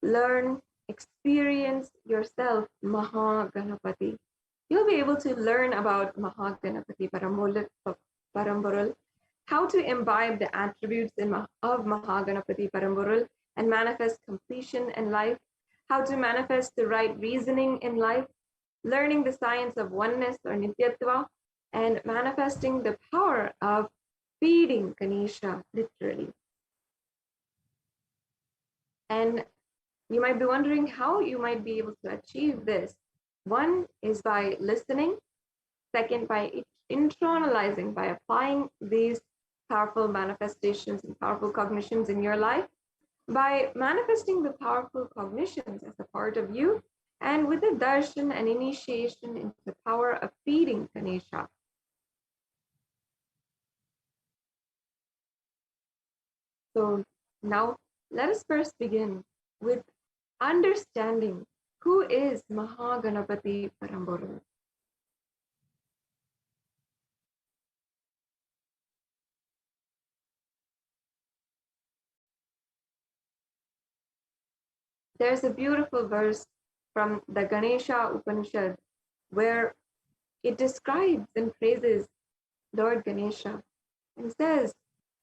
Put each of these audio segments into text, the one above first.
learn, experience yourself Mahaganapati. You'll be able to learn about Mahaganapati Paramborul, how to imbibe the attributes of Mahaganapati Paramborul and manifest completion in life, how to manifest the right reasoning in life, learning the science of oneness or Nityatva, and manifesting the power of feeding Ganesha, literally. And you might be wondering how you might be able to achieve this. One is by listening. Second, by internalizing, by applying these powerful manifestations and powerful cognitions in your life, by manifesting the powerful cognitions as a part of you, and with a darshan and initiation into the power of feeding Ganesha. So now let us first begin with understanding who is Mahaganapati Paramborul. There's a beautiful verse from the Ganesha Upanishad where it describes and praises Lord Ganesha and says,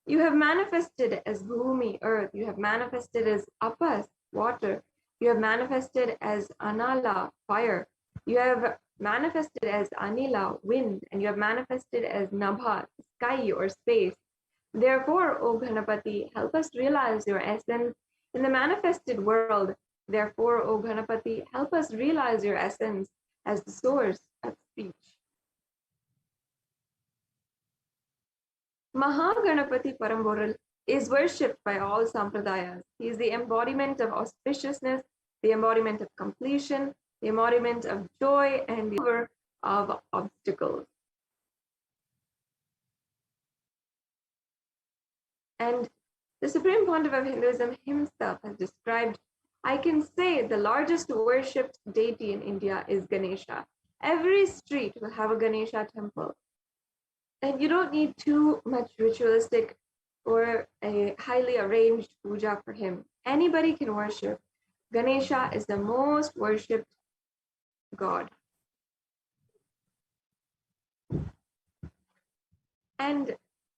you have manifested as Bhumi, earth, you have manifested as Apas, water, you have manifested as Anala, fire, you have manifested as Anila, wind, and you have manifested as Nabha, sky or space. Therefore, O Ganapati, help us realize your essence in the manifested world. Therefore, O Ganapati, help us realize your essence as the source of speech. Mahaganapati Paramborul is worshipped by all sampradayas. He is the embodiment of auspiciousness, the embodiment of completion, the embodiment of joy, and the remover of obstacles. And the Supreme Pontiff of Hinduism himself has described, I can say the largest worshipped deity in India is Ganesha. Every street will have a Ganesha temple. And you don't need too much ritualistic or a highly arranged puja for him. Anybody can worship. Ganesha is the most worshipped god. And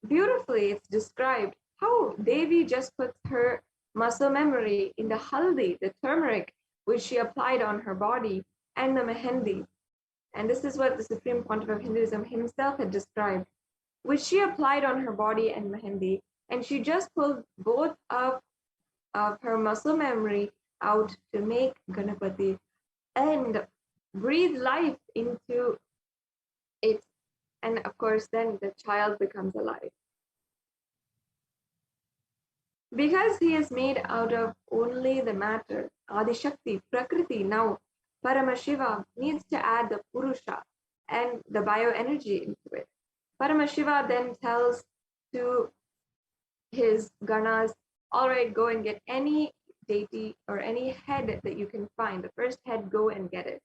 beautifully, it's described how Devi just puts her muscle memory in the haldi, the turmeric, which she applied on her body, and the mehendi. And this is what the Supreme Pontiff of Hinduism himself had described, which she applied on her body and mehendi, and she just pulled both of her muscle memory out to make Ganapati and breathe life into it. And of course, then the child becomes alive. Because he is made out of only the matter, Adi Shakti, Prakriti, now Paramashiva needs to add the Purusha and the bioenergy into it. Paramashiva then tells to his ganas, all right, go and get any deity or any head that you can find. The first head, go and get it.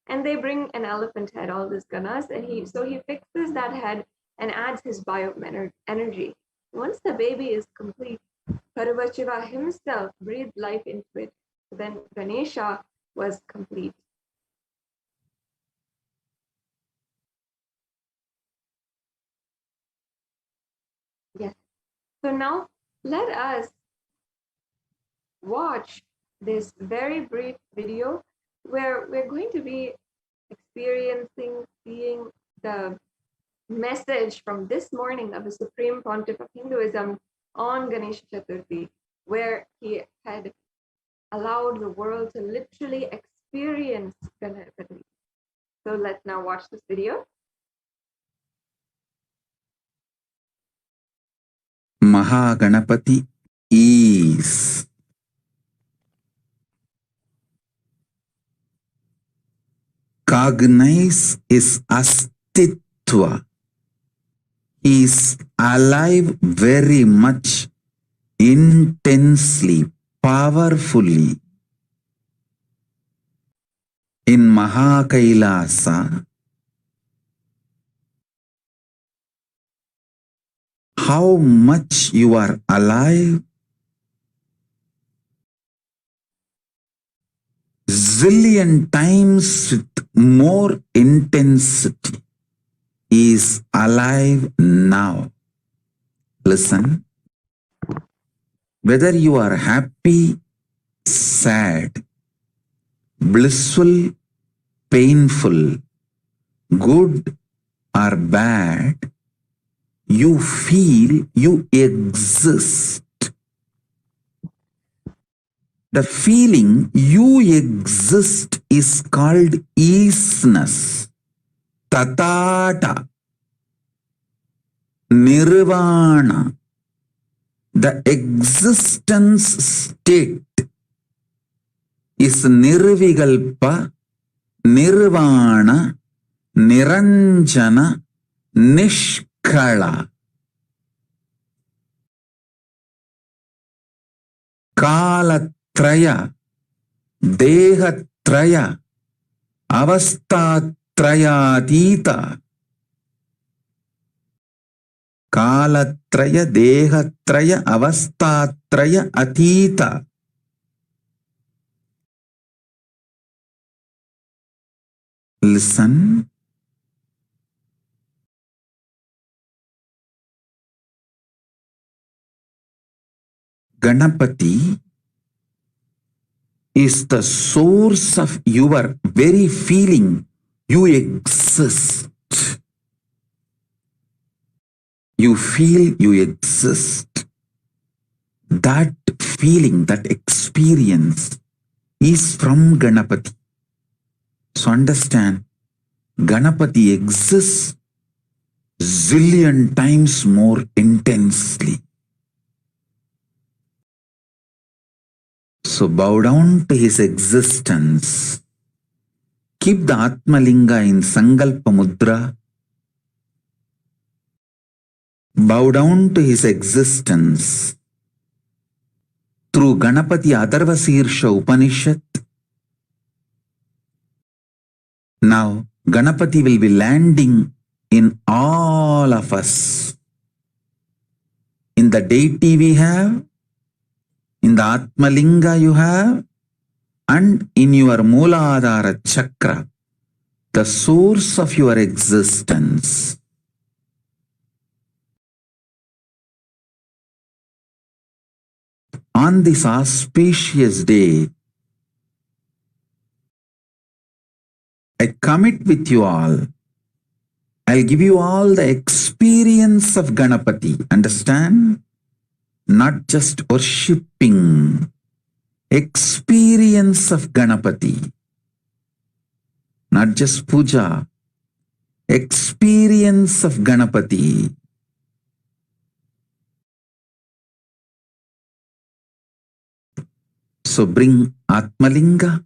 And they bring an elephant head, all these ganas, and he fixes that head and adds his bioenergy. Once the baby is complete, Paramashiva himself breathed life into it. Then Ganesha was complete. Yes. So now let us watch this very brief video where we're going to be experiencing, seeing the message from this morning of the Supreme Pontiff of Hinduism on Ganesh Chaturthi, where he had allowed the world to literally experience Ganapati. So let's now watch this video. Mahaganapati is cognize his astitva. He is alive very much, intensely, powerfully. In Mahakailasa, how much you are alive zillion times with more intensity is alive now. Listen, whether you are happy, sad, blissful, painful, good or bad, you feel, you exist. The feeling you exist is called isness, tatata, nirvana. The existence state is nirvigalpa, nirvana, niranjana, nishkala. Kalatraya, dehatraya, avastatrayatita. Kalatraya, dehatraya, avastatraya, atita. Listen. Ganapati is the source of your very feeling you exist. You feel you exist. That feeling, that experience is from Ganapati. So understand, Ganapati exists zillion times more intensely. So bow down to his existence. Keep the Atmalinga in Sankalpa Mudra. Bow down to his existence. Through Ganapati Atharvasirsha Upanishad, now Ganapati will be landing in all of us. In the deity we have, in the Atmalinga you have, and in your Mooladhara Chakra, the source of your existence. On this auspicious day, I commit with you all. I'll give you all the experience of Ganapati. Understand? Not just worshipping. Experience of Ganapati. Not just puja. Experience of Ganapati. So bring Atmalinga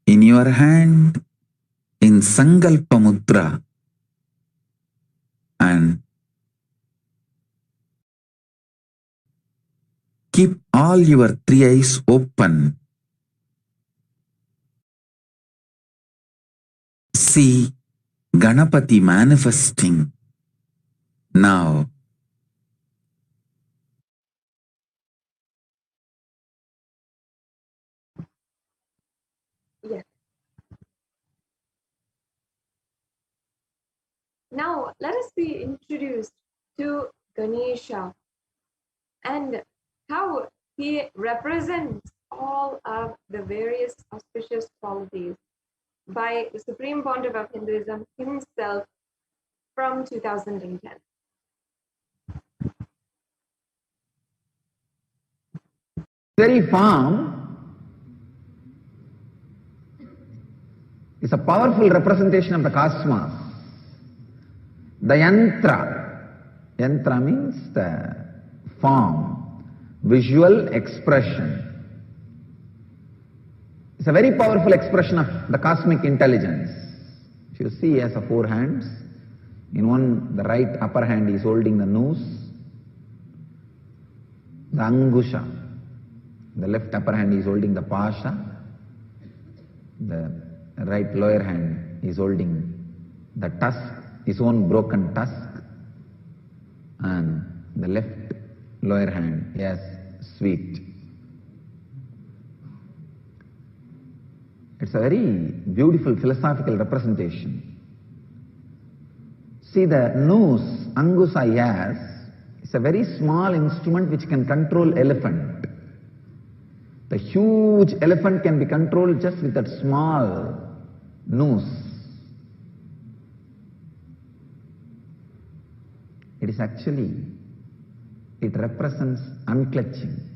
in your hand in Sankalpa Mudra and keep all your three eyes open. See Ganapati manifesting now. Yes. Now let us be introduced to Ganesha and how he represents all of the various auspicious qualities by the Supreme Pontiff of Hinduism himself from 2010. Very form is a powerful representation of the cosmos. The yantra means the form, visual expression. It's a very powerful expression of the cosmic intelligence. If you see, he has four hands. In one, the right upper hand is holding the nose, the angusha. The left upper hand is holding the pasha. The right lower hand is holding the tusk, his own broken tusk. And the left lower hand, yes, sweet. It's a very beautiful philosophical representation. See, the noose Angusa has is a very small instrument which can control elephant. The huge elephant can be controlled just with that small noose. It is actually, it represents unclutching.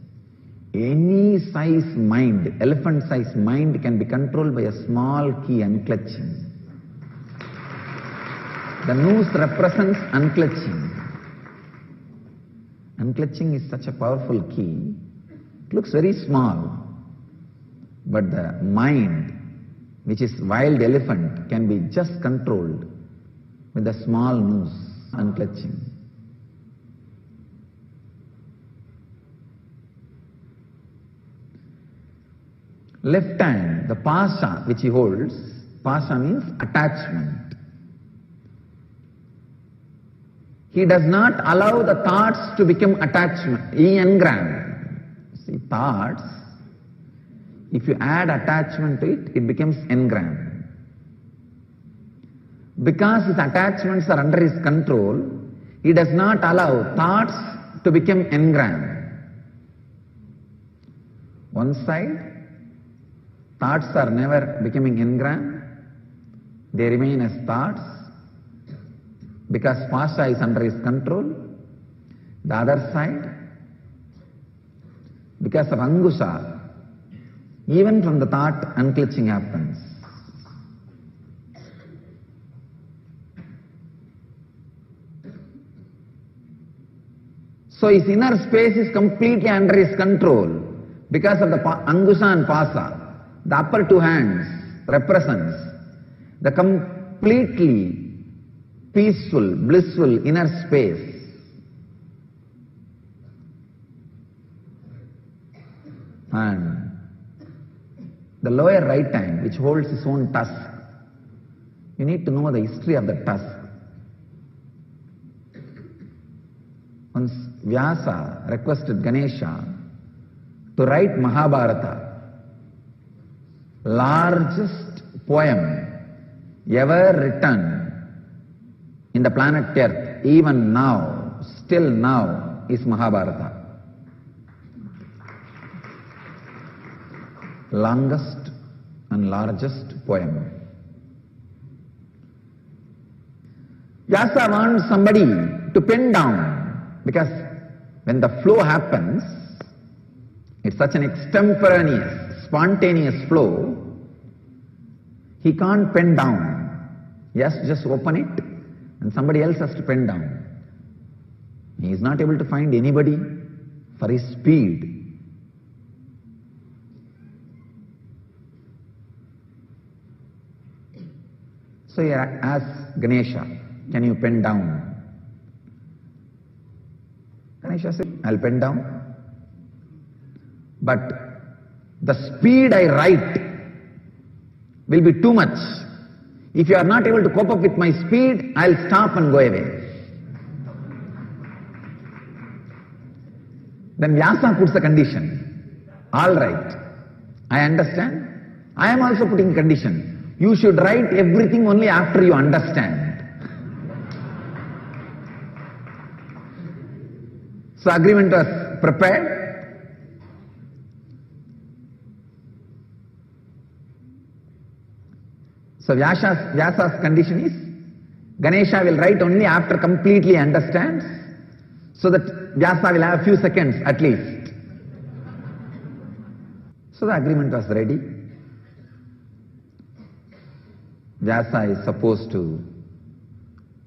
Any size mind, elephant size mind can be controlled by a small key, unclutching. The noose represents unclutching. Unclutching is such a powerful key. It looks very small, but the mind, which is wild elephant, can be just controlled with a small noose, unclutching. Left hand, the pasha which he holds, pasha means attachment. He does not allow the thoughts to become attachment, engram. See, thoughts, if you add attachment to it, it becomes engram. Because his attachments are under his control, he does not allow thoughts to become engram. One side, thoughts are never becoming engram, they remain as thoughts because pasha is under his control. The other side, because of Angusha, even from the thought unclutching happens. So his inner space is completely under his control because of the Angusha and Pasa. The upper two hands represents the completely peaceful, blissful inner space. And the lower right hand, which holds his own tusk, you need to know the history of the tusk. Once Vyasa requested Ganesha to write Mahabharata, largest poem ever written in the planet Earth, even now, still now, is Mahabharata. Longest and largest poem. Vyasa wants somebody to pen down, because when the flow happens, it's such an extemporaneous, spontaneous flow, he can't pen down. He has to just open it and somebody else has to pen down. He is not able to find anybody for his speed. So he asks Ganesha, can you pen down? Ganesha said, I'll pen down. But the speed I write will be too much. If you are not able to cope up with my speed, I'll stop and go away. Then Vyasa puts a condition. All right, I understand. I am also putting a condition. You should write everything only after you understand. So agreement was prepared. So Vyasa's condition is, Ganesha will write only after completely understands, so that Vyasa will have a few seconds at least. So the agreement was ready. Vyasa is supposed to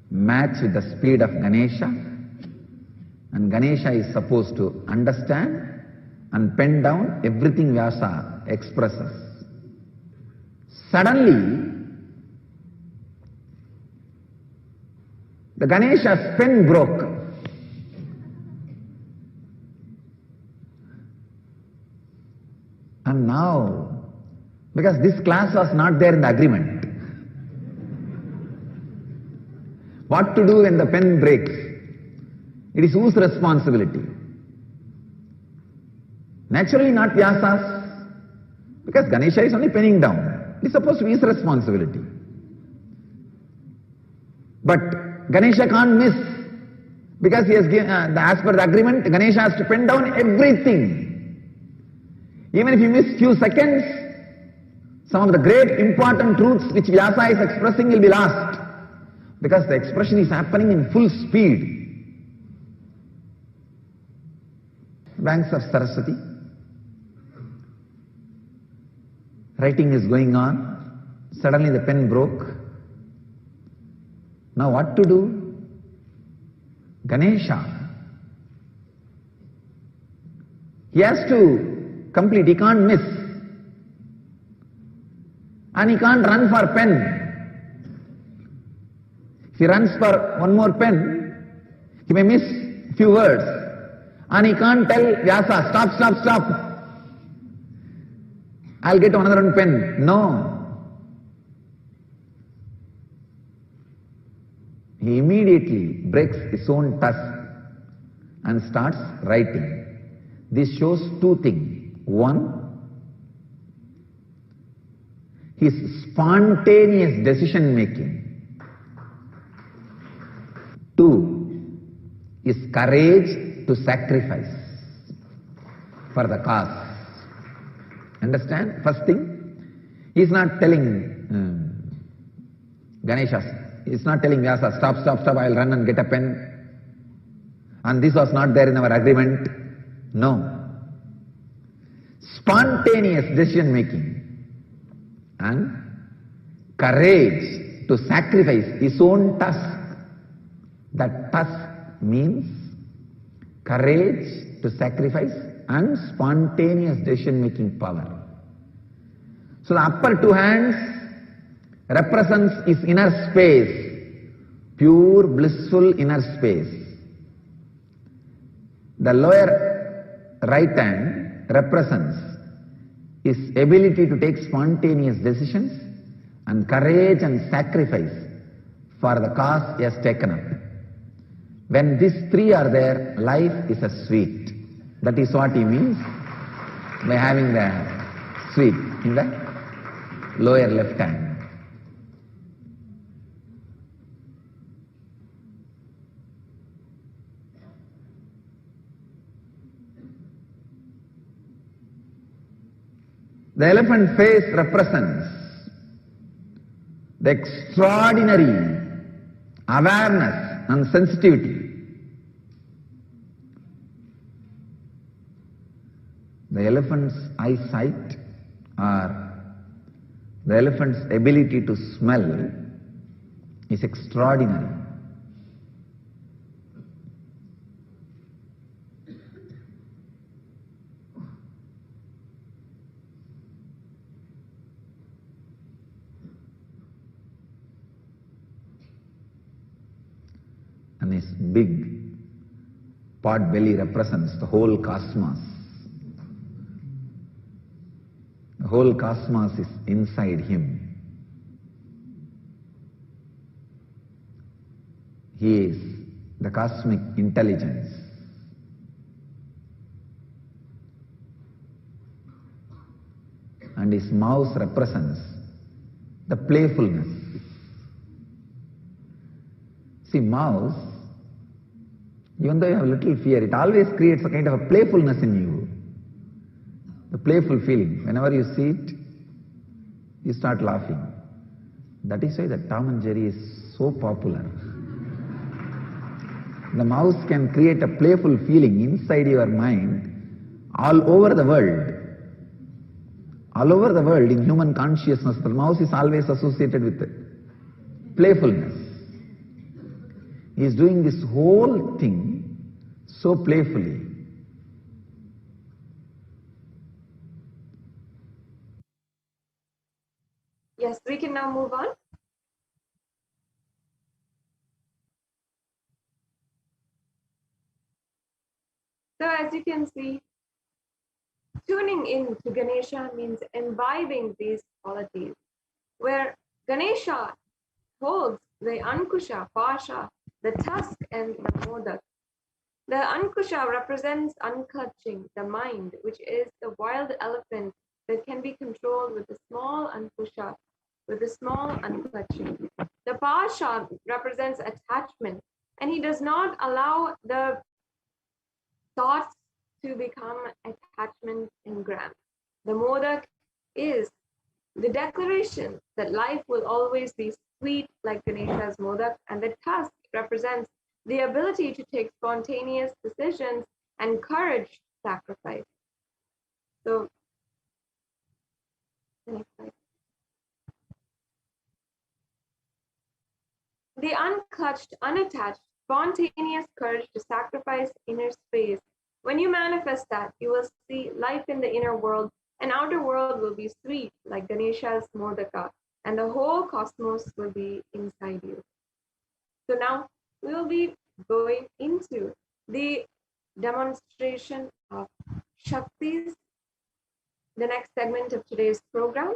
match with the speed of Ganesha, and Ganesha is supposed to understand and pen down everything Vyasa expresses. Suddenly, the Ganesha's pen broke. And now, because this class was not there in the agreement, what to do when the pen breaks? It is whose responsibility? Naturally not Vyasa's, because Ganesha is only penning down. It's supposed to be his responsibility. But Ganesha can't miss, because he has given, as per the agreement, Ganesha has to pen down everything. Even if you miss few seconds, some of the great important truths which Vyasa is expressing will be lost, because the expression is happening in full speed. Banks of Saraswati. Writing is going on. Suddenly the pen broke. Now what to do? Ganesha, he has to complete, he can't miss. And he can't run for pen. If he runs for one more pen, he may miss few words. And he can't tell Vyasa, stop, stop, stop. I'll get another one pen. No. He immediately breaks his own tusk and starts writing. This shows two things. One, his spontaneous decision making. Two, his courage to sacrifice for the cause. Understand? First thing, he is not telling Ganesha, he is not telling Vyasa, stop, stop, stop, I will run and get a pen. And this was not there in our agreement. No. Spontaneous decision making and courage to sacrifice his own tusk. That tusk means courage to sacrifice and spontaneous decision making power. So the upper two hands represents his inner space, pure blissful inner space. The lower right hand represents his ability to take spontaneous decisions and courage and sacrifice for the cause he has taken up. When these three are there, life is a sweet. That is what he means by having the sweet in the lower left hand. The elephant face represents the extraordinary awareness and sensitivity. The elephant's eyesight or the elephant's ability to smell is extraordinary. And his big pot belly represents the whole cosmos. The whole cosmos is inside him. He is the cosmic intelligence. And his mouth represents the playfulness. See, mouse, even though you have little fear, it always creates a kind of a playfulness in you. The playful feeling. Whenever you see it, you start laughing. That is why the Tom and Jerry is so popular. The mouse can create a playful feeling inside your mind all over the world. All over the world, in human consciousness, the mouse is always associated with playfulness. He is doing this whole thing so playfully. Yes, we can now move on. So as you can see, tuning in to Ganesha means imbibing these qualities, where Ganesha holds the Ankusha, Pasha, the tusk and the Modak. The Ankusha represents unclutching the mind, which is the wild elephant that can be controlled with a small ankusha, with a small unclutching. The pasha represents attachment, and he does not allow the thoughts to become attachment engrams. The modak is the declaration that life will always be sweet like Ganesha's modak, and the tusk represents the ability to take spontaneous decisions and courage to sacrifice. So, next slide. The unclutched, unattached, spontaneous courage to sacrifice inner space. When you manifest that, you will see life in the inner world and outer world will be sweet like Ganesha's modaka, and the whole cosmos will be inside you. So now we will be going into the demonstration of Shaktis, the next segment of today's program.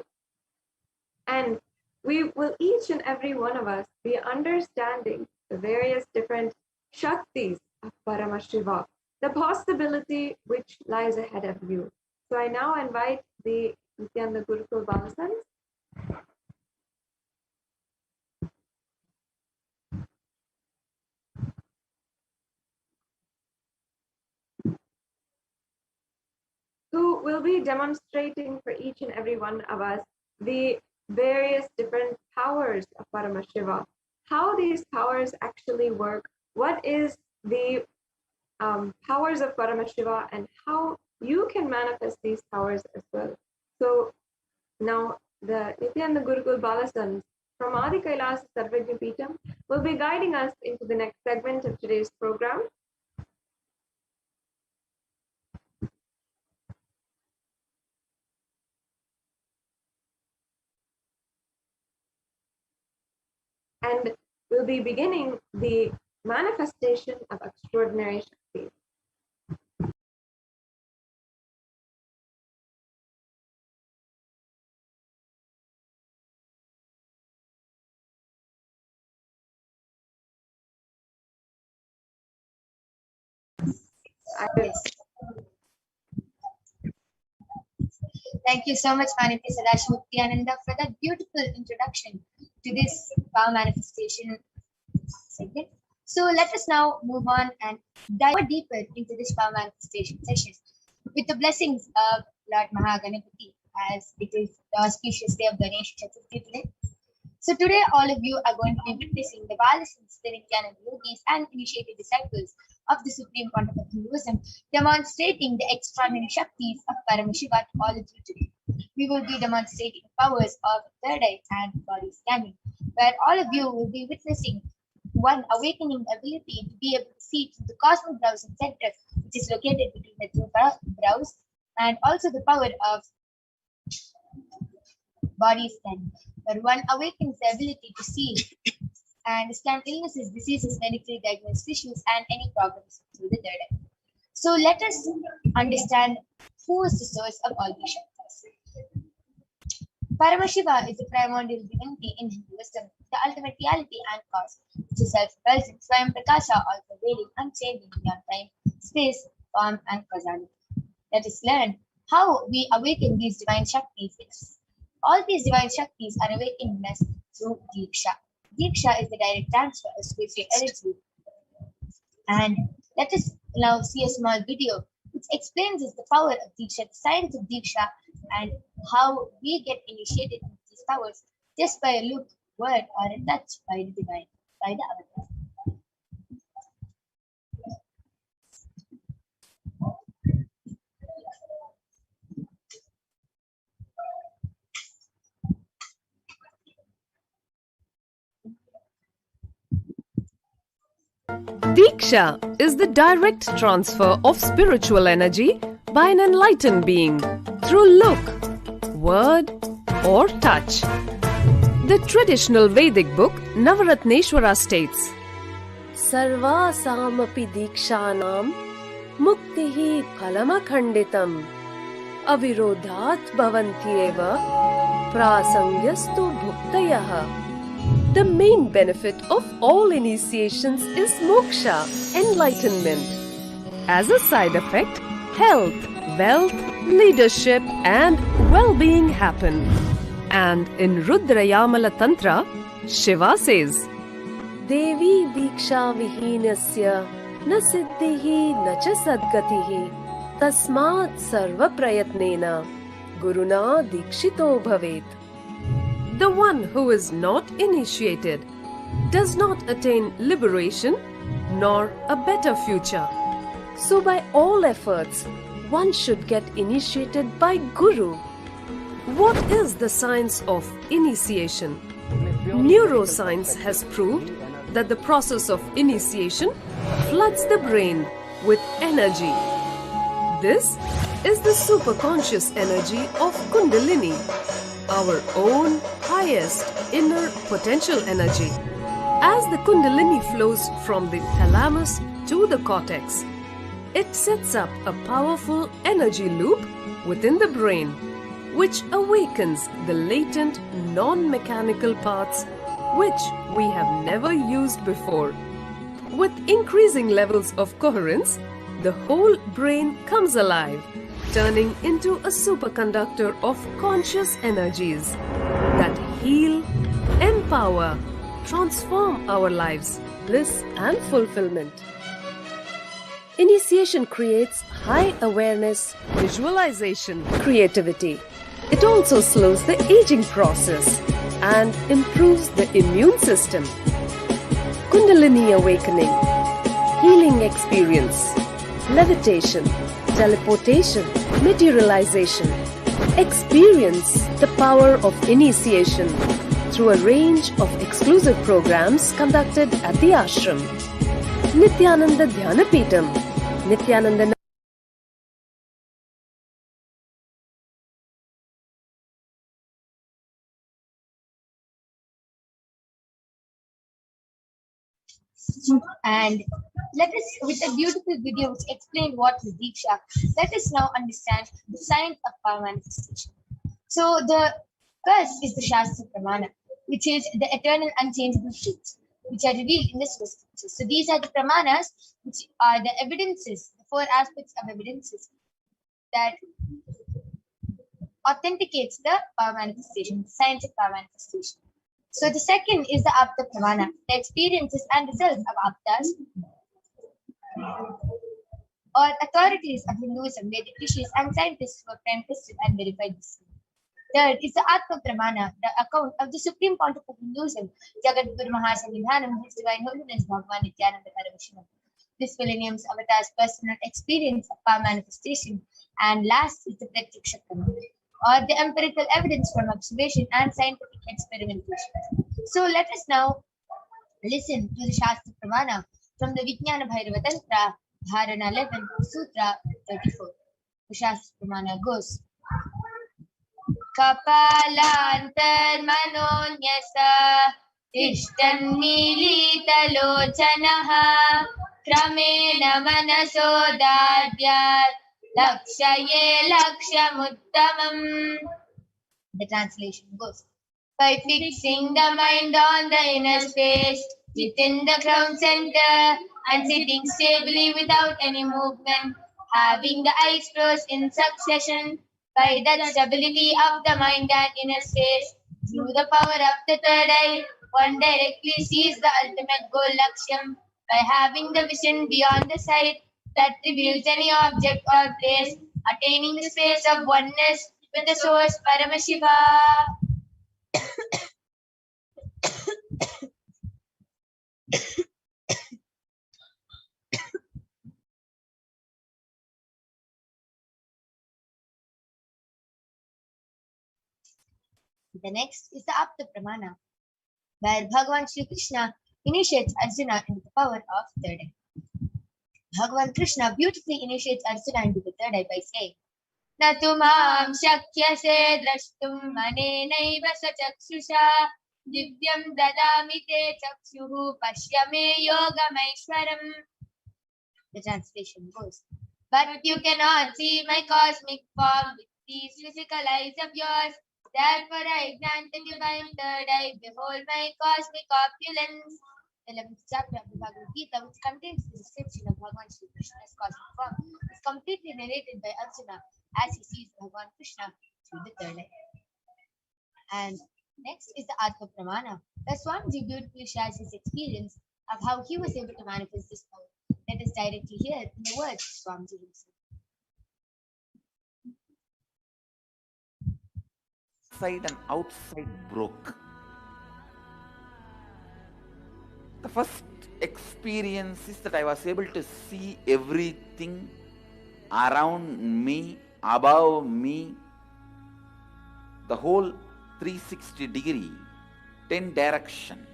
And we will, each and every one of us, be understanding the various different Shaktis of Paramashiva, the possibility which lies ahead of you. So I now invite the Nithyananda Gurukul Balasans. Who will be demonstrating for each and every one of us the various different powers of Paramashiva, how these powers actually work, what is the powers of Paramashiva, and how you can manifest these powers as well. So now the Nithyananda Gurukul Balasans from Adi Kailas Sarvajna Peetham will be guiding us into the next segment of today's program. And we'll be beginning the manifestation of extraordinary Shakti. Thank you so much, Manipur Nithyananda, for that beautiful introduction to this power manifestation segment. So let us now move on and dive more deeper into this power manifestation session with the blessings of Lord Mahaganapati, as it is the auspicious day of Ganesh Chaturthi today. So today, all of you are going to be witnessing the Balasans, the Nithyananda yogis, and initiated disciples of the Supreme Content of Hinduism, demonstrating the extraordinary Shaktis of Paramashiva to all of you today. We will be demonstrating powers of third eye and body scanning, where all of you will be witnessing one awakening ability to be able to see through the cosmic browsing center, which is located between the two brows, and also the power of body scanning, where one awakens the ability to see and scan illnesses, diseases, medically diagnosed issues, and any problems through the third eye. So let us understand who is the source of all these Shaktis. Paramashiva is the primordial divinity in Hinduism, the ultimate reality and cause, which is self-present, Swayam Prakasha, all pervading, unchanging beyond time, space, form, and causality. Let us learn how we awaken these divine Shaktis. All these divine Shaktis are awakened in us through Diksha. Diksha is the direct transfer of spiritual energy. And let us now see a small video which explains us the power of Diksha, the science of Diksha, and how we get initiated into these powers just by a look, word, or a touch by the divine, by the avatar. Diksha is the direct transfer of spiritual energy by an enlightened being through look, word, or touch. The traditional Vedic book Navaratneshwara states, Sarvasamapi Dikshanam Muktihi Phalamakhanditam Avirodhat Bhavantyeva Prasangyastu Bhuktayaha. The main benefit of all initiations is moksha, enlightenment. As a side effect, health, wealth, leadership, and well-being happen. And in Rudrayamala Tantra, Shiva says, Devi Diksha Vihinasya na siddhihi na cha sadgatihi tasmat sarva prayatnena guruna dikshito bhavet. The one who is not initiated does not attain liberation nor a better future. So by all efforts, one should get initiated by Guru. What is the science of initiation? Neuroscience has proved that the process of initiation floods the brain with energy. This is the superconscious energy of Kundalini, our own highest inner potential energy. As the Kundalini flows from the thalamus to the cortex, it sets up a powerful energy loop within the brain, which awakens the latent non-mechanical parts which we have never used before. With increasing levels of coherence, the whole brain comes alive, turning into a superconductor of conscious energies that heal, empower, transform our lives, bliss and fulfillment. Initiation creates high awareness, visualization, creativity. It also slows the aging process and improves the immune system. Kundalini awakening, healing experience, levitation, teleportation, materialization. Experience the power of initiation through a range of exclusive programs conducted at the ashram. Nithyananda Dhyanapitham, Nithyananda And let us, with a beautiful video which explained what is Diksha, let us now understand the science of power manifestation. So the first is the Shastra Pramana, which is the eternal unchangeable truths, which are revealed in the source scriptures. So these are the Pramanas, which are the evidences, the four aspects of evidences that authenticates the power manifestation, the science of power manifestation. So the second is the Apta Pramana, the experiences and results of Aptas or authorities of Hinduism, Vedic rishis and scientists who have time-tested and verified this. Third is the Atma Pramana, the account of the Supreme Pontiff of Hinduism, Jagat Guru Mahasanidhanam, His Divine Holiness Bhagavan Nithyananda Paramashivam. This millennium's avatar's personal experience of power manifestation. And last is the Pratyaksha Pramana, or the empirical evidence from observation and scientific experimentation. So let us now listen to the Shastra Pramana from the Vijnana Bhairava Tantra, Dharana 11, Sutra 34. The Shastra Pramana goes, Kapalantarmanonyasa Tishtan Militalochanaha Kramena Manaso Dadyat Lakshaye Lakshamuttamam. The translation goes, by fixing the mind on the inner space within the crown center and sitting stably without any movement, having the eyes closed in succession, by that stability of the mind and inner space, through the power of the third eye, one directly sees the ultimate goal Laksham, by having the vision beyond the sight that reveals any object or place, attaining the space of oneness with the source Paramashiva. The next is the Apta Pramana, where Bhagavan Sri Krishna initiates Arjuna into the power of third eye. Bhagavan Krishna beautifully initiates Arjuna into the third eye by saying, Natumam shakyase drashtum manenaiva sachakshusha divyam dadami te chakshuhu pashyame yogamaishwaram. The translation goes, but you cannot see my cosmic form with these physical eyes of yours. Therefore I grant the divine third eye. Behold my cosmic opulence. The 11th chapter of the Bhagavad Gita, which contains the description of Bhagavan Sri Krishna's cosmic form, is completely narrated by Arjuna, as he sees Bhagavan Krishna through the third eye. And next is the Atma Pramana. The Swamiji beautifully shares his experience of how he was able to manifest this power. Let us directly hear in the words of Swamiji himself. Inside and outside broke. The first experience is that I was able to see everything around me, above me, the whole 360 degree, 10 direction,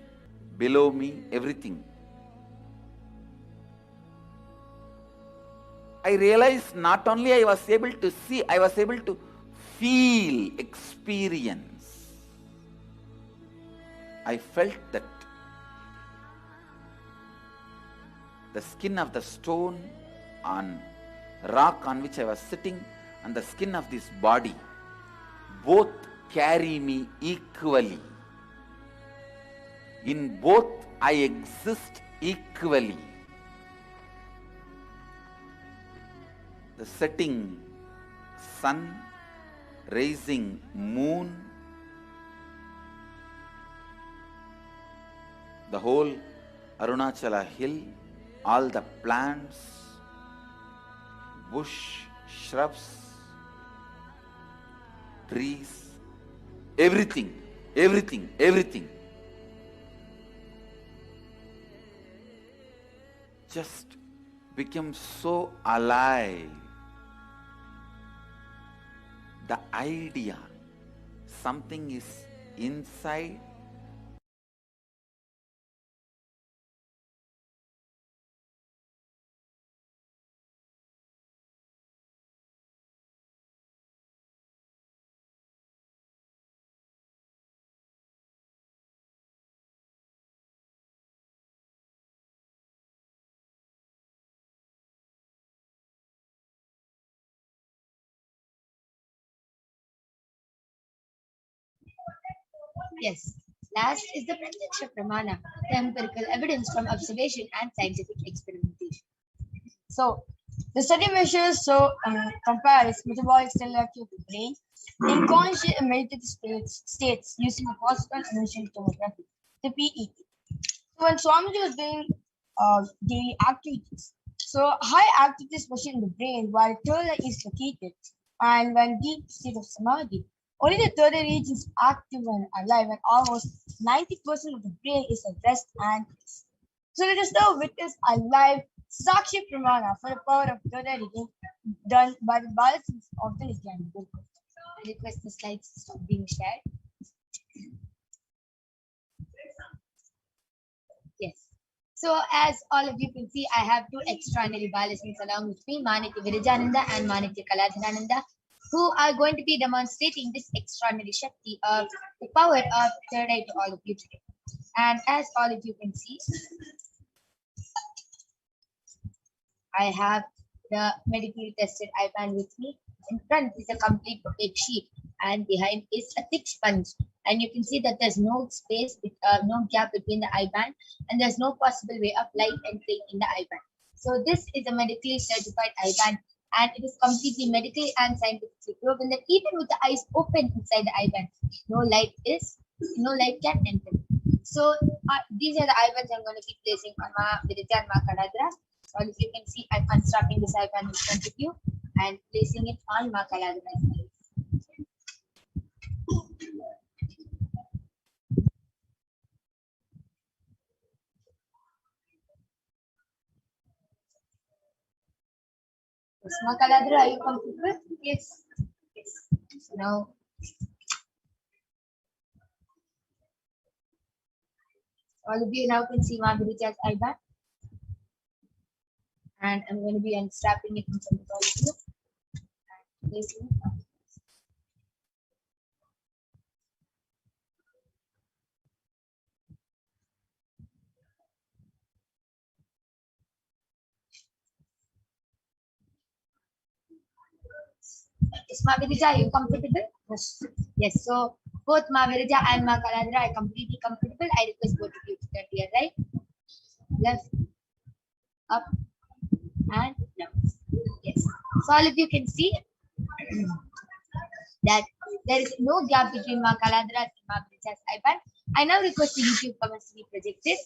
below me, everything. I realized not only I was able to see, I was able to feel, experience. I felt that the skin of the stone on rock on which I was sitting and the skin of this body both carry me equally. In both I exist equally. The setting sun, rising moon, the whole Arunachala hill, all the plants, bush, shrubs, trees, everything, everything, everything. Just became so alive. The idea, something is inside, Yes. Last is the Pratyaksha Pramana, the empirical evidence from observation and scientific experimentation. So, the study measures compares metabolic cell activity of the brain in conscious and meditative states using a possible emission tomography, the PET. So, when Swamiji was doing daily activities, so high activities machine in the brain while third eye is located, and when deep state of samadhi, only the third eye region is active and alive, and almost 90% of the brain is at rest and peace. So let us now witness a live Sakshi Pramana for the power of third eye region done by the Balasins of the Nithyananda Paramashivam. I request the slides to stop being shared. Yes. So as all of you can see, I have two extraordinary Balasins along with me, Manitya Virajananda and Manitya Kaladhanananda, who are going to be demonstrating this extraordinary Shakti of the power of third eye to all of you today. And as all of you can see, I have the medically tested IBAN with me. In front is a complete opaque sheet, and behind is a thick sponge. And you can see that there's no space, no gap between the IBAN, and there's no possible way of light entering in the IBAN. So this is a medically certified IBAN, and it is completely medically and scientifically proven that even with the eyes open inside the IBAN, no light can enter. So these are the IBANs I'm going to be placing on Ma Vidya and Ma Kaladra. So as you can see, I'm unstrapping this IBAN in front of you and placing it on Ma Kaladra. Yes, Ma Kaladra, are you comfortable? Yes. Yes. So now, all of you now can see Ma Vidya's IBAN. And I'm going to be unstrapping it in front of all of you. And placing it on. Yes, Ma Virija, are you comfortable? Yes. Yes. So both Ma Virija and Ma Kaladra are completely comfortable. I request both of you to turn to your right, left, up, and down. Yes. So all of you can see that there is no gap between Ma Kaladra and Ma Brija's IBAN. I now request the YouTube comments to be projected.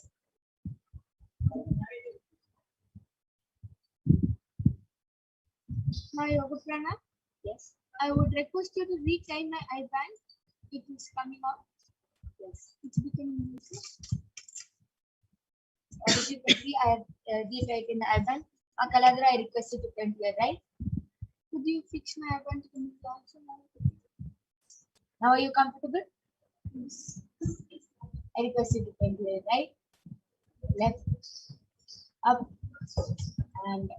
My Yoga Prana, yes. I would request you to retry my IBAN. It is coming up. Yes, it's becoming easy. As you can see, I have rewritten the IBAN. Ma Kaladra, I request you to print here, right? Could you fix my IBAN to come also now? Now are you comfortable? Yes. I request you to print here, right? Left, up, and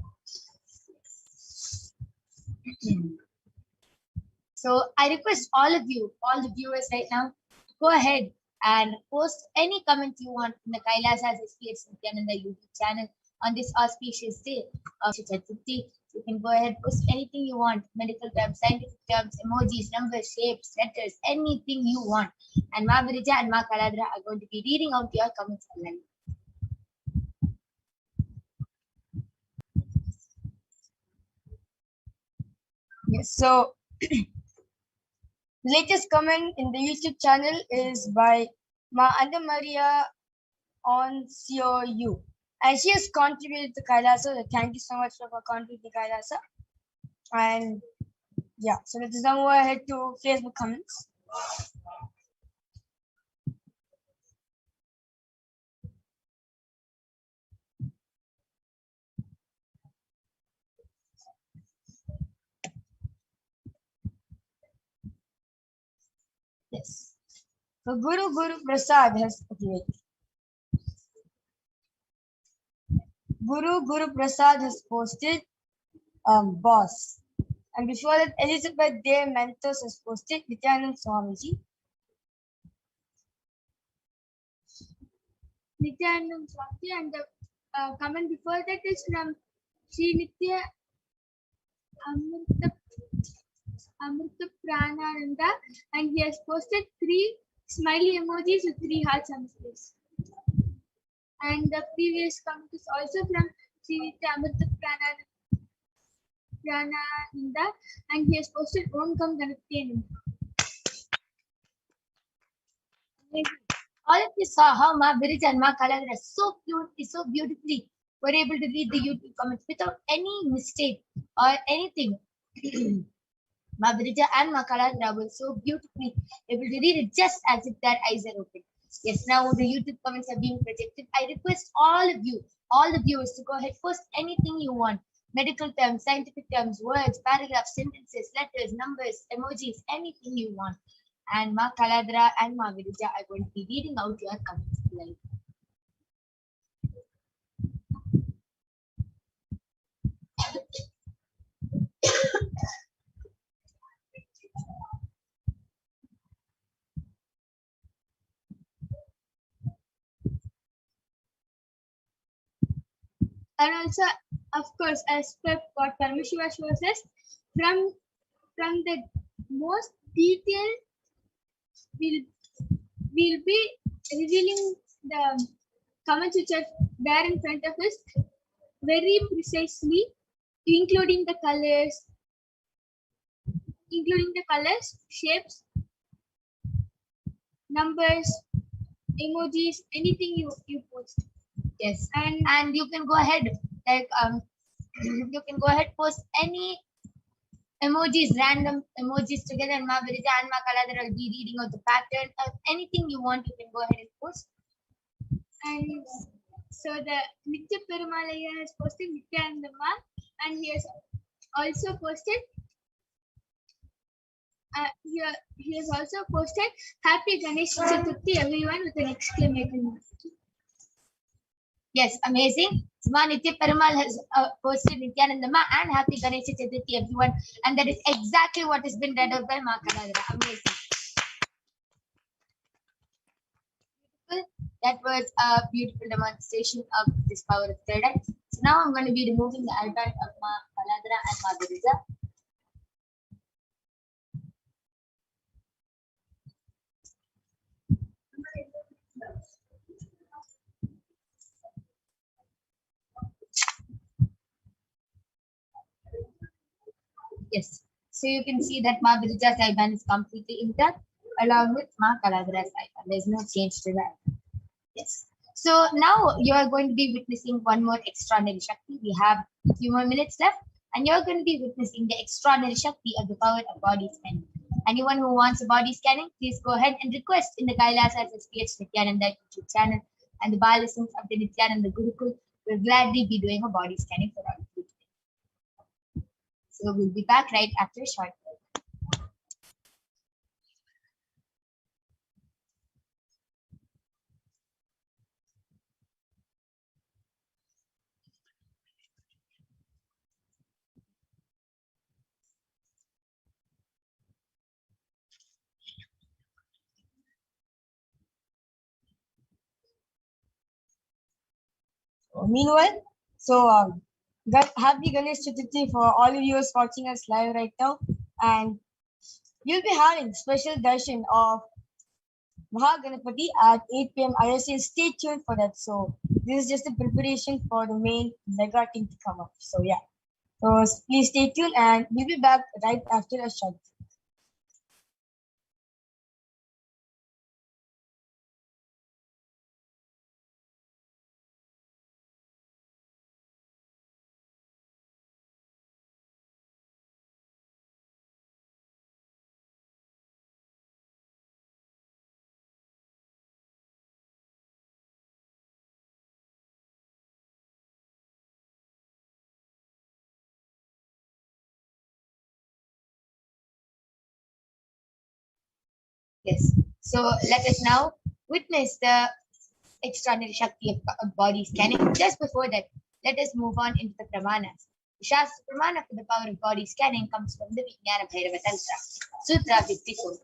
so I request all of you, all the viewers right now, go ahead and post any comment you want in the Kailasa's HDH Nithyananda YouTube channel on this auspicious day of Chaturthi. You can go ahead, post anything you want, medical terms, scientific terms, emojis, numbers, shapes, letters, anything you want. And Ma Virija and Ma Kaladra are going to be reading out your comments online. Yes, so latest comment in the YouTube channel is by Ma Anda Maria on COU. And she has contributed to Kailasa. So thank you so much for contributing to Kailasa. And yeah, so let's now go ahead to Facebook comments. Yes. So Guru Prasad has Guru Prasad has posted boss. And before that, Elizabeth De Mentos has posted Nithyananda Swamiji. Nithyananda Swamiji, and the comment before that is from Sri Nithya Amrita Pranananda, and he has posted 3 smiley emojis with 3 hearts on his face. And the previous comment is also from Sri Nithya Amrita Pranananda, and he has posted Om Kam Ganapati. All of you saw how Ma Virija and Ma Kaladra so beautifully were able to read the YouTube comments without any mistake or anything. Ma Virija and Ma Kaladra were so beautifully able to read it just as if their eyes are open. Yes, now the YouTube comments are being projected. I request all of you, all the viewers, to go ahead, post anything you want. Medical terms, scientific terms, words, paragraphs, sentences, letters, numbers, emojis, anything you want. And Ma Kaladra and Ma Virija are going to be reading out your comments live. And also, of course, as per what Paramashiva shows us, from the most detailed, we'll be revealing the comments which are there in front of us very precisely, including the colors, shapes, numbers, emojis, anything you post. Yes, and you can go ahead, like you can go ahead, post any emojis, random emojis together, and Ma Virija and Ma Kaladra will be reading out the pattern of anything you want. You can go ahead and post. And so the Nitya Perumalaya has posted Nithyananda Ma, and he has also posted he has also posted Happy Ganesh Chaturthi everyone with an exclamation mark. Yes, amazing. Ma Nitya Perumal has posted Nithyananda Ma and Happy Ganesh Chaturthi everyone, and that is exactly what has been read out by Ma Kaladra. Amazing. That was a beautiful demonstration of this power of third eye. So now I'm going to be removing the IBAN of Ma Kaladra and Ma Virija. Yes. So you can see that Ma Virija's Saiban is completely intact along with Ma Kaladhara's Saiban. There's no change to that. Yes. So now you are going to be witnessing one more extraordinary Shakti. We have a few more minutes left, and you're going to be witnessing the extraordinary Shakti of the power of body scanning. Anyone who wants a body scanning, please go ahead and request in the Kailasa's HDH Nithyananda YouTube channel, and the Balasins of the Nithyananda Gurukul will gladly be doing a body scanning for all of you today. So we'll be back right after a short break. Meanwhile, happy Ganesh Chaturthi for all of you watching us live right now. And you'll be having special darshan of Mahaganapati at 8 p.m. IST. Stay tuned for that. So this is just a preparation for the main mega thing to come up. So yeah. So please stay tuned, and we'll be back right after a short. Yes. So let us now witness the extraordinary Shakti of body scanning. Just before that, let us move on into the Pramanas. The Shastra Pramana for the power of body scanning comes from the Vijnana Bhairava Tantra, Sutra 54.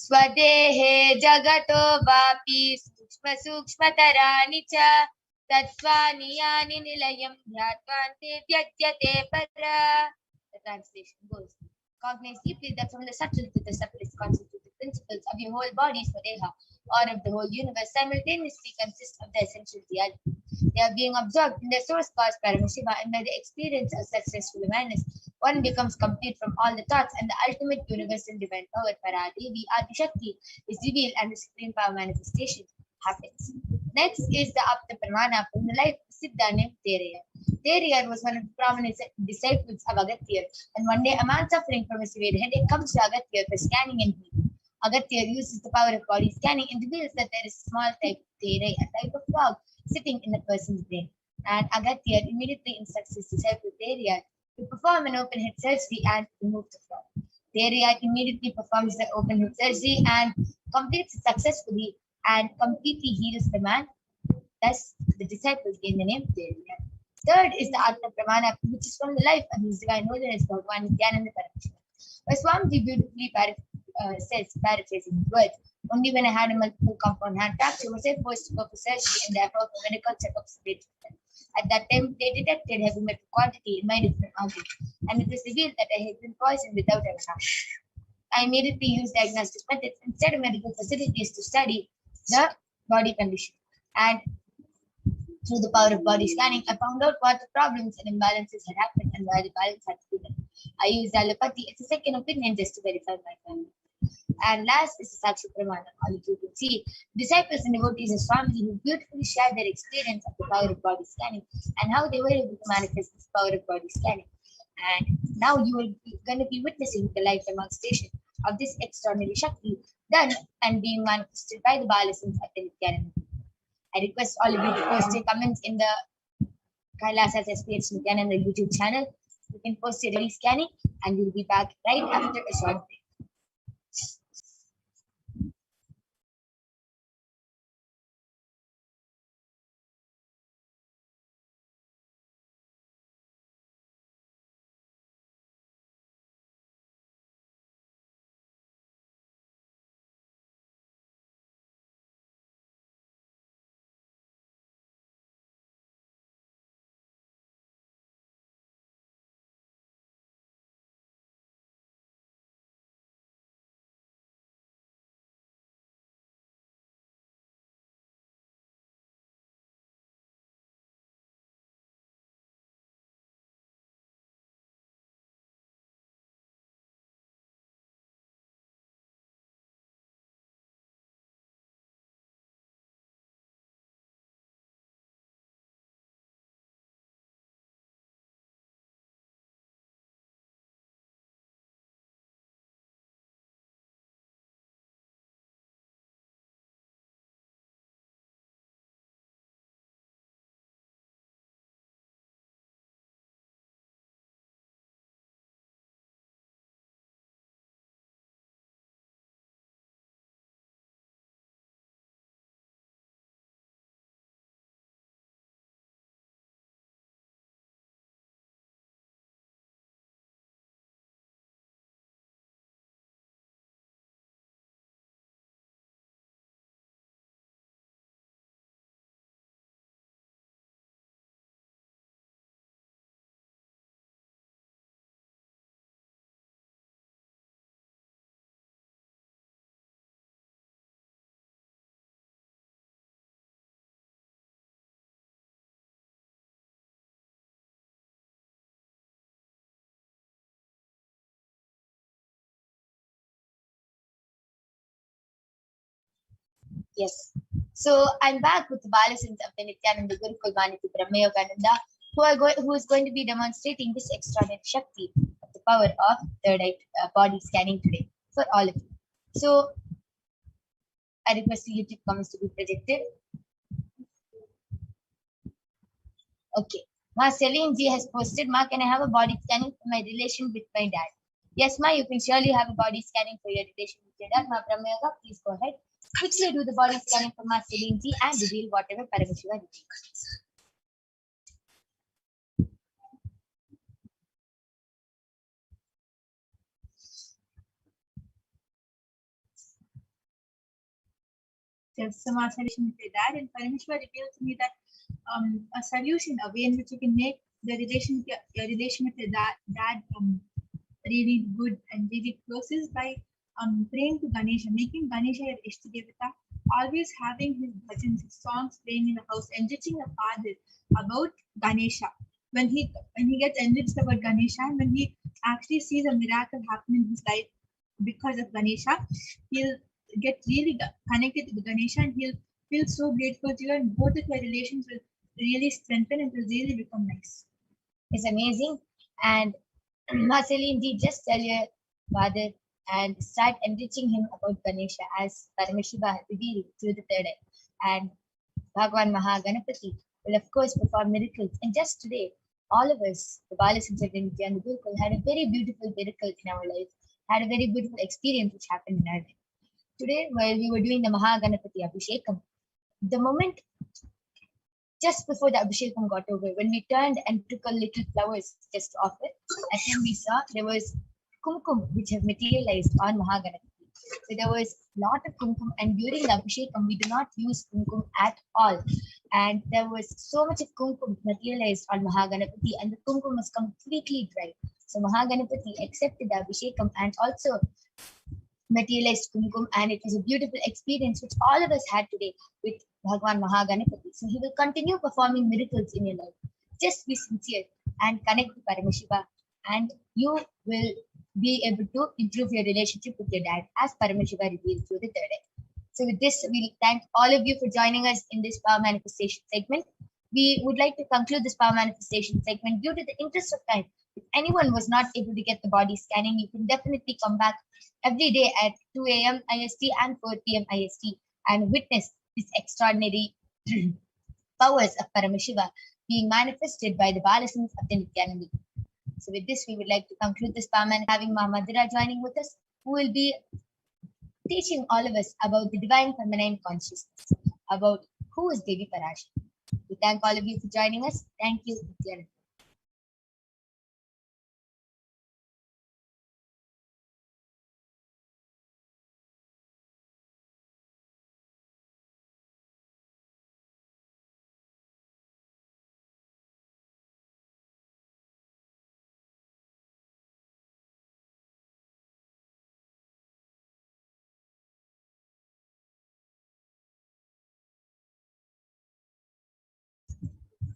Swadehe jagato vapi sukshma sukshmatarani cha tattvani yani nilayam dhyatvante vyatyate para. The translation goes: cognize deeply that from the subtle to the subtlest constituted principles of your whole body, Swadeha, or of the whole universe, simultaneously consist of the essential reality. They are being absorbed in their source cause, Paramashiva, and by the experience of such restful awareness, one becomes complete from all the thoughts, and the ultimate universal divine power, Paradevi, Adishakti, is revealed, and the supreme power manifestation happens. Next is the Apta Pramana from the life of Siddha named Teriyar. Teriyar was one of the prominent disciples of Agathya, and one day a man suffering from a severe headache comes to Agathya for scanning and healing. Agathya uses the power of body scanning and reveals that there is a small type of Terai, a type of fog, sitting in the person's brain. And Agathya immediately instructs his disciple Teriyar to perform an open head surgery and remove the fog. Teriyar immediately performs the open head surgery and completes it successfully and completely heals the man. Thus, the disciples gain the name Teriyar. Third is the Atma Pramana, which is from the life of his divine holiness Bhagavan Nithyananda Paramashivam. But Swamiji beautifully says, paraphrasing his words, only when I had a multiple compound hand fracture was I forced to go for surgery, and therefore for medical checkups they did. At that time, they detected heavy metal quantity in my different organs, and it was revealed that I had been poisoned without ever knowing. I immediately used diagnostic methods instead of medical facilities to study the body condition. And through the power of body scanning, I found out what the problems and imbalances had happened and why the balance had to be done. I used allopathy as a second opinion just to verify my findings. And last is the Sakshi Pramana. All you can see, disciples and devotees of Swamiji who beautifully shared their experience of the power of body scanning and how they were able to manifest this power of body scanning. And now you are going to be witnessing the live demonstration of this extraordinary Shakti done and being manifested by the Balasins at the Nithyananda. I request all of you to post your comments in the Kailasa's HDH Nithyananda YouTube channel. You can post your body scanning, and we'll be back right after a short break. Yes. So I'm back with the Balasins of the Nithyananda Gurukul Maniti Brahmayogananda, who is going to be demonstrating this extraordinary Shakti of the power of third eye body scanning today for all of you. So I request the YouTube comments to be projected. Okay. Ma Celine G has posted, Ma, can I have a body scanning for my relation with my dad? Yes, Ma, you can surely have a body scanning for your relation with your dad. Ma Brahmayoga, please go ahead. Quickly do the body scanning for Ma Celine G and reveal whatever Paramashiva reveals. Some solution with that, and Parameshwar revealed to me that a solution, a way in which you can make the relation with your relation with your dad really good and really close is by praying to Ganesha, making Ganesha your Ishtadevata, always having his bhajans, his songs playing in the house, enriching the father about Ganesha. When he gets enriched about Ganesha, and when he actually sees a miracle happen in his life because of Ganesha, he'll get really connected to the Ganesha, and he'll feel so grateful to you, and both of your relations will really strengthen and will really become nice. It's amazing. And Marceli, indeed, just tell your father and start enriching him about Ganesha as Paramashiva revealed through the third eye. And Bhagwan Mahaganapati will, of course, perform miracles. And just today, all of us, the Balasins and the Gurukul, had a very beautiful miracle in our life, had a very beautiful experience which happened in our life. Today, while we were doing the Mahaganapati Abhishekam, the moment just before the Abhishekam got over, when we turned and took a little flowers just to offer, and then we saw there was kumkum which have materialized on Mahaganapati. So there was a lot of kumkum, and during the Abhishekam, we do not use kumkum at all. And there was so much of kumkum materialized on Mahaganapati, and the kumkum was completely dry. So Mahaganapati accepted the Abhishekam and also materialized kumkum, and it was a beautiful experience which all of us had today with Bhagwan Mahaganapati. So he will continue performing miracles in your life. Just be sincere and connect to Paramashiva, and you will be able to improve your relationship with your dad as Paramashiva reveals through the third eye. So with this, we thank all of you for joining us in this power manifestation segment. We would like to conclude this power manifestation segment due to the interest of time. If anyone was not able to get the body scanning, you can definitely come back every day at 2 a.m. IST and 4 p.m. IST and witness these extraordinary powers of Paramashiva being manifested by the Balasins of the Nithyananda. So with this, we would like to conclude this power and having Ma Madhura joining with us, who will be teaching all of us about the divine feminine consciousness, about who is Devi Parashi. We thank all of you for joining us. Thank you, Nithyananda.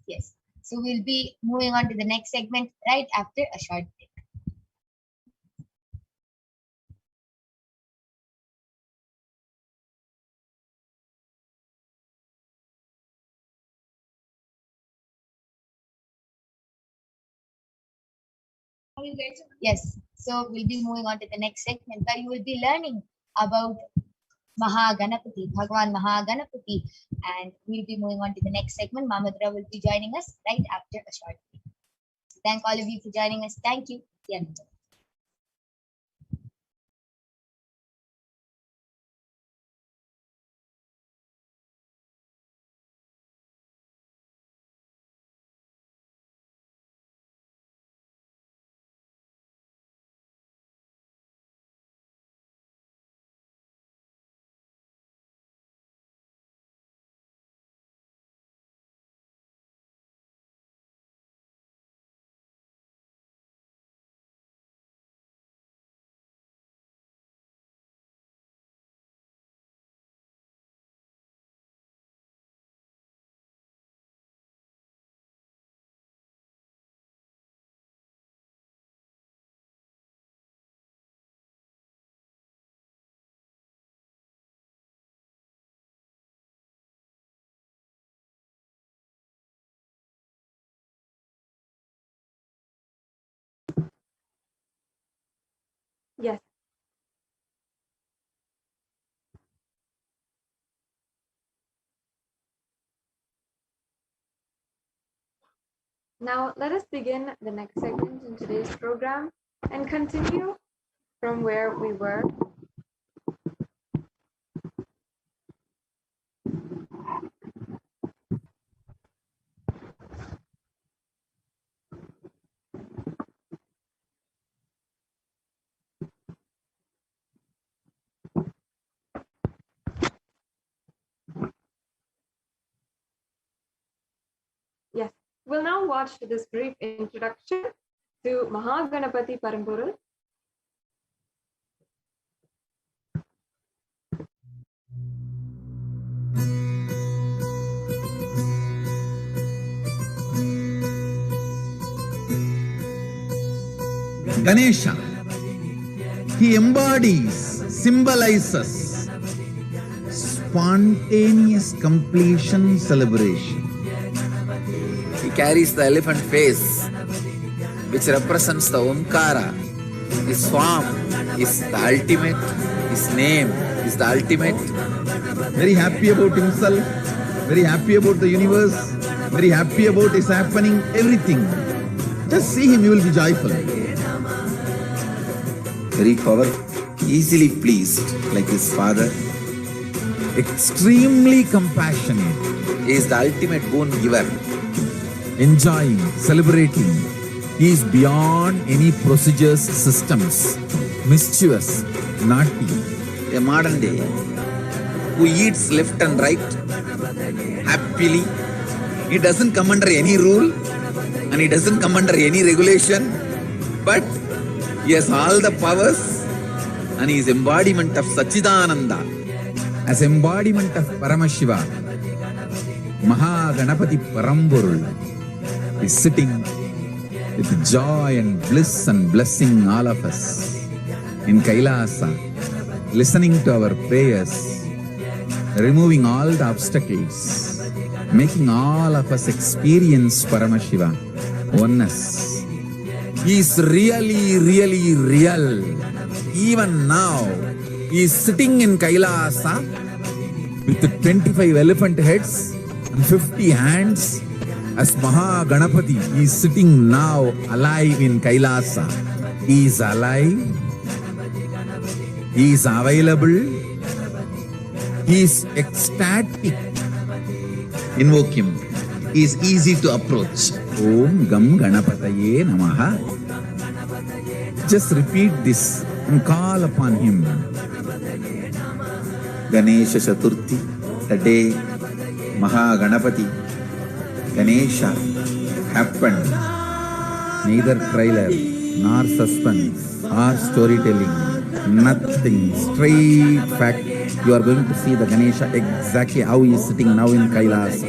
Yes. So we'll be moving on to the next segment right after a short break. Yes. So we'll be moving on to the next segment where you will be learning about Mahaganapati, Bhagwan Mahaganapati, and we'll be moving on to the next segment. Mamadra will be joining us right after a short break. So thank all of you for joining us. Thank you. Nithyananda. Yes. Now let us begin the next segment in today's program and continue from where we were. Yes, we'll now watch this brief introduction to Mahaganapati Paramburul. Ganesha, he embodies, symbolizes spontaneous completion celebration. He carries the elephant face, which represents the Omkara. His form is the ultimate, his name is the ultimate. Very happy about himself, very happy about the universe, very happy about his happening, everything. Just see him, you will be joyful. Very powerful, easily pleased, like his father. Extremely compassionate. He is the ultimate boon giver. Enjoying, celebrating. He is beyond any procedures, systems. Mischievous, naughty. A modern day who eats left and right happily. He doesn't come under any rule and he doesn't come under any regulation, but he has all the powers and he is embodiment of Sachidananda. As embodiment of Paramashiva, Mahaganapati Paramburul is sitting with joy and bliss and blessing all of us in Kailasa, listening to our prayers, removing all the obstacles, making all of us experience Paramashiva, oneness. He is really, really real. Even now, he is sitting in Kailasa with 25 elephant heads and 50 hands. As Mahaganapati, he is sitting now alive in Kailasa. He is alive. He is available. He is ecstatic. Invoke him. He is easy to approach. Om Gam Ganapataye Namaha. Just repeat this and call upon him. Ganesh Chaturthi, the day Mahaganapati Ganesha happened. Neither trailer, nor suspense, or storytelling, nothing. Straight fact. You are going to see the Ganesha exactly how he is sitting now in Kailas.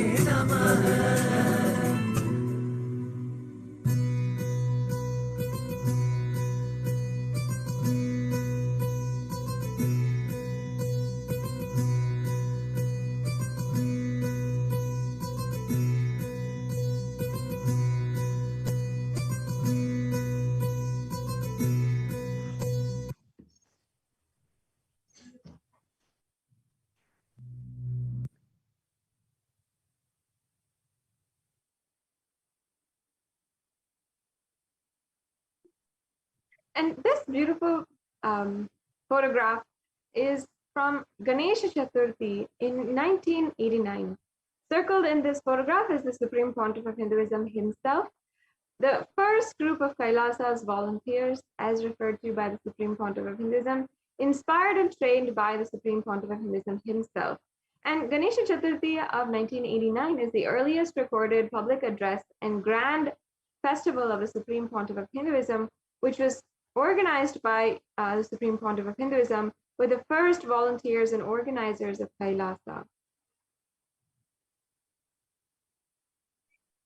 And this beautiful photograph is from Ganesh Chaturthi in 1989. Circled in this photograph is the Supreme Pontiff of Hinduism himself. The first group of Kailasa's volunteers, as referred to by the Supreme Pontiff of Hinduism, inspired and trained by the Supreme Pontiff of Hinduism himself. And Ganesha Chaturthi of 1989 is the earliest recorded public address and grand festival of the Supreme Pontiff of Hinduism, which was organized by the Supreme Pontiff of Hinduism, were the first volunteers and organizers of Kailasa.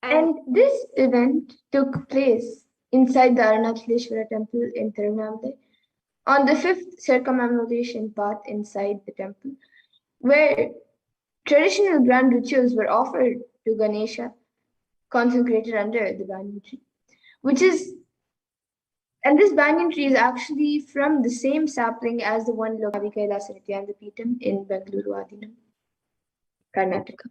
And this event took place inside the Arunachaleshwara temple in Tirunelveli on the fifth circumambulation path inside the temple, where traditional grand rituals were offered to Ganesha, consecrated under the banyan tree, which is And this banyan tree is actually from the same sapling as the one located at Kailasa Nithyananda Paramashivam in Bengaluru Adinam, Karnataka.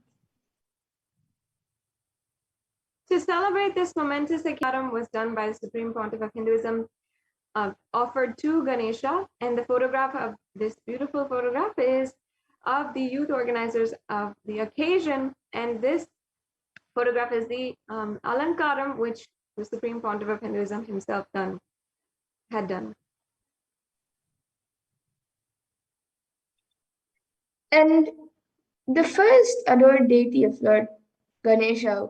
To celebrate this momentous occasion was done by the Supreme Pontiff of Hinduism, offered to Ganesha, and the photograph of this beautiful photograph is of the youth organizers of the occasion, and this photograph is the Alankaram which the Supreme Pontiff of Hinduism himself had done. And the first adored deity of Lord Ganesha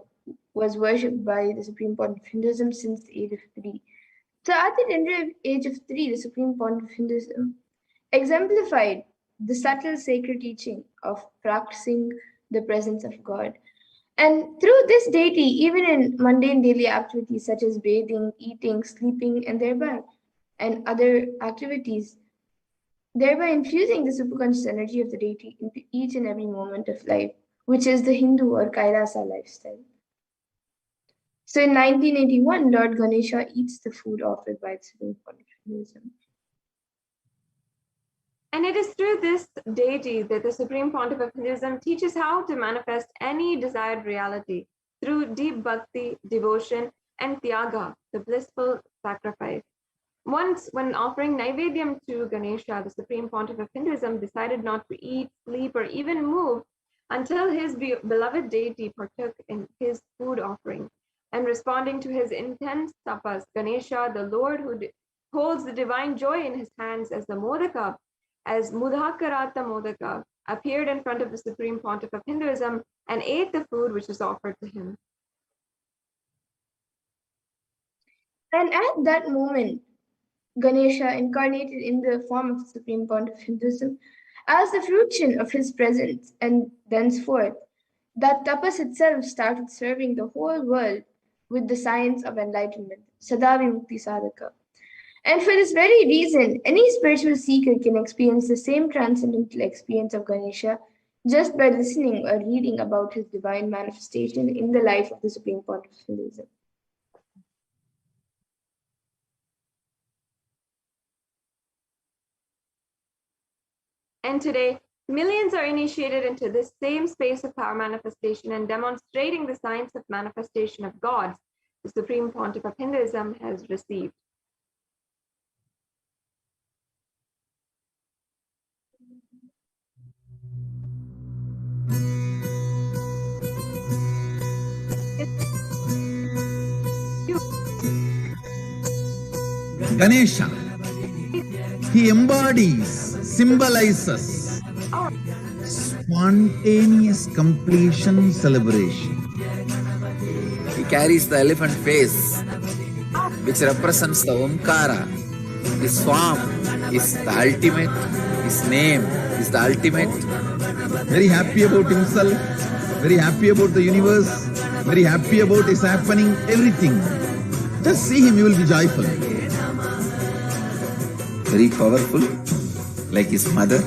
was worshipped by the Supreme Pontiff of Hinduism since the age of 3. So at the tender age of 3, the Supreme Pontiff of Hinduism exemplified the subtle sacred teaching of practicing the presence of God. And through this deity, even in mundane daily activities such as bathing, eating, sleeping, and other activities, thereby infusing the superconscious energy of the deity into each and every moment of life, which is the Hindu or Kailasa lifestyle. So in 1981, Lord Ganesha eats the food offered by the Supreme Pontiff of Hinduism. And it is through this deity that the Supreme Pontiff of Hinduism teaches how to manifest any desired reality through deep bhakti, devotion, and tyaga, the blissful sacrifice. Once, when offering Naivedyam to Ganesha, the Supreme Pontiff of Hinduism decided not to eat, sleep, or even move until his beloved deity partook in his food offering. And responding to his intense tapas, Ganesha, the Lord who holds the divine joy in his hands as the Modaka, as Mudhakarata Modaka, appeared in front of the Supreme Pontiff of Hinduism and ate the food which was offered to him. And at that moment, Ganesha incarnated in the form of the Supreme Pontiff of Hinduism as the fruition of his presence, and thenceforth, that tapas itself started serving the whole world with the science of enlightenment, Sadavimukti Sadhaka. And for this very reason, any spiritual seeker can experience the same transcendental experience of Ganesha just by listening or reading about his divine manifestation in the life of the Supreme Pontiff of Hinduism. And today, millions are initiated into this same space of power manifestation and demonstrating the science of manifestation of gods the Supreme Pontiff of Hinduism has received. Ganesha, he embodies, symbolizes spontaneous completion celebration. He carries the elephant face, which represents the Omkara. His form is the ultimate, his name is the ultimate. Very happy about himself, very happy about the universe, very happy about his happening, everything. Just see him, you will be joyful. Very powerful, like his mother.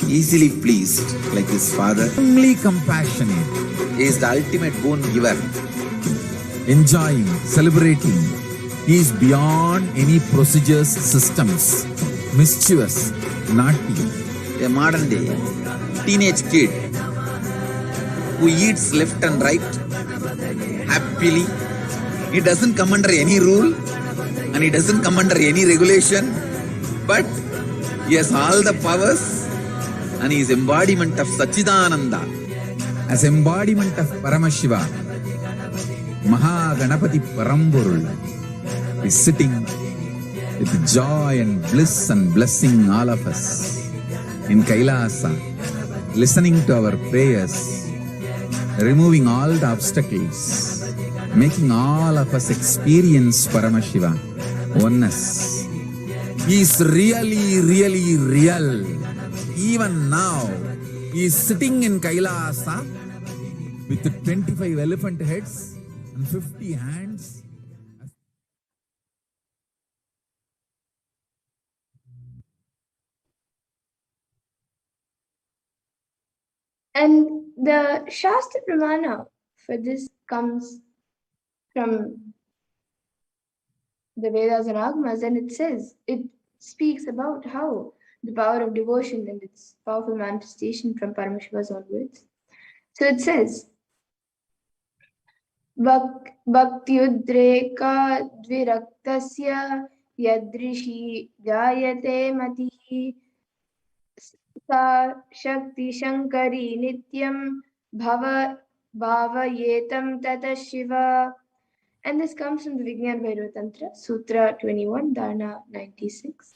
Easily pleased, like his father. Extremely compassionate. He is the ultimate boon giver. Enjoying, celebrating. He is beyond any procedures, systems. Mischievous, naughty. A modern day teenage kid who eats left and right happily. He doesn't come under any rule and he doesn't come under any regulation, but he has all the powers and he is embodiment of Sachidananda. As embodiment of Paramashiva, Mahaganapati Paramburul is sitting with joy and bliss and blessing all of us in Kailasa, listening to our prayers, removing all the obstacles, making all of us experience Paramashiva, oneness. He is really, really real. Even now, he is sitting in Kailasa with 25 elephant heads and 50 hands. And the Shastra Pramana for this comes from the Vedas and Agamas, and it speaks about how the power of devotion and its powerful manifestation from Paramashiva's onwards. So it says, Bhaktyudreka dviraktasya yadrishi jayate matihi sa shakti shankari nityam bhavayetam tata shiva. And this comes from the Vijnana Bhairava Tantra, Sutra 21, Dharana 96.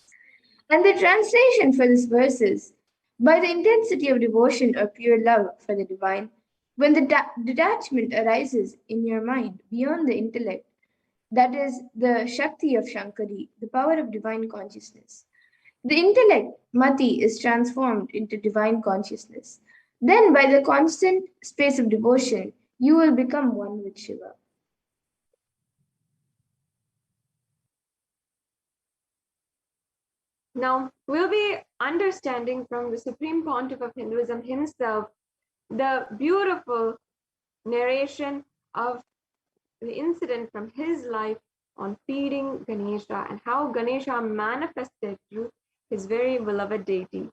And the translation for this verse is, by the intensity of devotion or pure love for the divine, when the detachment arises in your mind beyond the intellect, that is the Shakti of Shankari, the power of divine consciousness. The intellect, Mati, is transformed into divine consciousness. Then, by the constant space of devotion, you will become one with Shiva. Now, we'll be understanding from the Supreme Pontiff of Hinduism himself the beautiful narration of the incident from his life on feeding Ganesha and how Ganesha manifested through his very beloved deity.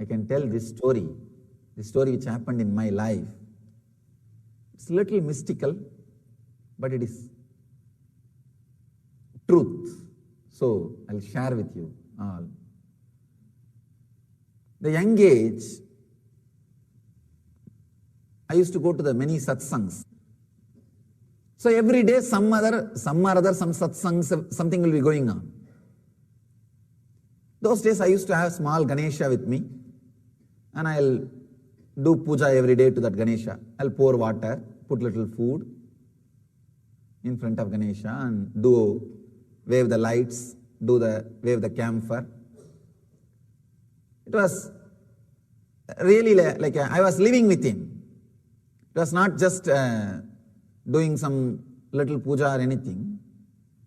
I can tell this story which happened in my life. It's a little mystical, but it is truth. So I'll share with you all. The young age, I used to go to the many satsangs. So every day some satsangs, something will be going on. Those days I used to have small Ganesha with me, and I'll do puja every day to that Ganesha. I'll pour water, put little food in front of Ganesha and wave the lights, wave the camphor. It was really like I was living with him. It was not just doing some little puja or anything.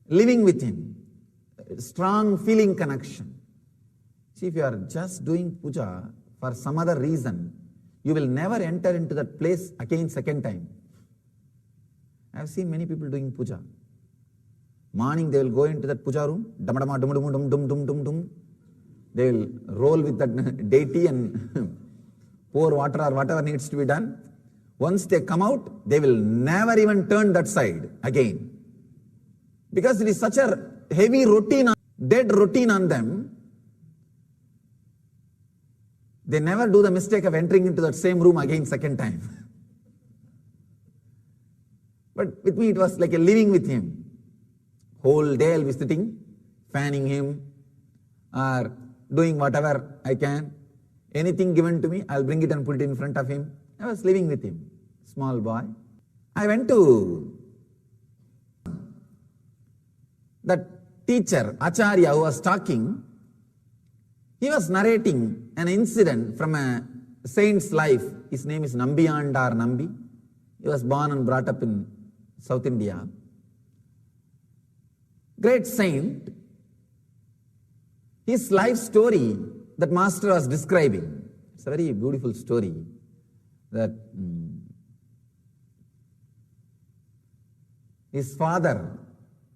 Living with him. Strong feeling connection. See, if you are just doing puja for some other reason, you will never enter into that place again second time. I have seen many people doing puja. Morning they will go into that puja room, dum-dum, dum-dum, dum-dum. They will roll with that deity and pour water or whatever needs to be done. Once they come out, they will never even turn that side again. Because it is such a heavy routine, dead routine on them, they never do the mistake of entering into that same room again second time. But with me it was like a living with him. Whole day I'll be sitting, fanning him, or doing whatever I can. Anything given to me, I'll bring it and put it in front of him. I was living with him, small boy. I went to that teacher, Acharya, who was talking. He was narrating an incident from a saint's life. His name is Nambiyandar Nambi. He was born and brought up in South India. Great saint. His life story that master was describing. It's a very beautiful story. That his father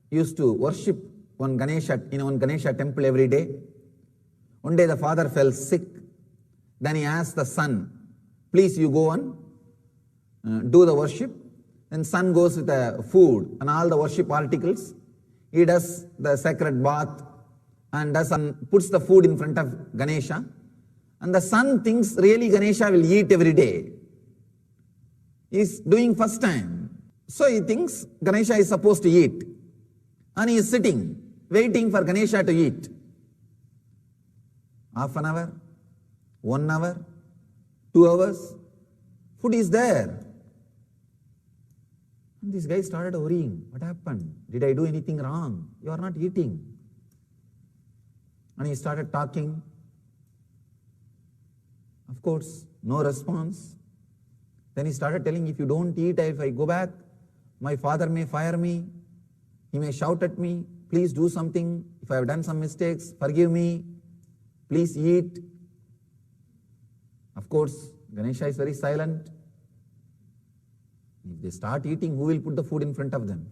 used to worship one Ganesha temple every day. One day the father fell sick. Then he asked the son, please you go on, do the worship. Then son goes with the food and all the worship articles. He does the sacred bath and puts the food in front of Ganesha. And the son thinks really Ganesha will eat every day. He's doing first time. So he thinks Ganesha is supposed to eat. And he is sitting, waiting for Ganesha to eat. Half an hour, 1 hour, 2 hours, food is there. And this guy started worrying. What happened? Did I do anything wrong? You are not eating. And he started talking. Of course, no response. Then he started telling, if you don't eat, if I go back, my father may fire me. He may shout at me. Please do something. If I have done some mistakes, forgive me. Please eat. Of course, Ganesha is very silent. If they start eating, who will put the food in front of them?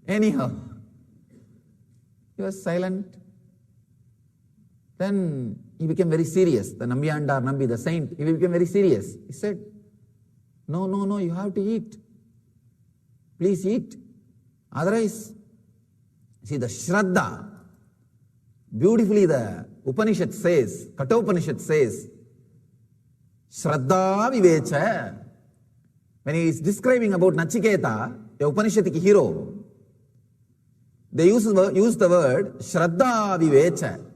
Anyhow, he was silent. Then he became very serious. The Nambi, the saint, he became very serious. He said, no, you have to eat. Please eat. Otherwise, see the Shraddha, beautifully the Upanishad says, Kathopanishad says, Shraddha Vivecha. When he is describing about Nachiketa, the Upanishadic hero, they use the word Shraddha Vivecha.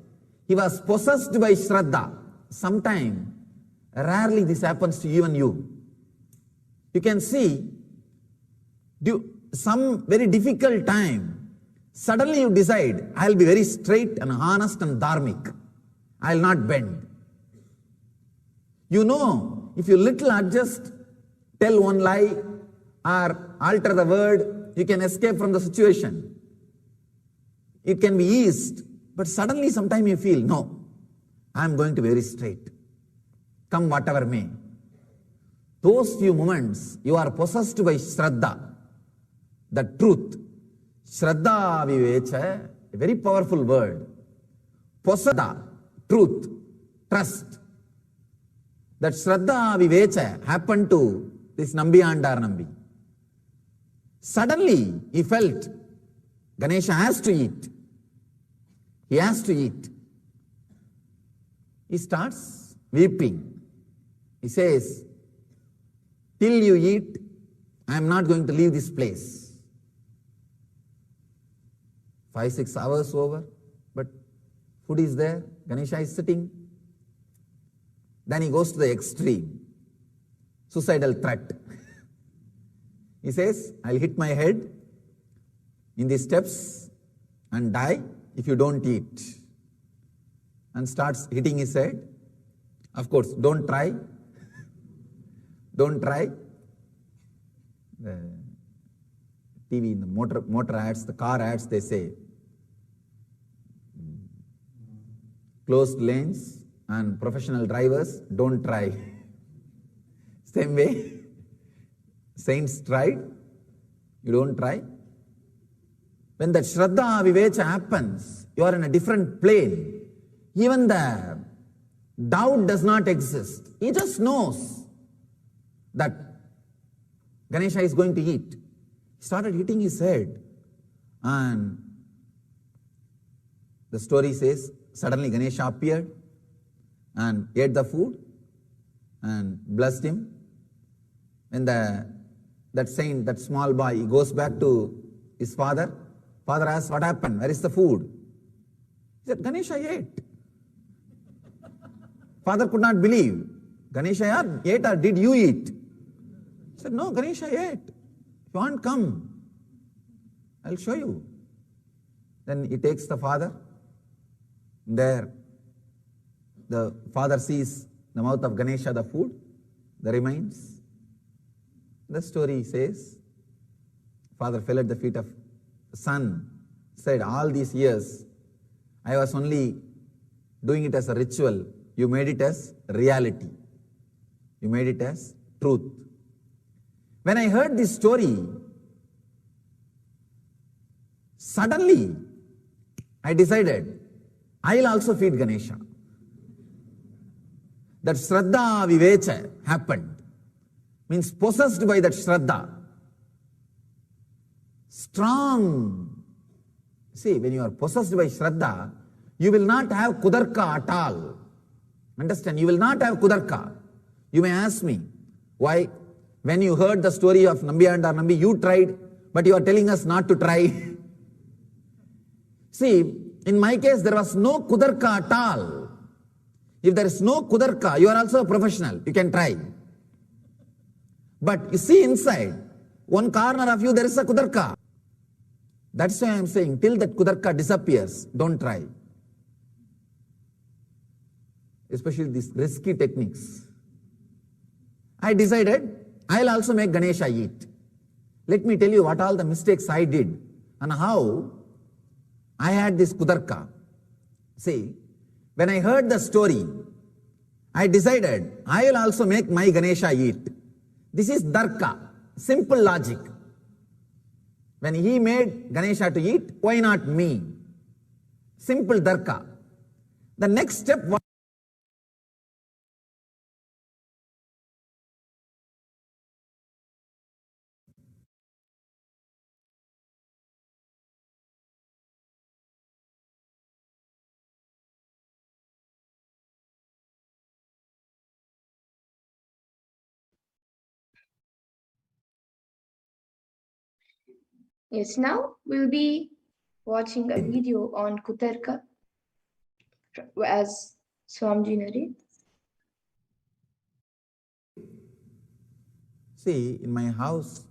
He was possessed by Shraddha. Sometime, rarely this happens to even you. You can see, some very difficult time, suddenly you decide, I'll be very straight and honest and dharmic. I'll not bend. You know, if you little adjust, tell one lie, or alter the word, you can escape from the situation. It can be eased, but suddenly sometime you feel, no, I'm going to be very straight. Come whatever may. Those few moments, you are possessed by Shraddha, the truth. Shraddha Vivecha, a very powerful word. Possada, truth, trust. That Shraddha Vivecha happened to this Nambi. Suddenly, he felt Ganesha has to eat. He has to eat. He starts weeping. He says, till you eat, I am not going to leave this place. 5-6 hours over, but food is there, Ganesha is sitting. Then he goes to the extreme, suicidal threat. He says, I'll hit my head in the steps and die if you don't eat. And starts hitting his head. Of course, don't try. Don't try. The TV, in the motor ads, the car ads, they say, closed lanes and professional drivers, don't try. Same way, saints tried, you don't try. When that Shraddha Vivecha happens, you are in a different plane. Even the doubt does not exist. He just knows that Ganesha is going to eat. He started hitting his head, and the story says, suddenly Ganesha appeared and ate the food and blessed him. When that saint, that small boy, he goes back to his father. Father asks, what happened? Where is the food? He said, Ganesha ate. Father could not believe. Ganesha ate or did you eat? He said, no, Ganesha ate. If you want, come. I'll show you. Then he takes the father. There, the father sees the mouth of Ganesha, the food, the remains. The story says, father fell at the feet of the son, said, all these years, I was only doing it as a ritual. You made it as reality. You made it as truth. When I heard this story, suddenly I decided, I'll also feed Ganesha. That Shraddha Vivecha happened. Means possessed by that Shraddha. Strong. See, when you are possessed by Shraddha, you will not have Kudarka at all. Understand? You will not have Kudarka. You may ask me, why? When you heard the story of Nambi, you tried, but you are telling us not to try. See, in my case, there was no Kudarka at all. If there is no Kudarka, you are also a professional. You can try. But you see inside, one corner of you, there is a Kudarka. That's why I am saying, till that Kudarka disappears, don't try. Especially these risky techniques. I decided, I'll also make Ganesha eat. Let me tell you what all the mistakes I did and how I had this Kudarka. See, when I heard the story, I decided I will also make my Ganesha eat. This is Darka, simple logic. When he made Ganesha to eat, why not me? Simple Darka. The next step was Yes, now we'll be watching a video on Kutarka as Swamiji narrates. See, in my house,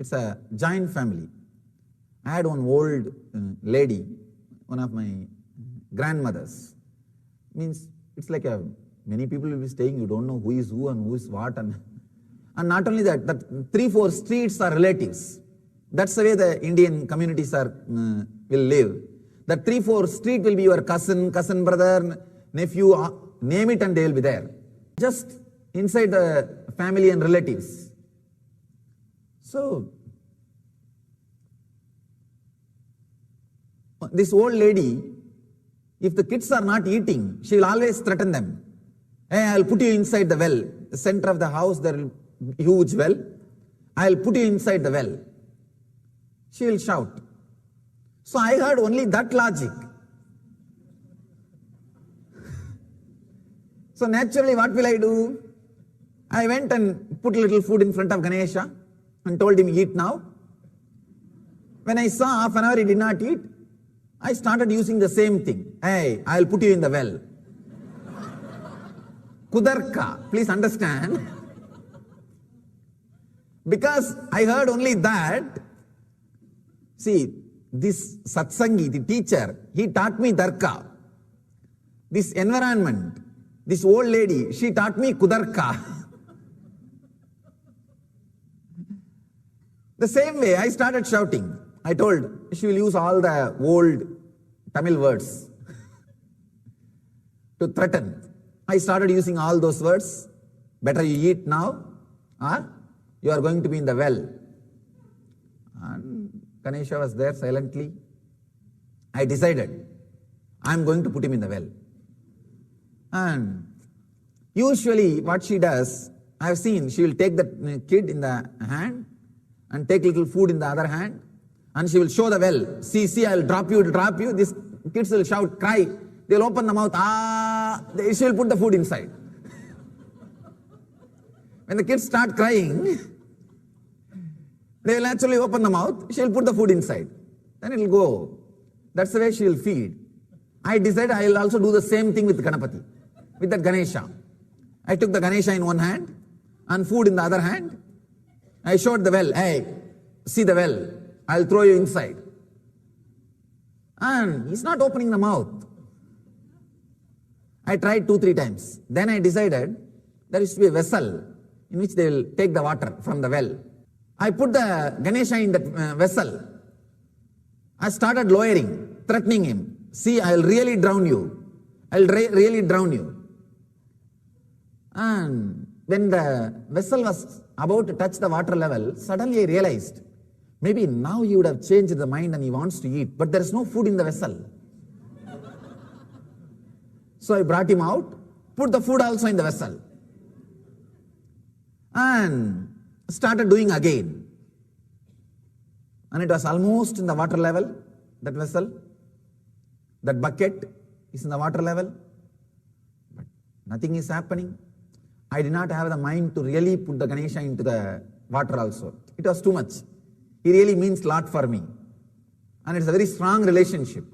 it's a giant family. I had one old lady, one of my grandmothers. Means it's like many people will be staying, you don't know who is who and who is what. And not only that, 3-4 streets are relatives. That's the way the Indian communities will live. The 3-4 street will be your cousin, cousin brother, nephew, name it and they will be there. Just inside the family and relatives. So, this old lady, if the kids are not eating, she will always threaten them. Hey, I'll put you inside the well. The center of the house, there will be a huge well. I'll put you inside the well. She will shout. So I heard only that logic. So naturally, what will I do? I went and put a little food in front of Ganesha and told him, eat now. When I saw half an hour he did not eat, I started using the same thing. Hey, I'll put you in the well. Kudarka, please understand. Because I heard only that. See, this satsangi, the teacher, he taught me Darka. This environment, this old lady, she taught me Kudarka. The same way, I started shouting. I told, she will use all the old Tamil words to threaten. I started using all those words. Better you eat now, or you are going to be in the well. And Ganesha was there silently. I decided, I am going to put him in the well. And usually what she does, I have seen, she will take the kid in the hand and take little food in the other hand, and she will show the well. See, I'll drop you, drop you. These kids will shout, cry. They'll open the mouth, she will put the food inside. When the kids start crying, they will actually open the mouth, she will put the food inside. Then it will go. That's the way she will feed. I decided I will also do the same thing with Ganapati, with that Ganesha. I took the Ganesha in one hand and food in the other hand. I showed the well, hey, see the well, I'll throw you inside. And he's not opening the mouth. I tried 2-3 times. Then I decided there used to be a vessel in which they will take the water from the well. I put the Ganesha in that vessel. I started lowering, threatening him. See, I'll really drown you. I'll really drown you. And when the vessel was about to touch the water level, suddenly I realized, maybe now he would have changed the mind and he wants to eat, but there is no food in the vessel. So I brought him out, put the food also in the vessel, and started doing again. And it was almost in the water level, that vessel. That bucket is in the water level, but nothing is happening. I did not have the mind to really put the Ganesha into the water also. It was too much. He really means a lot for me. And it's a very strong relationship.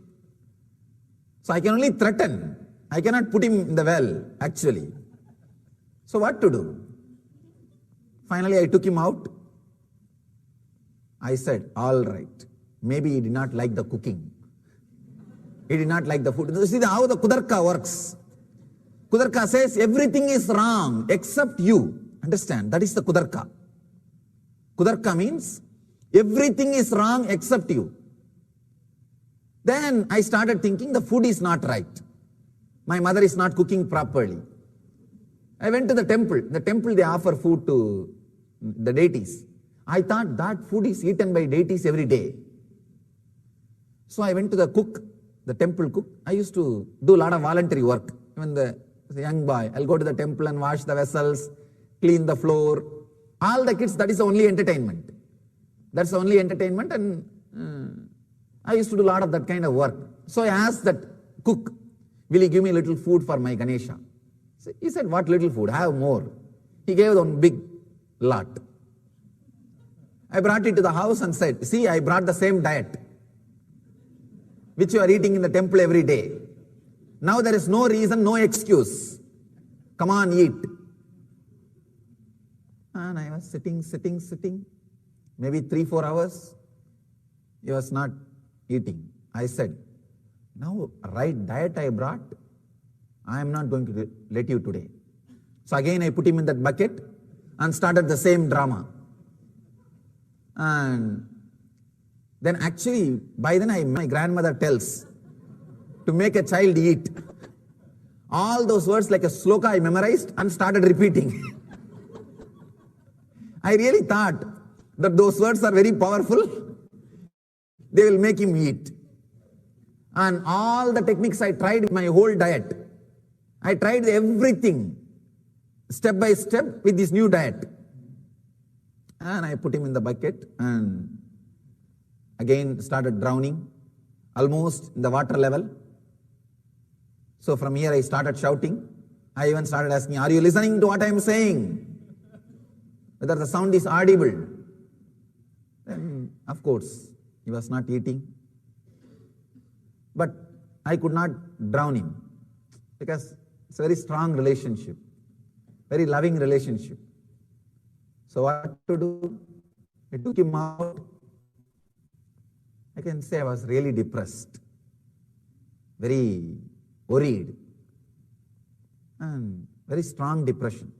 So I can only threaten. I cannot put him in the well, actually. So what to do? Finally, I took him out. I said, all right, maybe he did not like the cooking. He did not like the food. See how the Kudarka works. Kudarka says everything is wrong except you. Understand? That is the Kudarka. Kudarka means everything is wrong except you. Then I started thinking the food is not right. My mother is not cooking properly. I went to the temple. In the temple, they offer food to the deities. I thought that food is eaten by deities every day. So I went to the cook, the temple cook. I used to do a lot of voluntary work. When as a young boy, I'll go to the temple and wash the vessels, clean the floor. All the kids, that is the only entertainment. That's the only entertainment, and I used to do a lot of that kind of work. So I asked that cook, will you give me a little food for my Ganesha? So he said, what little food? Have more. He gave one big lot. I brought it to the house and said, see, I brought the same diet which you are eating in the temple every day. Now there is no reason, no excuse. Come on, eat. And I was sitting. Maybe 3-4 hours. He was not eating. I said, now right diet I brought, I am not going to let you today. So again I put him in that bucket and started the same drama. And then actually, by then my grandmother tells to make a child eat. All those words like a sloka I memorized and started repeating. I really thought that those words are very powerful. They will make him eat. And all the techniques I tried with my whole diet. I tried everything step by step with this new diet. And I put him in the bucket and again started drowning, almost in the water level. So from here I started shouting. I even started asking, are you listening to what I am saying? Whether the sound is audible. Then, of course, he was not eating. But I could not drown him because it's a very strong relationship, very loving relationship. So what to do? I took him out. I can say I was really depressed, very worried, and very strong depression,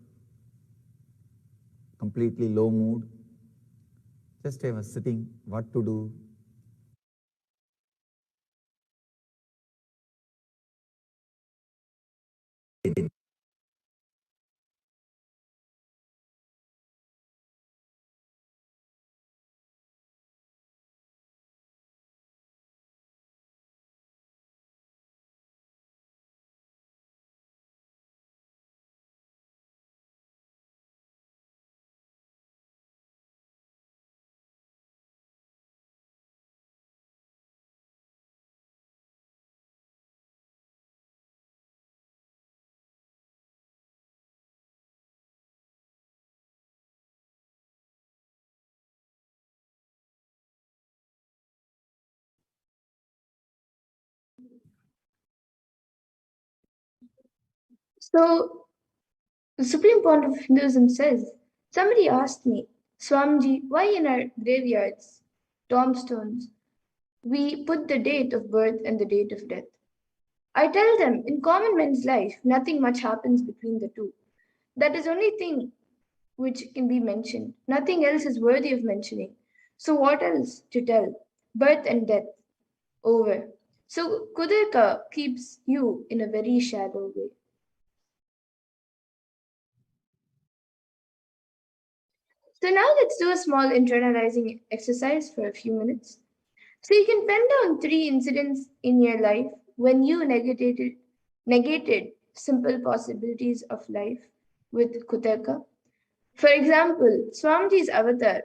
completely low mood. Just I was sitting, what to do? So, the Supreme Point of Hinduism says, somebody asked me, Swamiji, why in our graveyards, tombstones, we put the date of birth and the date of death? I tell them, in common man's life, nothing much happens between the two. That is only thing which can be mentioned. Nothing else is worthy of mentioning. So what else to tell? Birth and death. Over. So Kudirka keeps you in a very shallow way. So now let's do a small internalizing exercise for a few minutes. So you can pen down 3 incidents in your life when you negated simple possibilities of life with Kudirka. For example, Swamiji's avatar.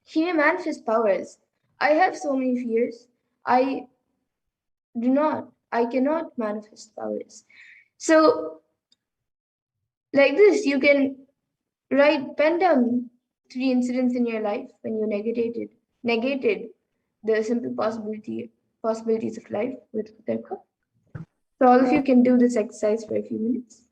He may manifest powers. I have so many fears. I cannot manifest powers. So, like this, you can pen down 3 incidents in your life when you negated the simple possibilities of life with Kutarka. So, all of you can do this exercise for a few minutes.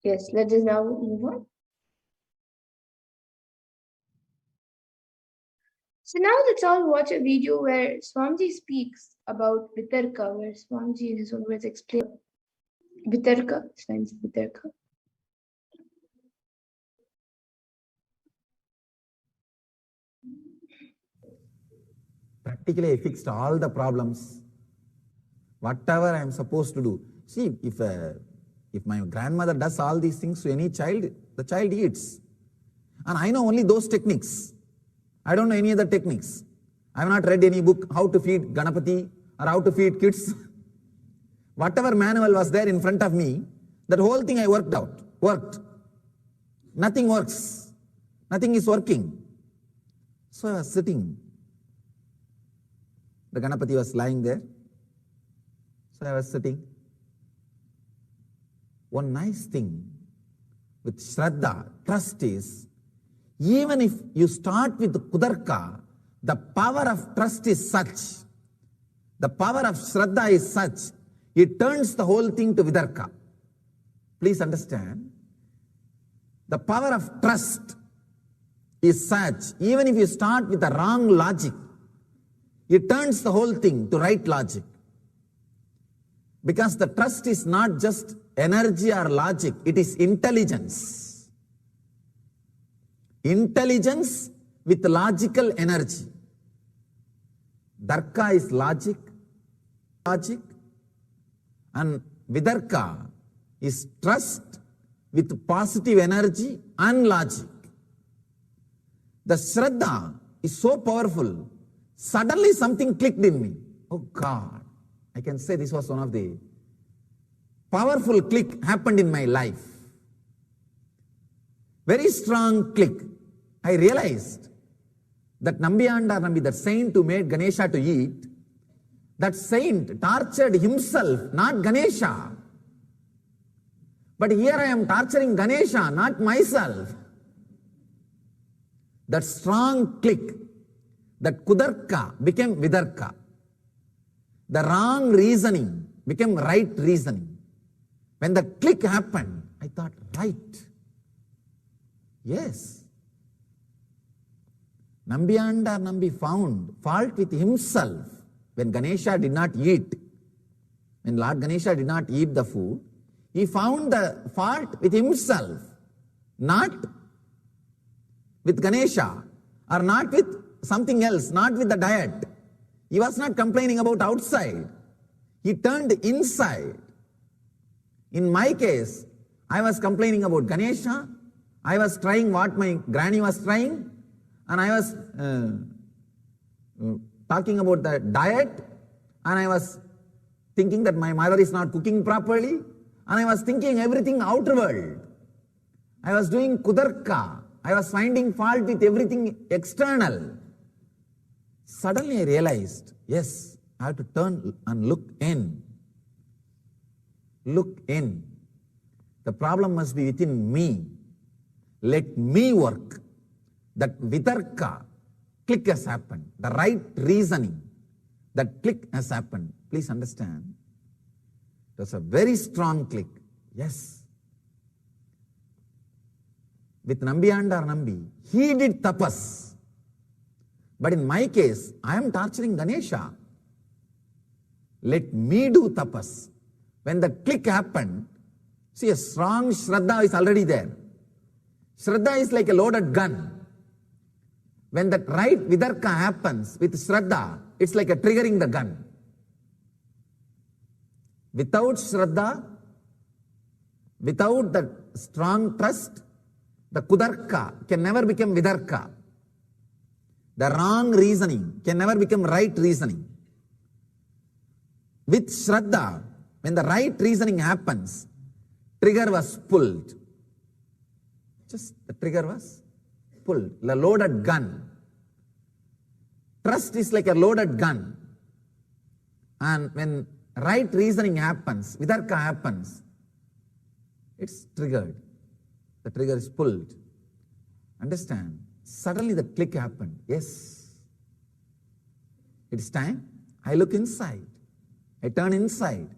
Yes, let us now move on. So now let's all watch a video where Swamiji speaks about Vitarka, where Swamiji in his own words explains Vitarka, science of Vitarka. Practically, I fixed all the problems. Whatever I am supposed to do. See, if my grandmother does all these things to any child, the child eats. And I know only those techniques. I don't know any other techniques. I have not read any book how to feed Ganapati or how to feed kids. Whatever manual was there in front of me, that whole thing I worked. Nothing works. Nothing is working. So I was sitting. The Ganapati was lying there. So I was sitting. One nice thing with Shraddha, trust is, even if you start with Kudarka, the power of trust is such, the power of Shraddha is such, it turns the whole thing to Vidarka. Please understand, the power of trust is such, even if you start with the wrong logic, it turns the whole thing to right logic. Because the trust is not just energy or logic, it is intelligence. Intelligence with logical energy. Darka is logic, and Vidarka is trust with positive energy and logic. The Shraddha is so powerful. Suddenly something clicked in me. Oh God, I can say this was one of the powerful click happened in my life. Very strong click. I realized that Nambiyandar, that saint who made Ganesha to eat, that saint tortured himself, not Ganesha. But here I am torturing Ganesha, not myself. That strong click, that Kudarka became Vidarka. The wrong reasoning became right reasoning. When the click happened, I thought, right. Yes. Nambi found fault with himself when Ganesha did not eat. When Lord Ganesha did not eat the food, he found the fault with himself, not with Ganesha or not with something else, not with the diet. He was not complaining about outside. He turned inside. In my case, I was complaining about Ganesha. I was trying what my granny was trying. And I was talking about the diet. And I was thinking that my mother is not cooking properly. And I was thinking everything outward. I was doing Kudarka. I was finding fault with everything external. Suddenly I realized, yes, I have to turn and look in. Look in. The problem must be within me. Let me work. That Vitarka click has happened. The right reasoning. That click has happened. Please understand. It was a very strong click. Yes. With Nambi, he did tapas. But in my case, I am torturing Ganesha. Let me do tapas. When the click happened, see, a strong Shraddha is already there. Shraddha is like a loaded gun. When that right Vidarka happens with Shraddha, it's like a triggering the gun. Without Shraddha, without that strong trust, the Kudarka can never become Vidarka. The wrong reasoning can never become right reasoning. With Shraddha, when the right reasoning happens, trigger was pulled. Just the trigger was pulled. The loaded gun. Trust is like a loaded gun. And when right reasoning happens, Vidarka happens, it's triggered. The trigger is pulled. Understand? Suddenly the click happened. Yes. It's time. I look inside. I turn inside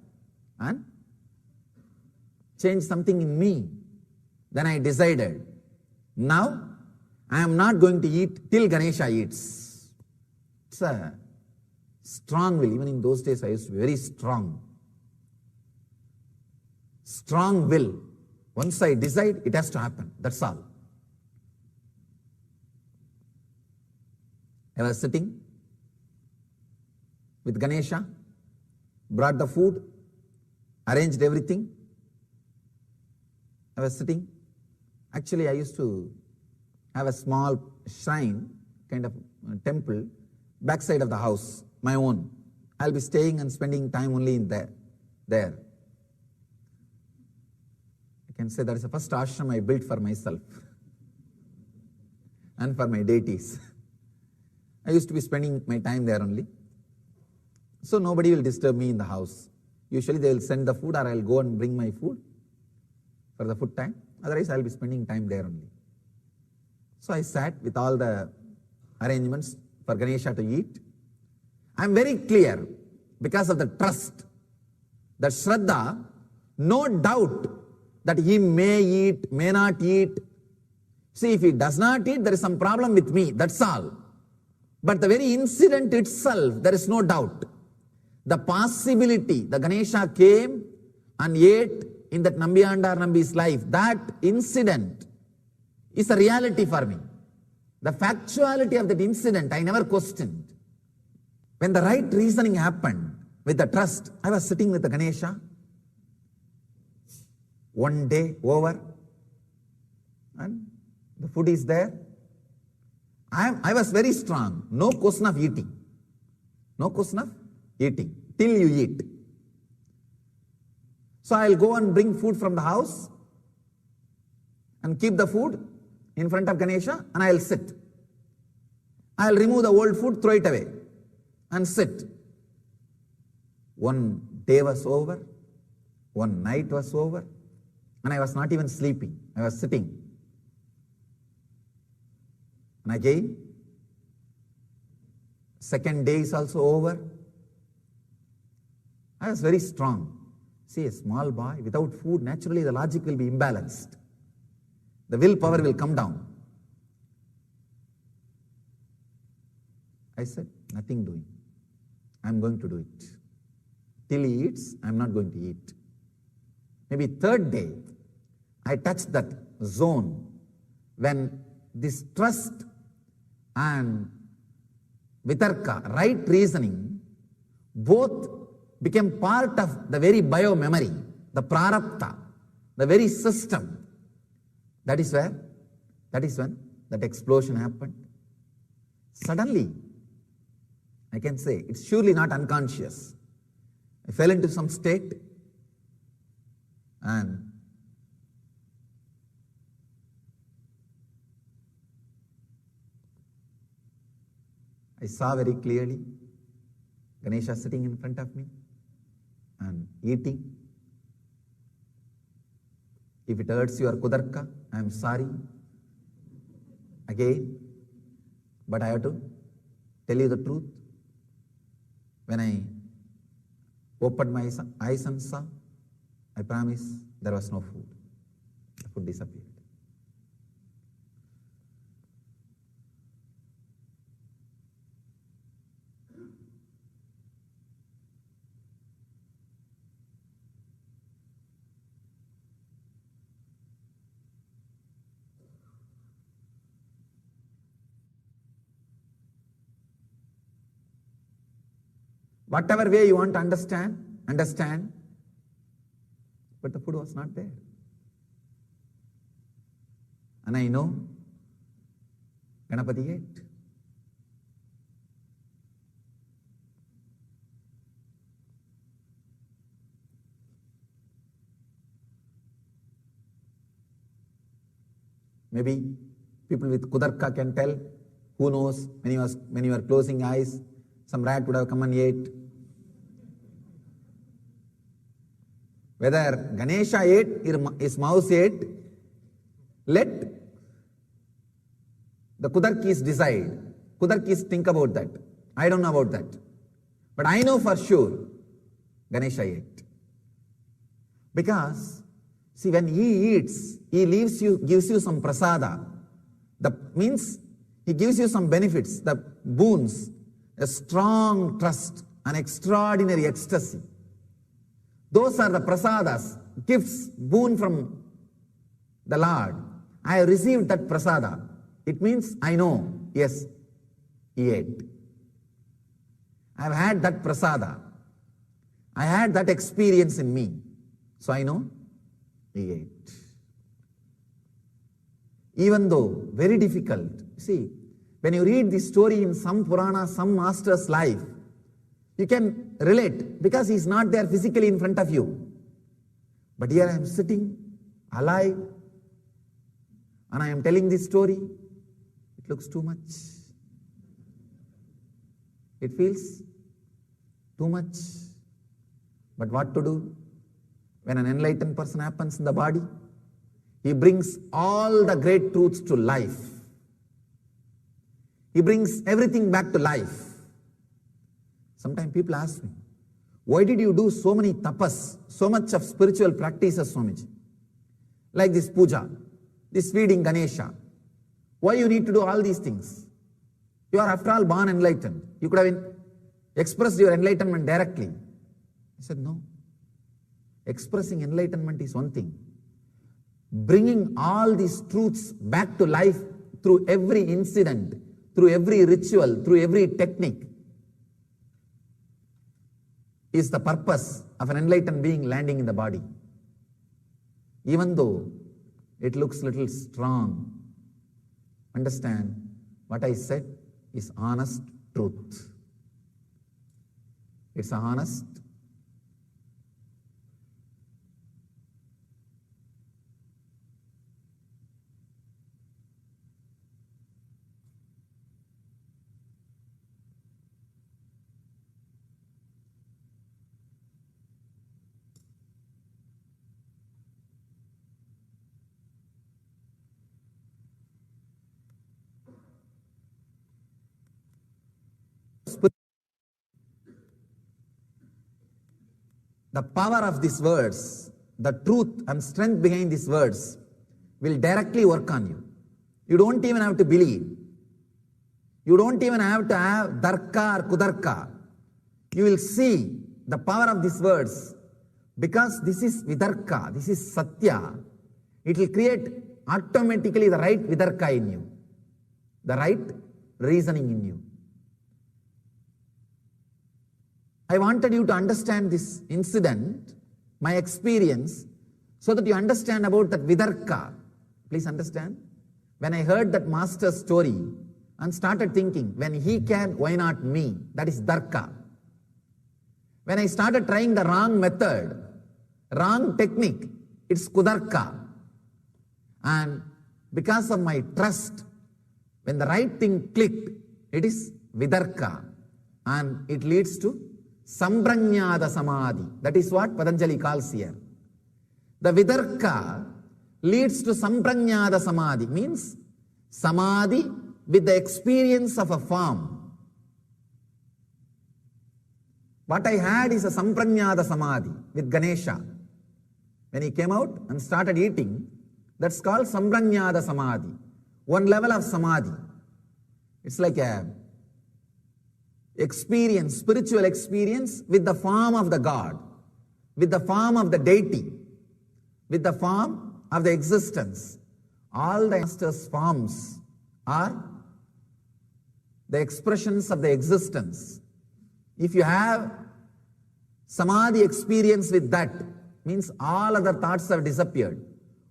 and change something in me. Then I decided, now I am not going to eat till Ganesha eats. It's a strong will. Even in those days, I used to be very strong. Strong will. Once I decide, it has to happen. That's all. I was sitting with Ganesha, brought the food, arranged everything. I was sitting. Actually, I used to have a small shrine, kind of temple, backside of the house, my own. I'll be staying and spending time only in there. I can say that is the first ashram I built for myself and for my deities. I used to be spending my time there only. So nobody will disturb me in the house. Usually they will send the food, or I'll go and bring my food for the food time. Otherwise, I'll be spending time there only. So I sat with all the arrangements for Ganesha to eat. I'm very clear, because of the trust, that Shraddha, no doubt that he may eat, may not eat. See, if he does not eat, there is some problem with me, that's all. But the very incident itself, there is no doubt. The possibility, the Ganesha came and ate in that Nambiyanda Nambi's life, that incident is a reality for me. The factuality of that incident, I never questioned. When the right reasoning happened, with the trust, I was sitting with the Ganesha, one day over, and the food is there. I was very strong. No question of eating. No question of eating till you eat. So I'll go and bring food from the house and keep the food in front of Ganesha, and I'll sit. I'll remove the old food, throw it away, and sit. One day was over, one night was over, and I was not even sleeping. I was sitting. And again, second day is also over. I was very strong. See, a small boy without food, naturally the logic will be imbalanced. The willpower will come down. I said, nothing doing. I'm going to do it. Till he eats, I'm not going to eat. Maybe third day, I touched that zone when this trust and vitarka, right reasoning, both became part of the very bio-memory, the prarabdha, the very system. That is when that explosion happened. Suddenly, I can say, it's surely not unconscious. I fell into some state, and I saw very clearly Ganesha sitting in front of me and eating. If it hurts your kudarka, I am sorry. Again, but I have to tell you the truth. When I opened my eyes and saw, I promise there was no food. The food disappeared. Whatever way you want to understand, but the food was not there. And I know Ganapati ate. Maybe people with kudarka can tell, who knows, when you were closing eyes, some rat would have come and ate. Whether Ganesha ate, his mouse ate, let the Kudarkis decide. Kudarkis think about that. I don't know about that. But I know for sure Ganesha ate. Because See, when he eats, he gives you some prasada. Means he gives you some benefits, the boons, a strong trust, an extraordinary ecstasy. Those are the prasadas, gifts, boon from the Lord. I have received that prasada. It means I know, yes, he ate. I have had that prasada. I had that experience in me. So I know he ate. Even though very difficult, see, when you read this story in some Purana, some master's life, you can relate because he's not there physically in front of you. But here I am sitting, alive, and I am telling this story. It looks too much. It feels too much. But what to do? When an enlightened person happens in the body, he brings all the great truths to life. He brings everything back to life. Sometimes people ask me, why did you do so many tapas, so much of spiritual practices, Swamiji? Like this puja, this feeding Ganesha. Why you need to do all these things? You are after all born enlightened. You could have expressed your enlightenment directly. I said, no. Expressing enlightenment is one thing. Bringing all these truths back to life through every incident, through every ritual, through every technique, is the purpose of an enlightened being landing in the body. Even though it looks little strong, understand what I said is honest truth. It's honest. The power of these words, the truth and strength behind these words will directly work on you. You don't even have to believe. You don't even have to have darka or kudarka. You will see the power of these words because this is vidarka, this is satya. It will create automatically the right vidarka in you, the right reasoning in you. I wanted you to understand this incident, my experience, so that you understand about that vidarka. Please understand. When I heard that master's story and started thinking, when he can, why not me? That is darka. When I started trying the wrong method, wrong technique, it's kudarka. And because of my trust, when the right thing clicked, it is vidarka. And it leads to Sampranyada Samadhi. That is what Patanjali calls here. The Vidarka leads to Sampranyada Samadhi, means Samadhi with the experience of a form. What I had is a Sampranyada Samadhi with Ganesha. When he came out and started eating, that's called Sampranyada Samadhi. One level of Samadhi. It's like a experience, spiritual experience with the form of the God, with the form of the deity, with the form of the existence. All the master's forms are the expressions of the existence. If you have samadhi experience with that, means all other thoughts have disappeared.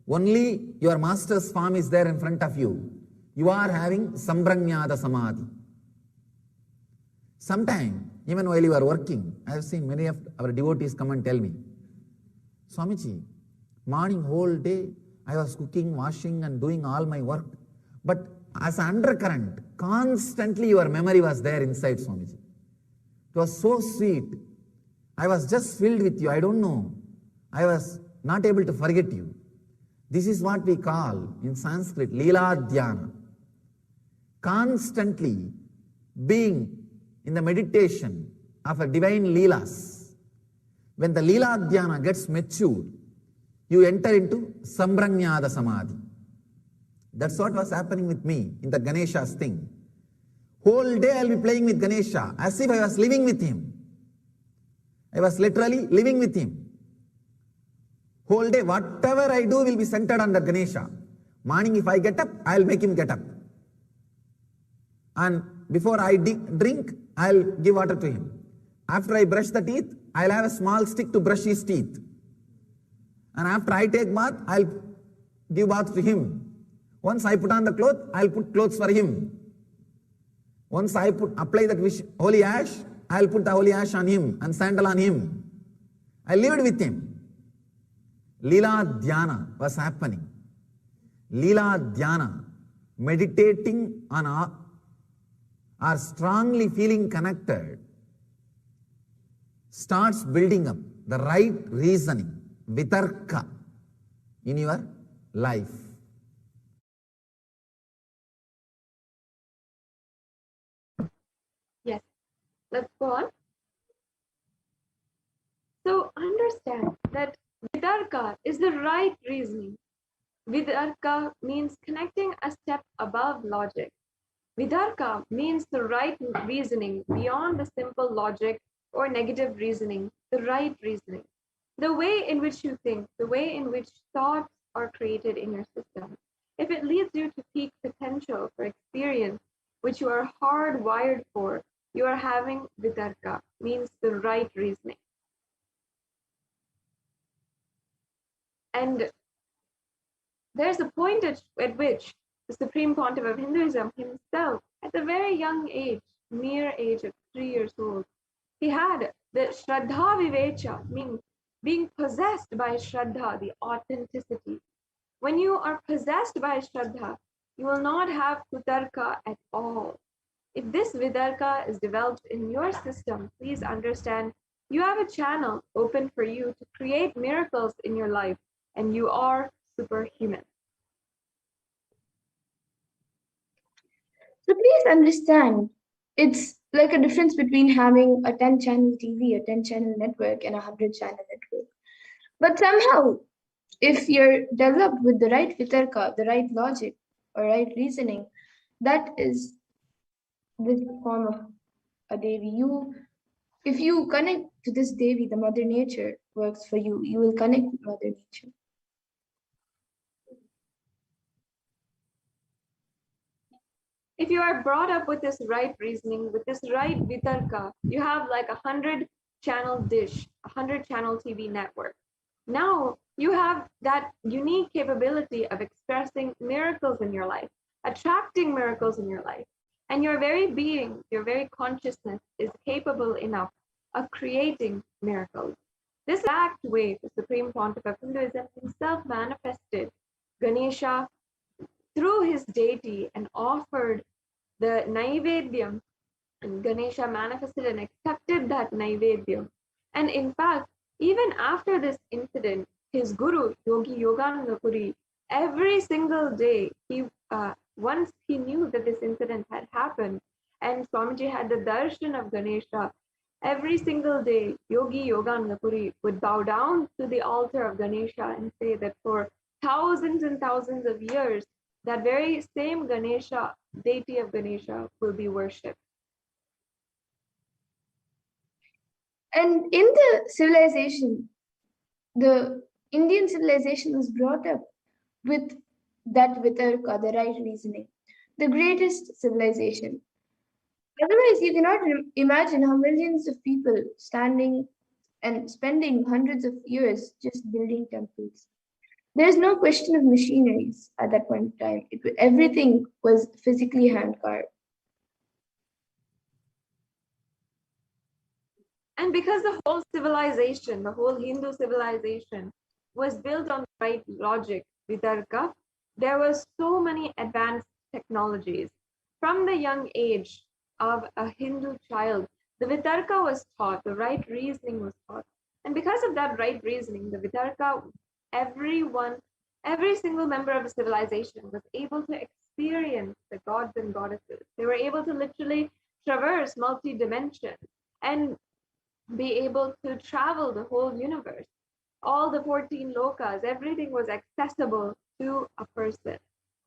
Only your master's form is there in front of you. You are having sampranyada samadhi. Sometime, even while you are working, I have seen many of our devotees come and tell me, Swamiji, morning whole day, I was cooking, washing and doing all my work. But as an undercurrent, constantly your memory was there inside, Swamiji. It was so sweet. I was just filled with you. I don't know. I was not able to forget you. This is what we call in Sanskrit, Leela Dhyana. Constantly being in the meditation of a divine Leelas. When the Leela Dhyana gets matured, you enter into Sambranyada Samadhi. That's what was happening with me in the Ganesha's thing. Whole day I'll be playing with Ganesha as if I was living with him. I was literally living with him. Whole day, whatever I do will be centered on the Ganesha. Morning, if I get up, I'll make him get up. And before I drink, I'll give water to him. After I brush the teeth, I'll have a small stick to brush his teeth. And after I take bath, I'll give bath to him. Once I put on the cloth, I'll put clothes for him. Once I apply that holy ash, I'll put the holy ash on him and sandal on him. I lived with him. Leela Dhyana was happening. Leela Dhyana, meditating on or strongly feeling connected, starts building up the right reasoning, vitarka, in your life. Yes, let's go on. So understand that vitarka is the right reasoning. Vitarka means connecting a step above logic. Vitarka means the right reasoning beyond the simple logic or negative reasoning, the right reasoning. The way in which you think, the way in which thoughts are created in your system. If it leads you to peak potential for experience, which you are hardwired for, you are having vitarka, means the right reasoning. And there's a point at which the Supreme Pontiff of Hinduism himself, at a very young age, mere age of 3 years old, he had the Shraddha Vivecha, meaning being possessed by Shraddha, the authenticity. When you are possessed by Shraddha, you will not have Kutarka at all. If this Vidarka is developed in your system, please understand you have a channel open for you to create miracles in your life, and you are superhuman. So please understand, it's like a difference between having a 10-channel TV, a 10-channel network, and a 100-channel network. But somehow, if you're developed with the right vitarka, the right logic, or right reasoning, that is this form of a Devi. If you connect to this Devi, the Mother Nature works for you. You will connect with Mother Nature. If you are brought up with this right reasoning, with this right vitarka, you have like 100-channel dish, 100-channel TV network. Now you have that unique capability of expressing miracles in your life, attracting miracles in your life. And your very being, your very consciousness is capable enough of creating miracles. This exact way the Supreme Pontiff of Hinduism himself manifested Ganesha through his deity and offered the Naivedyam, and Ganesha manifested and accepted that Naivedyam. And in fact, even after this incident, his guru, Yogi Yogananda Puri, every single day, once he knew that this incident had happened, and Swamiji had the darshan of Ganesha, every single day, Yogi Yogananda Puri would bow down to the altar of Ganesha and say that for thousands and thousands of years, that very same Ganesha, deity of Ganesha, will be worshipped. And in the civilization, the Indian civilization was brought up with that vitarka, the right reasoning, the greatest civilization. Otherwise, you cannot imagine how millions of people standing and spending hundreds of years just building temples. There is no question of machineries at that point in time. Everything was physically hand carved. And because the whole civilization, the whole Hindu civilization was built on the right logic, vitarka, there was so many advanced technologies. From the young age of a Hindu child, the vitarka was taught, the right reasoning was taught. And because of that right reasoning, the vitarka, every single member of the civilization was able to experience the gods and goddesses. They were able to literally traverse multi-dimensions and be able to travel the whole universe. all the 14 lokas, everything was accessible to a person.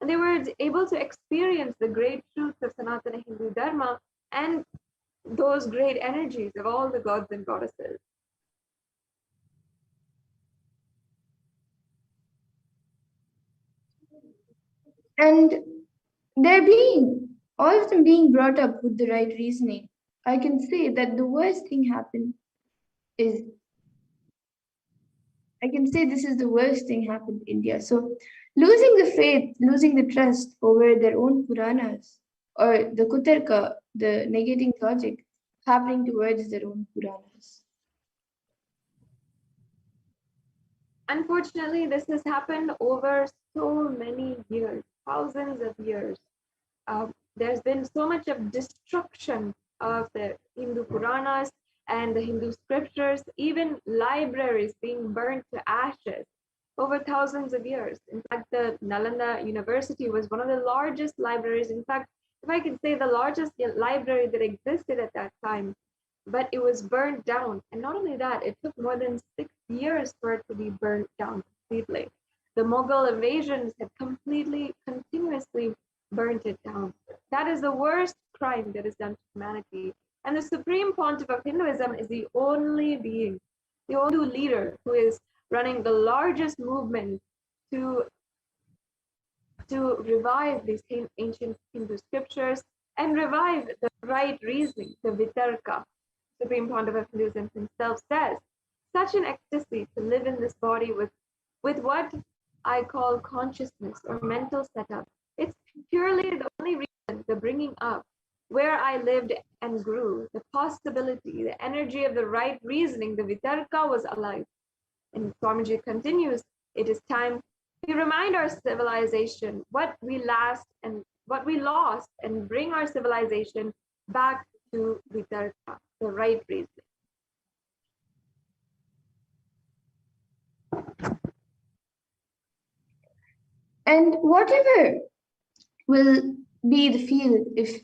And they were able to experience the great truths of Sanatana Hindu Dharma and those great energies of all the gods and goddesses. And all of them being brought up with the right reasoning, I can say that the worst thing happened is, I can say this is the worst thing happened in India. So losing the faith, losing the trust over their own Puranas, or the Kutarka, the negating logic, happening towards their own Puranas. Unfortunately, this has happened over so many years, thousands of years. There's been so much of destruction of the Hindu Puranas and the Hindu scriptures, even libraries being burnt to ashes over thousands of years. In fact, the Nalanda University was one of the largest libraries. In fact, if I can say, the largest library that existed at that time, but it was burnt down. And not only that, it took more than 6 years for it to be burnt down completely. The Mughal invasions had continuously burnt it down. That is the worst crime that is done to humanity. And the Supreme Pontiff of Hinduism is the only being, the only leader who is running the largest movement to revive these ancient Hindu scriptures and revive the right reasoning, the Vitarka. Supreme Pontiff of Hinduism himself says, such an ecstasy to live in this body with what I call consciousness or mental setup. It's purely the only reason, the bringing up, where I lived and grew, the possibility, the energy of the right reasoning, the Vitarka was alive. And Swamiji continues, it is time we remind our civilization what we lost and bring our civilization back to Vitarka, the right reasoning. And whatever will be the field, if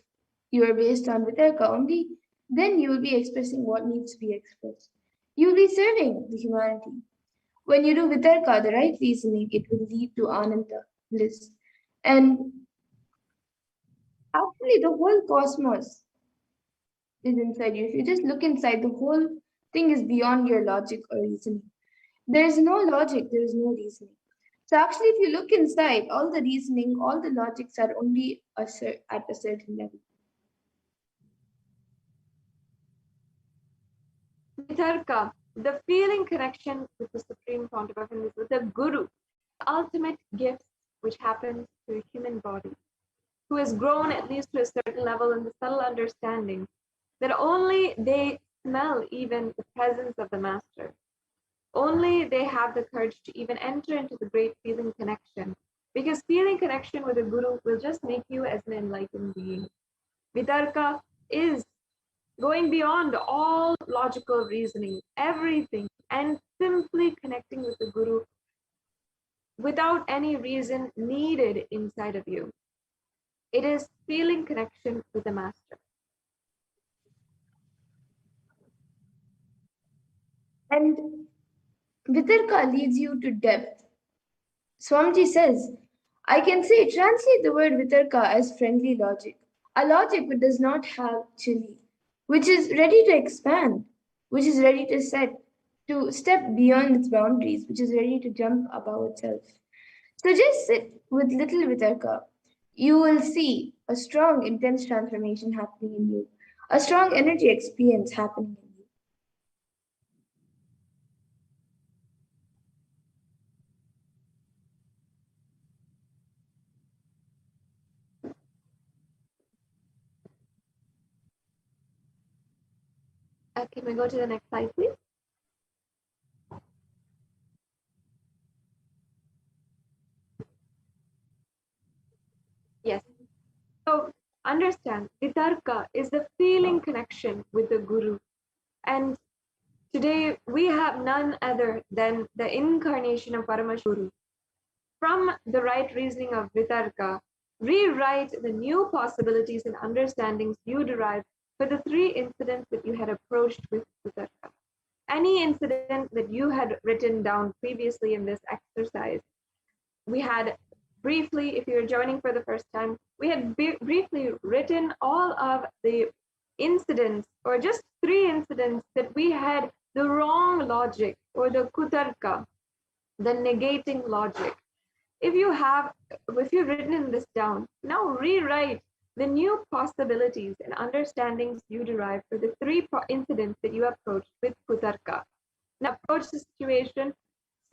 you are based on Vitarka only, then you will be expressing what needs to be expressed. You will be serving the humanity. When you do Vitarka, the right reasoning, it will lead to Ananda, bliss. And actually, the whole cosmos is inside you. If you just look inside, the whole thing is beyond your logic or reasoning. There is no logic, there is no reasoning. So actually, if you look inside, all the reasoning, all the logics are only at a certain level. Vitarka, the feeling connection with the Supreme Pontiff of Hinduism, with the Guru, the ultimate gifts which happens to a human body, who has grown at least to a certain level in the subtle understanding that only they smell even the presence of the Master. Only they have the courage to even enter into the great feeling connection, because feeling connection with the Guru will just make you as an enlightened being. Vitarka is going beyond all logical reasoning, everything, and simply connecting with the Guru without any reason needed inside of you. It is feeling connection with the Master. And Vitarka leads you to depth. Swamiji says, I can say translate the word Vitarka as friendly logic, a logic which does not have chili, which is ready to expand, which is ready to step beyond its boundaries, which is ready to jump above itself. So just sit with little Vitarka. You will see a strong, intense transformation happening in you, a strong energy experience happening in you. Can we go to the next slide, please? Yes. So understand, Vitarka is the feeling connection with the Guru. And today we have none other than the incarnation of Paramashivoham. From the right reasoning of Vitarka, rewrite the new possibilities and understandings you derive for the 3 incidents that you had approached with Vitarka. any incident that you had written down previously in this exercise. We had briefly, if you're joining for the first time, we had briefly written all of the incidents, or just 3 incidents, that we had the wrong logic, or the kutarka, the negating logic. If you've written this down, now rewrite the new possibilities and understandings you derive for the 3 incidents that you approached with kutarka. Now approach the situation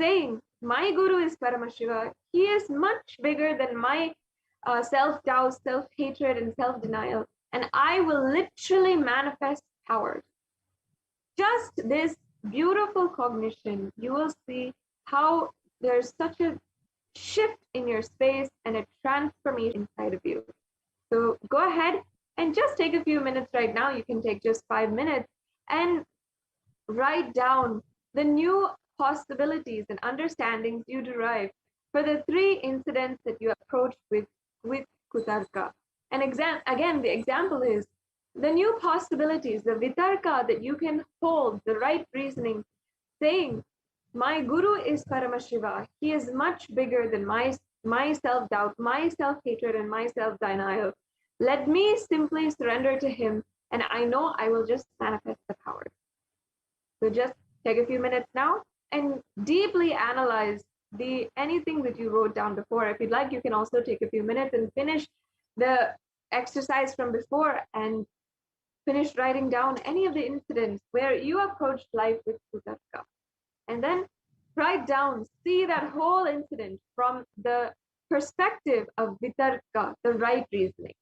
saying, my guru is Paramashiva. He is much bigger than my self-doubt, self-hatred, and self-denial, and I will literally manifest powers. Just this beautiful cognition, you will see how there's such a shift in your space and a transformation inside of you. So go ahead and just take a few minutes right now. You can take just 5 minutes and write down the new possibilities and understandings you derive for the 3 incidents that you approached with kutarka. And again, the example is the new possibilities, the vitarka that you can hold, the right reasoning, saying, my guru is Paramashiva. He is much bigger than my self-doubt, my self-hatred, and my self-denial. Let me simply surrender to him, and I know I will just manifest the power. So just take a few minutes now and deeply analyze anything that you wrote down before. If you'd like, you can also take a few minutes and finish the exercise from before and finish writing down any of the incidents where you approached life with kutarka. And then write down, see that whole incident from the perspective of vitarka, the right reasoning.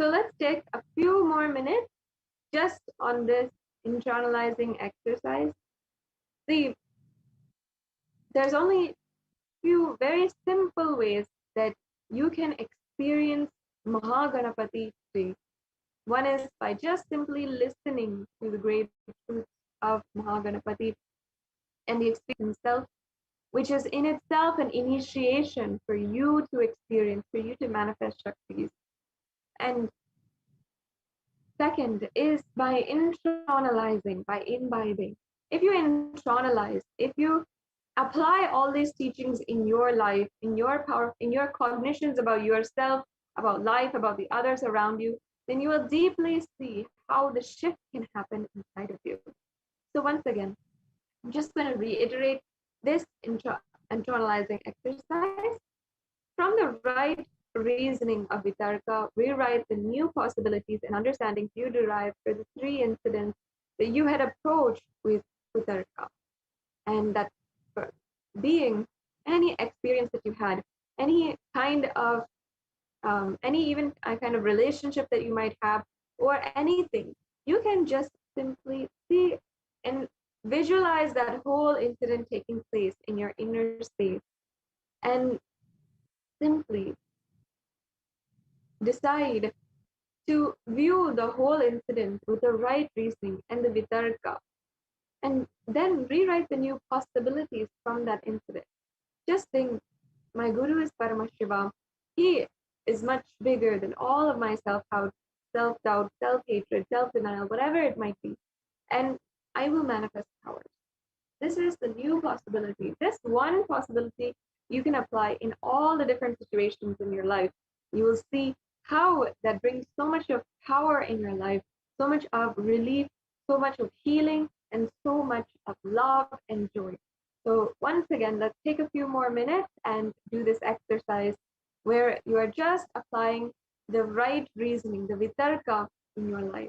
So let's take a few more minutes just on this internalizing exercise. See, there's only few very simple ways that you can experience Mahaganapati today. One is by just simply listening to the great truths of Mahaganapati and the experience himself, which is in itself an initiation for you to experience, for you to manifest Shaktis. And second is by internalizing, by imbibing. If you internalize, if you apply all these teachings in your life, in your power, in your cognitions about yourself, about life, about the others around you, then you will deeply see how the shift can happen inside of you. So once again, I'm just going to reiterate this internalizing exercise. From the right reasoning of Vitarka, rewrite the new possibilities and understandings you derived for the three incidents that you had approached with Vitarka. And that being any experience that you had, any kind of any even kind of relationship that you might have, or anything, you can just simply see and visualize that whole incident taking place in your inner space, and simply decide to view the whole incident with the right reasoning and the vitarka, and then rewrite the new possibilities from that incident. Just think, my guru is Paramashivam. He is much bigger than all of my self-doubt, self-hatred, self-denial, whatever it might be. And I will manifest powers. This is the new possibility. This one possibility you can apply in all the different situations in your life. You will see how that brings so much of power in your life, so much of relief, so much of healing, and so much of love and joy. So once again, let's take a few more minutes and do this exercise where you are just applying the right reasoning, the vitarka in your life.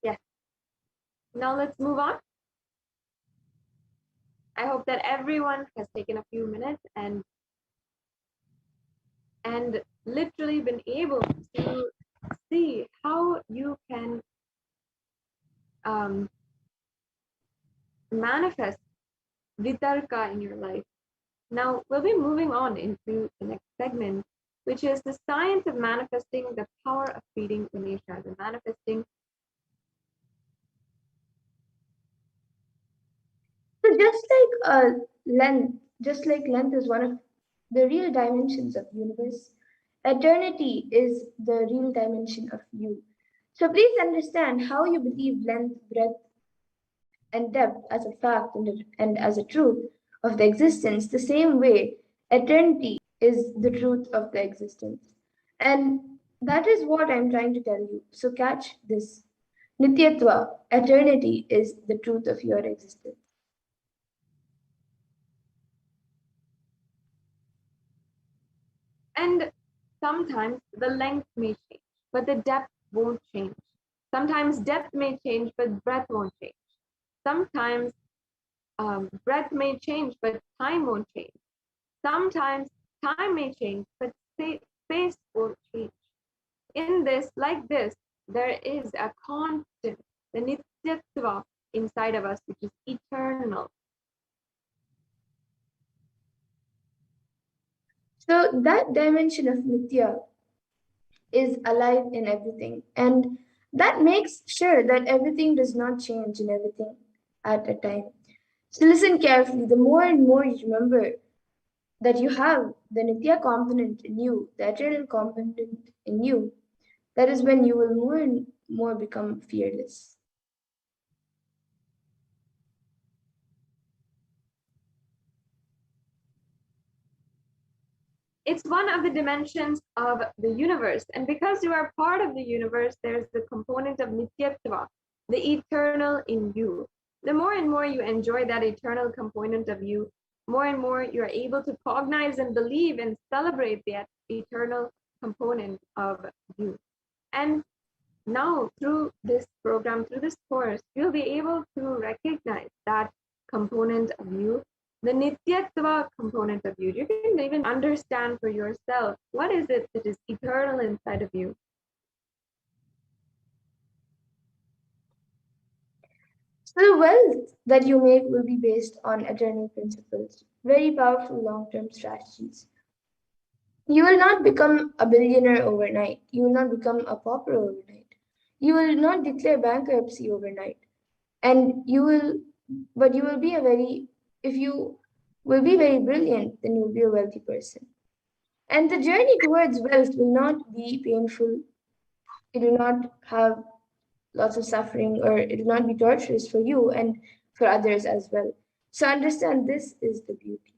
Yes. Now let's move on. I hope that everyone has taken a few minutes and literally been able to see how you can manifest vitarka in your life. Now, we'll be moving on into the next segment, which is the science of manifesting the power of feeding Ganesha, the manifesting. So just like length is one of the real dimensions of universe, eternity is the real dimension of you. So please understand how you believe length, breadth, and depth as a fact and as a truth of the existence, the same way eternity is the truth of the existence. And that is what I'm trying to tell you. So catch this. Nityatva, eternity is the truth of your existence. And sometimes the length may change, but the depth won't change. Sometimes depth may change, but breadth won't change. Sometimes breadth may change, but time won't change. Sometimes time may change, but space won't change. In this, like this, there is a constant, the nityatva inside of us, which is eternal. So that dimension of Nitya is alive in everything. And that makes sure that everything does not change in everything at a time. So listen carefully. The more and more you remember that you have the Nitya component in you, the eternal component in you, that is when you will more and more become fearless. It's one of the dimensions of the universe. And because you are part of the universe, there's the component of nityatva, the eternal in you. The more and more you enjoy that eternal component of you, more and more you're able to cognize and believe and celebrate that eternal component of you. And now, through this program, through this course, you'll be able to recognize that component of you, the nityatva component of you. You can even understand for yourself what is it that is eternal inside of you. So the wealth that you make will be based on eternal principles, very powerful long-term strategies. You will not become a billionaire overnight. You will not become a pauper overnight. You will not declare bankruptcy overnight. And you will, but you will be if you will be very brilliant, then you'll be a wealthy person. And the journey towards wealth will not be painful. It will not have lots of suffering, or it will not be torturous for you and for others as well. So understand, this is the beauty.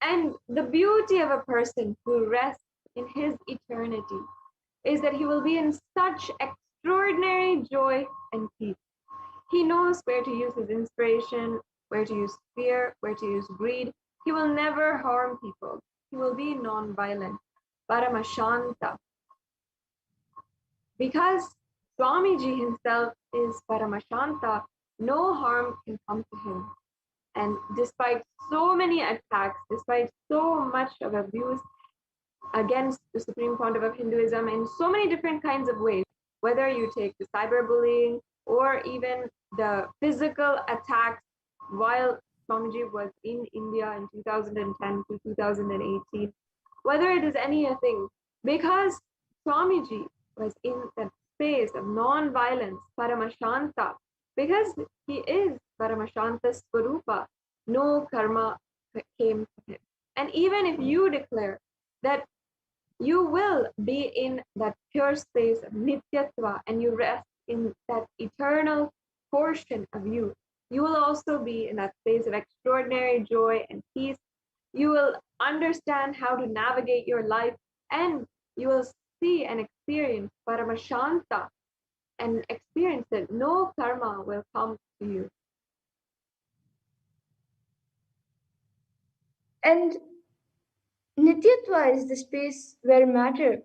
And the beauty of a person who rests in his eternity is that he will be in such extraordinary joy and peace. He knows where to use his inspiration, where to use fear, where to use greed. He will never harm people. He will be non-violent. Paramashanta. Because Swamiji himself is Paramashanta, no harm can come to him. And despite so many attacks, despite so much of abuse against the Supreme Pontiff of Hinduism in so many different kinds of ways, whether you take the cyberbullying or even the physical attacks while Swamiji was in India in 2010 to 2018, whether it is anything, because Swamiji was in that space of non-violence, Paramashanta, because he is Paramashanta Swarupa, no karma came to him. And even if you declare that you will be in that pure space of nityatva and you rest in that eternal portion of you, you will also be in that space of extraordinary joy and peace. You will understand how to navigate your life, and you will see and experience Paramashanta and experience that no karma will come to you. And Nityatva is the space where matter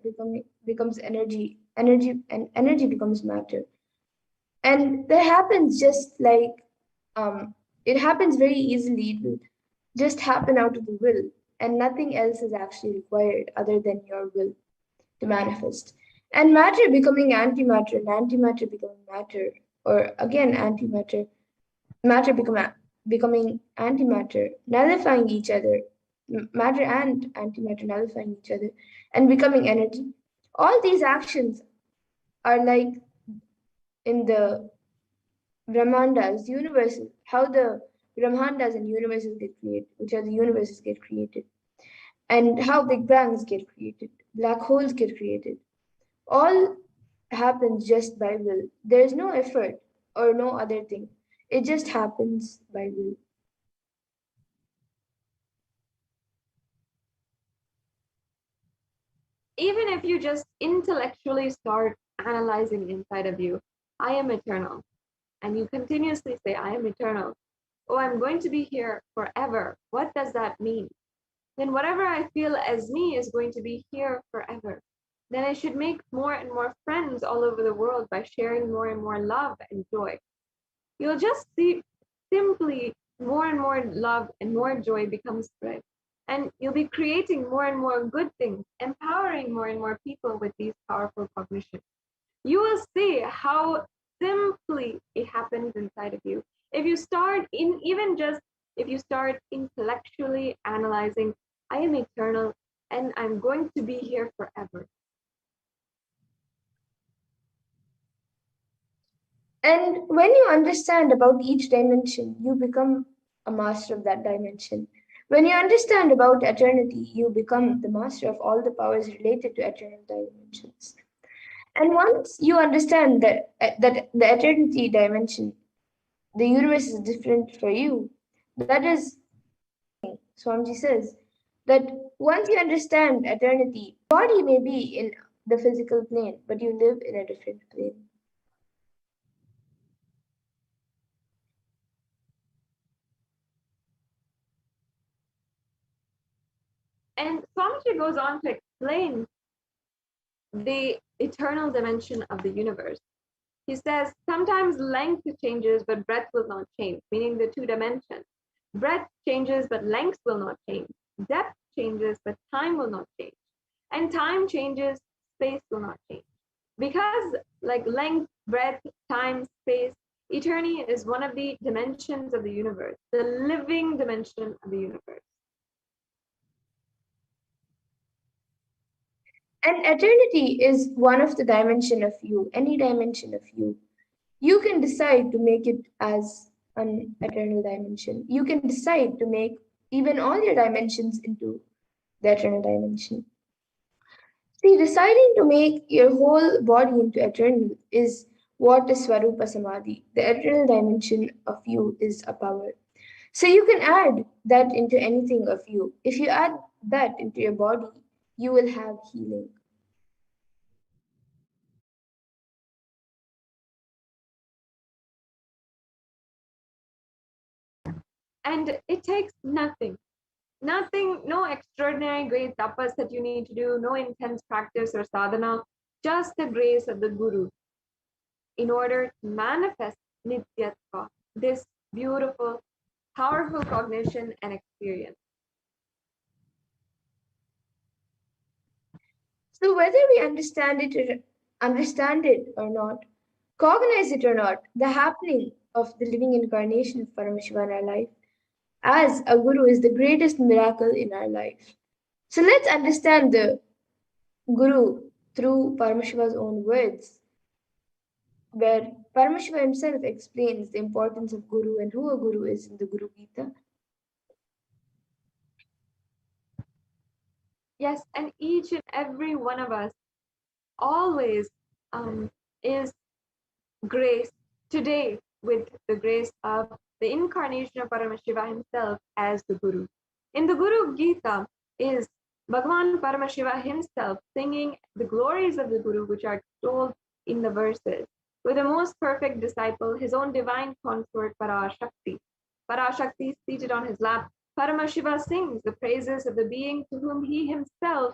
becomes energy energy becomes matter. And that happens just like it happens very easily. It will just happen out of the will, and nothing else is actually required other than your will to manifest. And matter becoming antimatter, and antimatter becoming matter, or again antimatter, matter becoming antimatter, nullifying each other, matter and antimatter nullifying each other, and becoming energy. All these actions are like in the Brahmandas, universes, how the Brahmandas and universes get created, which are the universes get created, and how Big Bangs get created, black holes get created. All happens just by will. There is no effort or no other thing. It just happens by will. Even if you just intellectually start analyzing inside of you, I am eternal, and you continuously say, I am eternal. Oh, I'm going to be here forever. What does that mean? Then whatever I feel as me is going to be here forever. Then I should make more and more friends all over the world by sharing more and more love and joy. You'll just see simply more and more love and more joy becomes spread. And you'll be creating more and more good things, empowering more and more people with these powerful cognitions. You will see how simply it happens inside of you. If you start if you start intellectually analyzing, I am eternal and I'm going to be here forever. And when you understand about each dimension, you become a master of that dimension. When you understand about eternity, you become the master of all the powers related to eternal dimensions. And once you understand that the eternity dimension, the universe is different for you, that is, Swamiji says, that once you understand eternity, body may be in the physical plane, but you live in a different plane. And Swamiji goes on to explain the eternal dimension of the universe. He says, sometimes length changes, but breadth will not change, meaning the two dimensions. Breadth changes, but length will not change. Depth changes, but time will not change. And time changes, space will not change. Because like length, breadth, time, space, eternity is one of the dimensions of the universe, the living dimension of the universe. And eternity is one of the dimension of you, any dimension of you. You can decide to make it as an eternal dimension. You can decide to make even all your dimensions into the eternal dimension. See, deciding to make your whole body into eternal is what is Swarupa Samadhi. The eternal dimension of you is a power. So you can add that into anything of you. If you add that into your body, you will have healing. And it takes nothing, no extraordinary great tapas that you need to do, no intense practice or sadhana, just the grace of the Guru in order to manifest Nityatva, this beautiful, powerful cognition and experience. So whether we understand it or not, cognize it or not, the happening of the living incarnation of Paramashiva in our life as a guru is the greatest miracle in our life. So let's understand the guru through Paramashiva's own words, where Paramashiva himself explains the importance of guru and who a guru is in the Guru Gita. Yes, and each and every one of us always is graced today with the grace of the incarnation of Paramashiva himself as the Guru. In the Guru Gita is Bhagavan Paramashiva himself singing the glories of the Guru, which are told in the verses, with the most perfect disciple, his own divine consort Parashakti. Parashakti seated on his lap, Paramashiva sings the praises of the being to whom he himself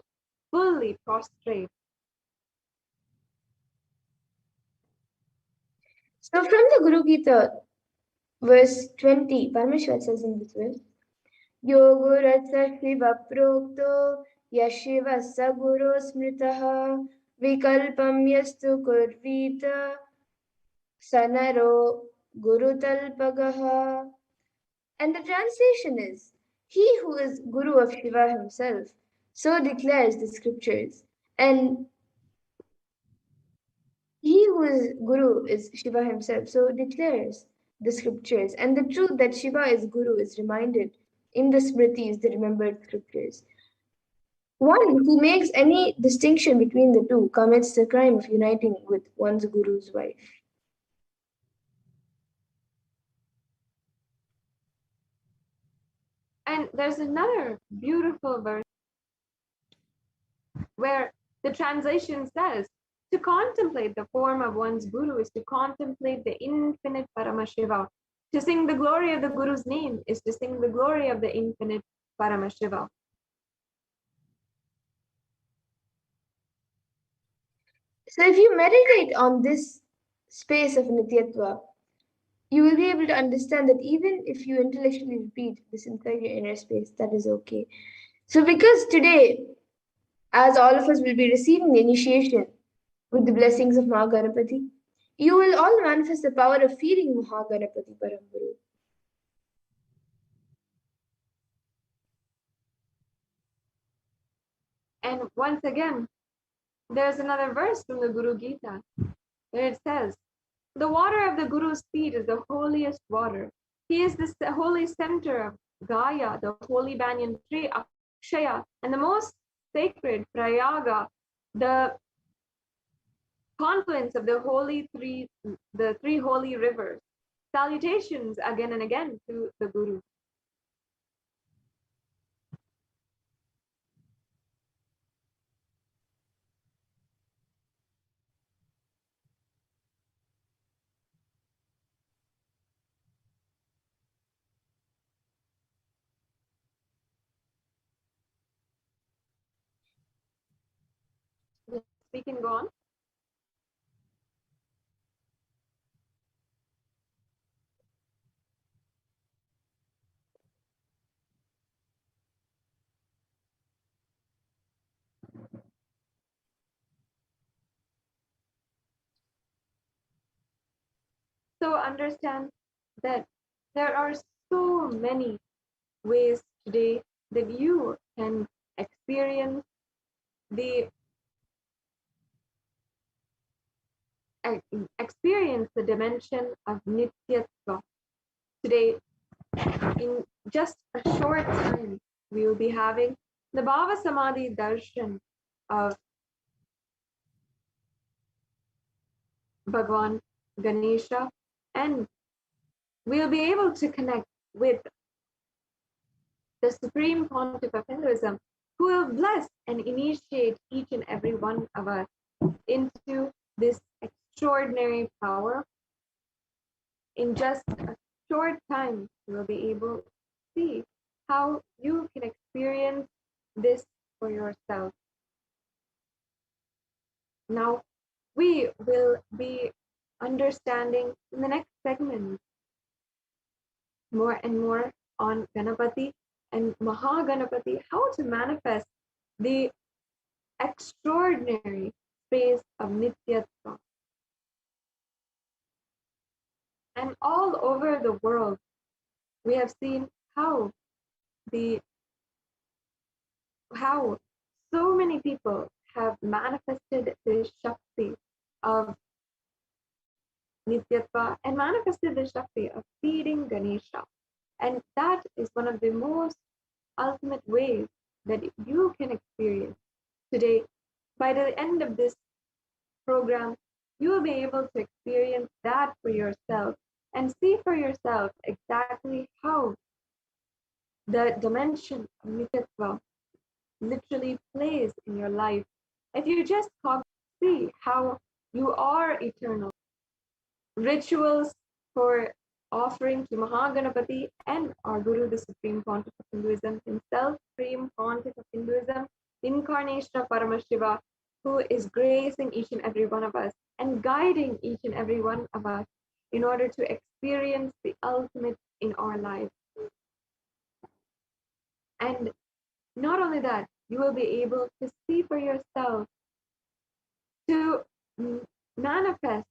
fully prostrates. So from the Guru Gita, verse 20, Paramashiva says in this verse, Yogo Ratsa Shiva Prokto Yashiva Saguro Smritaha Vikalpam Yastu Kurvita Sanaro Gurutalpagaha. And the translation is, he who is Guru of Shiva himself, so declares the scriptures. And he who is Guru is Shiva himself, so declares the scriptures. And the truth that Shiva is Guru is reminded in the Smritis, the remembered scriptures. One who makes any distinction between the two commits the crime of uniting with one's Guru's wife. And there's another beautiful verse where the translation says, to contemplate the form of one's Guru is to contemplate the infinite Paramashiva. To sing the glory of the Guru's name is to sing the glory of the infinite Paramashiva. So if you meditate on this space of Nityatva, you will be able to understand that even if you intellectually repeat this inside your inner space, that is okay. So because today, as all of us will be receiving the initiation with the blessings of Mahaganapati, you will all manifest the power of feeling Mahaganapati Paramburu. And once again, there's another verse from the Guru Gita where it says, the water of the Guru's feet is the holiest water. He is the holy center of Gaya, the holy banyan tree, Akshaya, and the most sacred Prayaga, the confluence of the three holy rivers. Salutations again and again to the Guru. We can go on. So understand that there are so many ways today that you can experience the dimension of Nityatva. Today, in just a short time, we will be having the Bhava Samadhi Darshan of Bhagwan Ganesha, and we'll be able to connect with the Supreme Pontiff of Hinduism, who will bless and initiate each and every one of us into this extraordinary power. In just a short time, you will be able to see how you can experience this for yourself. Now, we will be understanding in the next segment more and more on Ganapati and Mahaganapati, how to manifest the extraordinary space of Nityatva. And all over the world, we have seen how so many people have manifested the Shakti of Nityatva and manifested the Shakti of feeding Ganesha. And that is one of the most ultimate ways that you can experience today. By the end of this program, you will be able to experience that for yourself and see for yourself exactly how the dimension of Nityatva literally plays in your life. If you just see how you are eternal. Rituals for offering to Mahaganapati and our Guru, the Supreme Pontiff of Hinduism himself, Supreme Pontiff of Hinduism, incarnation of Paramashiva, who is gracing each and every one of us and guiding each and every one of us in order to experience the ultimate in our lives. And not only that, you will be able to see for yourself, to manifest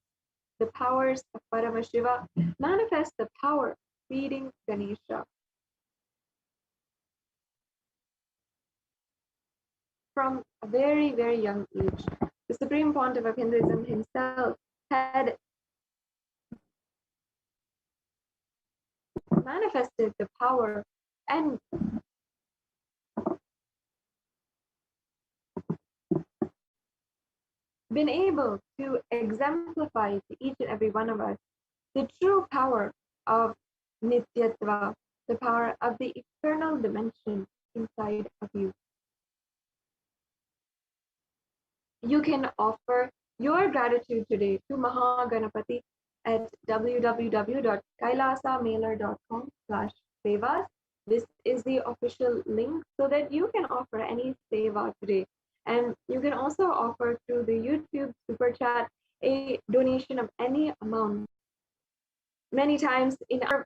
the powers of Paramashiva, manifest the power of feeding Ganesha. From a very, very young age, the Supreme Pontiff of Hinduism himself had manifested the power and been able to exemplify to each and every one of us the true power of Nityatva, the power of the eternal dimension inside of you. You can offer your gratitude today to Mahaganapati at www.kailasamailer.com/sevas. This is the official link so that you can offer any seva today. And you can also offer through the YouTube Super Chat a donation of any amount. Many times in our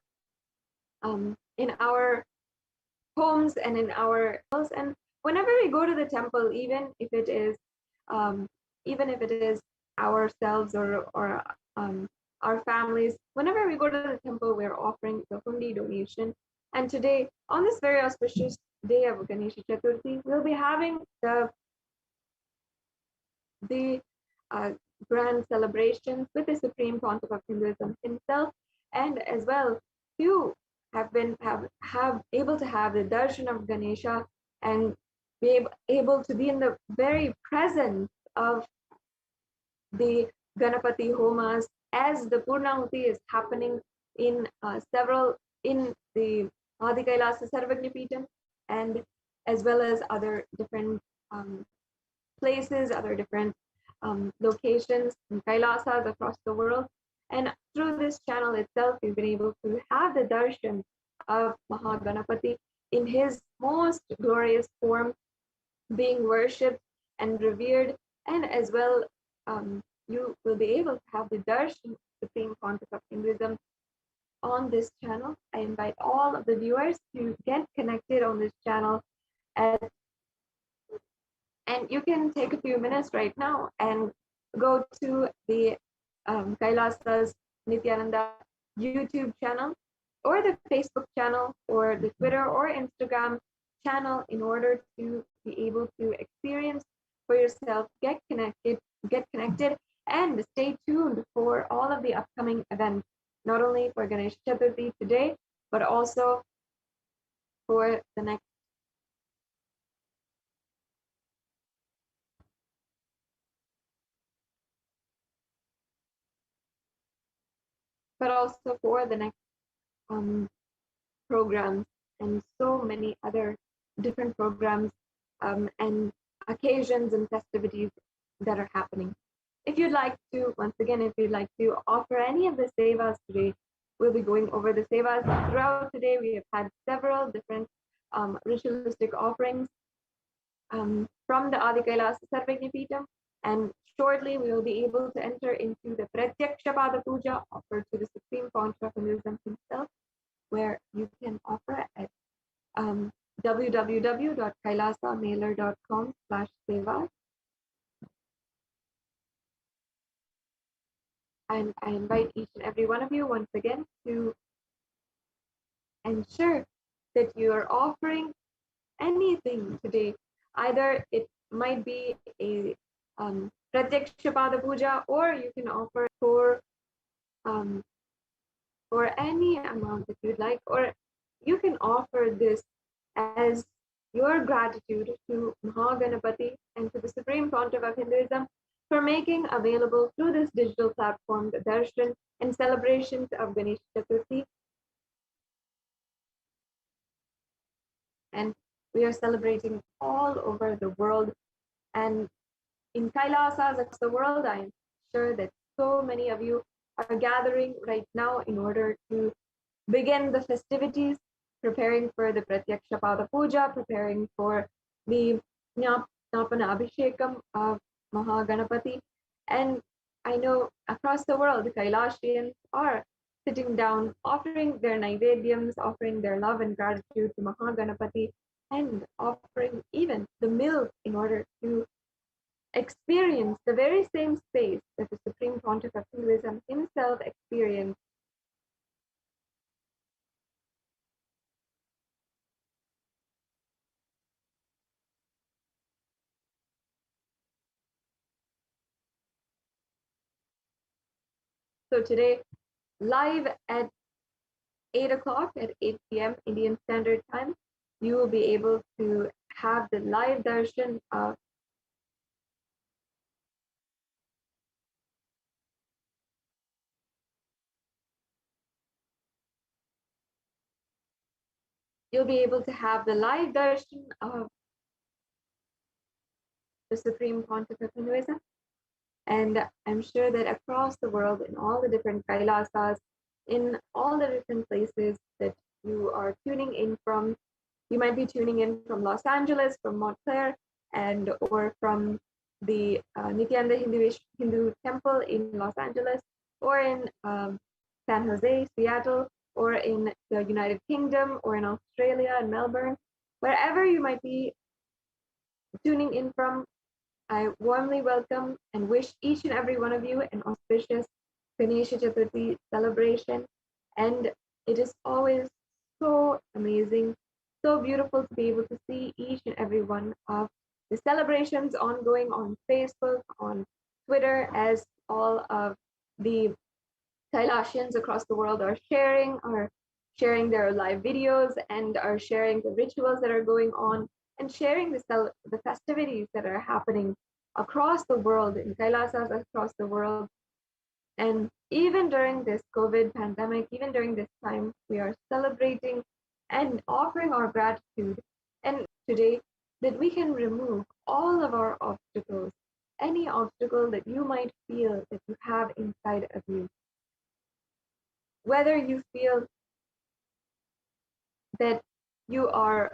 homes and in our house, and whenever we go to the temple, even if it is ourselves or our families, whenever we go to the temple, we're offering the hundi donation. And today, on this very auspicious day of Ganesh Chaturthi, we'll be having the grand celebrations with the Supreme Pontiff of Hinduism himself, and as well to have able to have the darshan of Ganesha and be able to be in the very presence of the Ganapati Homas as the Purnahuti is happening in the Adi Kailasa Sarvagnya Peetham, and as well as other different places, other different locations and Kailasas across the world. And through this channel itself, we've been able to have the darshan of Mahaganapati in his most glorious form, being worshipped and revered, and as well you will be able to have the darshan of the Supreme Pontiff of Hinduism on this channel. I invite all of the viewers to get connected on this channel, and you can take a few minutes right now and go to the Kailasa's Nithyananda YouTube channel or the Facebook channel or the Twitter or Instagram channel in order to be able to experience for yourself, get connected, and stay tuned for all of the upcoming events, not only for Ganesh Chaturthi today, but also for the next programs and so many other different programs and occasions and festivities that are happening. If you'd like to, once again, if you'd like to offer any of the sevas today, we'll be going over the sevas throughout today. We have had several different ritualistic offerings from the Adi Kailasa Sarvagnya Peetham, and shortly we will be able to enter into the Pratyaksha Pada Puja offered to the Supreme Pontiff of Hinduism himself, where you can offer at www.kailasamailer.com/sevas. And I invite each and every one of you once again to ensure that you are offering anything today. Either it might be a Pratyaksha Pada Puja, or you can offer for any amount that you'd like, or you can offer this as your gratitude to Mahaganapati and to the Supreme Pontiff of Hinduism for making available through this digital platform the darshan and celebrations of Ganesh Chaturthi. And we are celebrating all over the world, and in Kailasas across the world. I'm sure that so many of you are gathering right now in order to begin the festivities, preparing for the Pratyaksha Pada Puja, preparing for the Napana Abhishekam of Mahaganapati. And I know across the world, the Kailashians are sitting down, offering their naivedyams, offering their love and gratitude to Mahaganapati, and offering even the milk in order to experience the very same space that the Supreme Pontiff of Hinduism himself experienced. So today, live at 8 o'clock at 8 p.m. Indian Standard Time, you will be able to have the live darshan of you'll be able to have the live darshan of the Supreme Pontiff of Hinduism. And I'm sure that across the world, in all the different Kailasas, in all the different places that you are tuning in from, you might be tuning in from Los Angeles, from Montclair, and or from the Nithyananda Hindu Temple in Los Angeles, or in San Jose, Seattle, or in the United Kingdom, or in Australia and Melbourne, wherever you might be tuning in from. I warmly welcome and wish each and every one of you an auspicious Ganesh Chaturthi celebration. And it is always so amazing, so beautiful to be able to see each and every one of the celebrations ongoing on Facebook, on Twitter, as all of the Kailashians across the world are sharing their live videos and are sharing the rituals that are going on and sharing the festivities that are happening across the world, in Kailasas across the world. And even during this COVID pandemic, even during this time, we are celebrating and offering our gratitude. And today, that we can remove all of our obstacles, any obstacle that you might feel that you have inside of you. Whether you feel that you are,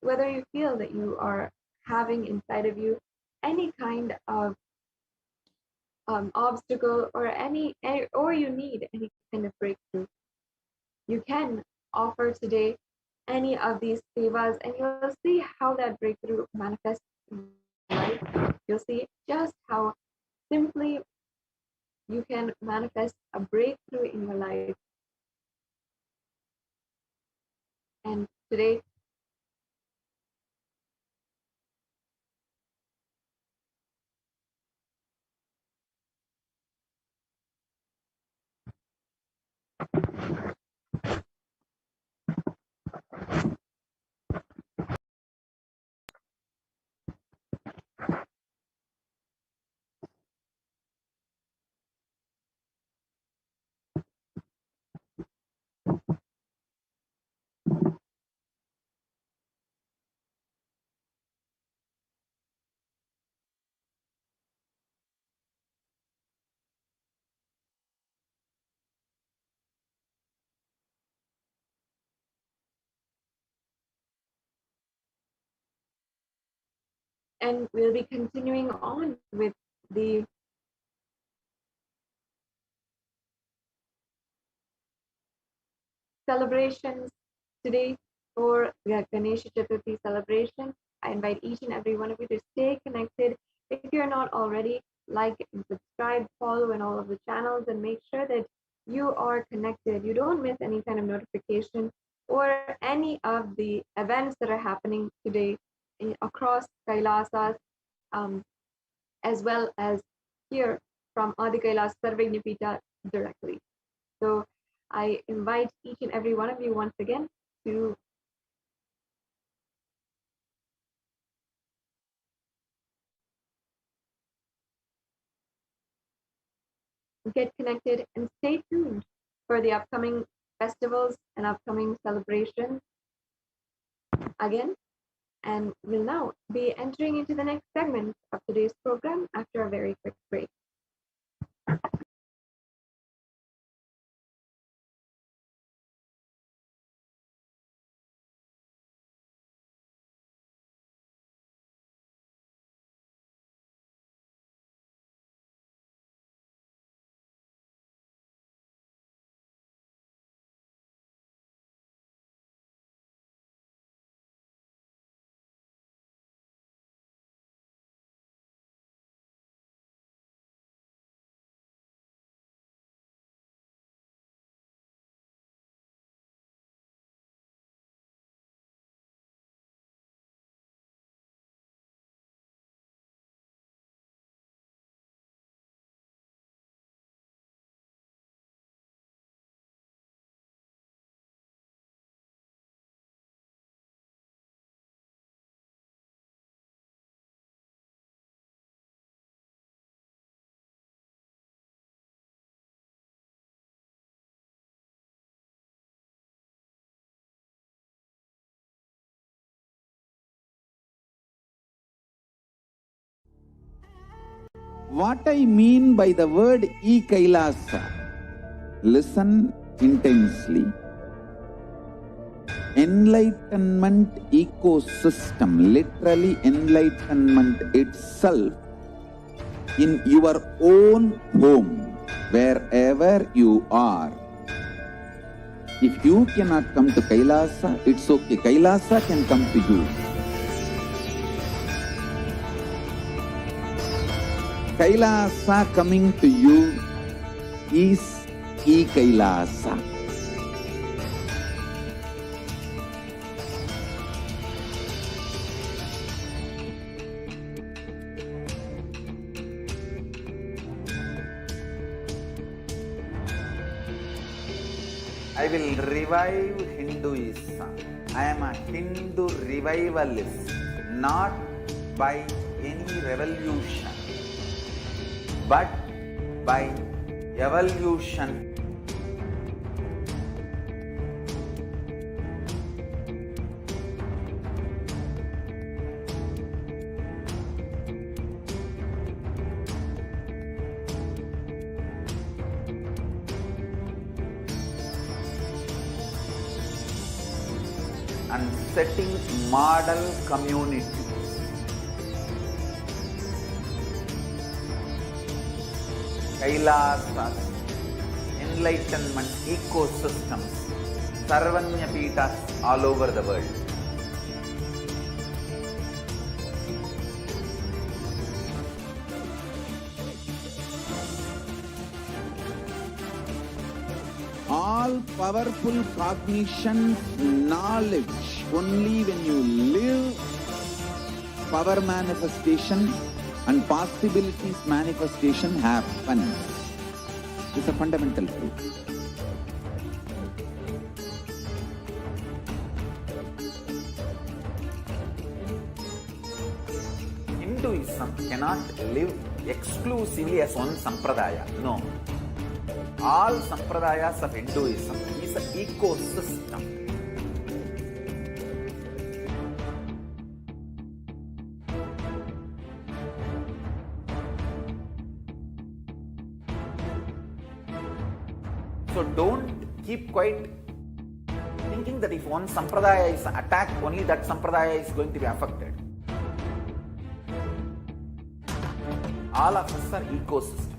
whether you feel that you are having inside of you any kind of obstacle or or you need any kind of breakthrough, you can offer today any of these sevas, and you'll see how that breakthrough manifests in your life. You'll see just how simply you can manifest a breakthrough in your life. And today, and we'll be continuing on with the celebrations today for the Ganesh Chaturthi celebration. I invite each and every one of you to stay connected. If you're not already, like and subscribe, follow in all of the channels, and make sure that you are connected. You don't miss any kind of notification or any of the events that are happening today across Kailasas, um, as well as here from Adi Kailas Sarvajñapita directly. So I invite each and every one of you once again to get connected and stay tuned for the upcoming festivals and upcoming celebrations again. And we'll now be entering into the next segment of today's program after a very quick break. what I mean by the word e-Kailasa, listen intensely. Enlightenment ecosystem, literally enlightenment itself, in your own home, wherever you are. If you cannot come to Kailasa, it's okay. Kailasa can come to you. Kailasa coming to you is e-Kailasa. I will revive Hinduism. I am a Hindu revivalist, not by any revolution, but by evolution. And setting model community. Kailasas, enlightenment ecosystems, Sarvanya Pitas all over the world. All powerful cognition, knowledge, only when you live, power manifestation and possibilities manifestation happen. It's a fundamental truth. Hinduism cannot live exclusively as one sampradaya. No. All sampradayas of Hinduism is an ecosystem. So don't keep quiet thinking that if one sampradaya is attacked, only that sampradaya is going to be affected. All of us are ecosystem.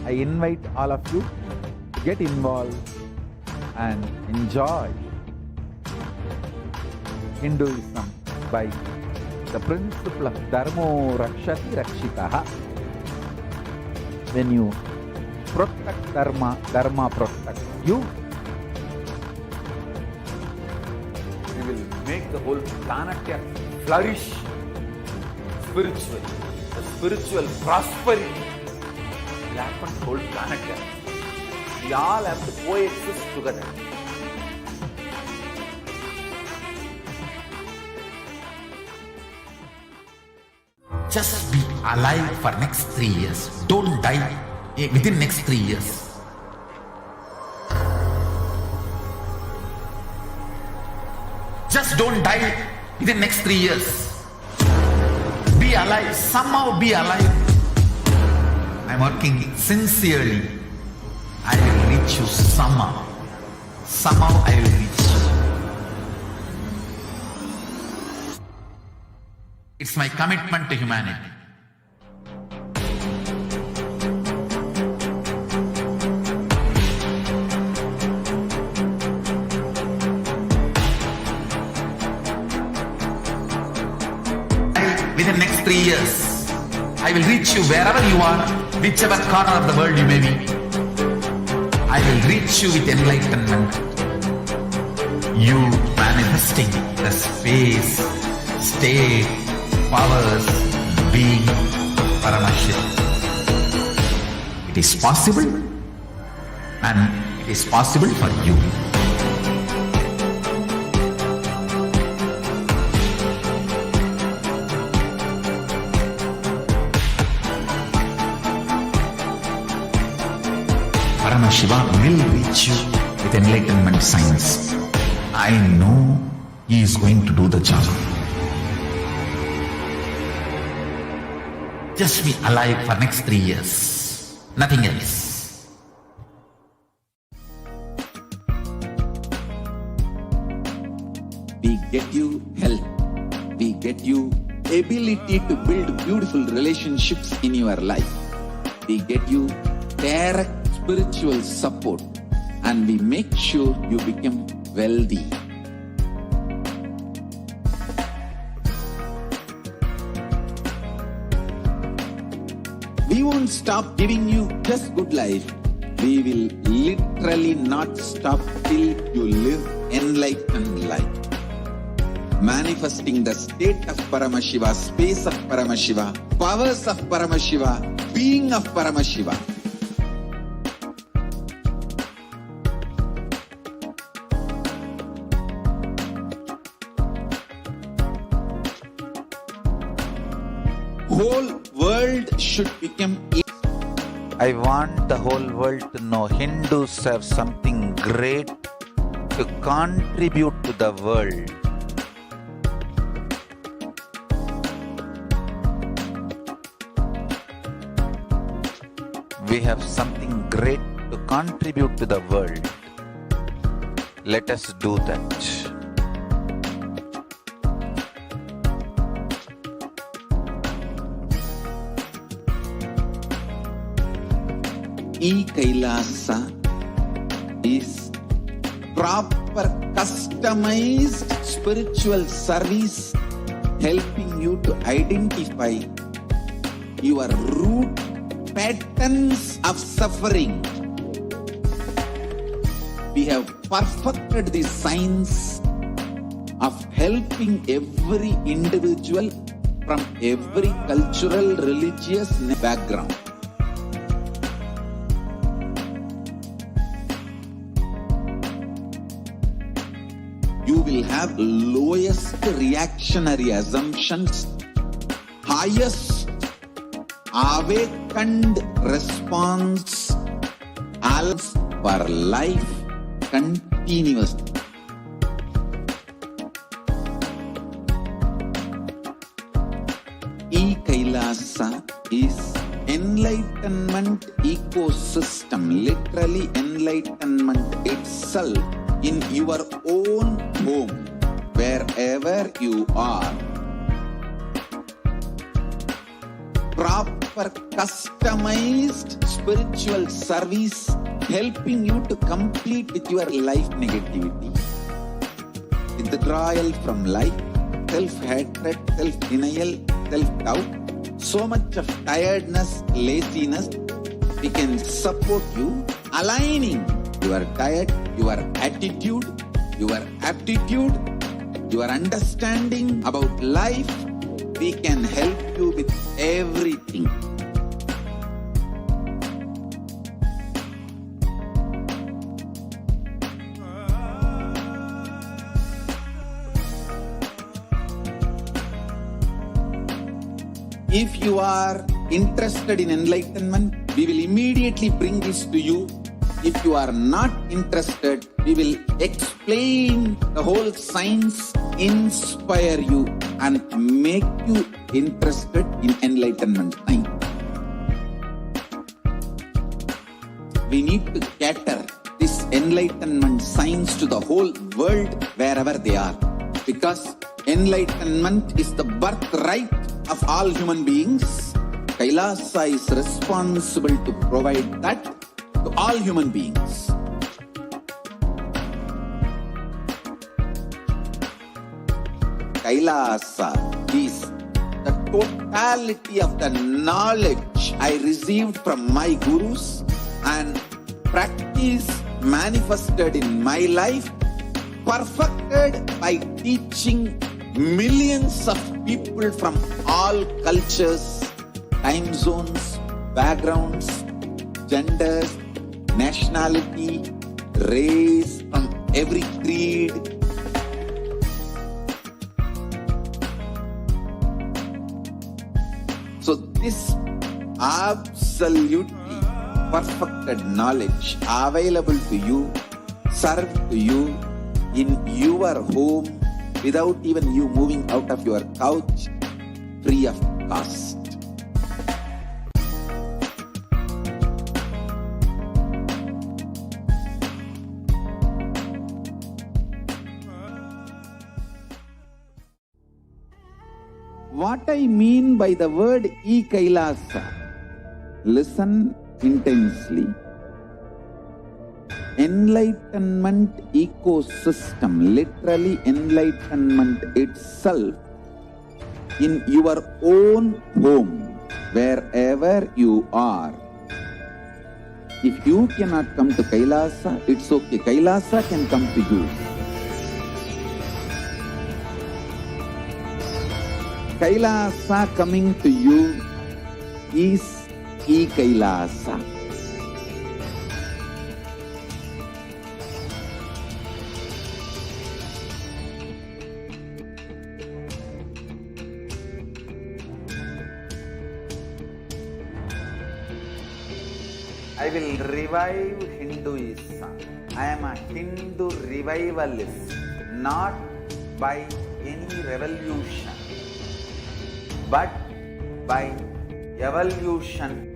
I invite all of you to get involved and enjoy Hinduism by the principle of Dharmo Rakshati Rakshitaha. When you protect Dharma, Dharma protects you. We will make the whole planet flourish spiritually. The spiritual prosperity will happen to the whole planet. We all have to coexist together. Just be alive for next 3 years. Don't die within next 3 years. Just don't die within next 3 years. Be alive. Somehow be alive. I'm working sincerely. I will reach you somehow. Somehow I will reach you. It's my commitment to humanity. Within next 3 years, I will reach you wherever you are, whichever corner of the world you may be. I will reach you with enlightenment. You manifesting the space, state, powers, being Paramashivoham. It is possible, and it is possible for you. Paramashivoham will reach you with enlightenment science. I know he is going to do the job. Just be alive for next 3 years. Nothing else. We get you health. We get you ability to build beautiful relationships in your life. We get you direct spiritual support, and we make sure you become wealthy. We won't stop giving you just good life. We will literally not stop till you live enlightened life. Manifesting the state of Paramashiva, space of Paramashiva, powers of Paramashiva, being of Paramashiva. Whole world should become. I want the whole world to know Hindus have something great to contribute to the world. We have something great to contribute to the world. Let us do that. E-Kailasa is proper customized spiritual service helping you to identify your root patterns of suffering. We have perfected the science of helping every individual from every cultural, religious background. You will have lowest reactionary assumptions, highest awakened response, alms for life continuously. E-Kailasa is enlightenment ecosystem, literally enlightenment itself in your own home, wherever you are. Proper customized spiritual service helping you to complete with your life negativity. Withdrawal from life, self-hatred, self-denial, self-doubt, so much of tiredness, laziness. We can support you aligning your diet, your attitude, your aptitude, your understanding about life. We can help you with everything. If you are interested in enlightenment, we will immediately bring this to you. If you are not interested, we will explain the whole science, inspire you and make you interested in enlightenment time. We need to cater this enlightenment science to the whole world wherever they are, because enlightenment is the birthright of all human beings. Kailasa is responsible to provide that to all human beings. Kailasa is the totality of the knowledge I received from my gurus and practice manifested in my life, perfected by teaching millions of people from all cultures, time zones, backgrounds, genders, nationality, race, from every creed. So this absolutely perfected knowledge available to you, served to you in your home without even you moving out of your couch, free of cost. What I mean by the word e-Kailasa, listen intensely. Enlightenment ecosystem, literally enlightenment itself, in your own home, wherever you are. If you cannot come to Kailasa, it's okay. Kailasa can come to you. Kailasa coming to you is e-Kailasa. I will revive Hinduism. I am a Hindu revivalist, not by any revolution, but by evolution.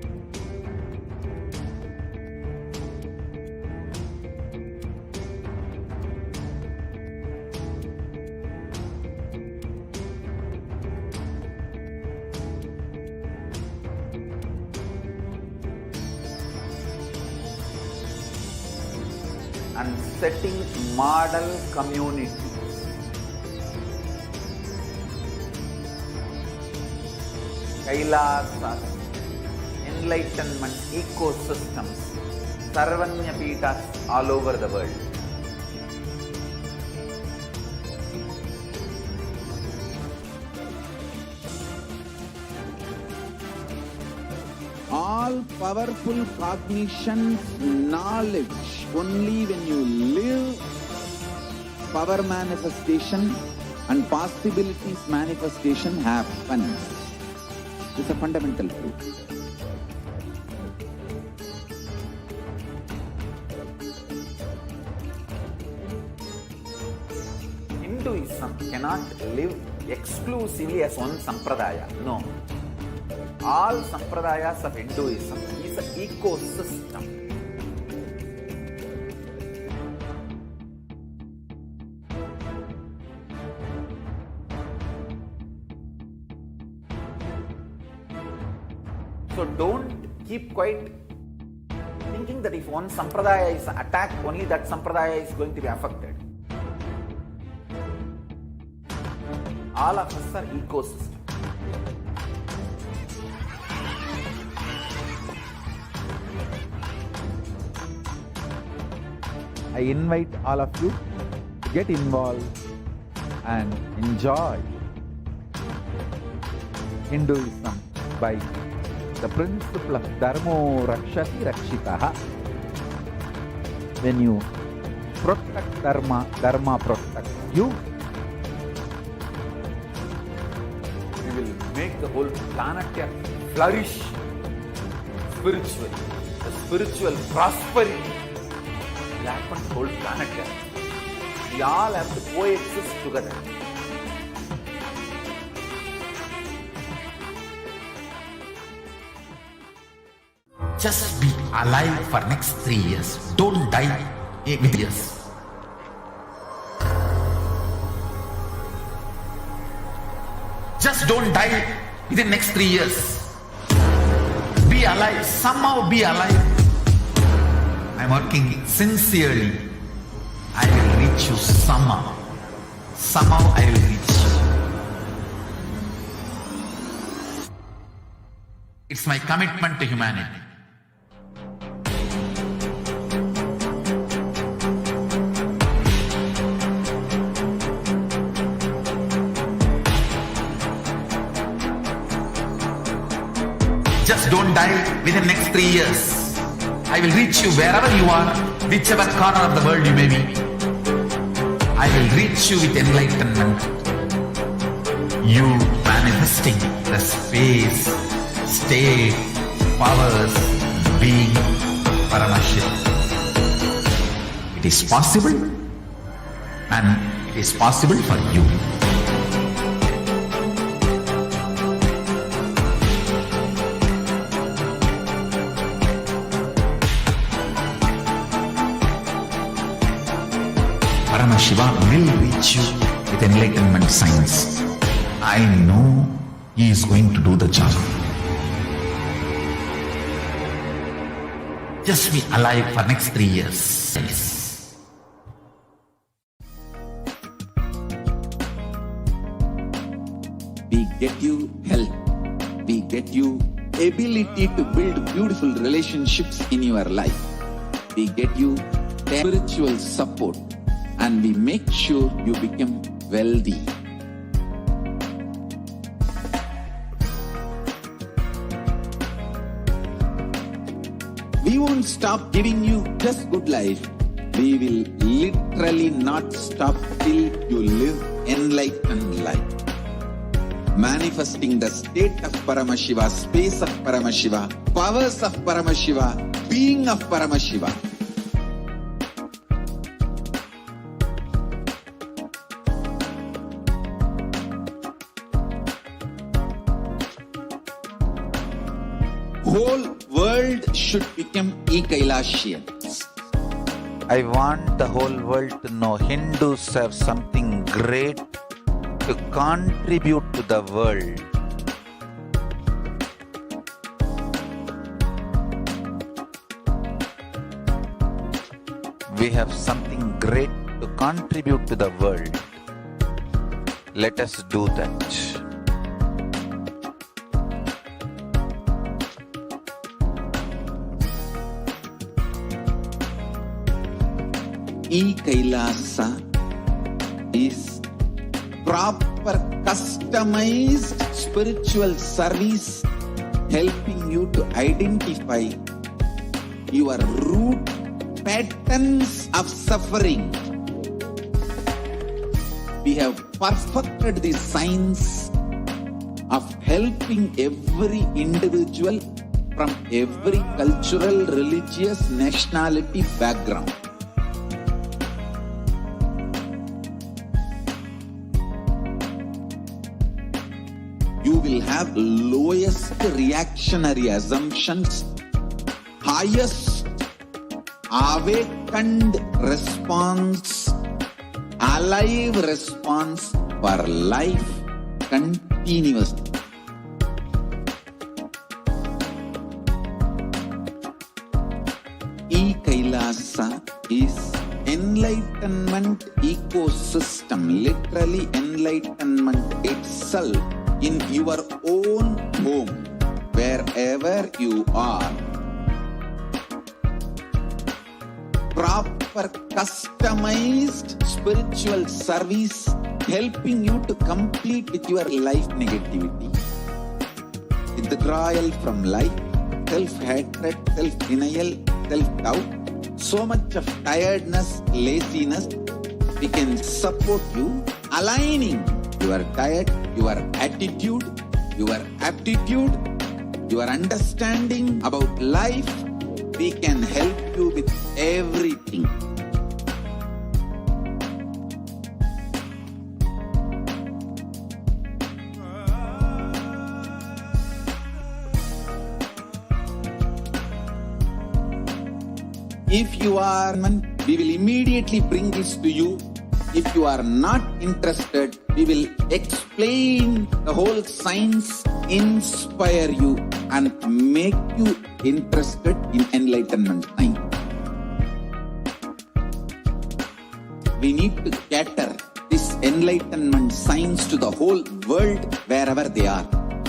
And setting model communities. Kailasas, enlightenment ecosystems, Sarvanya Pitas all over the world. All powerful cognition, knowledge, only when you live, power manifestation and possibilities manifestation happens. It's a fundamental truth. Hinduism cannot live exclusively as one sampradaya. No. All sampradayas of Hinduism is an ecosystem. So don't keep quiet thinking that if one sampradaya is attacked, only that sampradaya is going to be affected. All of us are ecosystem. I invite all of you to get involved and enjoy Hinduism by the principle of Dharmo Rakshati Rakshitaha. When you protect Dharma, Dharma protects you. We will make the whole planet flourish spiritually. The spiritual prosperity will happen to the whole planet. We all have to coexist together. Just be alive for next 3 years. Don't die within years. Just don't die within next 3 years. Be alive. Somehow be alive. I'm working sincerely. I will reach you somehow. Somehow I will reach you. It's my commitment to humanity. Just don't die within next 3 years. I will reach you wherever you are, whichever corner of the world you may be. I will reach you with enlightenment. You manifesting the space, state, powers, being Paramashivoham. It is possible. and it is possible for you. Paramashiva will reach you with enlightenment signs. I know he is going to do the job. Just be alive for next 3 years. We get you health. We get you ability to build beautiful relationships in your life. We get you spiritual support, and we make sure you become wealthy. We won't stop giving you just good life. We will literally not stop till you live enlightened life. Manifesting the state of Paramashiva, space of Paramashiva, powers of Paramashiva, being of Paramashiva. Whole world should become e-Kailashians. I want the whole world to know Hindus have something great to contribute to the world. We have something great to contribute to the world. Let us do that. E-Kailasa is proper customized spiritual service helping you to identify your root patterns of suffering. We have perfected the science of helping every individual from every cultural, religious, nationality background. You will have lowest reactionary assumptions, highest awakened response, alive response for life continuously. E-Kailasa is enlightenment ecosystem, literally enlightenment itself in your own home, wherever you are. Proper customized spiritual service helping you to complete with your life negativity, withdrawal from life, self-hatred, self-denial, self-doubt, so much of tiredness, laziness. We can support you aligning your diet, your attitude, your aptitude, your understanding about life. We can help you with everything. If you are, we will immediately bring this to you. If you are not interested, we will explain the whole science, inspire you, and make you interested in enlightenment science. We need to cater this enlightenment science to the whole world wherever they are,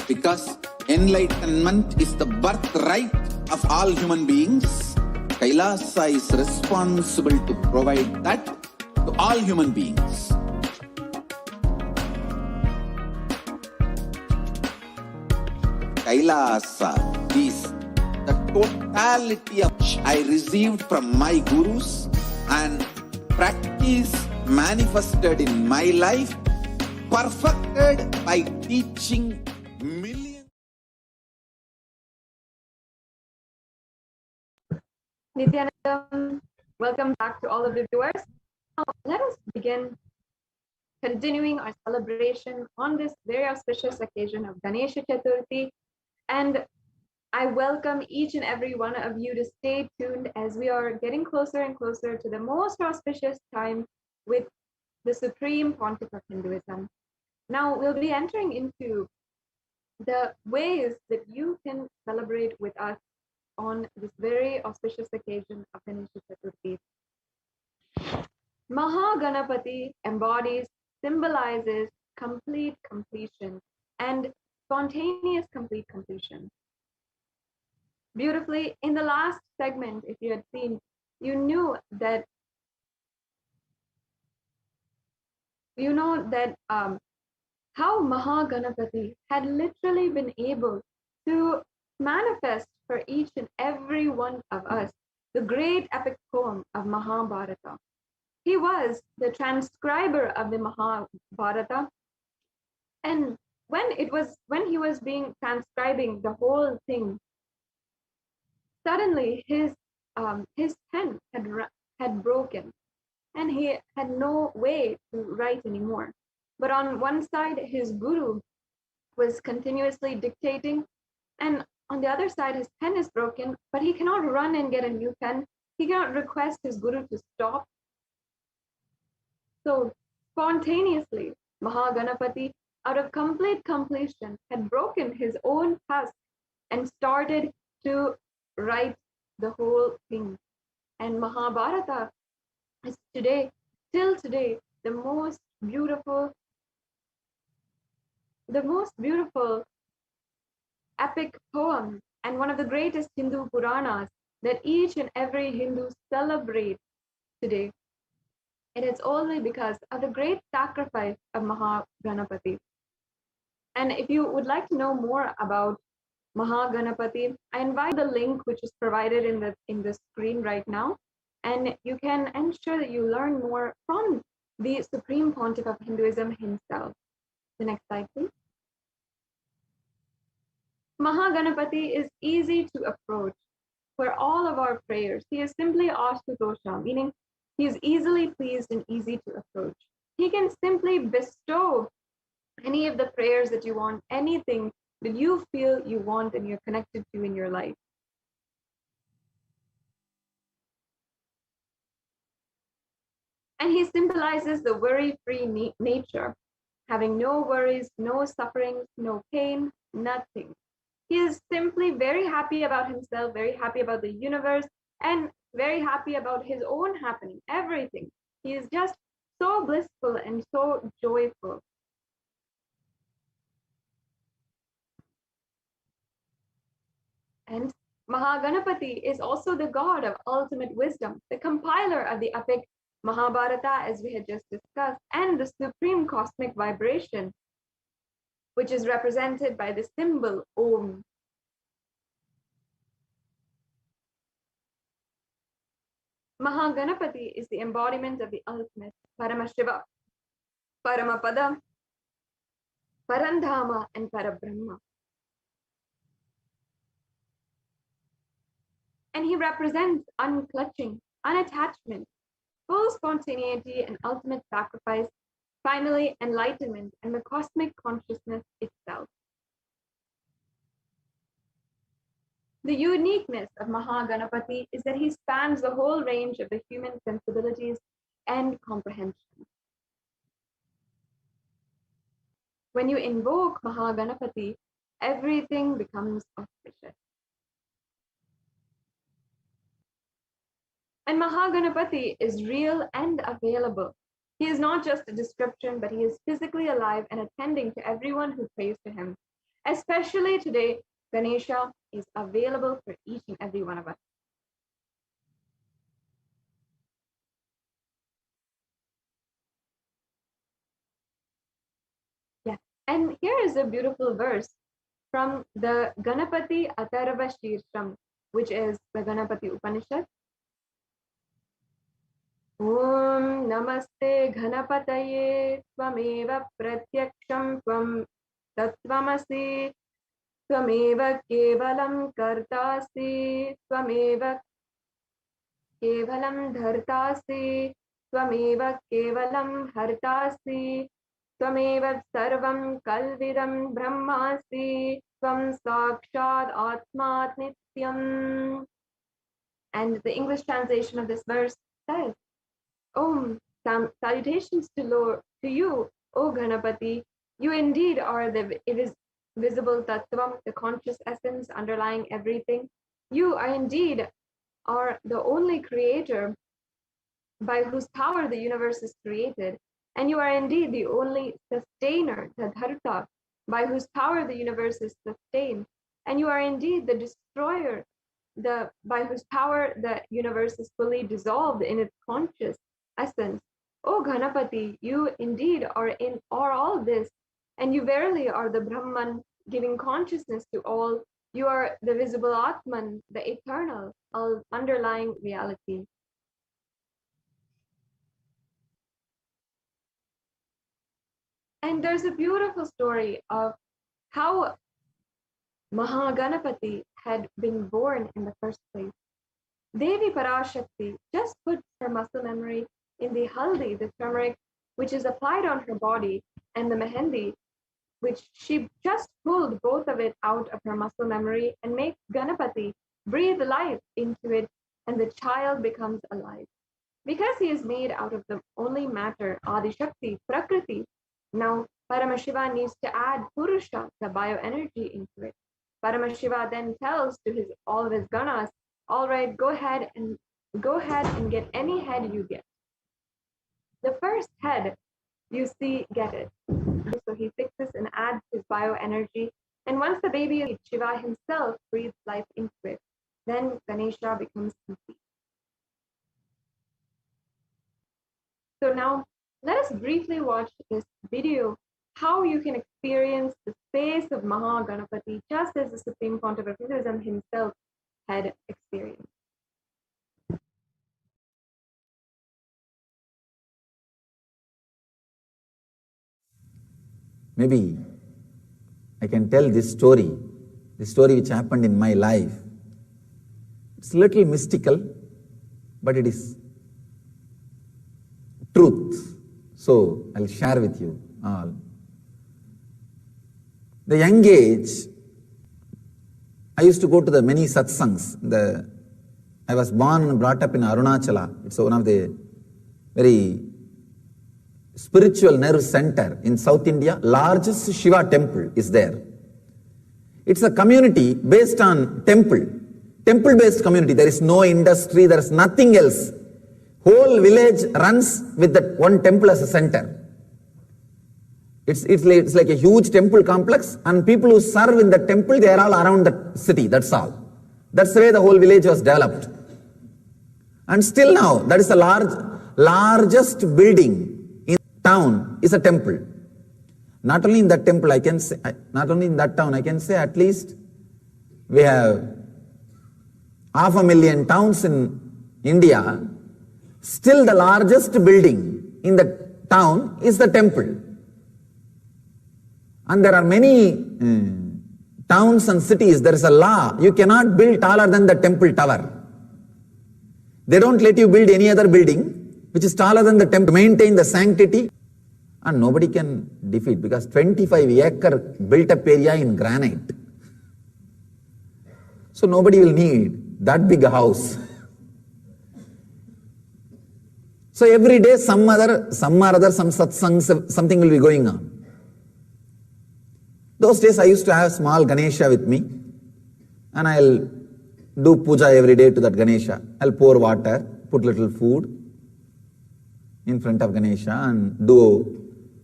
because enlightenment is the birthright of all human beings. Kailasa is responsible to provide that to all human beings. Kailasa is the totality of which I received from my gurus and practice manifested in my life, perfected by teaching millions. Nithyananda, welcome back to all of the viewers. let us begin continuing our celebration on this very auspicious occasion of Ganesh Chaturthi. And I welcome each and every one of you to stay tuned as we are getting closer and closer to the most auspicious time with the Supreme Pontiff of Hinduism. Now we'll be entering into the ways that you can celebrate with us on this very auspicious occasion of Ganesh Chaturthi. Mahaganapati embodies, symbolizes complete completion and spontaneous complete completion. Beautifully, in the last segment, if you had seen, you know that how Mahaganapati had literally been able to manifest for each and every one of us the great epic poem of Mahabharata. He was the transcriber of the Mahabharata, and when he was being transcribing the whole thing, suddenly his pen had broken, and he had no way to write anymore. But on one side, his guru was continuously dictating, and on the other side, his pen is broken, but he cannot run and get a new pen. He cannot request his guru to stop. So spontaneously, Mahaganapati, out of complete completion, had broken his own tusk and started to write the whole thing. And Mahabharata is today, till today, the most beautiful epic poem and one of the greatest Hindu Puranas that each and every Hindu celebrates today. And it's only because of the great sacrifice of Mahaganapati. And if you would like to know more about Mahaganapati, I invite the link which is provided in the screen right now, and you can ensure that you learn more from the Supreme Pontiff of Hinduism himself. The next slide, please. Mahaganapati is easy to approach for all of our prayers. He is simply Ashtutosha, meaning he is easily pleased and easy to approach. He can simply bestow any of the prayers that you want, anything that you feel you want and you're connected to in your life. And he symbolizes the worry-free nature, having no worries, no sufferings, no pain, nothing. He is simply very happy about himself, very happy about the universe, and very happy about his own happening, everything. He is just so blissful and so joyful. And Mahaganapati is also the god of ultimate wisdom, the compiler of the epic Mahabharata, as we had just discussed, and the supreme cosmic vibration, which is represented by the symbol Om. Mahaganapati is the embodiment of the ultimate Paramashiva, Paramapada, Parandhama, and Parabrahma. And he represents unclutching, unattachment, full spontaneity, and ultimate sacrifice, finally enlightenment and the cosmic consciousness itself. The uniqueness of Mahaganapati is that he spans the whole range of the human sensibilities and comprehension. When you invoke Mahaganapati, everything becomes auspicious. And Mahaganapati is real and available. He is not just a description, but he is physically alive and attending to everyone who prays to him. Especially today, Ganesha is available for each and every one of us. Yeah, and here is a beautiful verse from the Ganapati Atharva Shirsham, which is the Ganapati Upanishad. Om Namaste Ganapataye Tvameva Pratyaksham Tvam Tattvamasi Tvameva Kevalam Kartasi Tvameva Kevalam Dhartasi Tvameva kevalam hartasi. Tvameva sarvam kalvidam brahmasi. Tvam sakshad atmat nityam. And the English translation of this verse says, salutations to you, O Ganapati. You indeed are the visible tattvam, the conscious essence underlying everything. You are indeed the only creator by whose power the universe is created. And you are indeed the only sustainer, the dharta, by whose power the universe is sustained. And you are indeed the destroyer, by whose power the universe is fully dissolved in its conscious essence. O Ganapati, you indeed are all this, and you verily are the Brahman, giving consciousness to all. You are the visible Atman, the eternal, underlying reality. And there's a beautiful story of how Mahaganapati had been born in the first place. Devi Parashakti just put her muscle memory in the haldi, the turmeric, which is applied on her body, and the mehendi, which she just pulled both of it out of her muscle memory and makes Ganapati breathe life into it, and the child becomes alive. Because he is made out of the only matter, Adi Shakti, Prakriti, now Paramashiva needs to add Purusha, the bioenergy, into it. Paramashiva then tells to all of his ganas, all right, go ahead and get any head you get. The first head you see, get it. So he fixes and adds his bioenergy. And once the baby is, Shiva himself breathes life into it. Then Ganesha becomes complete. So now let us briefly watch this video, how you can experience the space of Mahaganapati just as the Supreme Pontiff of Hinduism himself had experienced. Maybe I can tell this story which happened in my life. It's a little mystical, but it is truth. So I'll share with you all. The young age, I used to go to the many satsangs. I was born and brought up in Arunachala. It's one of the very spiritual nerve center in South India. Largest Shiva temple is there. It's a community based on temple-based community. There is no industry, there is nothing else. Whole village runs with that one temple as a center. It's like a huge temple complex, and people who serve in the temple, they are all around the city, that's all. That's the way the whole village was developed. And still now, that is the largest building in town is a temple. Not only in that temple, I can say, not only in that town, I can say at least we have 500,000 towns in India. Still the largest building in the town is the temple. And there are many towns and cities, there is a law, you cannot build taller than the temple tower. They don't let you build any other building which is taller than the temple, maintain the sanctity, and nobody can defeat, because 25-acre built up area in granite. So nobody will need that big a house. So every day some satsangs, something will be going on. Those days I used to have small Ganesha with me, and I'll do puja every day to that Ganesha. I'll pour water, put little food in front of Ganesha and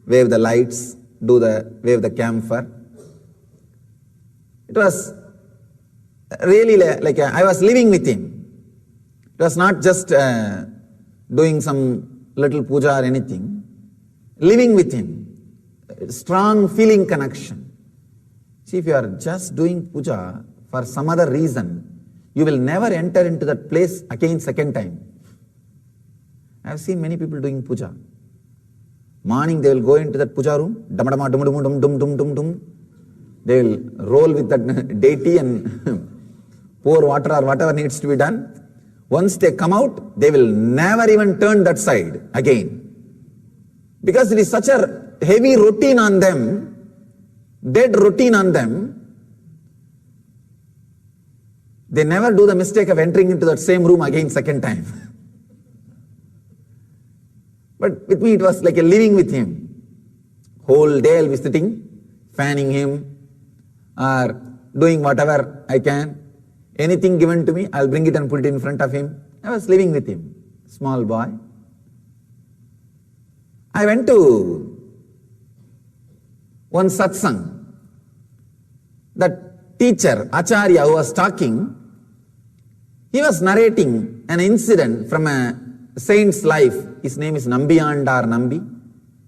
wave the lights, wave the camphor. It was really like I was living with him. It was not just doing some little puja or anything. Living with him, strong feeling connection. See, if you are just doing puja for some other reason, you will never enter into that place again second time. I have seen many people doing puja. Morning they will go into that puja room, dum-dum, dum-dum, dum-dum, dum-dum. They will roll with that deity and pour water or whatever needs to be done. Once they come out, they will never even turn that side again. Because it is such a heavy routine on them, dead routine on them, they never do the mistake of entering into that same room again second time. But with me it was like a living with him. Whole day I'll be sitting, fanning him, or doing whatever I can. Anything given to me, I'll bring it and put it in front of him. I was living with him, small boy. I went to one satsang. That teacher, Acharya, who was talking, he was narrating an incident from a saint's life. His name is Nambiyandar Nambi.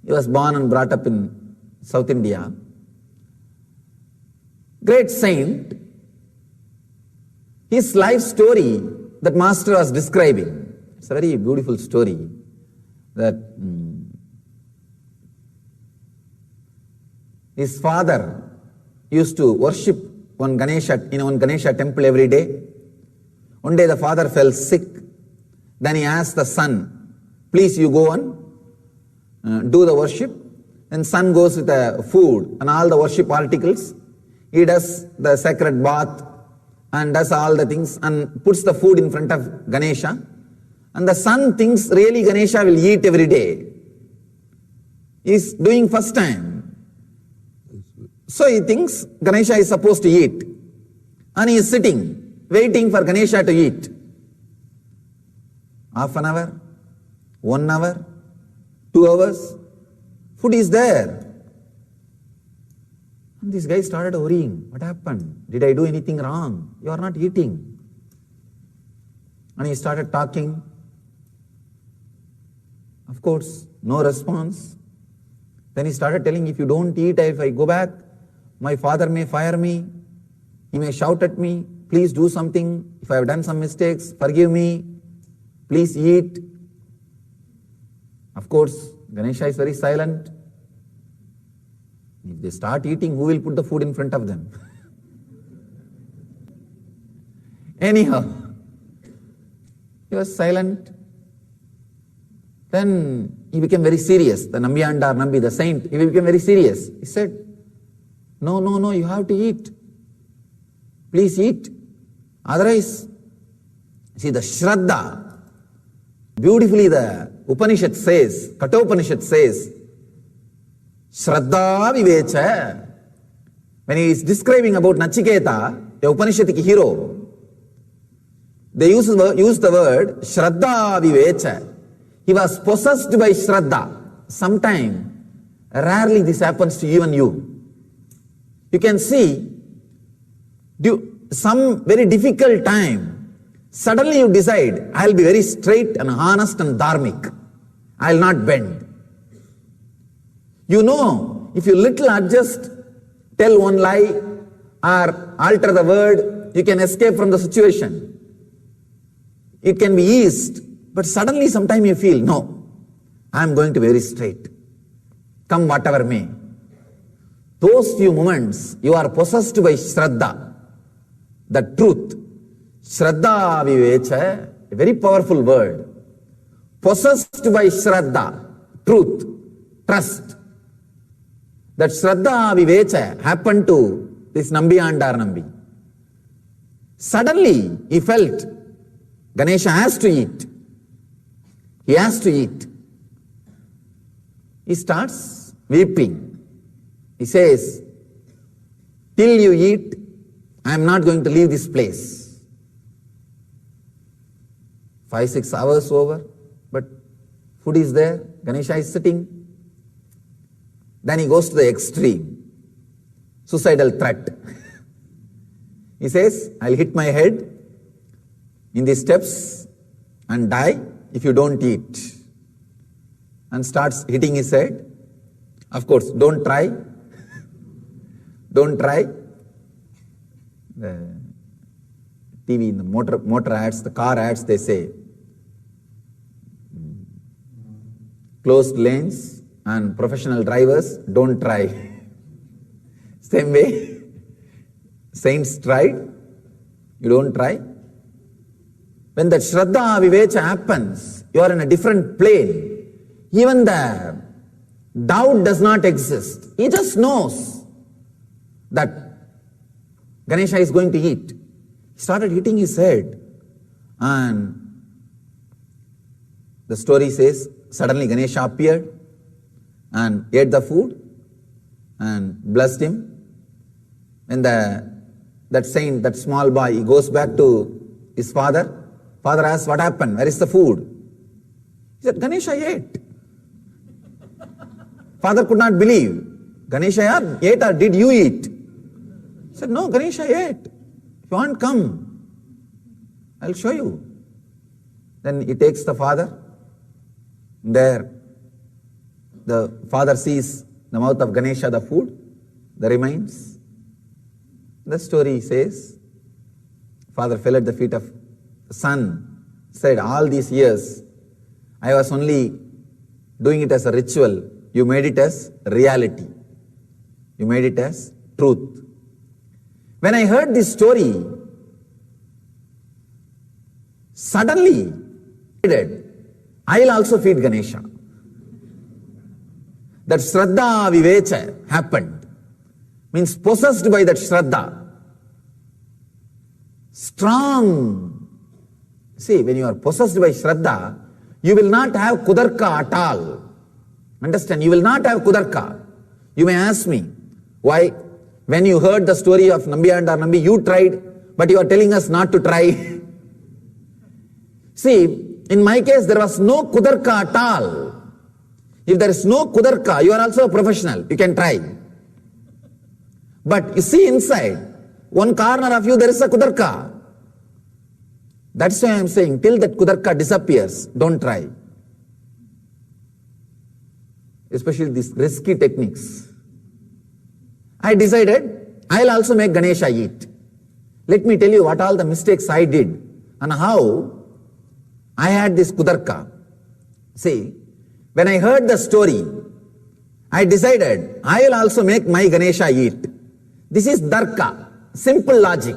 He was born and brought up in South India. Great saint. His life story that master was describing, it's a very beautiful story. That his father used to worship in one Ganesha temple every day. One day the father fell sick. Then he asked the son, please you go on, do the worship. Then son goes with the food and all the worship articles. He does the sacred bath and does all the things and puts the food in front of Ganesha. And the son thinks really Ganesha will eat every day. He's doing first time. So he thinks Ganesha is supposed to eat. And he is sitting, waiting for Ganesha to eat. Half an hour, 1 hour, 2 hours, food is there. And this guy started worrying. What happened? Did I do anything wrong? You are not eating. And he started talking. Of course, no response. Then he started telling, if you don't eat, if I go back, my father may fire me. He may shout at me. Please do something. If I have done some mistakes, forgive me. Please eat. Of course, Ganesha is very silent. If they start eating, who will put the food in front of them? Anyhow, he was silent. Then he became very serious. The Nambiyandar Nambi, the saint, he became very serious. He said, no, you have to eat. Please eat. Otherwise, see the Shraddha, beautifully the Upanishad says, Kathopanishad says, Shraddha Vivecha. When he is describing about Nachiketa, the Upanishadic hero, they use the word Shraddha Vivecha. He was possessed by Shraddha. Sometime, rarely this happens to even you. You can see, some very difficult time, suddenly you decide, I'll be very straight and honest and dharmic. I'll not bend. You know, if you little adjust, tell one lie or alter the word, you can escape from the situation. It can be eased, but suddenly sometime you feel, no, I'm going to be very straight. Come whatever may. Those few moments, you are possessed by Shraddha, the truth. Shraddha Vivecha, a very powerful word. Possessed by Shraddha, truth, trust. That Shraddha Vivecha happened to this Nambiyandar Nambi. Suddenly, he felt Ganesha has to eat. He has to eat. He starts weeping. He says, till you eat, I am not going to leave this place. 5-6 hours over, but food is there, Ganesha is sitting. Then he goes to the extreme, suicidal threat. He says, I'll hit my head in the steps and die if you don't eat. And starts hitting his head. Of course, don't try. Don't try. The TV, the motor ads, the car ads, they say, closed lanes and professional drivers, don't try. Same way, saints tried, you don't try. When that Shraddha Vivecha happens, you are in a different plane. Even the doubt does not exist. He just knows that Ganesha is going to eat. He started hitting his head, and the story says, suddenly Ganesha appeared and ate the food and blessed him. When that saint, that small boy, he goes back to his father. Father asks, what happened? Where is the food? He said, Ganesha ate. Father could not believe. Ganesha ate or did you eat? He said, no, Ganesha ate. If you want, come. I'll show you. Then he takes the father. There, the father sees the mouth of Ganesha, the food, the remains. The story says, father fell at the feet of the son, said, all these years, I was only doing it as a ritual. You made it as reality. You made it as truth. When I heard this story, suddenly, I'll also feed Ganesha. That Shraddha Vivecha happened. Means possessed by that Shraddha. Strong. See, when you are possessed by Shraddha, you will not have Kudarka at all. Understand? You will not have Kudarka. You may ask me, why? When you heard the story of Nambi and Nambi, you tried, but you are telling us not to try. See, in my case, there was no Kudarka at all. If there is no Kudarka, you are also a professional. You can try. But you see inside, one corner of you, there is a Kudarka. That's why I am saying, till that Kudarka disappears, don't try. Especially these risky techniques. I decided, I'll also make Ganesha eat. Let me tell you what all the mistakes I did and how I had this Kudarka. See, when I heard the story, I decided, I will also make my Ganesha eat. This is Darka, simple logic.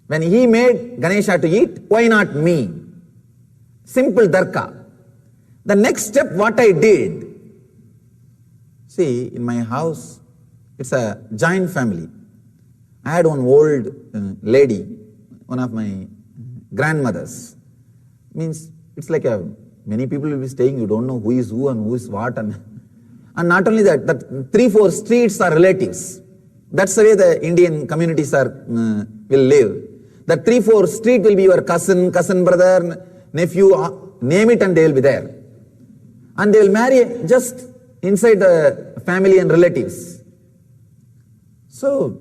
When he made Ganesha to eat, why not me? Simple Darka. The next step, what I did, see, in my house, it's a joint family. I had one old lady, one of my grandmothers. Means, it's like many people will be staying, you don't know who is who and who is what. And not only that, 3-4 streets are relatives. That's the way the Indian communities will live. The 3-4 street will be your cousin, cousin brother, nephew, name it and they will be there. And they will marry just inside the family and relatives. So,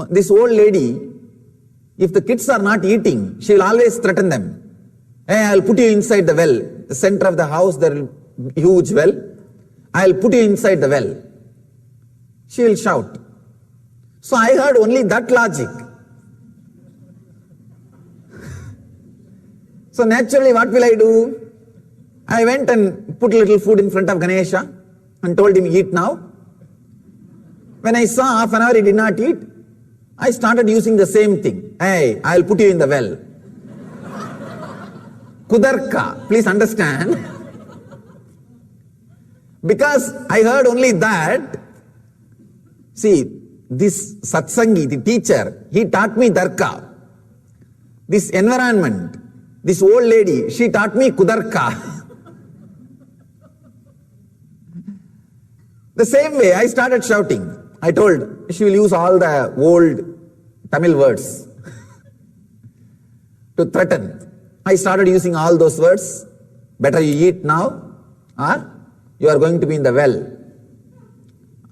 this old lady, if the kids are not eating, she will always threaten them. Hey, I'll put you inside the well. The center of the house, there will be a huge well. I'll put you inside the well. She will shout. So I heard only that logic. So naturally, what will I do? I went and put a little food in front of Ganesha and told him, eat now. When I saw half an hour he did not eat, I started using the same thing. Hey, I'll put you in the well. Kudarka, please understand. Because I heard only that, see, this satsangi, the teacher, he taught me Darka. This environment, this old lady, she taught me Kudarka. The same way, I started shouting. I told, she will use all the old Tamil words to threaten. I started using all those words. Better you eat now, or you are going to be in the well.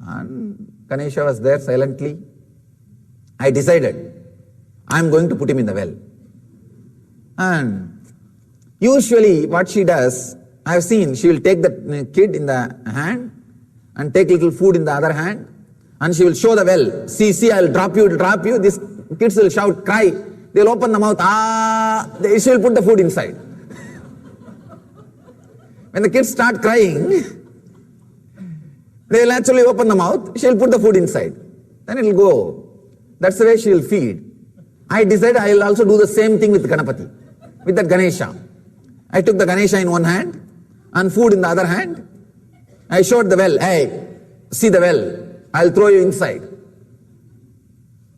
And Ganesha was there silently. I decided, I am going to put him in the well. And usually what she does, I have seen, she will take the kid in the hand and take little food in the other hand, and she will show the well. See, I will drop you, These kids will shout, cry. They will open the mouth, she will put the food inside. When the kids start crying, they will naturally open the mouth, she will put the food inside. Then it will go. That's the way she will feed. I decided I will also do the same thing with Ganapati, with that Ganesha. I took the Ganesha in one hand and food in the other hand. I showed the well, hey, see the well, I'll throw you inside.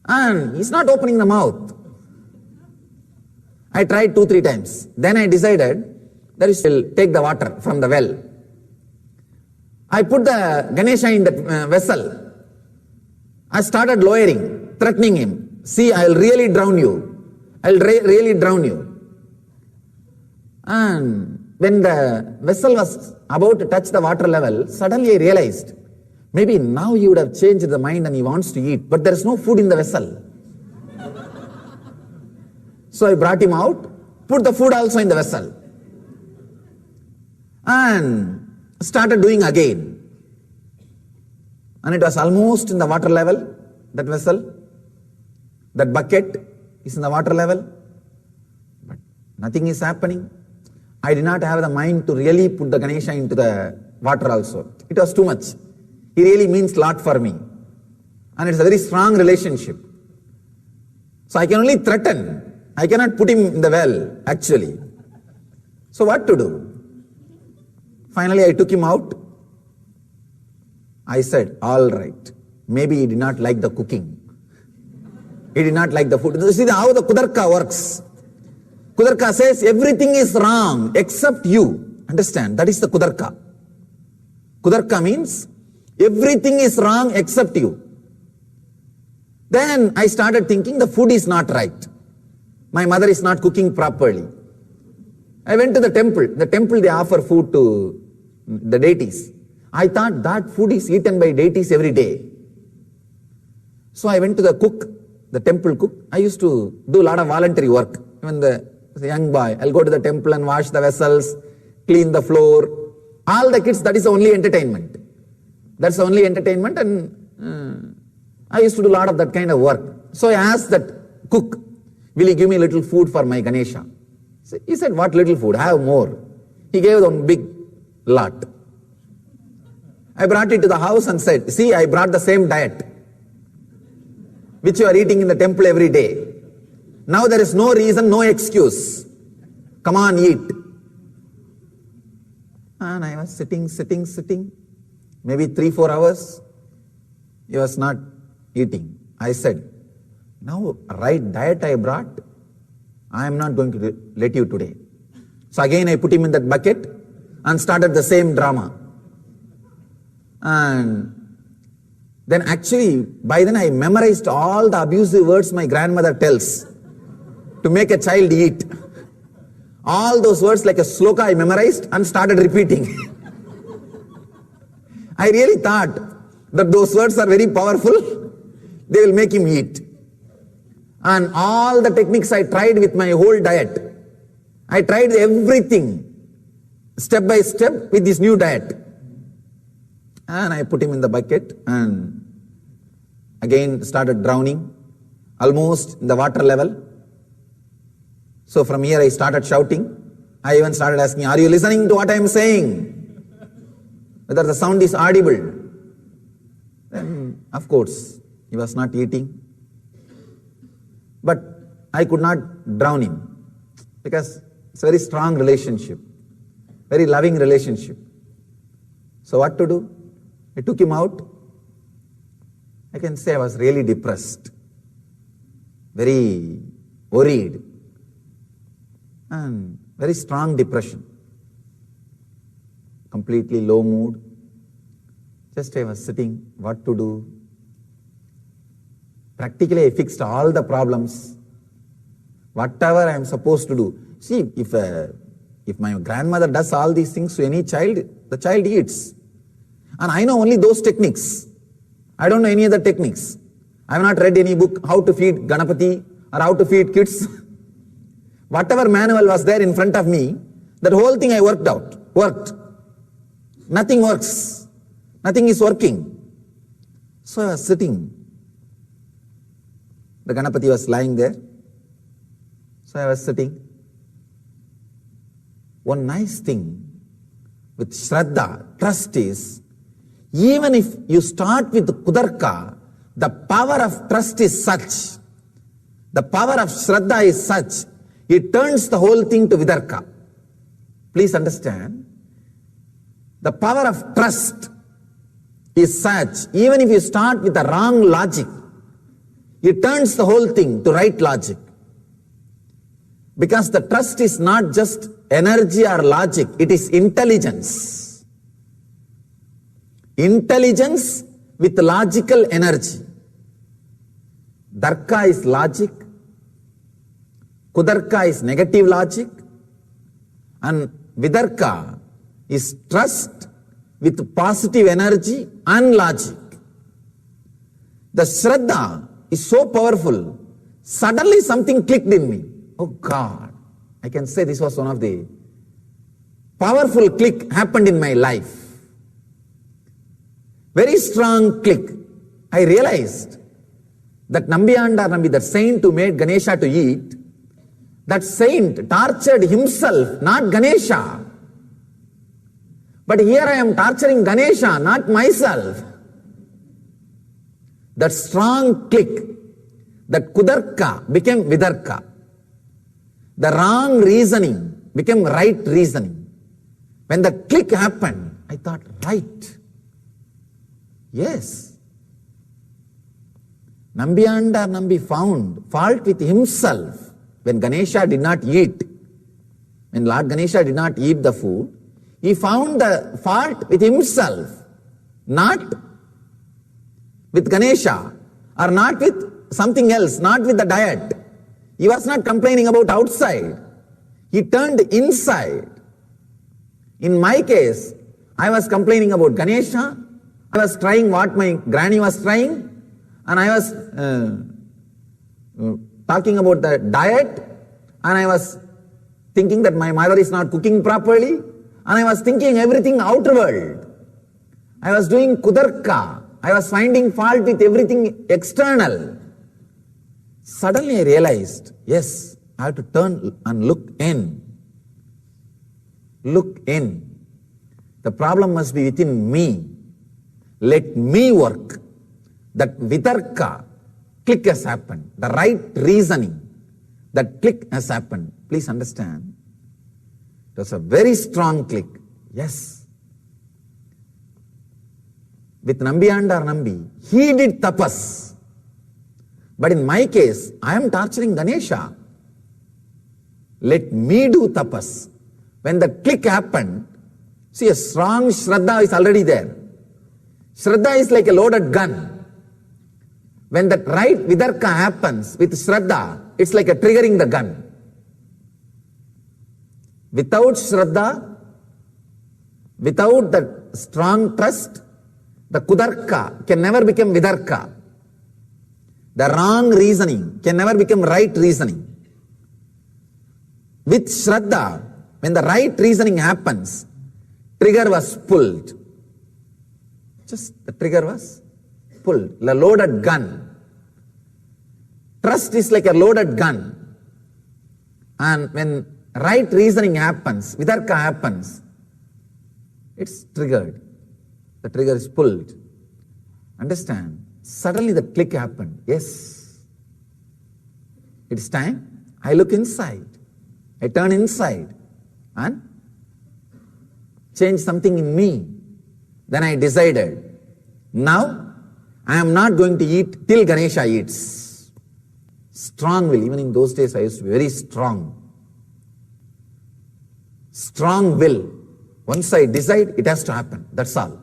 And he's not opening the mouth. I tried 2-3 times. Then I decided that he will take the water from the well. I put the Ganesha in the vessel. I started lowering, threatening him. See, I'll really drown you. I'll really drown you. And when the vessel was about to touch the water level, suddenly I realized, maybe now he would have changed the mind and he wants to eat, but there is no food in the vessel. So I brought him out, put the food also in the vessel, and started doing again. And it was almost in the water level, that vessel. That bucket is in the water level, but nothing is happening. I did not have the mind to really put the Ganesha into the water also. It was too much. He really means a lot for me. And it's a very strong relationship. So I can only threaten. I cannot put him in the well, actually. So what to do? Finally, I took him out. I said, all right, maybe he did not like the cooking. He did not like the food. You see how the Kudarka works. Kudarka says everything is wrong except you. Understand? That is the Kudarka. Kudarka means everything is wrong except you. Then I started thinking the food is not right. My mother is not cooking properly. I went to the temple. The temple, they offer food to the deities. I thought that food is eaten by deities every day. So I went to the cook, the temple cook. I used to do a lot of voluntary work. When as a young boy, I'll go to the temple and wash the vessels, clean the floor. All the kids, that is the only entertainment. That's the only entertainment, and I used to do a lot of that kind of work. So I asked that cook, will you give me a little food for my Ganesha? He said, what little food? Have more. He gave one big lot. I brought it to the house and said, see, I brought the same diet which you are eating in the temple every day. Now there is no reason, no excuse. Come on, eat. And I was sitting. Maybe 3-4 hours. He was not eating. I said, now right diet I brought, I am not going to let you today. So again I put him in that bucket and started the same drama. And then actually, by then I memorized all the abusive words my grandmother tells to make a child eat. All those words like a sloka I memorized and started repeating. I really thought that those words are very powerful. They will make him eat. And all the techniques I tried with my whole diet. I tried everything step by step with this new diet. And I put him in the bucket and again started drowning, almost in the water level. So from here I started shouting. I even started asking, are you listening to what I am saying? Whether the sound is audible. Then, of course, he was not eating. But I could not drown him because it's a very strong relationship, very loving relationship. So what to do? I took him out. I can say I was really depressed, very worried, and very strong depression, completely low mood. Just I was sitting, what to do? Practically I fixed all the problems, whatever I am supposed to do. See, if my grandmother does all these things to any child, the child eats. And I know only those techniques. I don't know any other techniques. I have not read any book, how to feed Ganapati or how to feed kids. Whatever manual was there in front of me, that whole thing I worked. Nothing works. Nothing is working. So I was sitting. The Ganapati was lying there. So I was sitting. One nice thing with Shraddha, trust is, even if you start with Kudarka, The power of trust is such, the power of Shraddha is such, it turns the whole thing to Vitarka. Please understand, the power of trust is such, even if you start with the wrong logic, it turns the whole thing to right logic. Because the trust is not just energy or logic, it is intelligence. Intelligence with logical energy. Darka is logic, Kudarka is negative logic, and Vidarka is trust with positive energy and logic. The Shraddha is so powerful, suddenly something clicked in me. Oh God, I can say this was one of the powerful click happened in my life. Very strong click. I realized that Nambiyanda Nambi, that saint who made Ganesha to eat, that saint tortured himself, not Ganesha. But here I am torturing Ganesha, not myself. That strong click, that Kudarka became Vidarka. The wrong reasoning became right reasoning. When the click happened, I thought, right. Yes. Nambiyanda Nambi found fault with himself when Ganesha did not eat. When Lord Ganesha did not eat the food, he found the fault with himself, not with Ganesha or not with something else, not with the diet. He was not complaining about outside. He turned inside. In my case, I was complaining about Ganesha. I was trying what my granny was trying, and I was talking about the diet, and I was thinking that my mother is not cooking properly, and I was thinking everything outer world. I was doing Kudarka. I was finding fault with everything external. Suddenly I realized, yes, I have to turn and look in. Look in. The problem must be within me. Let me work. That Vitarka, click has happened. The right reasoning, that click has happened. Please understand. It was a very strong click. Yes. With Nambiyanda Nambi, he did tapas. But in my case, I am torturing Ganesha. Let me do tapas. When the click happened, see, a strong Shraddha is already there. Shraddha is like a loaded gun. When that right Vidarka happens with Shraddha, it's like a triggering the gun. Without Shraddha, without that strong trust, the Kudarka can never become Vidarka. The wrong reasoning can never become right reasoning. With Shraddha, when the right reasoning happens, trigger was pulled. Just the trigger was pulled. The loaded gun. Trust is like a loaded gun. And when right reasoning happens, Vidarka happens, it's triggered. The trigger is pulled. Understand? Suddenly the click happened. Yes. It's time. I look inside. I turn inside and change something in me. Then I decided, now I am not going to eat till Ganesha eats. Strong will. Even in those days I used to be very strong. Strong will. Once I decide, it has to happen. That's all.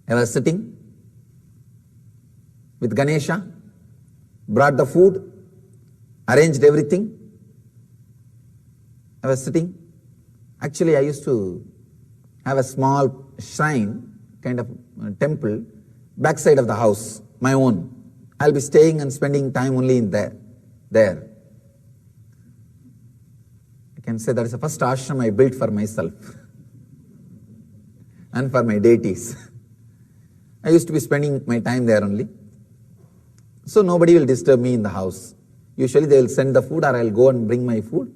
I was sitting with Ganesha, brought the food, arranged everything. I was sitting. Actually, I used to have a small shrine, kind of temple, backside of the house, my own. I'll be staying and spending time only in there. I can say that is the first ashram I built for myself and for my deities. I used to be spending my time there only. So nobody will disturb me in the house. Usually they will send the food, or I'll go and bring my food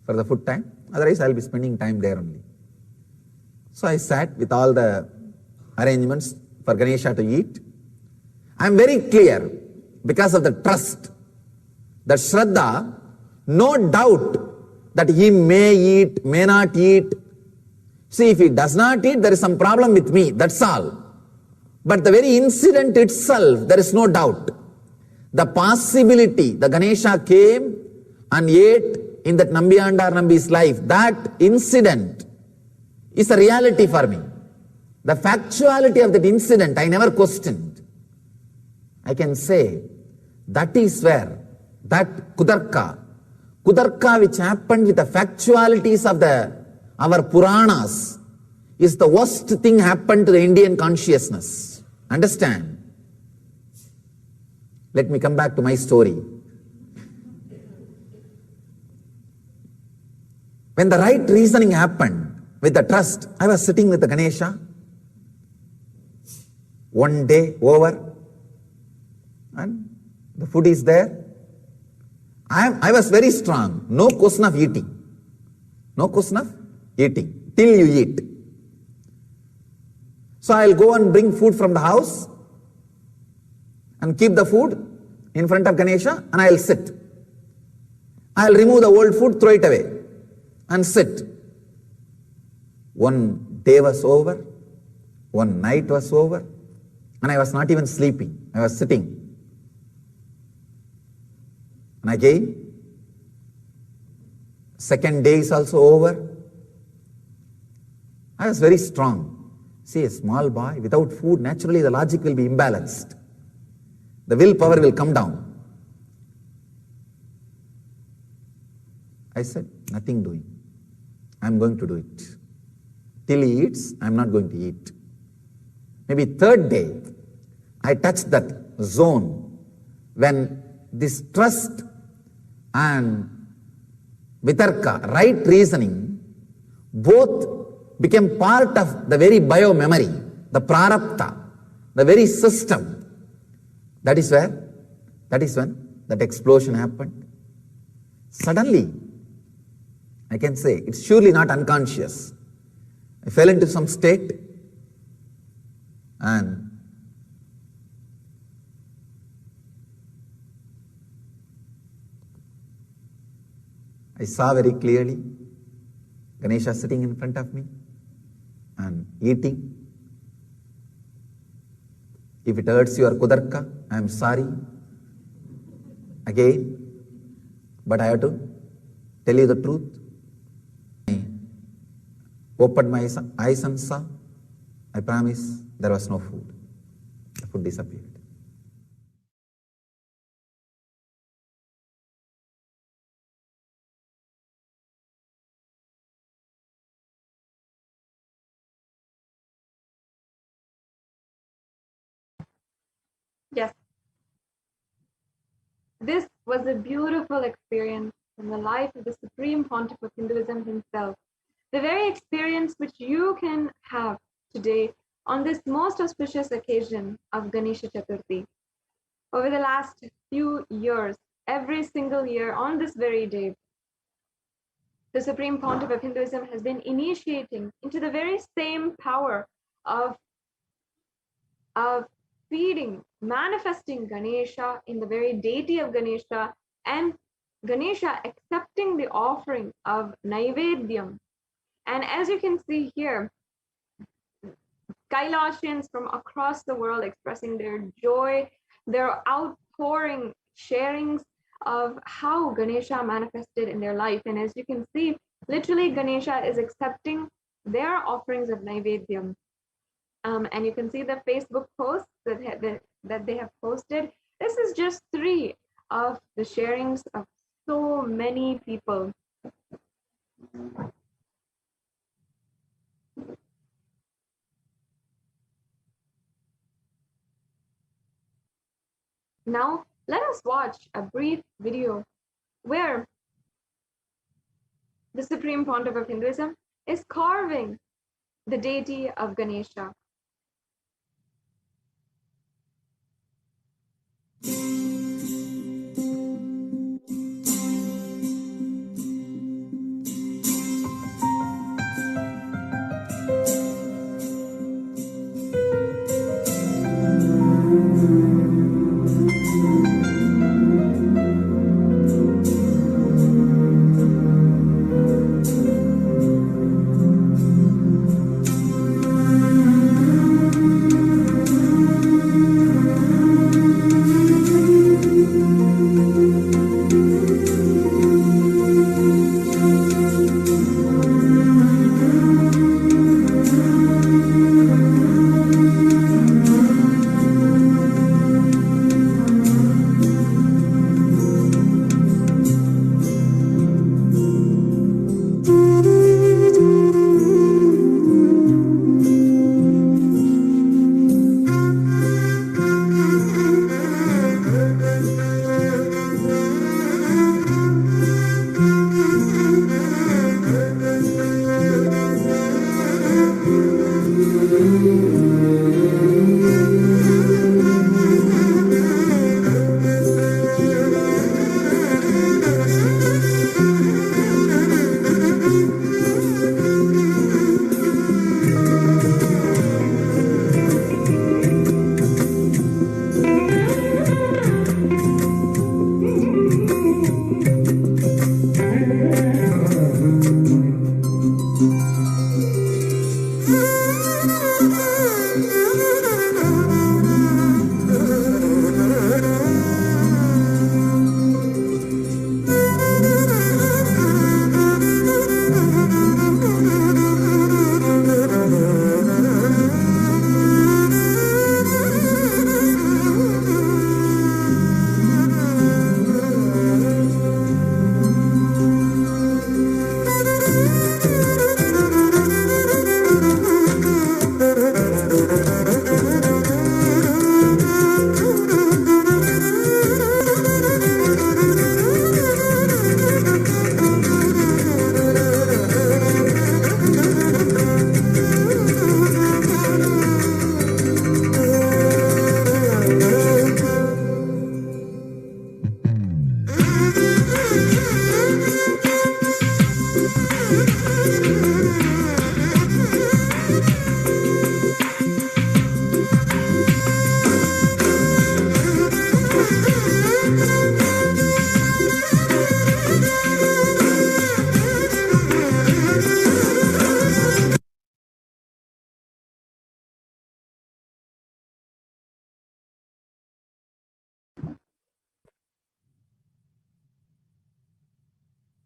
for the food time. Otherwise I'll be spending time there only. So I sat with all the arrangements for Ganesha to eat. I am very clear, because of the trust, the Shraddha, no doubt that he may eat, may not eat. See, if he does not eat, there is some problem with me, that's all. But the very incident itself, there is no doubt. The possibility, the Ganesha came and ate in that Nambiyandar Nambi's life, that incident is a reality for me. The factuality of that incident, I never questioned. I can say, that is where, that Kudarka which happened with the factualities of our Puranas, is the worst thing happened to the Indian consciousness. Understand? Let me come back to my story. When the right reasoning happened with the trust, I was sitting with the Ganesha, one day over, and the food is there. I was very strong. No question of eating. No question of eating. Till you eat. So I'll go and bring food from the house and keep the food in front of Ganesha and I'll sit. I'll remove the old food, throw it away and sit. One day was over. One night was over. And I was not even sleeping. I was sitting. And again, second day is also over. I was very strong. See, a small boy without food, naturally the logic will be imbalanced. The willpower will come down. I said, nothing doing. I'm going to do it. Till he eats, I'm not going to eat. Maybe third day, I touched that zone when this trust and vitarka, right reasoning, both became part of the very bio-memory, the prarabdha, the very system. That is when that explosion happened. Suddenly, I can say, it's surely not unconscious. I fell into some state and I saw very clearly Ganesha sitting in front of me and eating. If it hurts your Kudarka, I am sorry. Again, but I have to tell you the truth. I opened my eyes and saw, I promise there was no food. The food disappeared. Yes. This was a beautiful experience in the life of the Supreme Pontiff of Hinduism himself. The very experience which you can have today on this most auspicious occasion of Ganesha Chaturthi. Over the last few years, every single year on this very day, the Supreme Pontiff of Hinduism has been initiating into the very same power of feeding, manifesting Ganesha in the very deity of Ganesha, and Ganesha accepting the offering of Naivedyam. And as you can see here, Kailashians from across the world expressing their joy, their outpouring sharings of how Ganesha manifested in their life. And as you can see, literally Ganesha is accepting their offerings of Naivedyam. And you can see the Facebook posts that they have posted. This is just 3 of the sharings of so many people. Now, let us watch a brief video where the Supreme Pontiff of Hinduism is carving the deity of Ganesha.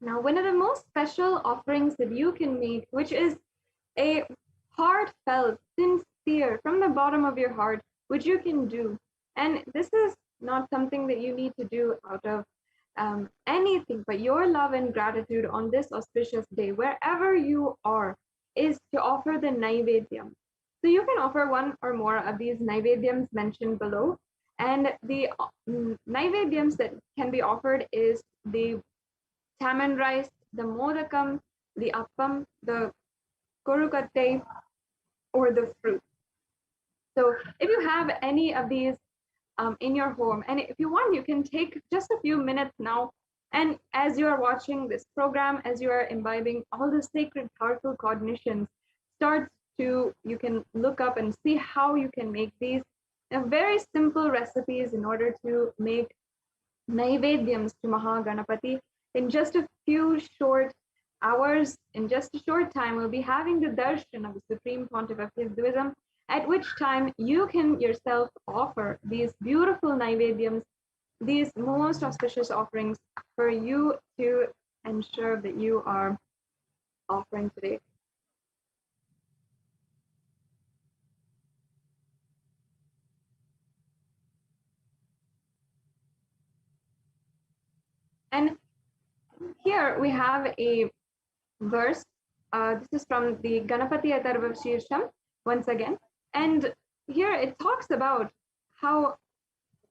Now, one of the most special offerings that you can make, which is a heartfelt, sincere, from the bottom of your heart, which you can do. And this is not something that you need to do out of anything, but your love and gratitude on this auspicious day, wherever you are, is to offer the naivedyam. So you can offer one or more of these naivedyams mentioned below. And the naivedyams that can be offered is the tamarind rice, the modakam, the appam, the korukatte, or the fruit. So if you have any of these in your home, and if you want, you can take just a few minutes now, and as you are watching this program, as you are imbibing all the sacred, powerful cognitions, you can look up and see how you can make these very simple recipes in order to make naivedyams to Mahaganapati. In just a few short hours, in just a short time, we'll be having the darshan of the Supreme Pontiff of Hinduism, at which time you can yourself offer these beautiful naivedyams, these most auspicious offerings for you to ensure that you are offering today. And here we have a verse. This is from the Ganapati Atharva Shirsham, once again. And here it talks about how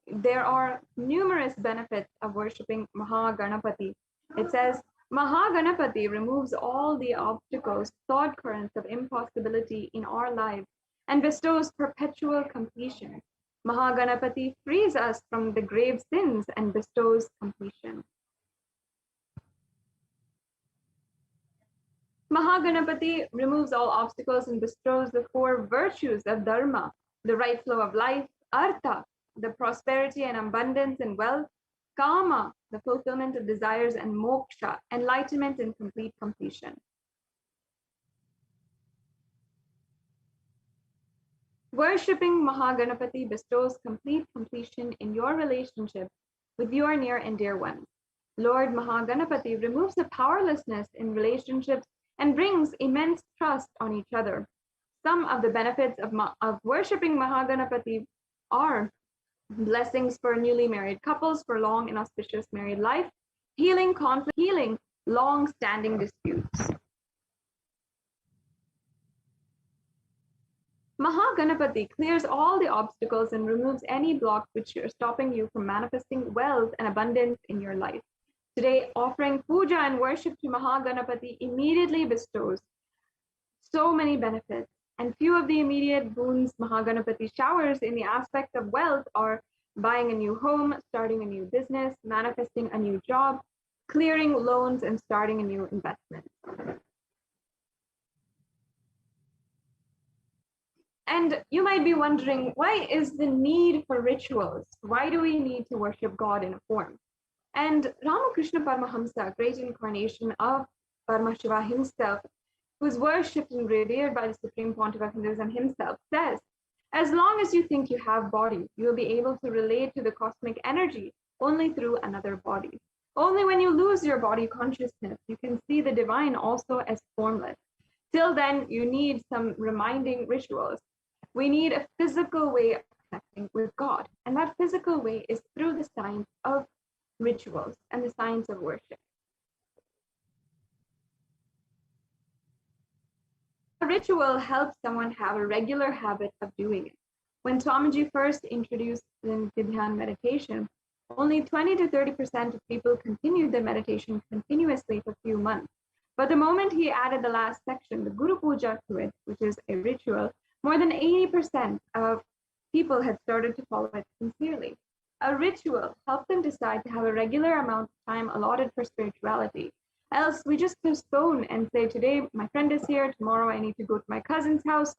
there are numerous benefits of worshipping Mahaganapati. It says, Mahaganapati removes all the obstacles, thought currents of impossibility in our lives and bestows perpetual completion. Mahaganapati frees us from the grave sins and bestows completion. Mahaganapati removes all obstacles and bestows the four virtues of dharma, the right flow of life, artha, the prosperity and abundance and wealth, kama, the fulfillment of desires, and moksha, enlightenment and complete completion. Worshipping Mahaganapati bestows complete completion in your relationship with your near and dear ones. Lord Mahaganapati removes the powerlessness in relationships and brings immense trust on each other. Some of the benefits of worshipping Mahaganapati are blessings for newly married couples for long and auspicious married life, healing conflict, healing long-standing disputes. Mahaganapati clears all the obstacles and removes any blocks which are stopping you from manifesting wealth and abundance in your life. Today, offering puja and worship to Mahaganapati immediately bestows so many benefits, and few of the immediate boons Mahaganapati showers in the aspect of wealth are buying a new home, starting a new business, manifesting a new job, clearing loans, and starting a new investment. And you might be wondering, why is the need for rituals? Why do we need to worship God in a form? And Ramakrishna Paramahamsa, great incarnation of Paramashiva himself, who's worshipped and revered by the Supreme Pontiff of Hinduism himself, says, as long as you think you have body, you'll be able to relate to the cosmic energy only through another body. Only when you lose your body consciousness, you can see the divine also as formless. Till then, you need some reminding rituals. We need a physical way of connecting with God. And that physical way is through the science of rituals and the science of worship. A ritual helps someone have a regular habit of doing it. When Swamiji first introduced the Dhyan meditation, only 20 to 30% of people continued their meditation continuously for a few months. But the moment he added the last section, the Guru Puja, to it, which is a ritual, more than 80% of people had started to follow it sincerely. A ritual helped them decide to have a regular amount of time allotted for spirituality. Else we just postpone and say, today my friend is here, tomorrow I need to go to my cousin's house,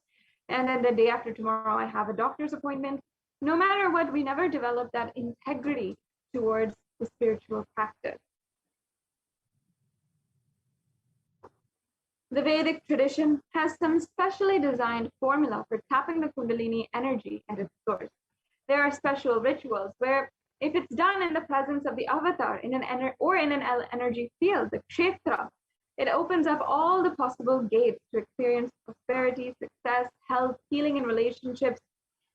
and then the day after tomorrow I have a doctor's appointment. No matter what, we never develop that integrity towards the spiritual practice. The Vedic tradition has some specially designed formula for tapping the Kundalini energy at its source. There are special rituals where If it's done in the presence of the avatar in an energy field, the kshetra, it opens up all the possible gates to experience prosperity, success, health, healing in relationships,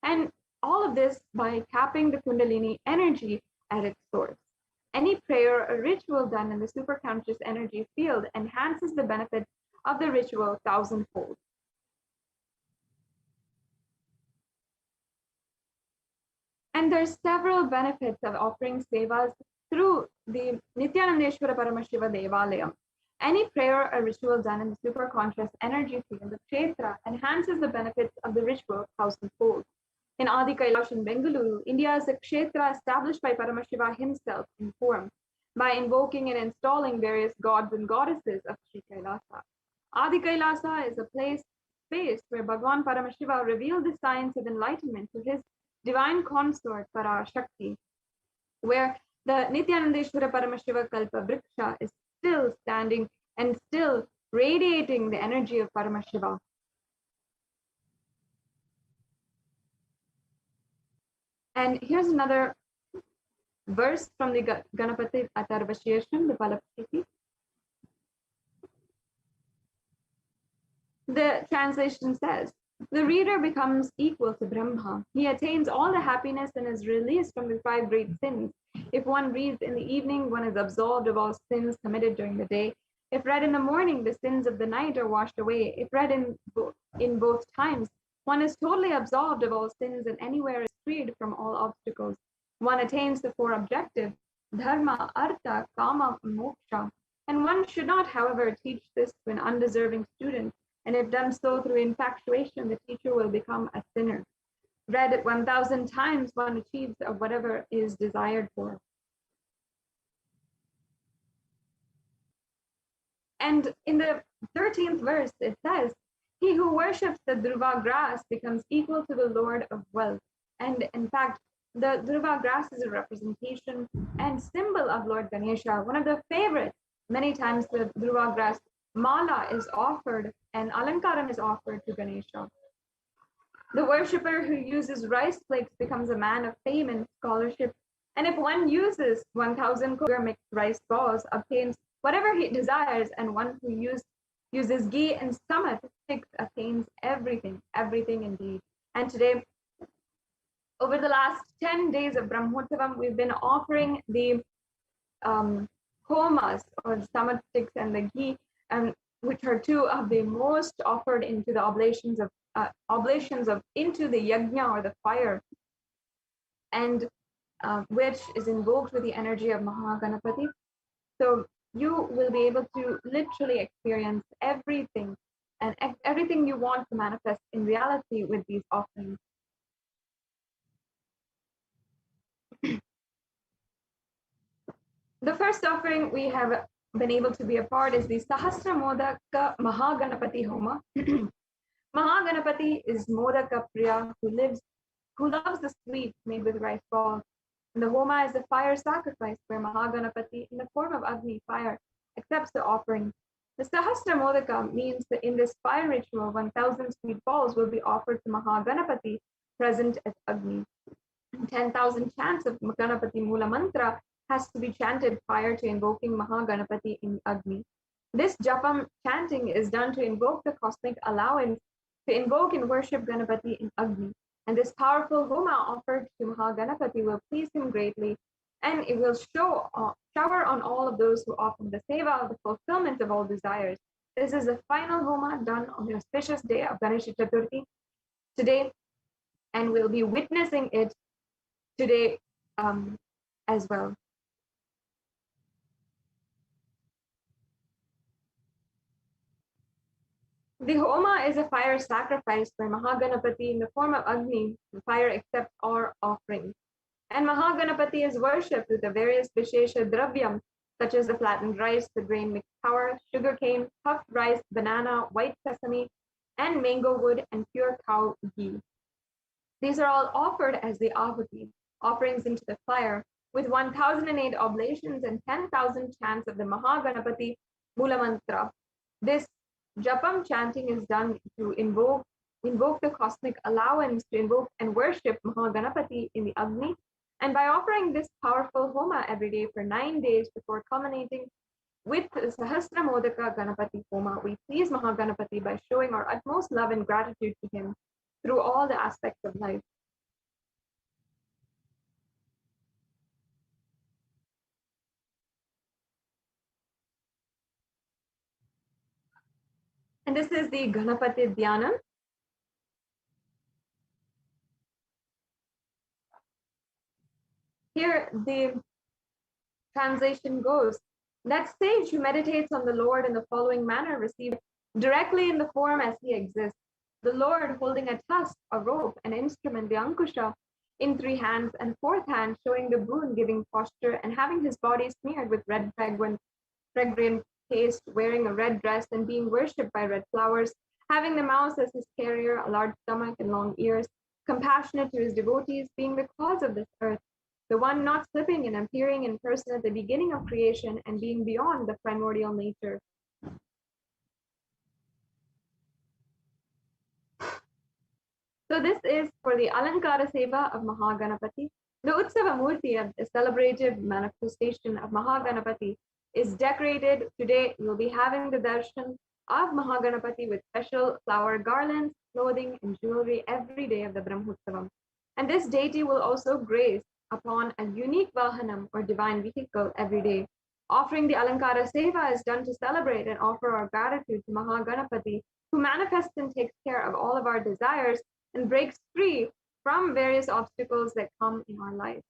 and all of this by tapping the Kundalini energy at its source. Any prayer or ritual done in the superconscious energy field enhances the benefit of the ritual thousandfold. And there's several benefits of offering sevas through the Nithyanandeshwara Paramashiva Devalayam. Any prayer or ritual done in the superconscious energy field of Kshetra enhances the benefits of the ritual thousandfold. In Adi Kailash in Bengaluru, India is a Kshetra established by Paramashiva himself in form by invoking and installing various gods and goddesses of Sri Kailasa. Adi Kailasa is a space where Bhagwan Paramashiva revealed the science of enlightenment to his divine consort Parashakti, where the Nithyanandeshwara Paramashiva Kalpa Vriksha is still standing and still radiating the energy of Paramashiva. And here's another verse from the Ganapati Atharvashirsham, the Palapati. The translation says, the reader becomes equal to Brahma. He attains all the happiness and is released from the 5 great sins. If one reads in the evening, one is absolved of all sins committed during the day. If read in the morning, the sins of the night are washed away. If read in both times, one is totally absolved of all sins and anywhere is freed from all obstacles. One attains the 4 objectives, dharma, artha, kama, moksha. And one should not, however, teach this to an undeserving student. And if done so through infatuation, the teacher will become a sinner. Read it 1,000 times, one achieves of whatever is desired for. And in the 13th verse, it says, he who worships the Dhruva grass becomes equal to the Lord of wealth. And in fact, the Dhruva grass is a representation and symbol of Lord Ganesha. One of the favorites, many times the Dhruva grass mala is offered and alankaram is offered to Ganesha. The worshipper who uses rice flakes becomes a man of fame and scholarship. And if one uses 1,000 mixed rice balls, obtains whatever he desires, and one who uses ghee and samat sticks attains everything indeed. And today, over the last 10 days of Brahmotsavam, we've been offering the homas, or the samat sticks and the ghee, which are 2 of the most offered into the oblations of into the yajna or the fire, and which is invoked with the energy of Mahaganapati. So you will be able to literally experience everything and everything you want to manifest in reality with these offerings. The first offering we have been able to be a part is the Sahasra Modaka Mahaganapati Homa. Mahaganapati is Modaka Priya, who loves the sweets made with rice balls. And the Homa is the fire sacrifice where Mahaganapati, in the form of Agni fire, accepts the offering. The Sahasra Modaka means that in this fire ritual, 1,000 sweet balls will be offered to Mahaganapati present at Agni. 10,000 chants of Ganapati Mula Mantra has to be chanted prior to invoking Mahaganapati in Agni. This Japam chanting is done to invoke the cosmic allowance to invoke and worship Ganapati in Agni. And this powerful Homa offered to Mahaganapati will please him greatly, and it will shower on all of those who offer the seva, the fulfillment of all desires. This is the final Homa done on the auspicious day of Ganesh Chaturthi today, and we'll be witnessing it today as well. The Homa is a fire sacrifice by Mahaganapati in the form of Agni. The fire accepts all offerings. And Mahaganapati is worshipped with the various Vishesha Dravyam, such as the flattened rice, the grain mixed flour, sugarcane, puffed rice, banana, white sesame, and mango wood, and pure cow ghee. These are all offered as the Ahuti, offerings into the fire, with 1,008 oblations and 10,000 chants of the Mahaganapati Mula Mantra. This Japam chanting is done to invoke the cosmic allowance to invoke and worship Mahaganapati in the Agni, And by offering this powerful Homa every day for 9 days before culminating with Sahasra Modaka Ganapati Homa, we please Mahaganapati by showing our utmost love and gratitude to him through all the aspects of life. And this is the Ganapati Dhyana. Here the translation goes, that sage who meditates on the Lord in the following manner receives directly in the form as he exists. The Lord holding a tusk, a rope, an instrument, the Ankusha, in 3 hands, and 4th hand showing the boon giving posture, and having his body smeared with red fragrant paste, wearing a red dress, and being worshipped by red flowers, having the mouse as his carrier, a large stomach and long ears, compassionate to his devotees, being the cause of this earth, the one not slipping and appearing in person at the beginning of creation and being beyond the primordial nature. So this is for the Alankara Seva of Mahaganapati. The Utsava Murti of the celebrated manifestation of Mahaganapati is decorated. Today you'll be having the darshan of Mahaganapati with special flower garlands, clothing, and jewelry every day of the Brahmotsavam. And this deity will also grace upon a unique Vahanam or divine vehicle every day. Offering the Alankara Seva is done to celebrate and offer our gratitude to Mahaganapati, who manifests and takes care of all of our desires and breaks free from various obstacles that come in our life.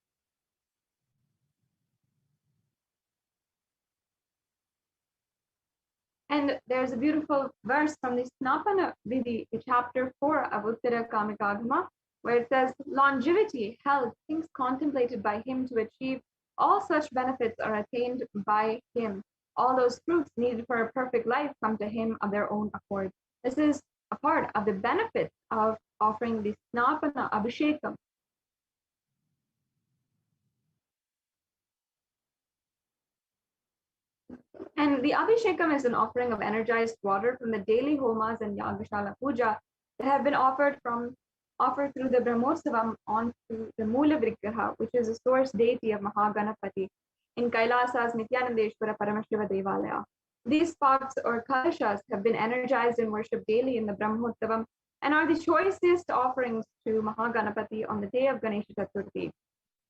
And there's a beautiful verse from the Snapana Vidhi, chapter 4 of Uttara Kamikagama, where it says, longevity, health, things contemplated by him to achieve all such benefits are attained by him. All those fruits needed for a perfect life come to him of their own accord. This is a part of the benefit of offering the Snapana Abhishekam. And the Abhishekam is an offering of energized water from the daily homas and Yagashala Puja that have been offered through the Brahmotsavam onto the Mula Vrigraha, which is the source deity of Mahaganapati in Kailasa's Nithyananda Paramashiva Devalaya. These pots or kalashas have been energized and worshipped daily in the Brahmotsavam and are the choicest offerings to Mahaganapati on the day of Ganesh Chaturthi.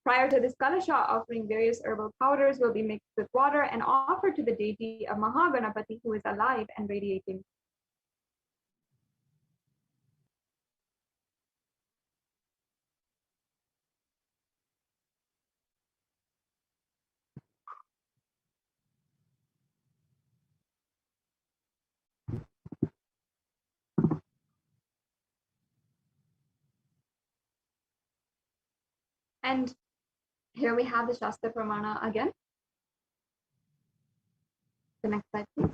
Prior to this kalasha, offering various herbal powders will be mixed with water and offered to the deity of Mahaganapati, who is alive and radiating. And here we have the Shastra Pramana again. The next slide, please.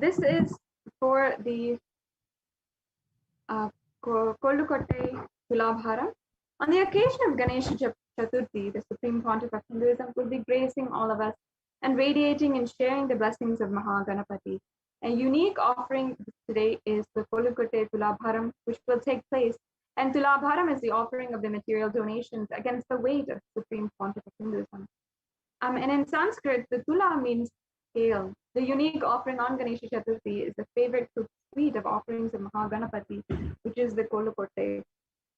This is for the Kollukotte Tulabhara. On the occasion of Ganesh Chaturthi, the Supreme Pontiff of Hinduism will be gracing all of us and radiating and sharing the blessings of Mahaganapati. A unique offering today is the Kollukotte Tulabharam, which will take place. And Tulabharam is the offering of the material donations against the weight of the Supreme Pontiff of Hinduism. And in Sanskrit, the Tula means scale. The unique offering on Ganesh Chaturthi is the favorite suite of offerings of Mahaganapati, which is the Kollukotte.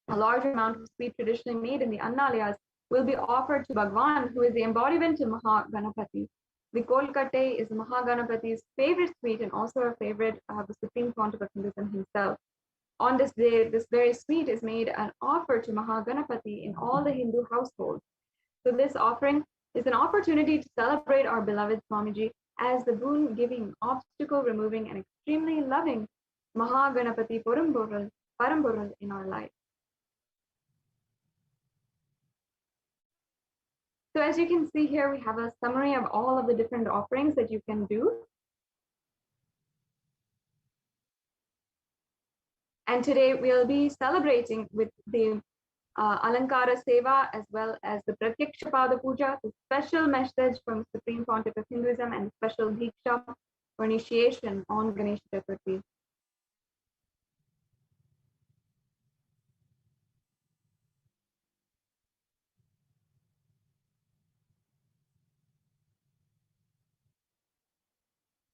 A large amount of sweet traditionally made in the Annalayas will be offered to Bhagwan, who is the embodiment of Mahaganapati. The Kollukotte is Mahaganapati's favorite sweet and also a favorite of the Supreme Pontiff of Hinduism himself. On this day, this very sweet is made an offer to Mahaganapati in all the Hindu households. So this offering is an opportunity to celebrate our beloved Swamiji as the boon-giving, obstacle-removing, and extremely loving Mahaganapati Paramboral in our life. So as you can see here, we have a summary of all of the different offerings that you can do. And today we'll be celebrating with the Alankara Seva, as well as the Pratyaksha Pada Puja, the special message from Supreme Pontiff of Hinduism, and special Diksha for initiation on Ganesh Chaturthi.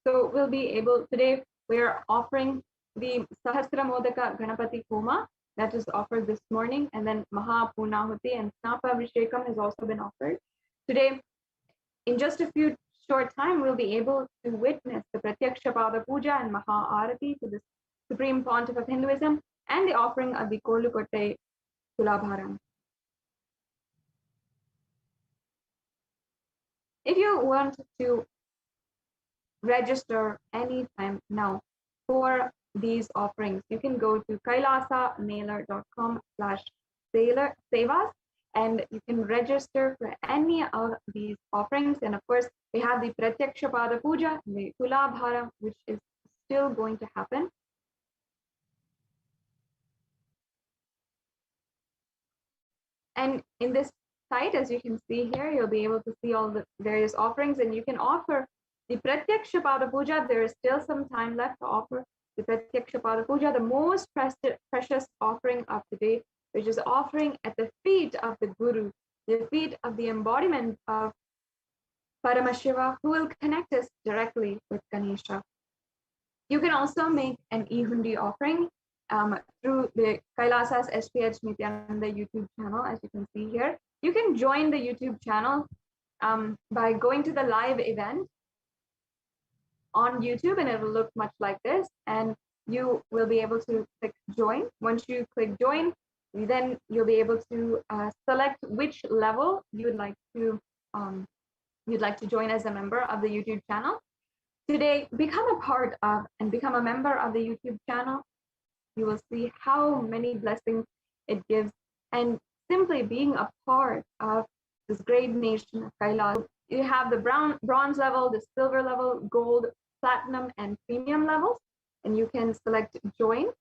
So we'll be able, today we're offering the Sahasra Modaka Ganapati Homa that is offered this morning, and then Maha Punahuti and Snapa Vishekam has also been offered. Today, in just a few short time, we'll be able to witness the Pratyaksha Pada Puja and Maha Arati to the Supreme Pontiff of Hinduism and the offering of the Kolukotte Tulabharam. If you want to register anytime now for these offerings, you can go to kailasamailer.com/sevas and you can register for any of these offerings. And of course, we have the Pratyaksha Pada Puja, the Tulabharam, which is still going to happen. And in this site, as you can see here, you'll be able to see all the various offerings, and you can offer the Pratyaksha Pada Puja. There is still some time left to offer the Pratyaksha Pada Puja, the most precious offering of the day, which is offering at the feet of the Guru, the feet of the embodiment of Paramashiva, who will connect us directly with Ganesha. You can also make an e-hundi offering through the Kailasa's HDH Nithyananda YouTube channel, as you can see here. You can join the YouTube channel by going to the live event on YouTube, and it will look much like this, and you will be able to click join. Once you click join, then you'll be able to select which level you'd like to join as a member of the YouTube channel. Today, become a part of and become a member of the YouTube channel. You will see how many blessings it gives, and simply being a part of this great nation of Kailas. You have the bronze level, the silver level, gold, platinum, and premium levels, and you can select join.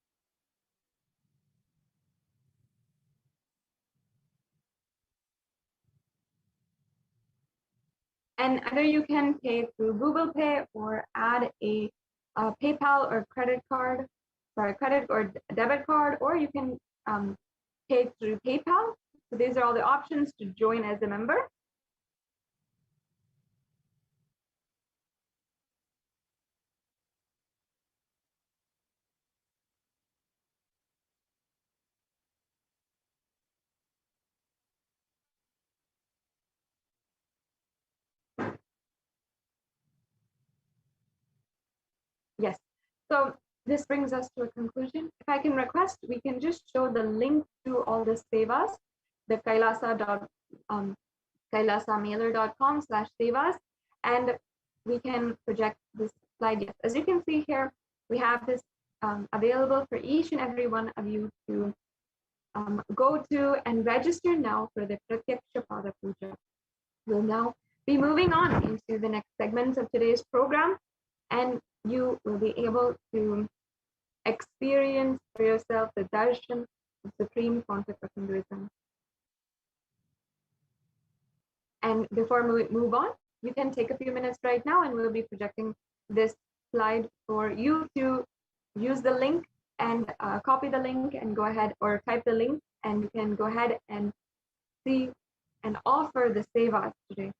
And either you can pay through Google Pay or add a PayPal or credit or debit card, or you can pay through PayPal. So these are all the options to join as a member. Yes. So this brings us to a conclusion. If I can request, we can just show the link to all the sevas, the kailasamailer.com/sevas, and we can project this slide. Yes, as you can see here, we have this available for each and every one of you to go to and register now for the Pratyaksha Pada Puja. We'll now be moving on into the next segments of today's program, and you will be able to experience for yourself the darshan of Supreme Pontiff of Hinduism. And before we move on, you can take a few minutes right now, and we'll be projecting this slide for you to use the link and copy the link and go ahead, or type the link, and you can go ahead and see and offer the sevas today.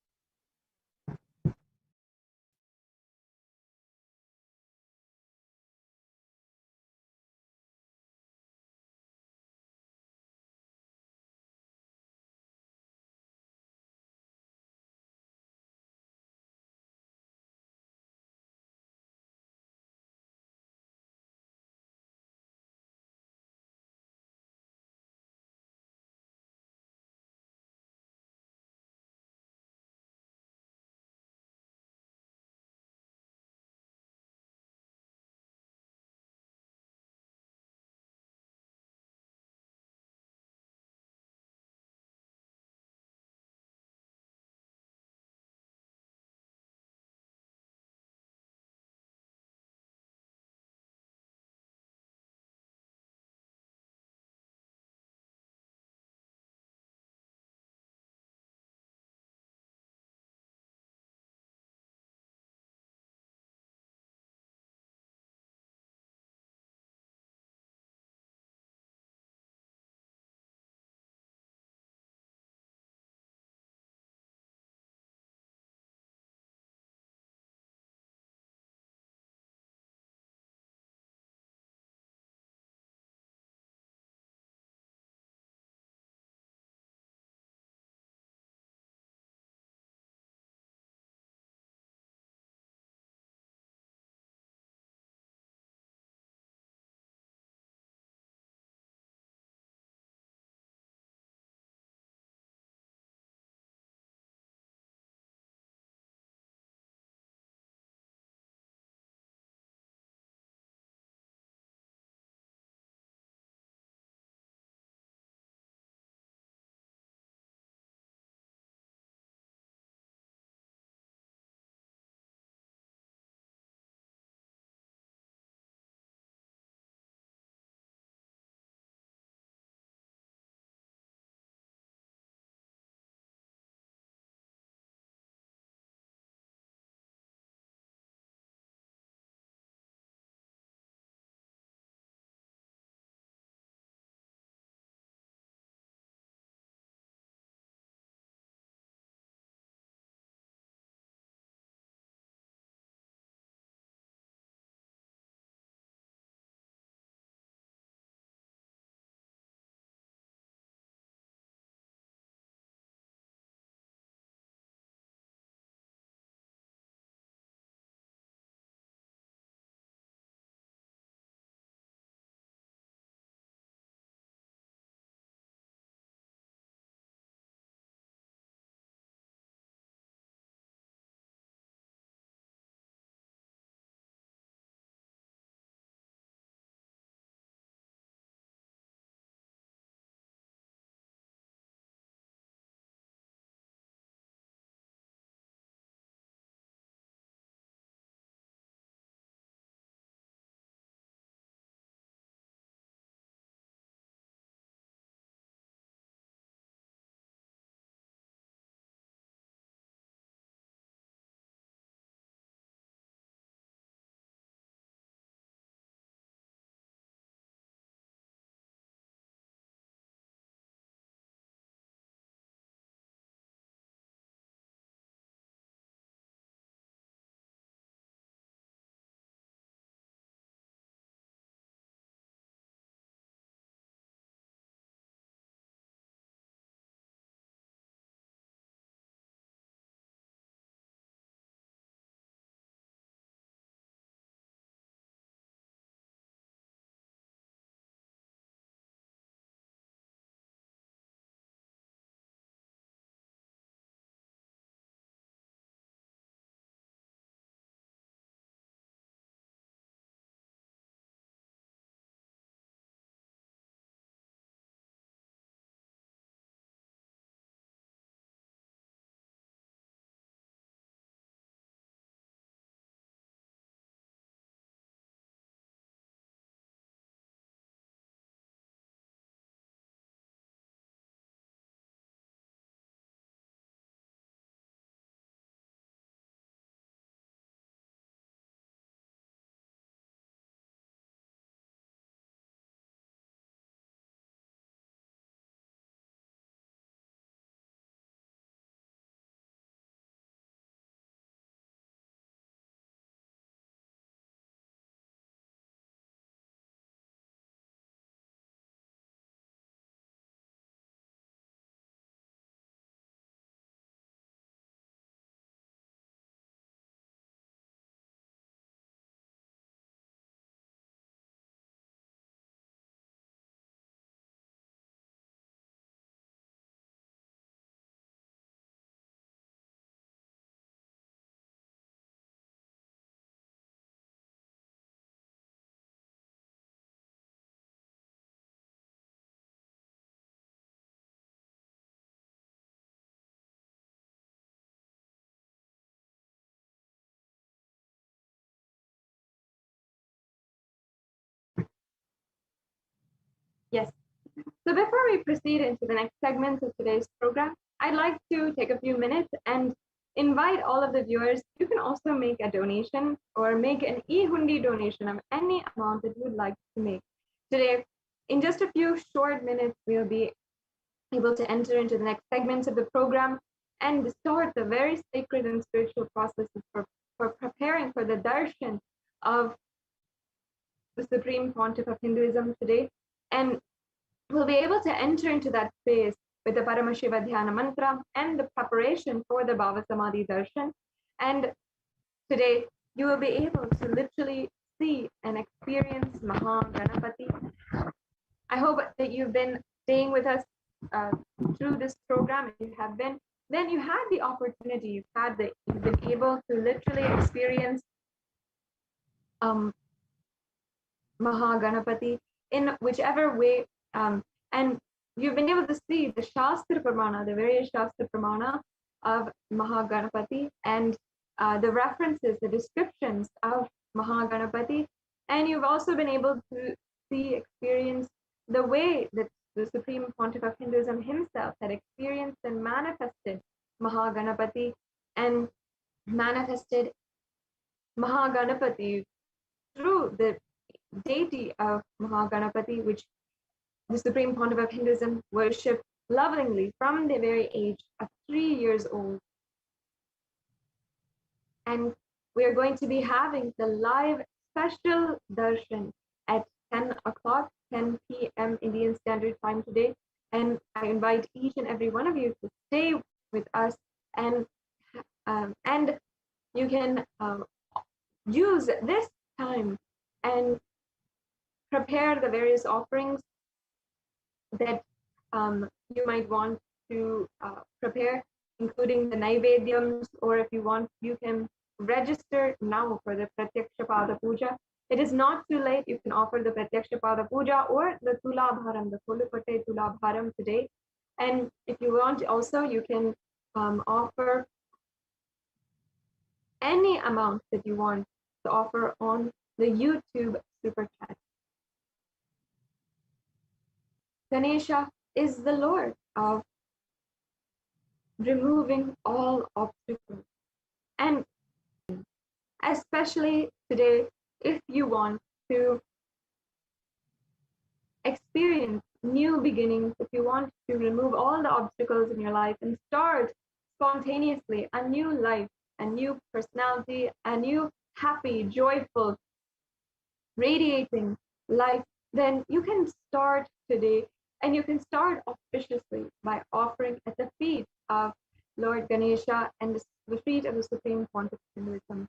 So before we proceed into the next segments of today's program, I'd like to take a few minutes and invite all of the viewers. You can also make a donation or make an e-hundi donation of any amount that you would like to make. Today, in just a few short minutes, we'll be able to enter into the next segments of the program and start the very sacred and spiritual processes for preparing for the darshan of the Supreme Pontiff of Hinduism today. And we'll be able to enter into that space with the Paramashiva Dhyana mantra and the preparation for the Bhava Samadhi darshan. And today, you will be able to literally see and experience Maha Ganapati. I hope that you've been staying with us through this program. If you have been, then you had the opportunity, you've been able to literally experience Maha Ganapati in whichever way, and you've been able to see the Shastra Pramana, the various Shastra Pramana of Maha Ganapati, and the references, the descriptions of Maha Ganapati, and you've also been able to experience the way that the Supreme Pontiff of Hinduism himself had experienced and manifested Maha Ganapati and manifested Maha Ganapati through the deity of Maha Ganapati, which the Supreme Pontiff of Hinduism worshipped lovingly from the very age of 3 years old. And we are going to be having the live special darshan at 10 o'clock, 10 p.m. Indian Standard Time today. And I invite each and every one of you to stay with us, and you can use this time and prepare the various offerings that you might want to prepare, including the Naivedyams, or if you want, you can register now for the Pratyaksha Pada Puja. It is not too late. You can offer the Pratyaksha Pada Puja or the Tulabharam, the Kolukote Tulabharam today. And if you want also, you can offer any amount that you want to offer on the YouTube Super Chat. Ganesha is the Lord of removing all obstacles. And especially today, if you want to experience new beginnings, if you want to remove all the obstacles in your life and start spontaneously a new life, a new personality, a new happy, joyful, radiating life, then you can start today, and you can start auspiciously by offering at the feet of Lord Ganesha and the feet of the Supreme Pontiff of Hinduism.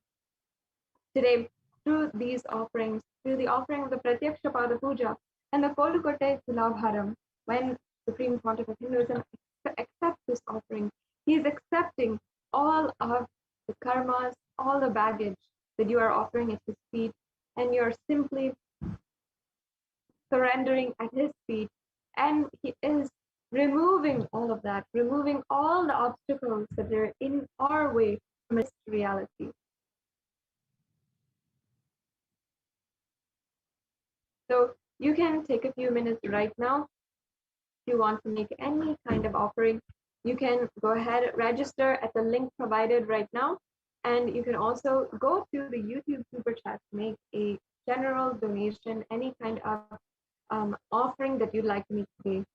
Today, through these offerings, through the offering of the Pratyaksha Pada Puja and the Kolukote Tulabharam, when Supreme Pontiff of Hinduism accepts this offering, he is accepting all of the karmas, all the baggage that you are offering at his feet, and you're simply surrendering at his feet, and he is removing all of that, removing all the obstacles that are in our way from this reality. So you can take a few minutes right now. If you want to make any kind of offering, you can go ahead, register at the link provided right now, and you can also go to the YouTube Super Chat to make a general donation, any kind of offering that you'd like to make today.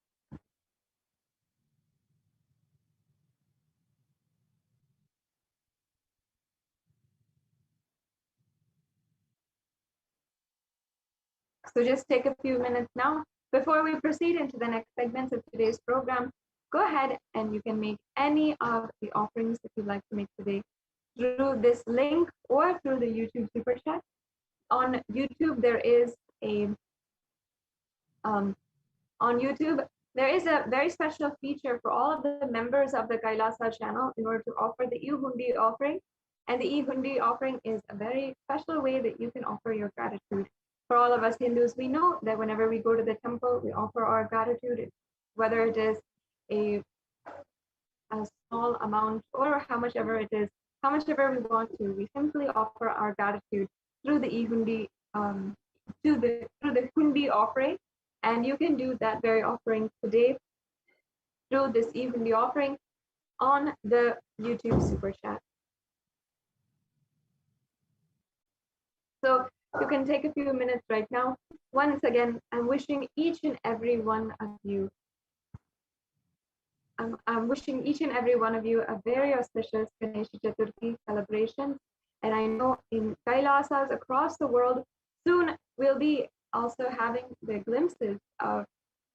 So just take a few minutes now. Before we proceed into the next segments of today's program, go ahead and you can make any of the offerings that you'd like to make today through this link or through the YouTube Super Chat. On YouTube, there is a very special feature for all of the members of the Kailasa channel in order to offer the e-hundi offering. And the e-hundi offering is a very special way that you can offer your gratitude. For all of us Hindus, we know that whenever we go to the temple, we offer our gratitude, whether it is a small amount or how much ever it is, how much ever we want to, we simply offer our gratitude through the e-hundi, through the hundi offering. And you can do that very offering today through this evening offering on the YouTube Super Chat. So you can take a few minutes right now. Once again, I'm wishing each and every one of you, I'm wishing each and every one of you a very auspicious Ganesh Chaturthi celebration. And I know in Kailasas across the world, soon we'll be also having the glimpses of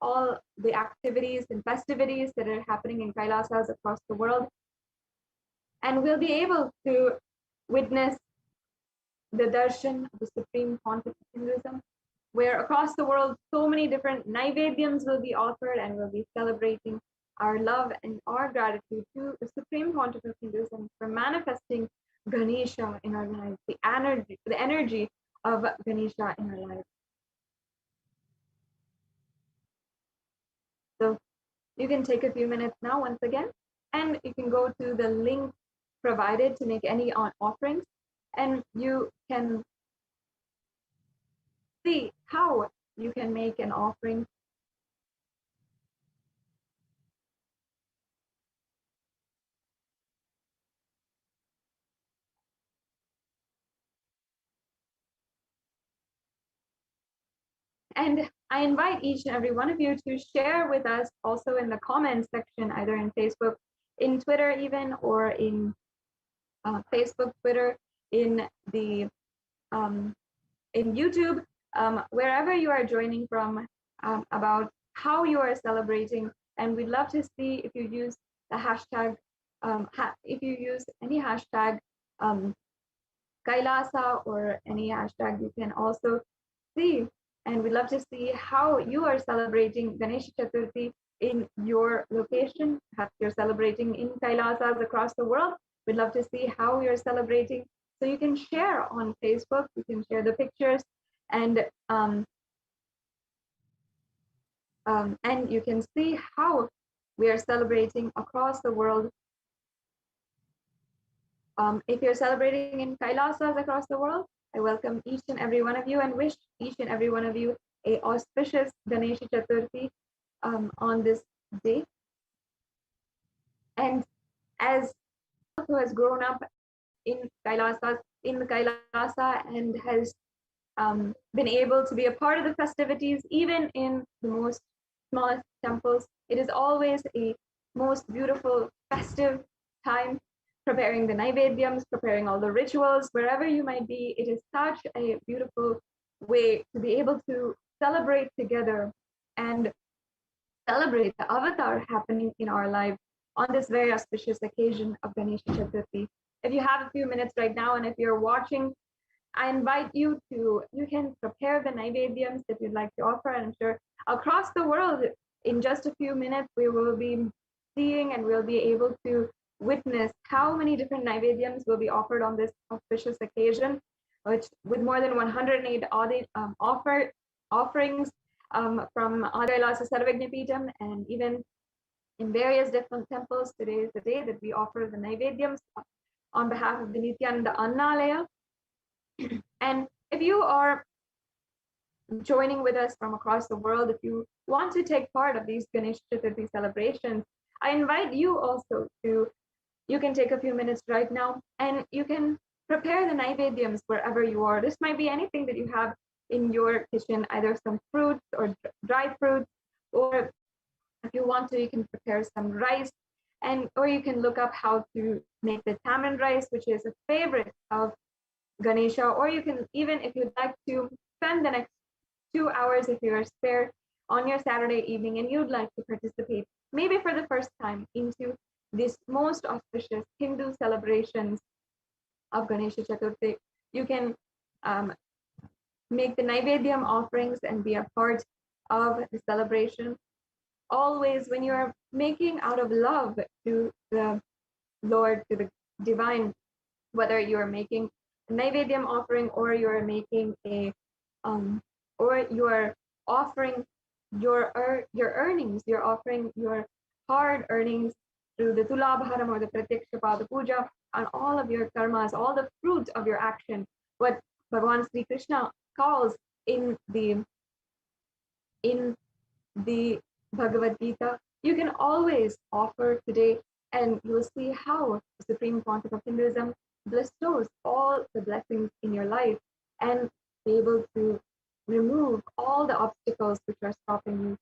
all the activities and festivities that are happening in Kailasas across the world. And we'll be able to witness the darshan of the Supreme Pontiff of Hinduism, where across the world so many different naivedyams will be offered, and we'll be celebrating our love and our gratitude to the Supreme Pontiff of Hinduism for manifesting Ganesha in our lives, the energy of Ganesha in our lives. So you can take a few minutes now once again, and you can go to the link provided to make any offerings, and you can see how you can make an offering. And I invite each and every one of you to share with us also in the comments section, either in Facebook, in Twitter even, or in Facebook, Twitter, in the in YouTube, wherever you are joining from, about how you are celebrating. And we'd love to see if you use the hashtag, if you use any hashtag Kailasa or any hashtag, you can also see. And we'd love to see how you are celebrating Ganesh Chaturthi in your location. Perhaps you're celebrating in Kailasas across the world. We'd love to see how you're celebrating. So you can share on Facebook, you can share the pictures, and you can see how we are celebrating across the world. If you're celebrating in Kailasas across the world, I welcome each and every one of you and wish each and every one of you a auspicious Ganesh Chaturthi on this day. And as who has grown up in Kailasas, in the Kailasa, and has been able to be a part of the festivities, even in the most smallest temples, it is always a most beautiful festive time, preparing the naivedyams, preparing all the rituals, wherever you might be. It is such a beautiful way to be able to celebrate together and celebrate the avatar happening in our lives on this very auspicious occasion of Ganesh Chaturthi. If you have a few minutes right now, and if you're watching, I invite you to, you can prepare the naivedyams that you'd like to offer. And I'm sure across the world, in just a few minutes, we will be seeing and we'll be able to witness how many different naivedyams will be offered on this auspicious occasion, which with more than 108 offerings from Adailasa Sarvagnapitam, and even in various different temples. Today is the day that we offer the naivedyams on behalf of the Nithyananda Annalaya. And if you are joining with us from across the world, if you want to take part of these Ganesh Chaturthi celebrations, I invite you also to, you can take a few minutes right now and you can prepare the naivedyams wherever you are. This might be anything that you have in your kitchen, either some fruits or dried fruits, or if you want to, you can prepare some rice, and or you can look up how to make the tamarind rice, which is a favorite of Ganesha. Or you can, even if you'd like to spend the next 2 hours, if you're spare on your Saturday evening and you'd like to participate, maybe for the first time, into this most auspicious Hindu celebrations of Ganesha Chaturthi, you can make the Naivedyam offerings and be a part of the celebration. Always, when you're making out of love to the Lord, to the divine, whether you're making a Naivedyam offering or you're making a or you're offering your earnings, you're offering your hard earnings through the Tulabharam or the Pratyaksha Pada Puja, and all of your karmas, all the fruit of your action, what Bhagavan Sri Krishna calls in the in the Bhagavad Gita, you can always offer today, and you'll see how the Supreme Pontiff of Hinduism bestows all the blessings in your life and be able to remove all the obstacles which are stopping you.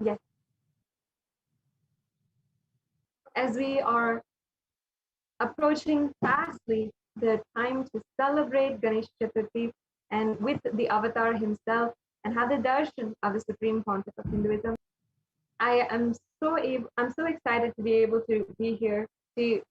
Yes, as we are approaching fastly the time to celebrate Ganesh Chaturthi and with the avatar himself and have the darshan of the Supreme Pontiff of Hinduism, I'm so excited to be able to be here to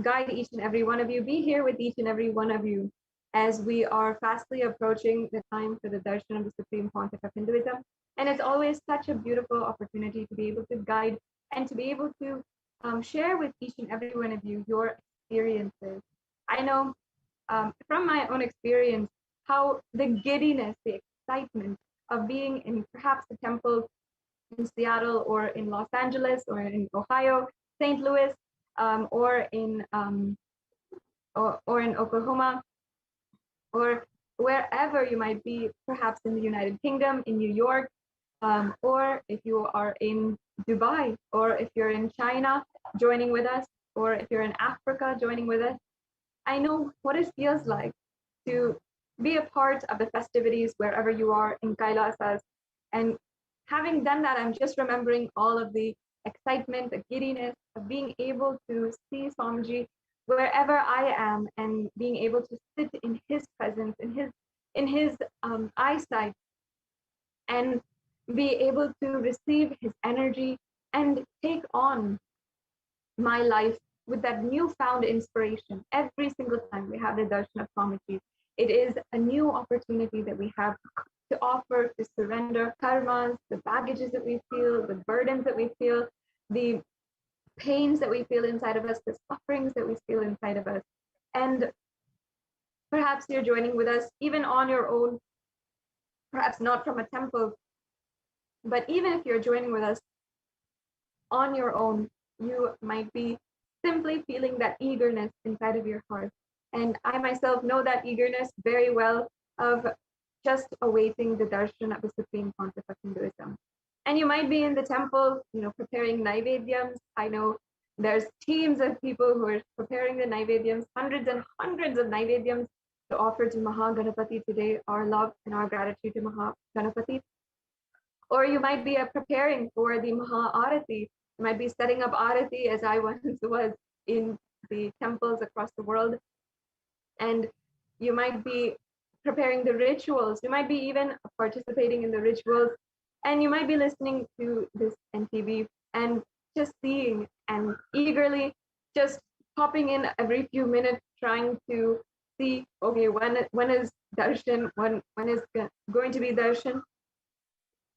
guide each and every one of you, be here with each and every one of you as we are fastly approaching the time for the darshan of the Supreme Pontiff of Hinduism. And it's always such a beautiful opportunity to be able to guide and to be able to share with each and every one of you your experiences. I know from my own experience how the giddiness, the excitement of being in perhaps a temple in Seattle or in Los Angeles or in Ohio, St. Louis, or in Oklahoma, or wherever you might be, perhaps in the United Kingdom, in New York, or if you are in Dubai, or if you're in China joining with us, or if you're in Africa joining with us. I know what it feels like to be a part of the festivities wherever you are in Kailasas. And having done that, I'm just remembering all of the excitement, the giddiness of being able to see Swamiji wherever I am, and being able to sit in his presence, in his eyesight, and be able to receive his energy and take on my life with that newfound inspiration. Every single time we have the darshan of Swamiji, it is a new opportunity that we have to offer, to surrender karmas, the baggages that we feel, the burdens that we feel, the pains that we feel inside of us, the sufferings that we feel inside of us. And perhaps you're joining with us even on your own, perhaps not from a temple, but even if you're joining with us on your own, you might be simply feeling that eagerness inside of your heart. And I myself know that eagerness very well of just awaiting the darshan of the Supreme Pontiff of Hinduism. And you might be in the temple, preparing naivedyams. I know there's teams of people who are preparing the naivedyams, hundreds and hundreds of naivedyams to offer to Mahaganapati today, our love and our gratitude to Mahaganapati. Or you might be preparing for the Maha Arati. You might be setting up Arati, as I once was in the temples across the world. And you might be preparing the rituals. You might be even participating in the rituals. And you might be listening to this NTV and just seeing and eagerly just popping in every few minutes, trying to see, okay, when is darshan? When is going to be darshan?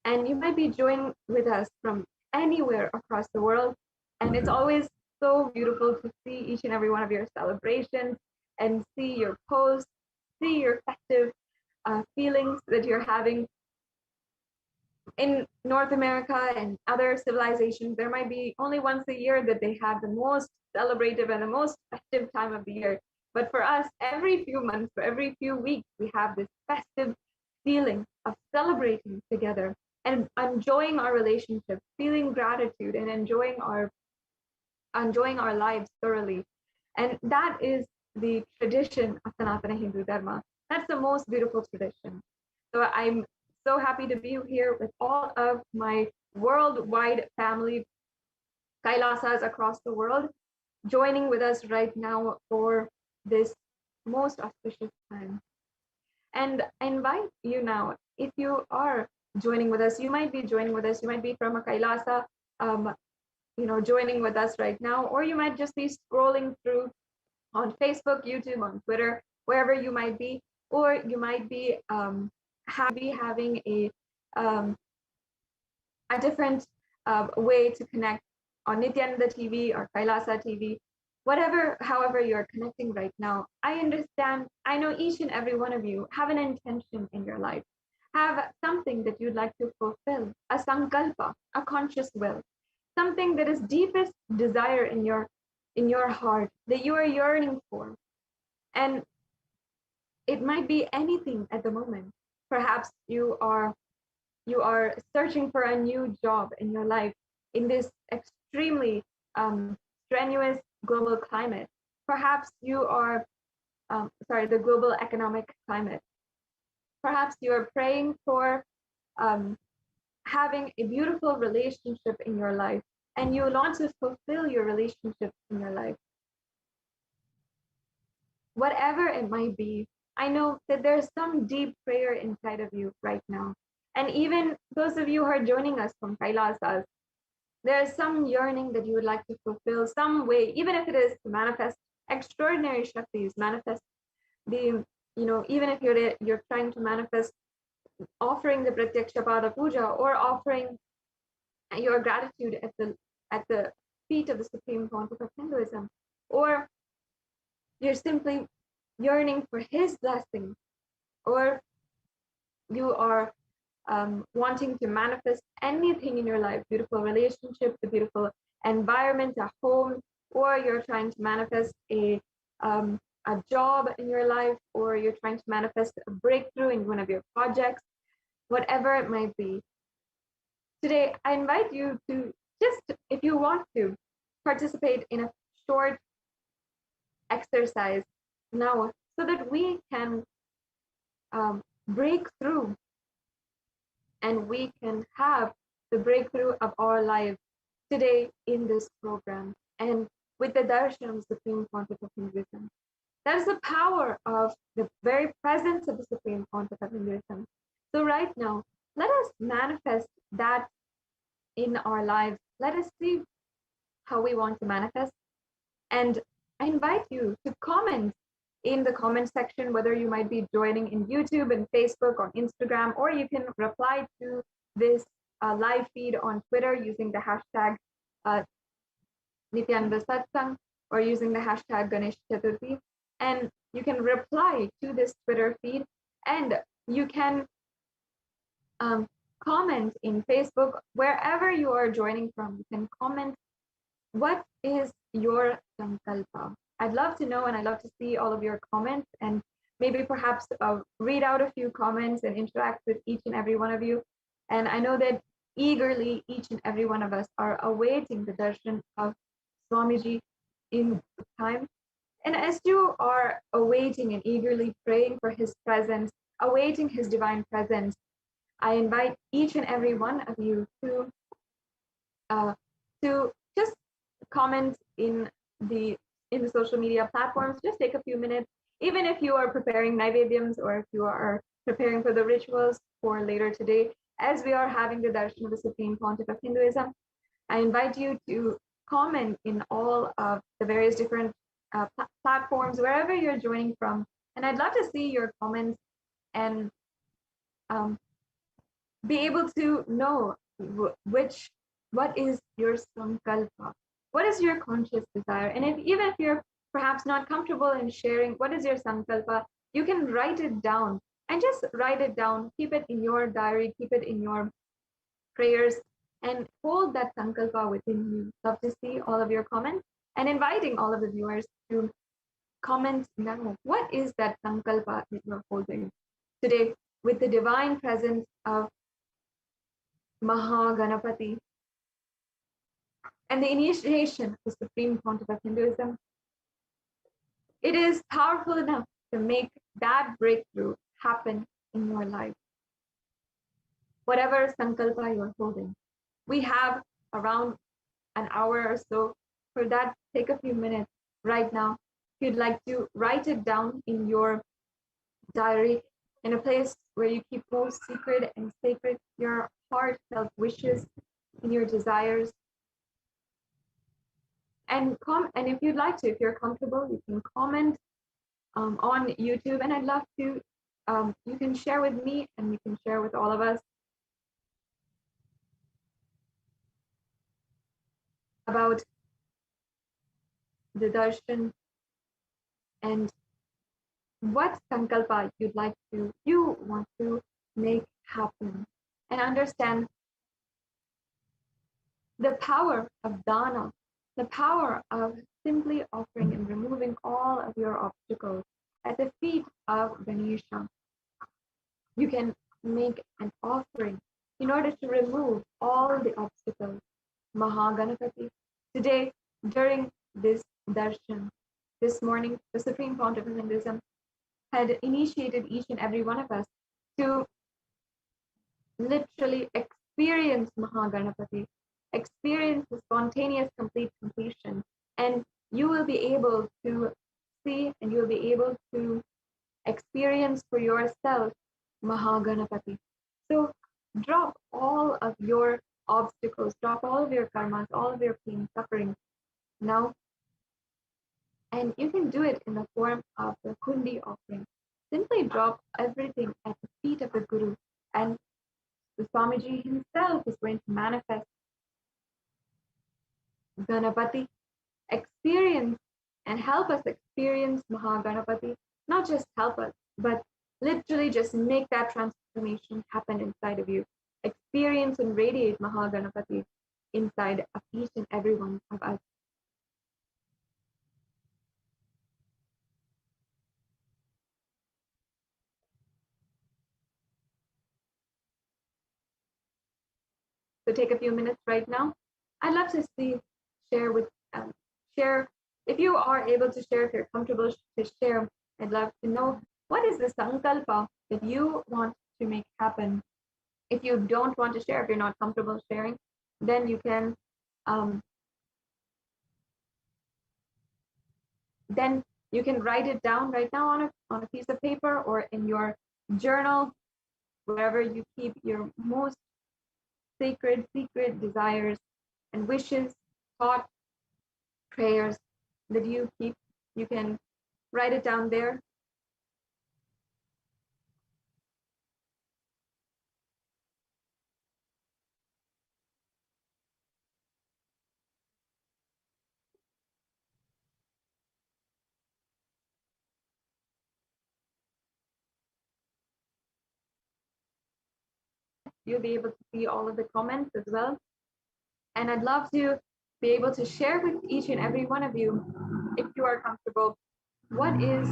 And you might be joining with us from anywhere across the world. And it's always so beautiful to see each and every one of your celebrations and see your posts, see your festive feelings that you're having. In North America and other civilizations, there might be only once a year that they have the most celebrative and the most festive time of the year. But for us, every few months, for every few weeks, we have this festive feeling of celebrating together and enjoying our relationship, feeling gratitude, and enjoying our lives thoroughly. And that is the tradition of Sanatana Hindu Dharma. That's the most beautiful tradition. So I'm so happy to be here with all of my worldwide family, Kailasas across the world, joining with us right now for this most auspicious time. And I invite you now, if you are joining with us, you might be joining with us, you might be from a Kailasa, joining with us right now, or you might just be scrolling through on Facebook, YouTube, on Twitter, wherever you might be, or you might be having a different way to connect on Nithyananda TV or Kailasa TV, however you're connecting right now. I understand, I know each and every one of you have an intention in your life, have something that you'd like to fulfill, a sankalpa, a conscious will, something that is deepest desire in your heart that you are yearning for. And it might be anything at the moment. Perhaps you are searching for a new job in your life in this extremely strenuous global climate. Perhaps you are, the global economic climate. Perhaps you are praying for having a beautiful relationship in your life, and you want to fulfill your relationship in your life. Whatever it might be, I know that there's some deep prayer inside of you right now. And even those of you who are joining us from Kailasas, there's some yearning that you would like to fulfill some way, even if it is to manifest extraordinary Shaktis, manifest the, even if you're trying to manifest offering the Pratyaksha Pada Puja or offering your gratitude at the feet of the Supreme Pontiff of Hinduism, or you're simply yearning for his blessing, or you are wanting to manifest anything in your life, beautiful relationship, the beautiful environment, a home, or you're trying to manifest a job in your life, or you're trying to manifest a breakthrough in one of your projects, whatever it might be. Today, I invite you to just, if you want to, participate in a short exercise now so that we can break through and we can have the breakthrough of our lives today in this program and with the darshan of the Supreme Pontiff of Hinduism. That is the power of the very presence of the Supreme Pontiff of Hinduism. So right now, let us manifest that in our lives. Let us see how we want to manifest. And I invite you to comment in the comment section, whether you might be joining in YouTube and Facebook or Instagram, or you can reply to this live feed on Twitter using the hashtag Nithyananda Satsang or using the hashtag Ganesh Chaturthi. And you can reply to this Twitter feed, and you can comment in Facebook, wherever you are joining from. You can comment, what is your sankalpa? I'd love to know, and I'd love to see all of your comments, and maybe perhaps read out a few comments and interact with each and every one of you. And I know that eagerly each and every one of us are awaiting the darshan of Swamiji in time. And as you are awaiting and eagerly praying for his presence, awaiting his divine presence, I invite each and every one of you to just comment in the social media platforms. Just take a few minutes, even if you are preparing naivedyams or if you are preparing for the rituals for later today, as we are having the darshan of the Supreme Pontiff of Hinduism. I invite you to comment in all of the various different platforms, wherever you're joining from. And I'd love to see your comments and be able to know what is your sankalpa, what is your conscious desire. And even if you're perhaps not comfortable in sharing what is your sankalpa, you can write it down, and just write it down, keep it in your diary, keep it in your prayers, and hold that sankalpa within you. Love to see all of your comments, and inviting all of the viewers to comment now. What is that sankalpa that you're holding today with the divine presence of Mahaganapati and the initiation of the Supreme Pontiff of Hinduism? It is powerful enough to make that breakthrough happen in your life. Whatever sankalpa you're holding, we have around an hour or so for that. Take a few minutes right now. If you'd like to write it down in your diary, in a place where you keep most secret and sacred your heartfelt wishes and your desires. And if you'd like to, if you're comfortable, you can comment on YouTube, and I'd love to, you can share with me and you can share with all of us about the darshan and what sankalpa you want to make happen, and understand the power of dana, the power of simply offering and removing all of your obstacles at the feet of Ganesha. You can make an offering in order to remove all the obstacles. Mahaganapati. Today, during this darshan, this morning, the Supreme Pontiff of Hinduism had initiated each and every one of us to literally experience Mahaganapati, experience the spontaneous complete completion, and you will be able to see and you will be able to experience for yourself Mahaganapati. So drop all of your obstacles, drop all of your karmas, all of your pain, suffering now. And you can do it in the form of the kundi offering. Simply drop everything at the feet of the Guru, and the Swamiji himself is going to manifest Ganapati, experience and help us experience Mahaganapati. Not just help us, but literally just make that transformation happen inside of you. Experience and radiate Mahaganapati inside of each and every one of us. So take a few minutes right now. I'd love to see, share, if you are able to share, if you're comfortable to share, I'd love to know what is the sankalpa that you want to make happen. If you don't want to share, if you're not comfortable sharing, then you can write it down right now on a piece of paper or in your journal, wherever you keep your most sacred, secret desires and wishes, thoughts, prayers that you keep. You can write it down there. You'll be able to see all of the comments as well. And I'd love to be able to share with each and every one of you, if you are comfortable, what is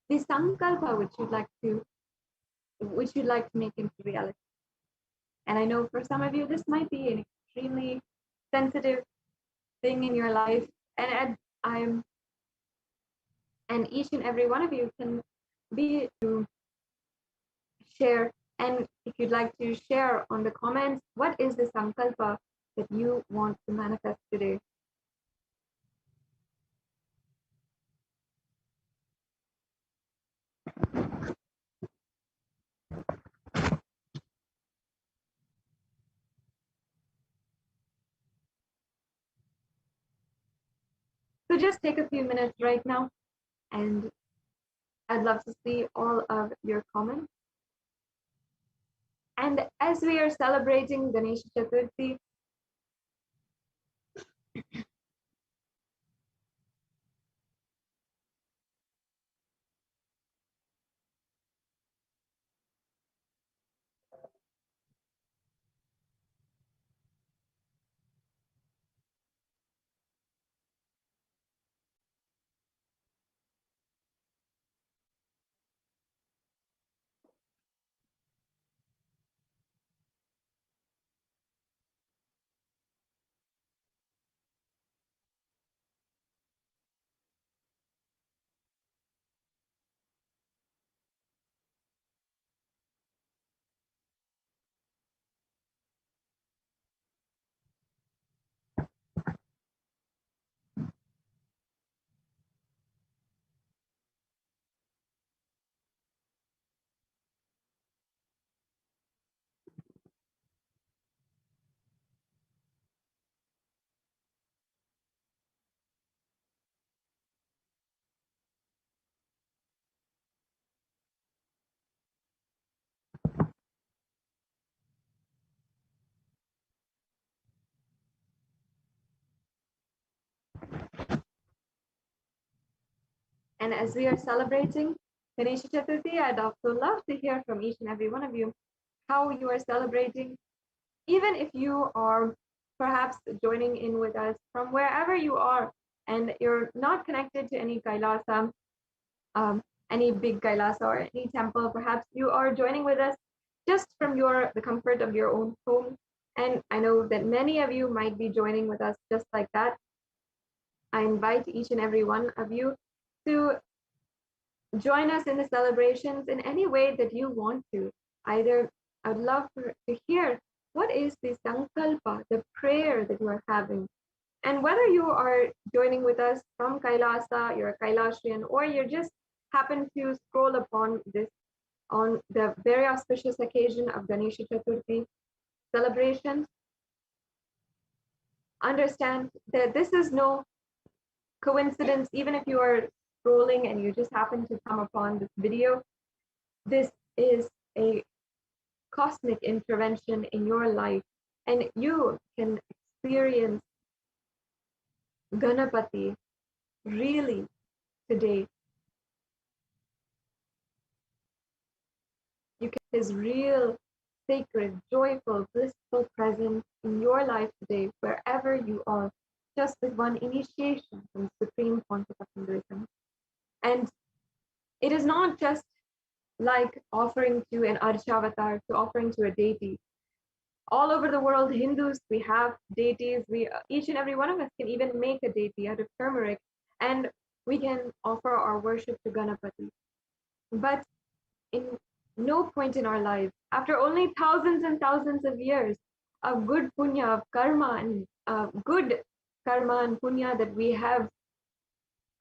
the sankalpa which you'd like to make into reality. And I know for some of you, this might be an extremely sensitive thing in your life. And each and every one of you can be to share. And if you'd like to share on the comments, what is the sankalpa that you want to manifest today? So just take a few minutes right now, and I'd love to see all of your comments. And as we are celebrating Ganesh Chaturthi, and as we are celebrating Ganesh Chaturthi, I'd also love to hear from each and every one of you how you are celebrating, even if you are perhaps joining in with us from wherever you are and you're not connected to any Kailasa, any big Kailasa or any temple. Perhaps you are joining with us just from the comfort of your own home. And I know that many of you might be joining with us just like that. I invite each and every one of you to join us in the celebrations in any way that you want to. Either I'd love to hear what is the sankalpa, the prayer that you are having. And whether you are joining with us from Kailasa, you're a Kailashian, or you just happen to scroll upon this on the very auspicious occasion of Ganesh Chaturthi celebrations, understand that this is no coincidence. Even if you are scrolling and you just happen to come upon this video, this is a cosmic intervention in your life, and you can experience Ganapati really today. You can his real, sacred, joyful, blissful presence in your life today, wherever you are. just with one initiation from the Supreme Pontiff of Hinduism. And it is not just like offering to an Archavatar, to offering to a deity. All over the world, Hindus, we have deities. Each and every one of us can even make a deity out of turmeric, and we can offer our worship to Ganapati. But in no point in our lives, after only thousands and thousands of years of good punya, of karma, and good karma and punya that we have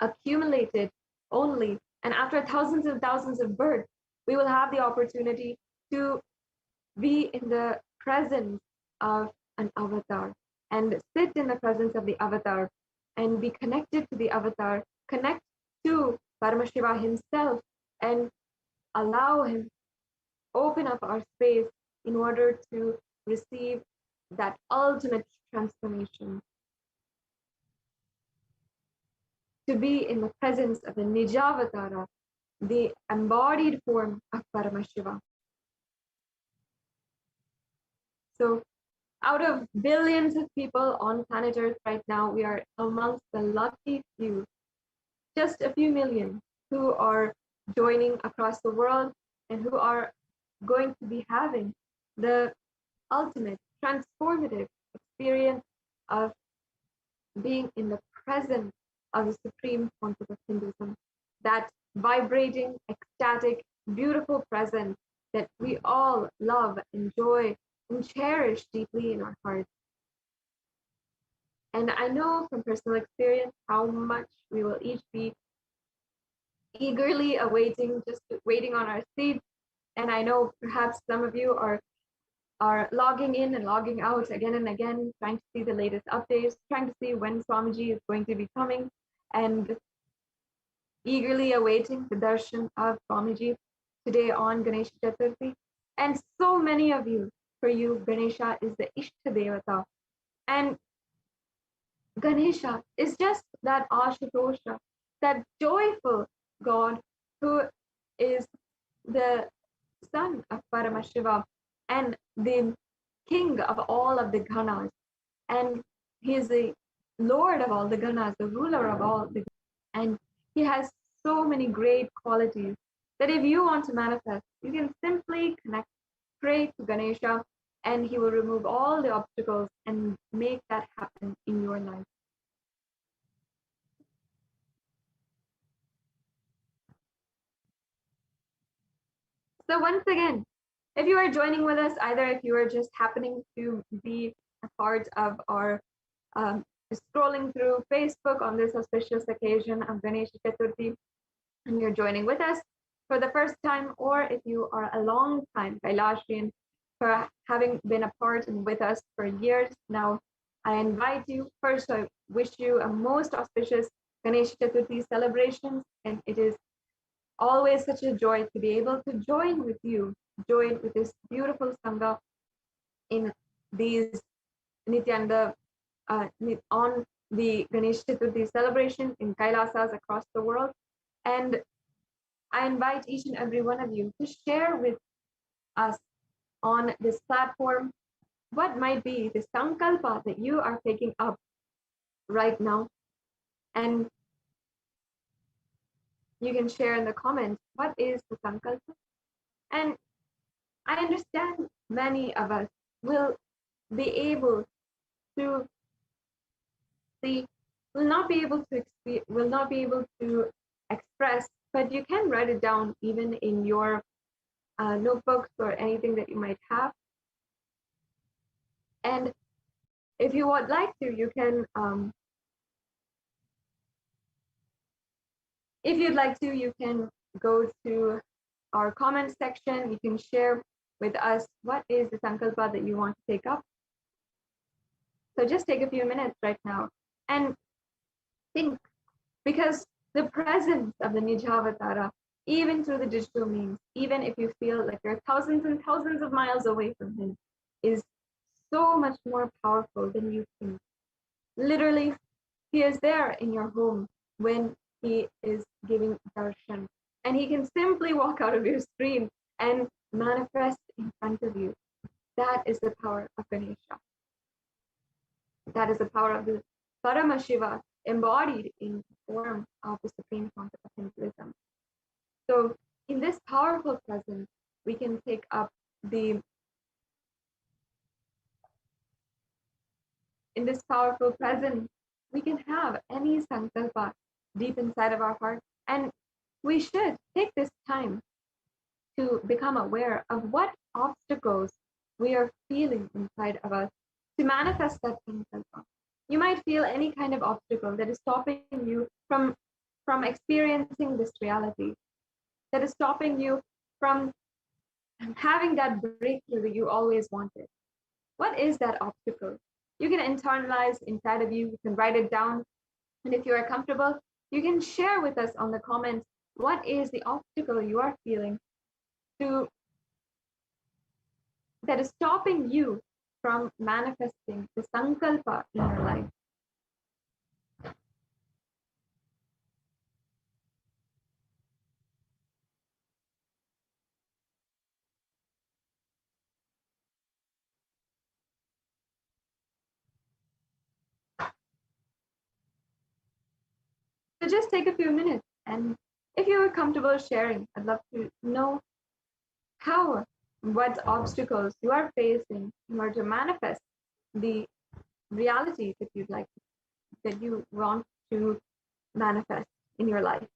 accumulated only, and after thousands and thousands of births, we will have the opportunity to be in the presence of an avatar and sit in the presence of the avatar and be connected to the avatar, connect to Paramashiva himself, and allow him open up our space in order to receive that ultimate transformation. To be in the presence of the Nijavatara, the embodied form of Paramashiva. So out of billions of people on planet Earth right now, we are amongst the lucky few, just a few million, who are joining across the world and who are going to be having the ultimate transformative experience of being in the presence of the Supreme Pontiff of Hinduism, that vibrating, ecstatic, beautiful presence that we all love, enjoy, and cherish deeply in our hearts. And I know from personal experience how much we will each be eagerly awaiting, just waiting on our seats. And I know perhaps some of you are logging in and logging out again and again, trying to see the latest updates, trying to see when Swamiji is going to be coming, and eagerly awaiting the darshan of Swamiji today on Ganesh Chaturthi. And so many of you, for you, Ganesha is the Ishta Devata. And Ganesha is just that Ashutosha, that joyful God who is the son of Paramashiva and the king of all of the Ganas. And he is the lord of all the Ganas, the ruler of all the Ganas. And he has so many great qualities that if you want to manifest, you can simply connect, pray to Ganesha, and he will remove all the obstacles and make that happen in your life. So once again, if you are joining with us, either if you are just happening to be a part of our scrolling through Facebook on this auspicious occasion of Ganesh Chaturthi, and you're joining with us for the first time, or if you are a long time Kailashian, for having been a part and with us for years now, I invite you. First, I wish you a most auspicious Ganesh Chaturthi celebrations, and it is always such a joy to be able to join with you, join with this beautiful Sangha in these Nithyananda on the Ganesh Chaturthi celebration in Kailasas across the world. And I invite each and every one of you to share with us on this platform what might be the sankalpa that you are taking up right now. And you can share in the comments, what is the sankalpa? And I understand many of us will be able to see, will not be able to express, but you can write it down even in your notebooks or anything that you might have. And if you would like to, you can, if you'd like to, you can go to our comment section. You can share with us what is the sankalpa that you want to take up. So just take a few minutes right now and think, because the presence of the Nijavatara, even through the digital means, even if you feel like you're thousands and thousands of miles away from him, is so much more powerful than you think. Literally, he is there in your home when he is giving darshan, and he can simply walk out of your screen and manifest in front of you. That is the power of Ganesha. That is the power of the Paramashiva embodied in form of the supreme concept of Hinduism. So in this powerful presence, we can take up the in this powerful presence, we can have any sankalpa deep inside of our heart, and we should take this time to become aware of what obstacles we are feeling inside of us to manifest that sankalpa. You might feel any kind of obstacle that is stopping you from experiencing this reality, that is stopping you from having that breakthrough that you always wanted. What is that obstacle? You can internalize inside of you, you can write it down, and if you are comfortable, you can share with us on the comments what is the obstacle you are feeling to that is stopping you from manifesting the sankalpa in your life. So just take a few minutes, and if you are comfortable sharing, I'd love to know how, what obstacles you are facing in order to manifest the reality that you'd like, that you want to manifest in your life.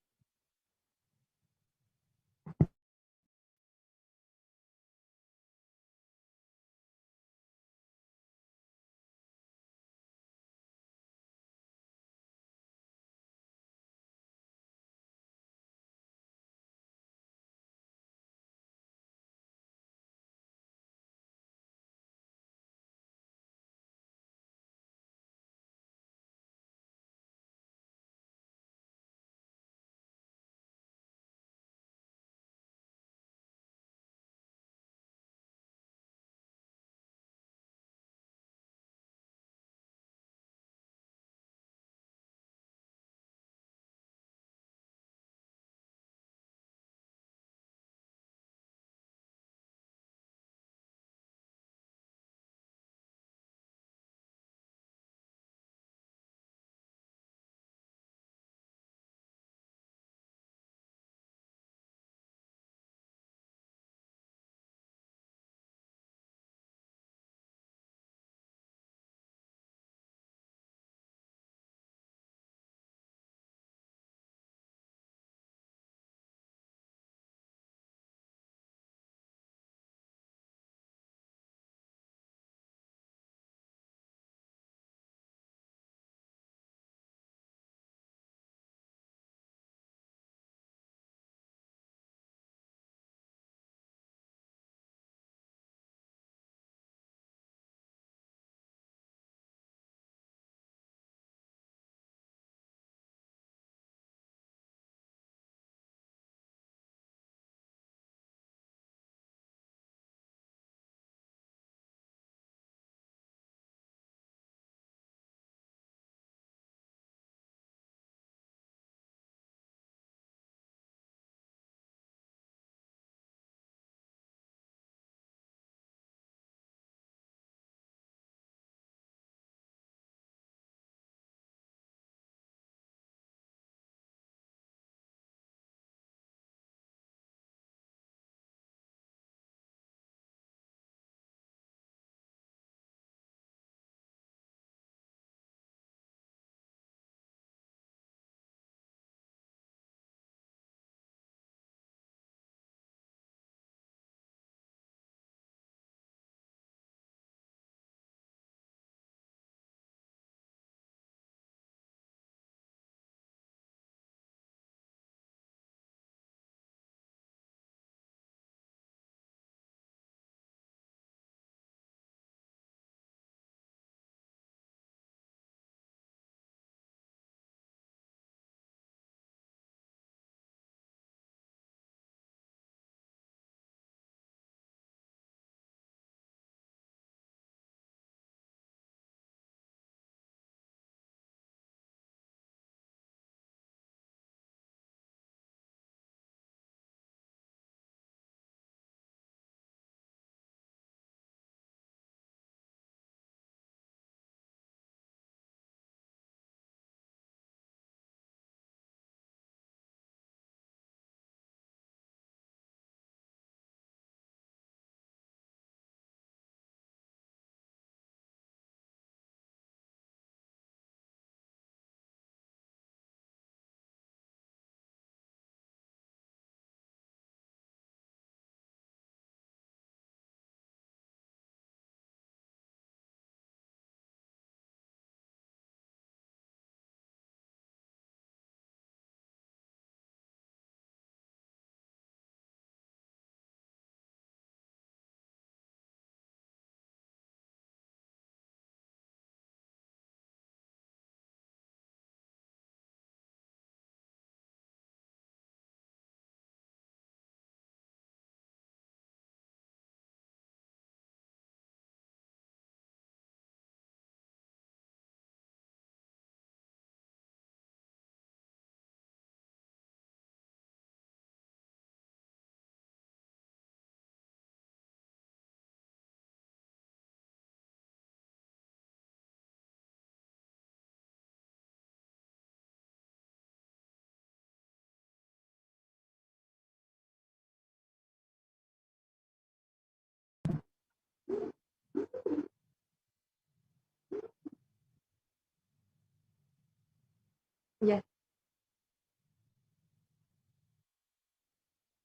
Yes.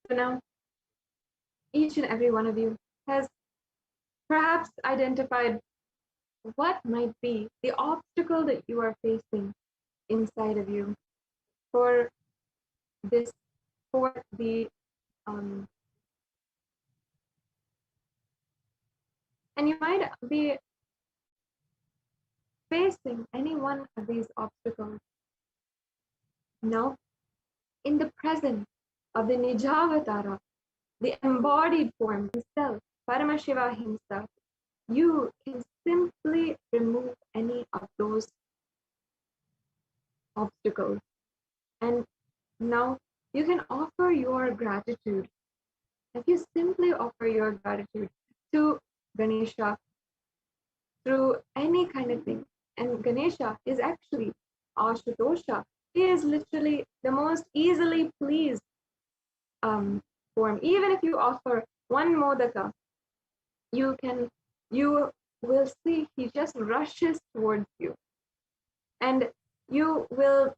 So now, each and every one of you has perhaps identified what might be the obstacle that you are facing inside of you for this, for the, and you might be facing any one of these obstacles. Now, in the presence of the Nijavatara, the embodied form himself, Paramashiva himself, you can simply remove any of those obstacles. And now you can offer your gratitude. If you simply offer your gratitude to Ganesha through any kind of thing, and Ganesha is actually Ashutosha, he is literally the most easily pleased form. Even if you offer one modaka, you will see he just rushes towards you, and you will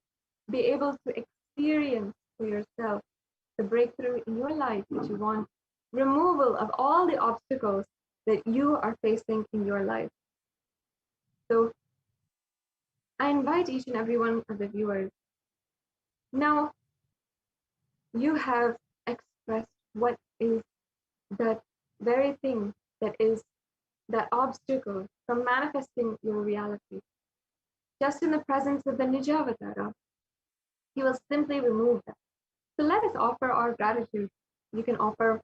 be able to experience for yourself the breakthrough in your life that you want, removal of all the obstacles that you are facing in your life. So I invite each and every one of the viewers. Now you have expressed what is that very thing that is that obstacle from manifesting your reality. Just in the presence of the Nijavatara, he will simply remove that. So let us offer our gratitude. You can offer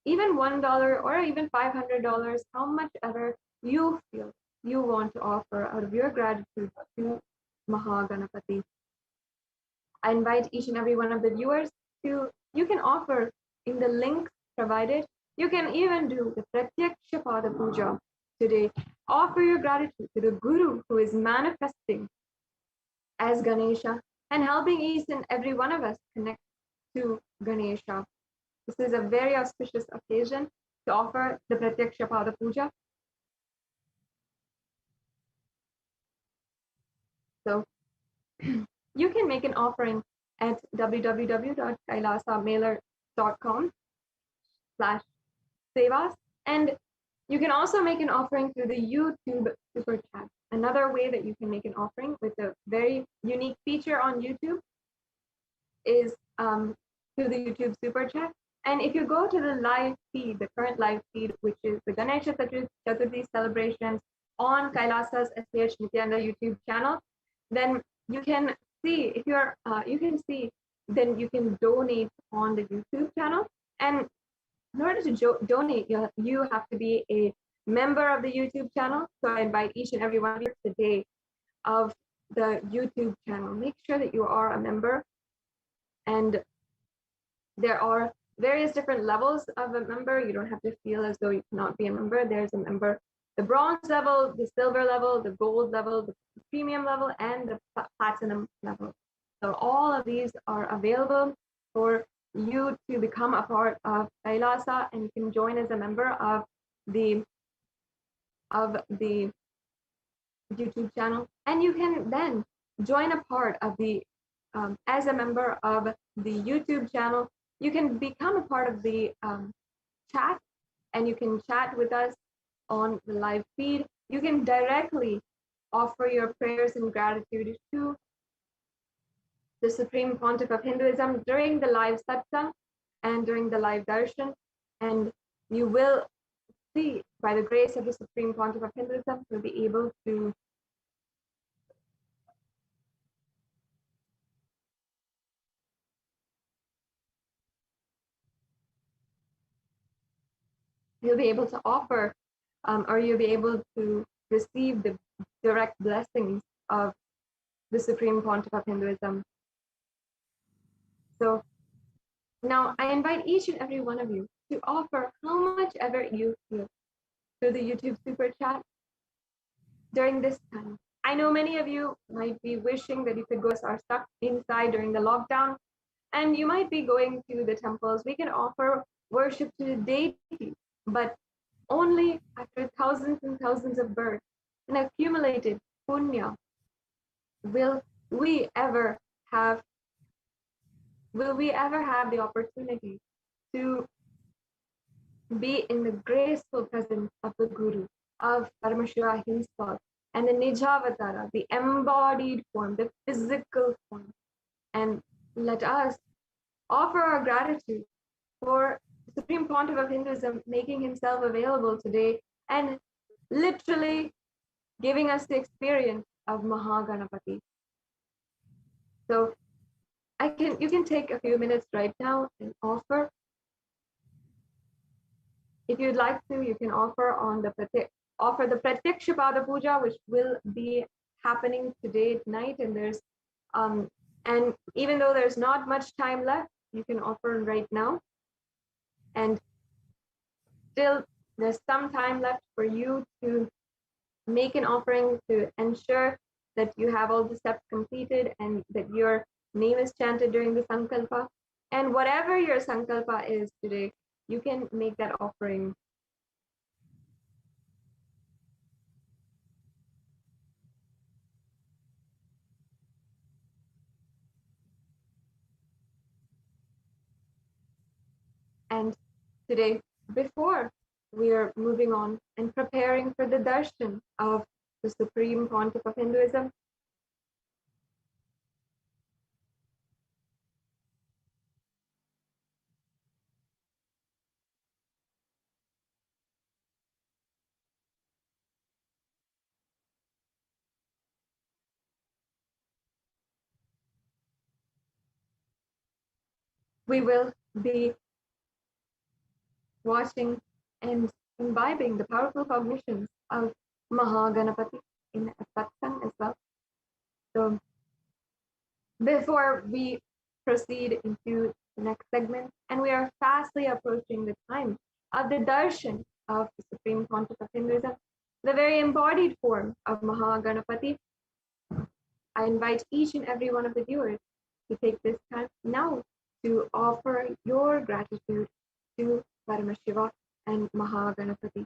even $1 or even $500, how much ever you feel you want to offer out of your gratitude to Mahaganapati. I invite each and every one of the viewers to, you can offer in the links provided. You can even do the Pratyaksha Pada Puja today. Offer your gratitude to the Guru who is manifesting as Ganesha and helping each and every one of us connect to Ganesha. This is a very auspicious occasion to offer the Pratyaksha Pada Puja. So you can make an offering at www.kailasamailer.com/sevas, and you can also make an offering through the YouTube Super Chat. Another way that you can make an offering with a very unique feature on YouTube is through the YouTube Super Chat. And if you go to the live feed, the current live feed, which is the Ganesh Chaturthi celebrations on Kailasa's HDH Nithyananda YouTube channel, then you can see, if you're, then you can donate on the YouTube channel. And in order to donate, you have to be a member of the YouTube channel. So I invite each and every one of you today of the YouTube channel. Make sure that you are a member. And there are various different levels of a member. You don't have to feel as though you cannot be a member. There's a member, the bronze level, the silver level, the gold level, the premium level, and the platinum level. So all of these are available for you to become a part of Kailasa, and you can join as a member of the YouTube channel. And you can then join a part of the, as a member of the YouTube channel, you can become a part of the chat, and you can chat with us on the live feed. You can directly offer your prayers and gratitude to the Supreme Pontiff of Hinduism during the live satsang and during the live darshan. And you will see, by the grace of the Supreme Pontiff of Hinduism, you'll be able to offer, or you'll be able to receive the direct blessings of the Supreme Pontiff of Hinduism. So now I invite each and every one of you to offer how much ever you feel through the YouTube Super Chat during this time. I know many of you might be wishing that you could go, are stuck inside during the lockdown, and you might be going to the temples. We can offer worship to the deity, but only after thousands and thousands of births and accumulated punya will we ever ever have the opportunity to be in the graceful presence of the Guru, of Paramashiva himself, and the Nijavatara, the embodied form, the physical form. And let us offer our gratitude for the Supreme Pontiff of Hinduism making himself available today and literally giving us the experience of Mahaganapati. So you can take a few minutes right now and offer. If you'd like to, you can offer the Pratyakshapada Puja, which will be happening today at night. And and even though there's not much time left, you can offer right now. And still, there's some time left for you to make an offering to ensure that you have all the steps completed and that your name is chanted during the Sankalpa. And whatever your Sankalpa is today, you can make that offering. And today, before we are moving on and preparing for the darshan of the Supreme Pontiff of Hinduism, we will be watching and imbibing the powerful cognitions of Mahaganapati in a satsang as well. So before we proceed into the next segment, and we are fastly approaching the time of the darshan of the Supreme Pontiff of Hinduism, the very embodied form of Mahaganapati, I invite each and every one of the viewers to take this time now to offer your gratitude to Paramashiva and Mahaganapati.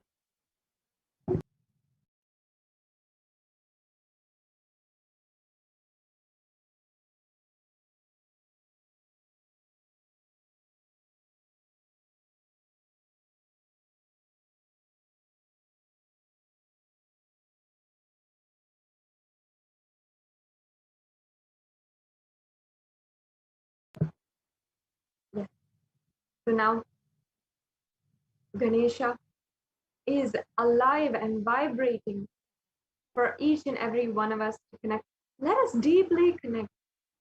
Yes. So now Ganesha is alive and vibrating for each and every one of us to connect. Let us deeply connect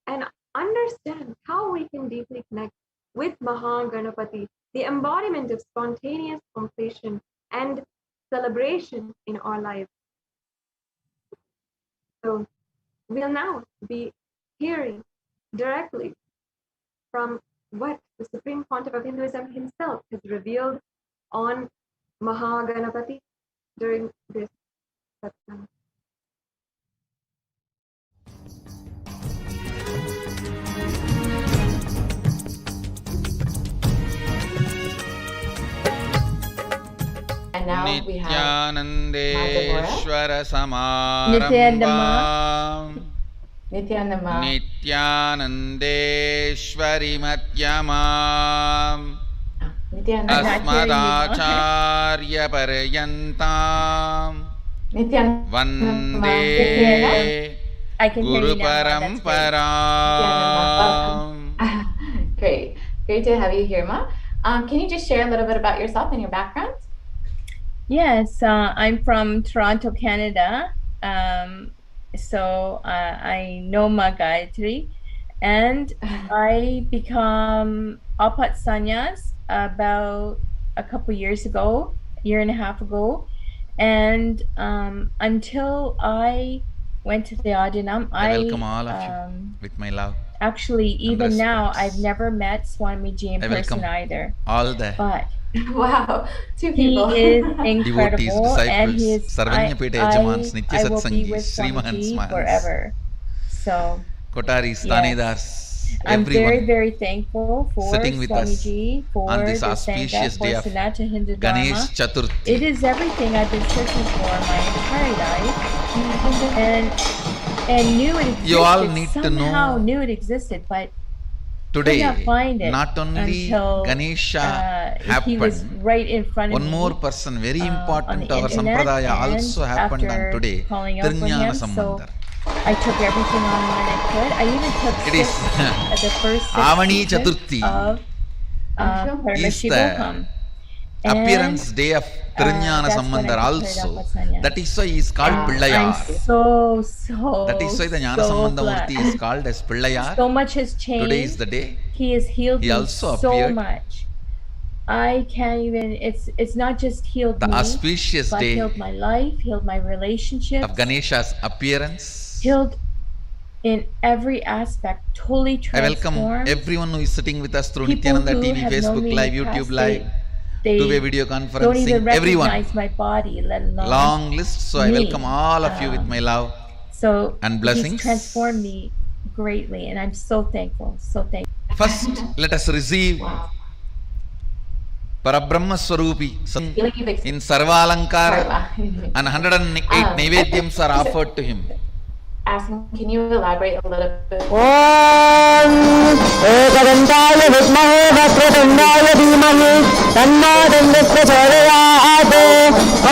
and understand how we can deeply connect with Mahaganapati, the embodiment of spontaneous completion and celebration in our lives. So we'll now be hearing directly from what the Supreme Pontiff of Hinduism himself has revealed on Mahaganapati during this satsang. And now we have Nithyanandeshwara Nithyanandama. Nithyanandeshwari Madhyamam Nithyanandama. Asmadacharya Paryantam Vande Guru Paramparam. Great to have you here, Ma. Can you just share a little bit about yourself and your background? Yes, I'm from Toronto, Canada. So I know Ma Gayatri, and I become Apat Sannyas about a couple years ago, year and a half ago, and until I went to the Adinam, I welcome all of you with my love. Actually, even now, I've never met Swamiji in person either. All the but wow, two people. He is incredible, and he is. I will be with Swamiji forever. So Tanedars, I'm very, very thankful for sitting with Swamiji for on this the auspicious Sangha, day for of Sanatana Hindu Ganesh Dharma. Chaturthi. It is everything I've been searching for my entire life, and and knew it existed. You all need to somehow know knew it existed, but today, could not find it not only until Ganesha he was happened, right in front of one me. more person very On important the to our internet, Sampradaya and also happened on after today, calling out for Tirjnana him, so Sambandhar. I took everything online I could. I even took It is the first 6 Avani sequence Chaturthi of is the Paramashivoham. appearance day of Tirjnana that's when I Sambandhar picked it up also. with Sanya. That is why he is called I'm Pillayar. so That is why the Jnana so Sambandha glad. Murti is called as Pillayar. So much has changed. Today is the day. He has healed He me also so appeared. much. I can't even. It's not just healed The me, auspicious but day healed my life, healed my relationships, of Ganesha's appearance. healed in every aspect, totally I welcome transformed. everyone who is sitting with us through People Nithyananda who TV, have known Facebook me in Live, the YouTube past, Live, they two-way video don't even conferencing, everyone. recognize my body, let alone Long list, so I me. welcome all of you with my love So and blessings. he's transformed me greatly, and I'm so thankful, so thankful. First, let us receive Parabrahma Swarupi in Sarvalankara, and 108 Naivedyams are offered to him. Asking, can you elaborate a little bit? एकदन्ताय विद्महे वक्रतुण्डाय धीमहि तन्नो दन्तिः प्रचोदयात्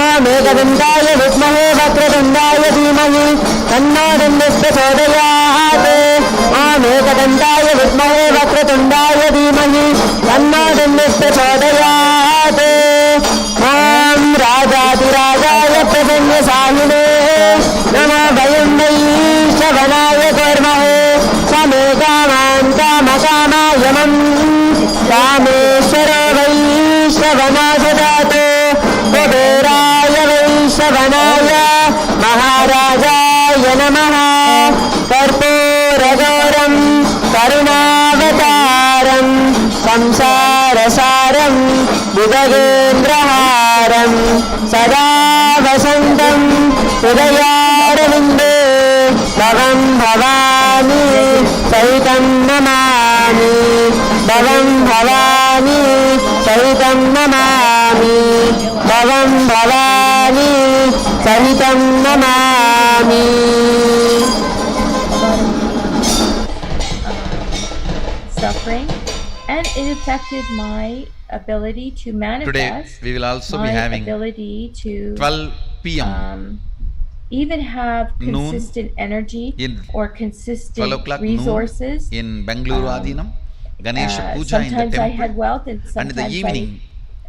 ॐ एकदन्ताय विद्महे वक्रतुण्डाय धीमहि तन्नो दन्तिः प्रचोदयात् ॐ एकदन्ताय विद्महे वक्रतुण्डाय धीमहि तन्नो दन्तिः प्रचोदयात् ॐ राजाधिराजाय प्रसन्नसायिने नमो वयं वै श्रवणाय कुर्महे समे कामान् कामकामायमम् कामेश्वरो वै श्रवणा ददातु कुबेराय वै श्रवणाय महाराजाय नमः कर्पूरगौरं करुणावतारं संसारसारं बुधगेन्द्रहारं सदा वसन्तं हृदयारविन्दे भवं भवानी सहितं नमामि भवं भवानी सहितं नमामि भवं भवानी सहितं Namami Suffering, and it affected my ability to manifest. Today we will also be my having ability to 12 p.m. Even have noon consistent energy in or 12 consistent o'clock resources. noon in Bengaluru Adinam, Ganesha Puja in the sometimes I had temple, wealth, and and in the sometimes evening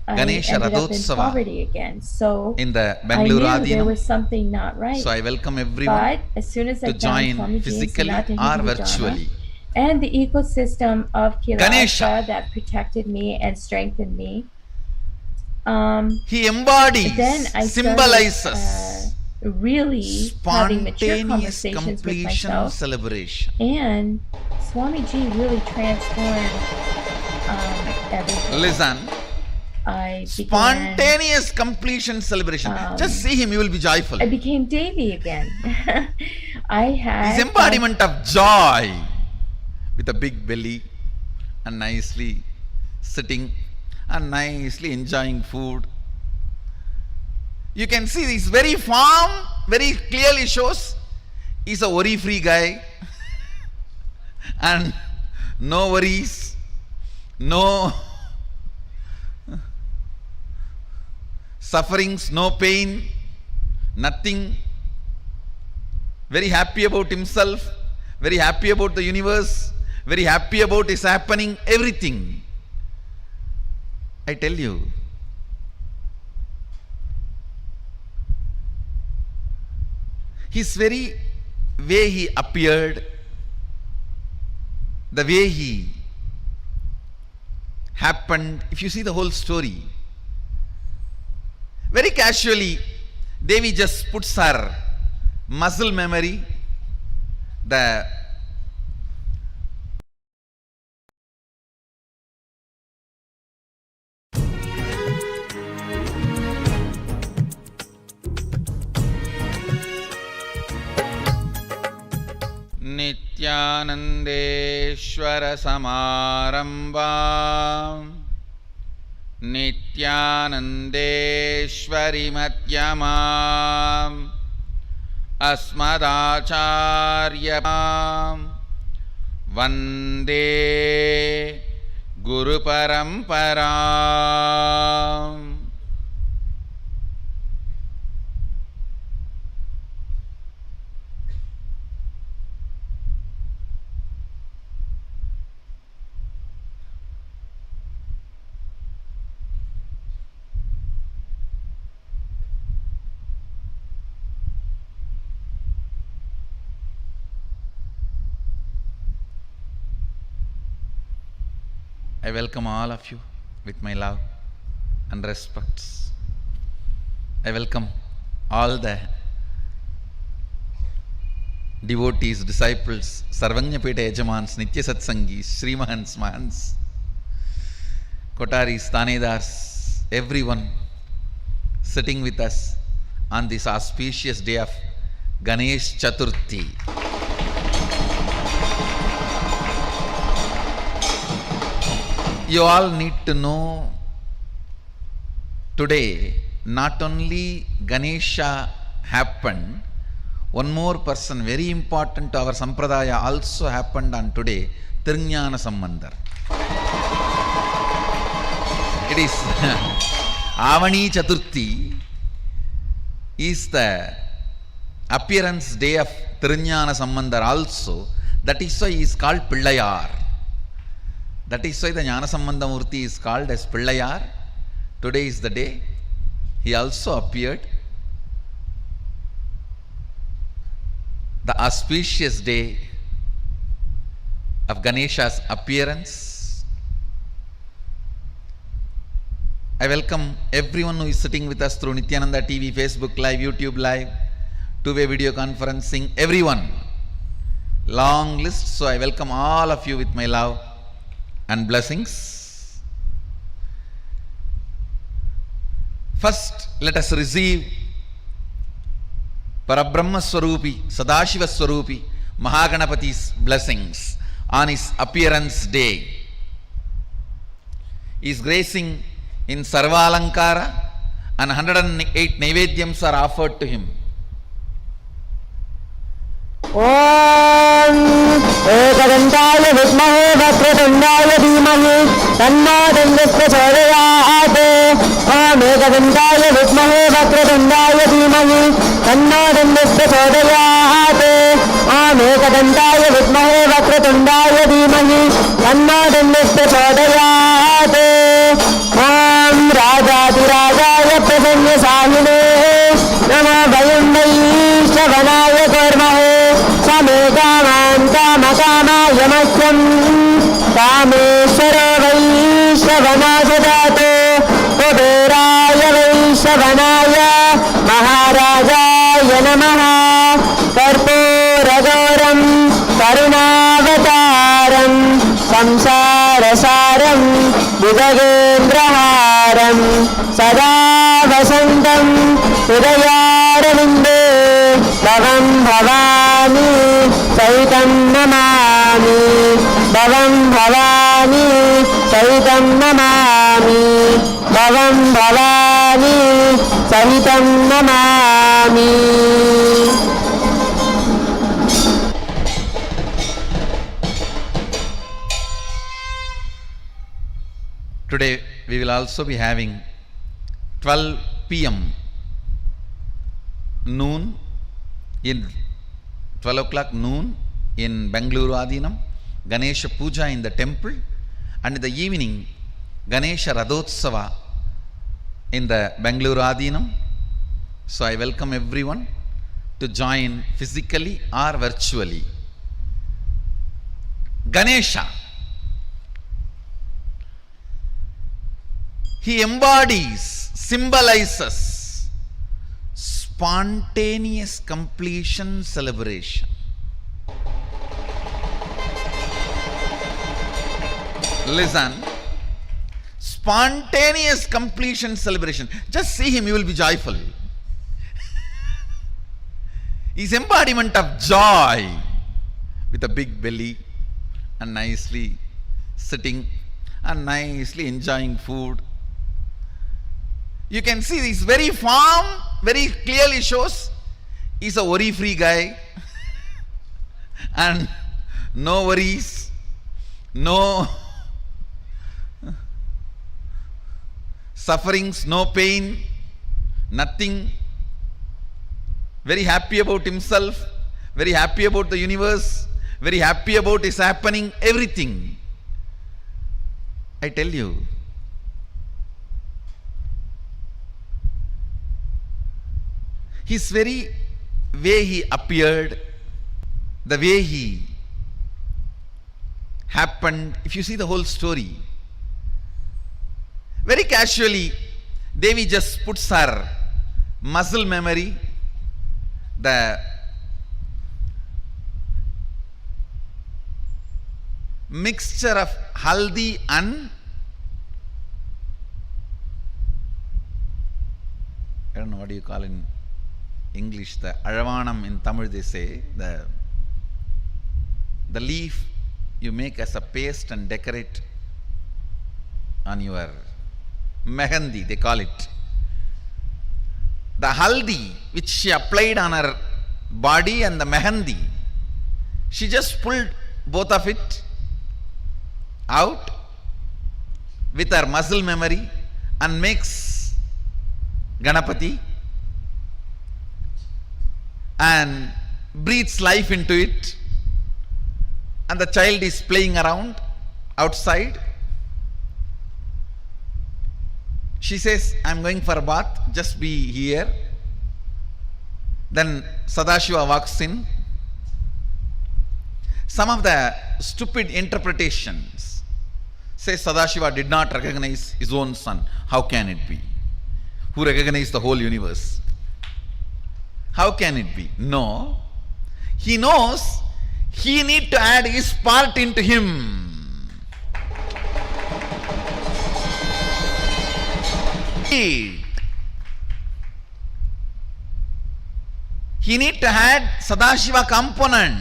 I Ganesha ended up in Radhotsava poverty again. So in the I Bengaluru knew there Adinam. was something not right. So I welcome everyone But as soon as I to found join Swamiji physically and Sanatana or Hindujana virtually. and the ecosystem of Ganesha. Kilasa that protected me and strengthened me, He embodies, then I symbolizes started, really having mature spontaneous conversations with completion myself, celebration. and Swamiji really transformed everything. Listen, I began, spontaneous completion celebration. Just see him, you will be joyful. I became Devi again. I had His embodiment of joy with a big belly and nicely sitting and nicely enjoying food. You can see this very form very clearly shows he's a worry-free guy and no worries, no sufferings, no pain, nothing. Very happy about himself, very happy about the universe, very happy about his happening, everything. I tell you, his very way he appeared, the way he happened, if you see the whole story, very casually, Devi just puts her muscle memory, the Nithyanandeshwara Samarambam Nithyanandeshwari Madhyamam अस्मदाचार्यं वन्दे गुरुपरम्पराम्. I welcome all of you with my love and respects. I welcome all the devotees, disciples, Sarvanyapeta Yajamans, Nitya Satsangis, Srimahans, Mahans, Kotaris, Tanedars, everyone sitting with us on this auspicious day of Ganesh Chaturthi. You all need to know today not only Ganesha happened, one more person very important to our Sampradaya also happened on today, Tirjnana Sambandhar. It is Avani Chaturthi is the appearance day of Tirjnana Sambandhar also. That is why he is called Pillayar. That is why the Jnanasambandha Murti is called as Pillayar. Today is the day. He also appeared. The auspicious day of Ganesha's appearance. I welcome everyone who is sitting with us through Nithyananda TV, Facebook Live, YouTube Live, two-way video conferencing, everyone. Long list, so I welcome all of you with my love and blessings. First, let us receive Parabrahma Swarupi, Sadashiva Swarupi, Mahaganapati's blessings on his appearance day. He is gracing in Sarvalankara and 108 Naivedyams are offered to him. ॐ एकदन्ताय विद्महे वक्रतुण्डाय धीमहि तन्नो दण्डः प्रचोदयात् ॐ एकदन्ताय विद्महे वक्रतुण्डाय धीमहि तन्नो दण्डः प्रचोदयात् ॐ एकदन्ताय विद्महे वक्रतुण्डाय धीमहि तन्नो दण्डः प्रचोदयात् ॐ राजाधिराजाय प्रसन्नसाहिने नमो वयं वै श्रवणाय कुर्महे समे कामान् कामकामाय मह्यं कामेश्वरो वै श्रवणाय ददातु कुबेराय वै श्रवणाय महाराजाय नमः कर्पूरगौरं करुणावतारं संसारसारं भुजगेन्द्रहारं सदा वसन्तं हृदयारविन्दे भवं भवानी सहितं नमामि भवं भवानी सहितं नमामि भवं भवानी सहितं Namami. Today we will also be having 12 p.m. noon in 12 o'clock noon in Bengaluru Adinam, Ganesha Puja in the temple, and in the evening Ganesha Radhotsava in the Bengaluru Adinam. So I welcome everyone to join physically or virtually. Ganesha, he embodies, symbolizes spontaneous completion celebration. Listen, spontaneous completion celebration. Just see him, you will be joyful. He's embodiment of joy with a big belly and nicely sitting and nicely enjoying food. You can see his very form very clearly shows He's a worry-free guy and no worries, no sufferings, no pain, nothing. Very happy about himself, very happy about the universe, very happy about his happening, everything. I tell you, his very way he appeared, the way he happened, if you see the whole story, very casually, Devi just puts her muscle memory, the mixture of haldi and I don't know what do you call in English, the aravanam in Tamil they say, the leaf you make as a paste and decorate on your mehendi, they call it. The haldi which she applied on her body and the mehendi, she just pulled both of it out with her muscle memory and makes Ganapati and breathes life into it, and the child is playing around outside. She says, I'm going for a bath, just be here. Then Sadashiva walks in. Some of the stupid interpretations say Sadashiva did not recognize his own son. How can it be? Who recognized the whole universe? How can it be? No. He knows he needs to add his part into him. He needs to add Sadashiva component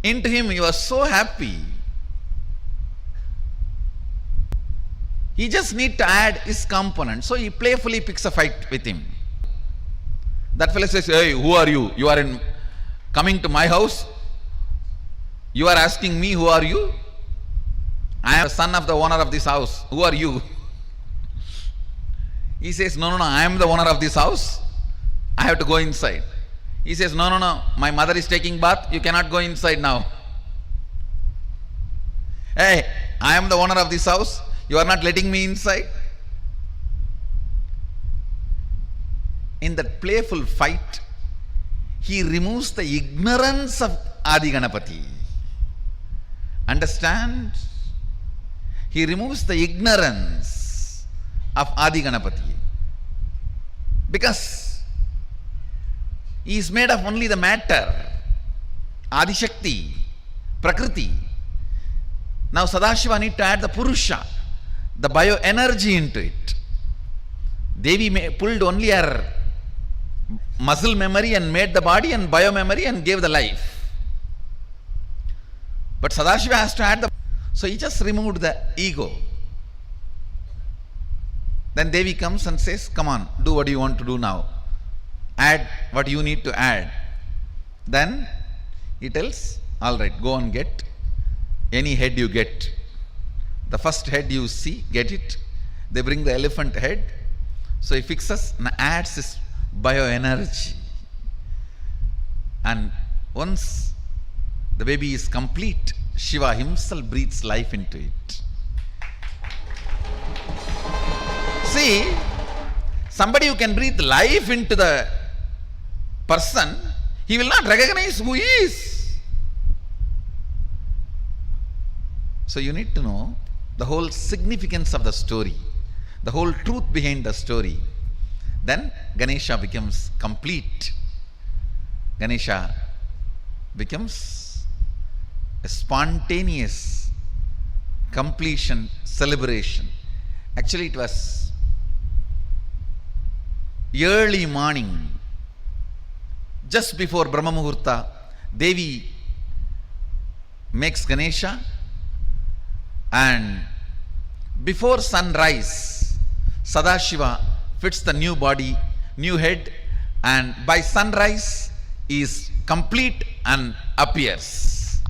into him. He was so happy. He just needs to add his component. So he playfully picks a fight with him. That fellow says, hey, who are you? You are coming to my house? You are asking me, who are you? I am the son of the owner of this house. Who are you? He says, no, I am the owner of this house. I have to go inside. He says, no, my mother is taking bath. You cannot go inside now. Hey, I am the owner of this house. You are not letting me inside. In that playful fight, he removes the ignorance of Adi Ganapati. Understand? He removes the ignorance of Adi Ganapati. Because he is made of only the matter, Adi Shakti, Prakriti. Now Sadashiva needs to add the Purusha, the bioenergy into it. Devi pulled only her muscle memory and made the body and biomemory and gave the life. But Sadashiva has to add the... So he just removed the ego. Then Devi comes and says, come on, do what you want to do now. Add what you need to add. Then he tells, all right, go and get any head you get. The first head you see, get it. They bring the elephant head. So he fixes and adds his bioenergy. And once the baby is complete, Shiva himself breathes life into it. See, somebody who can breathe life into the person, he will not recognize who he is. So you need to know the whole significance of the story, the whole truth behind the story. Then Ganesha becomes complete. Ganesha becomes a spontaneous completion celebration. Actually, it was early morning, just before Brahma Muhurta. Devi makes Ganesha, and before sunrise, Sadashiva fits the new body, new head and by sunrise is complete and appears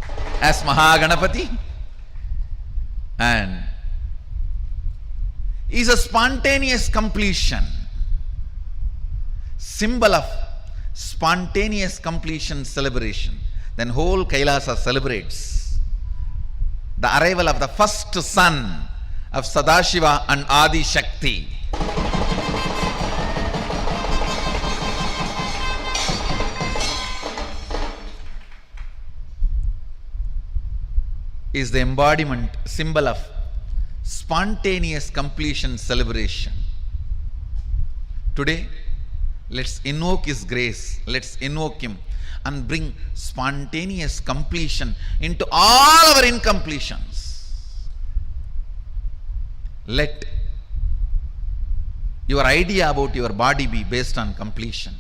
as Mahaganapati, and is a spontaneous completion, symbol of spontaneous completion celebration. Then whole Kailasa celebrates the arrival of the first son of Sadashiva and Adi Shakti. Is the embodiment, symbol of spontaneous completion celebration. Today, let's invoke His grace, let's invoke Him and bring spontaneous completion into all our incompletions. Let your idea about your body be based on completion.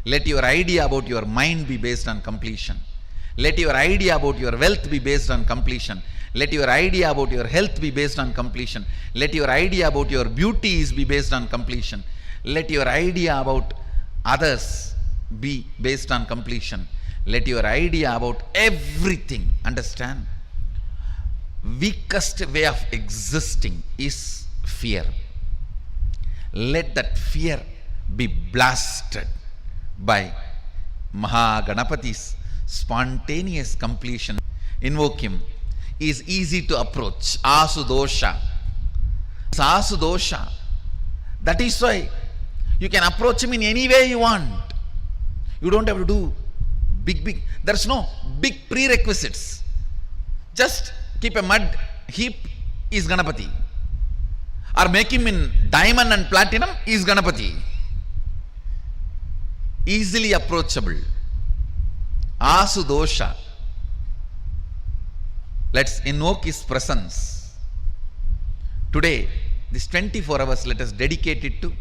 Let your idea about your mind be based on completion. Let your idea about your wealth be based on completion. Let your idea about your health be based on completion. Let your idea about your beauties be based on completion. Let your idea about others be based on completion. Let your idea about everything, understand, weakest way of existing is fear. Let that fear be blasted by Mahaganapati's spontaneous completion. Invoke him. He is easy to approach. Asudosha. It's Asudosha. That is why you can approach him in any way you want. You don't have to do big. There's no big prerequisites. Just keep a mud heap, is Ganapati. Or make him in diamond and platinum, is Ganapati. Easily approachable. Asudosha. Let's invoke his presence. Today, this 24 hours, let us dedicate it to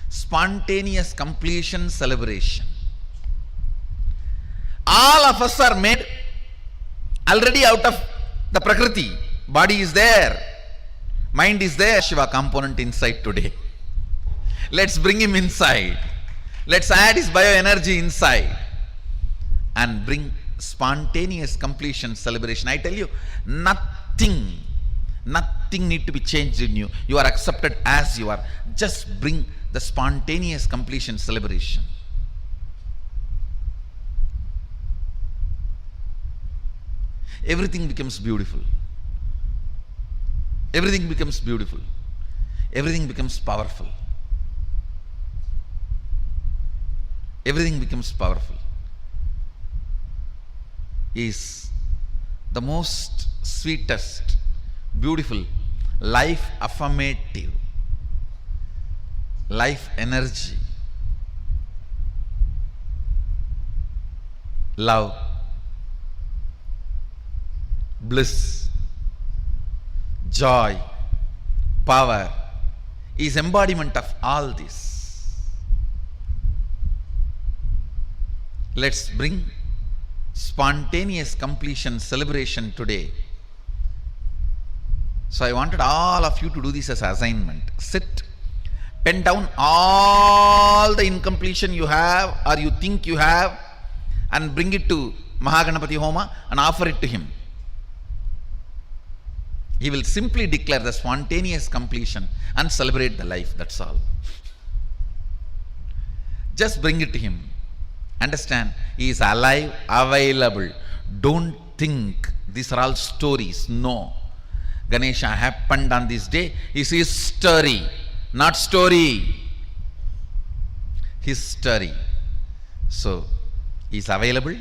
spontaneous completion celebration. All of us are made already out of the Prakriti. Body is there, mind is there. Shiva component inside today. Let's bring him inside. Let's add his bioenergy inside and bring spontaneous completion celebration. I tell you, nothing need to be changed in you. You are accepted as you are. Just bring the spontaneous completion celebration. Everything becomes beautiful. Everything becomes beautiful. Everything becomes powerful. Everything becomes powerful. Is the most sweetest, beautiful, life affirmative, life energy, love, bliss, joy, power, is embodiment of all this. Let's bring spontaneous completion celebration today. So I wanted all of you to do this as assignment. Sit, pen down all the incompletion you have or you think you have and bring it to Mahaganapati Homa and offer it to him. He will simply declare the spontaneous completion and celebrate the life, that's all. Just bring it to him. Understand, he is alive, available. Don't think these are all stories. No. Ganesha happened on this day is history, not story. History. So, he is available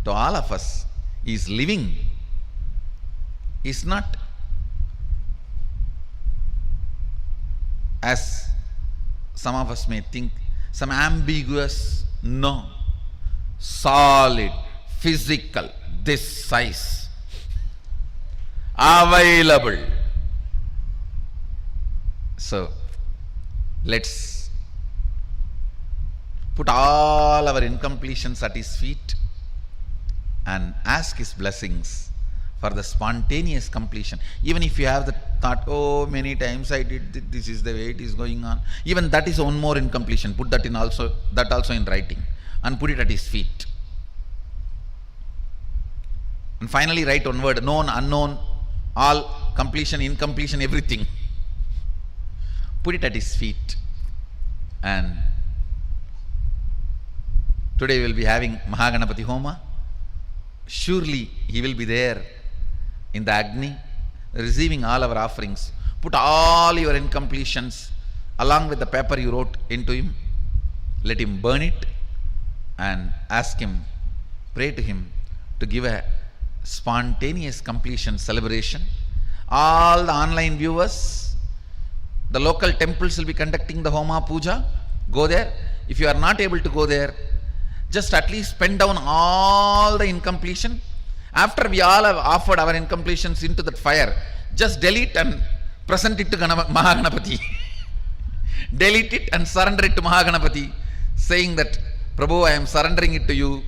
to all of us. He is living. He is not as some of us may think, some ambiguous. No, solid, physical, this size, available. So, let's put all our incompletions at his feet and ask his blessings for the spontaneous completion. Even if you have the thought, oh, many times I did this is the way it is going on. Even that is one more incompletion. Put that also in writing and put it at his feet. And finally write one word, known, unknown, all, completion, incompletion, everything. Put it at his feet. And today we will be having Mahaganapati Homa. Surely he will be there in the Agni, receiving all our offerings. Put all your incompletions along with the paper you wrote into him. Let him burn it and ask him, pray to him to give a spontaneous completion celebration. All the online viewers, the local temples will be conducting the Homa Puja. Go there. If you are not able to go there, just at least pen down all the incompletion. After we all have offered our incompletions into that fire, just delete and present it to Mahaganapati. Delete it and surrender it to Mahaganapati, saying that, Prabhu, I am surrendering it to you.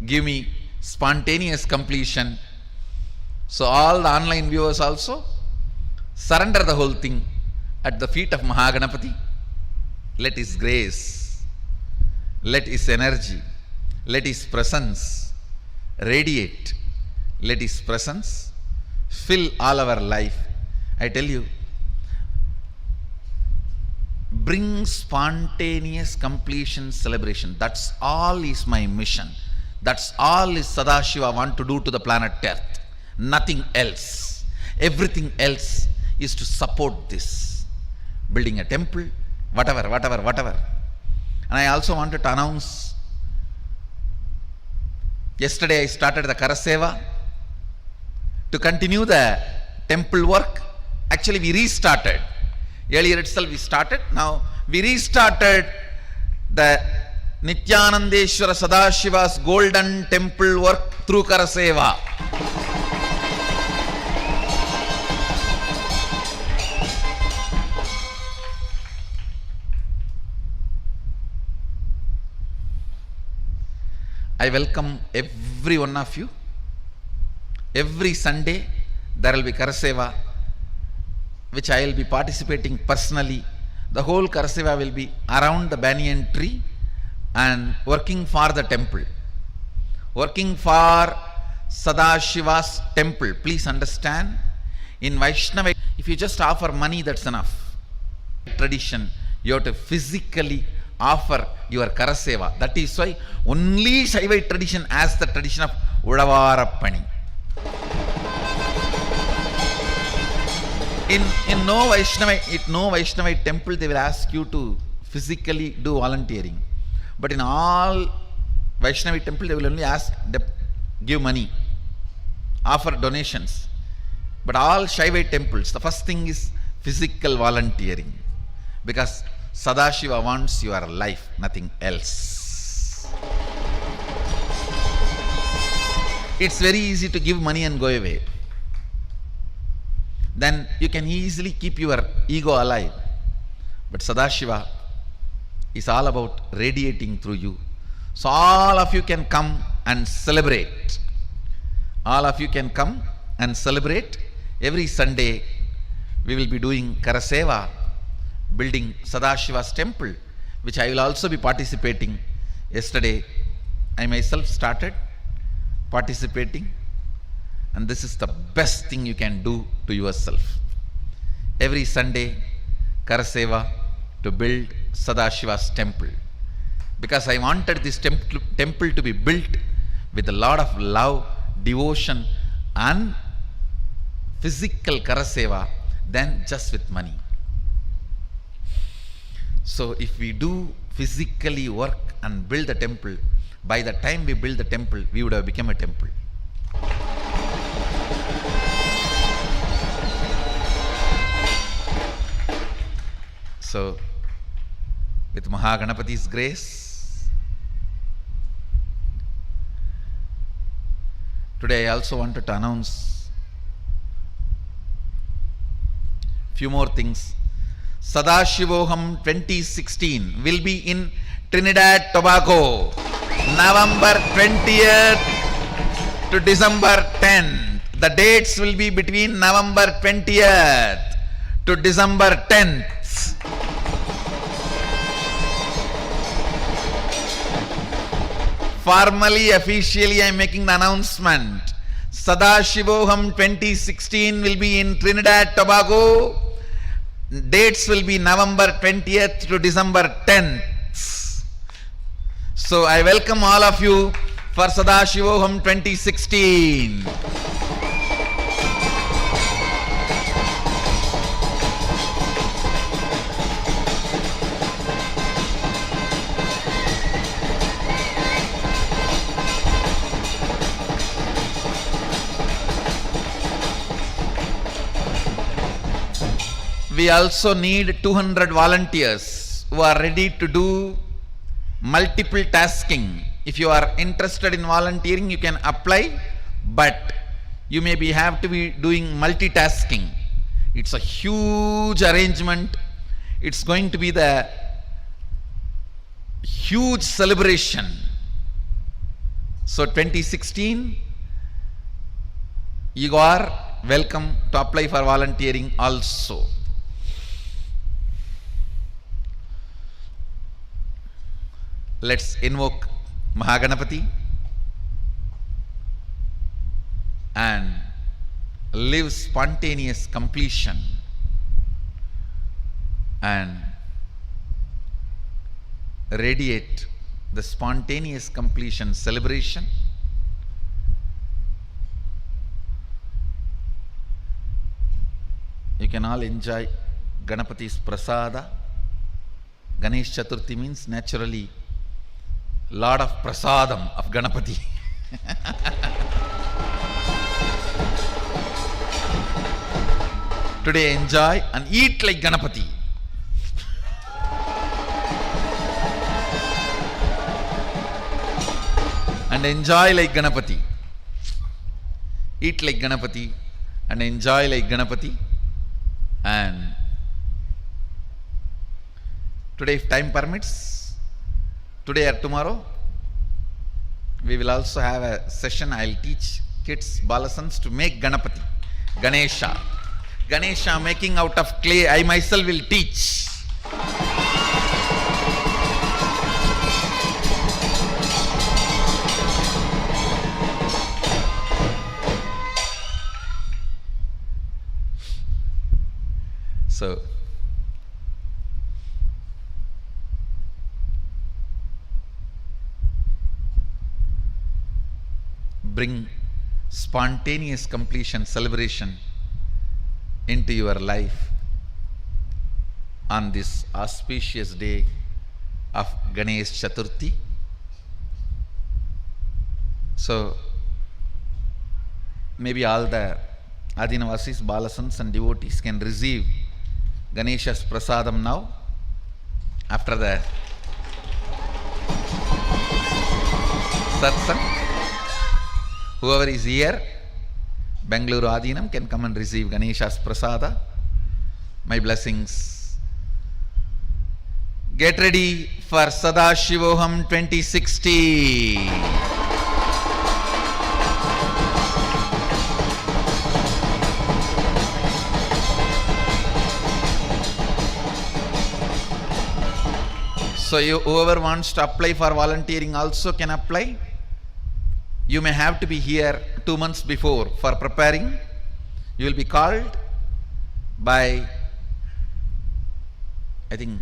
Give me spontaneous completion. So all the online viewers also surrender the whole thing at the feet of Mahaganapati. Let his grace, let his energy, let his presence radiate. Let his presence fill all our life. I tell you, bring spontaneous completion celebration. That's all is my mission. That's all is Sadashiva want to do to the planet Earth. Nothing else. Everything else is to support this. Building a temple, whatever. And I also wanted to announce, yesterday I started the Karaseva. To continue the temple work, actually we restarted. Earlier itself we started, now we restarted the Nithyanandeshwara Sadashiva's golden temple work through Karaseva. I welcome every one of you. Every Sunday there will be Karaseva, which I will be participating personally. The whole Karaseva will be around the banyan tree and working for the temple, working for Sadashiva's temple. Please understand, in Vaishnava, if you just offer money, that's enough. Tradition, you have to physically offer your Karaseva. That is why only Shaivite tradition has the tradition of Udavarappani. In no Vaishnavite temple they will ask you to physically do volunteering. But in all Vaishnavite temple they will only ask, give money, offer donations. But all Shaivite temples, the first thing is physical volunteering. Because Sadashiva wants your life, nothing else. It's very easy to give money and go away. Then you can easily keep your ego alive. But Sadashiva is all about radiating through you. So all of you can come and celebrate. All of you can come and celebrate. Every Sunday we will be doing Karaseva, building Sadashiva's temple, which I will also be participating. Yesterday I myself started participating, and this is the best thing you can do to yourself. Every Sunday Karaseva to build Sadashiva's temple, because I wanted this temple to be built with a lot of love, devotion and physical Karaseva than just with money. So if we do physically work and build the temple, by the time we build the temple, we would have become a temple. So, with Mahaganapati's grace, today I also wanted to announce few more things. Paramashivoham 2016 will be in Trinidad Tobago, November 20th to December 10th. The dates will be between November 20th to December 10th. Formally, officially, I am making the announcement. Sadashivoham 2016 will be in Trinidad, Tobago. Dates will be November 20th to December 10th. So I welcome all of you for Sadashivoham 2016. We also need 200 volunteers who are ready to do multiple tasking. If you are interested in volunteering, you can apply, but you may have to be doing multitasking. It's a huge arrangement. It's going to be the huge celebration. So 2016, you are welcome to apply for volunteering also. Let's invoke Mahaganapati and live spontaneous completion and radiate the spontaneous completion celebration. You can all enjoy Ganapati's prasada. Ganesh Chaturthi means naturally lot of prasadam of Ganapati. Today enjoy and eat like Ganapati. And enjoy like Ganapati. Eat like Ganapati and enjoy like Ganapati. And today, if time permits, today or tomorrow, we will also have a session. I'll teach kids, balasans, to make Ganapati, Ganesha. Ganesha making out of clay, I myself will teach. So, bring spontaneous completion celebration into your life on this auspicious day of Ganesh Chaturthi. So, maybe all the Adinavasis, Balasans and devotees can receive Ganesha's prasadam now, after the satsang. Whoever is here, Bengaluru Adinam, can come and receive Ganesha's prasada. My blessings. Get ready for Sadashivoham 2016. So whoever wants to apply for volunteering also can apply. You may have to be here 2 months before for preparing. You will be called by, I think,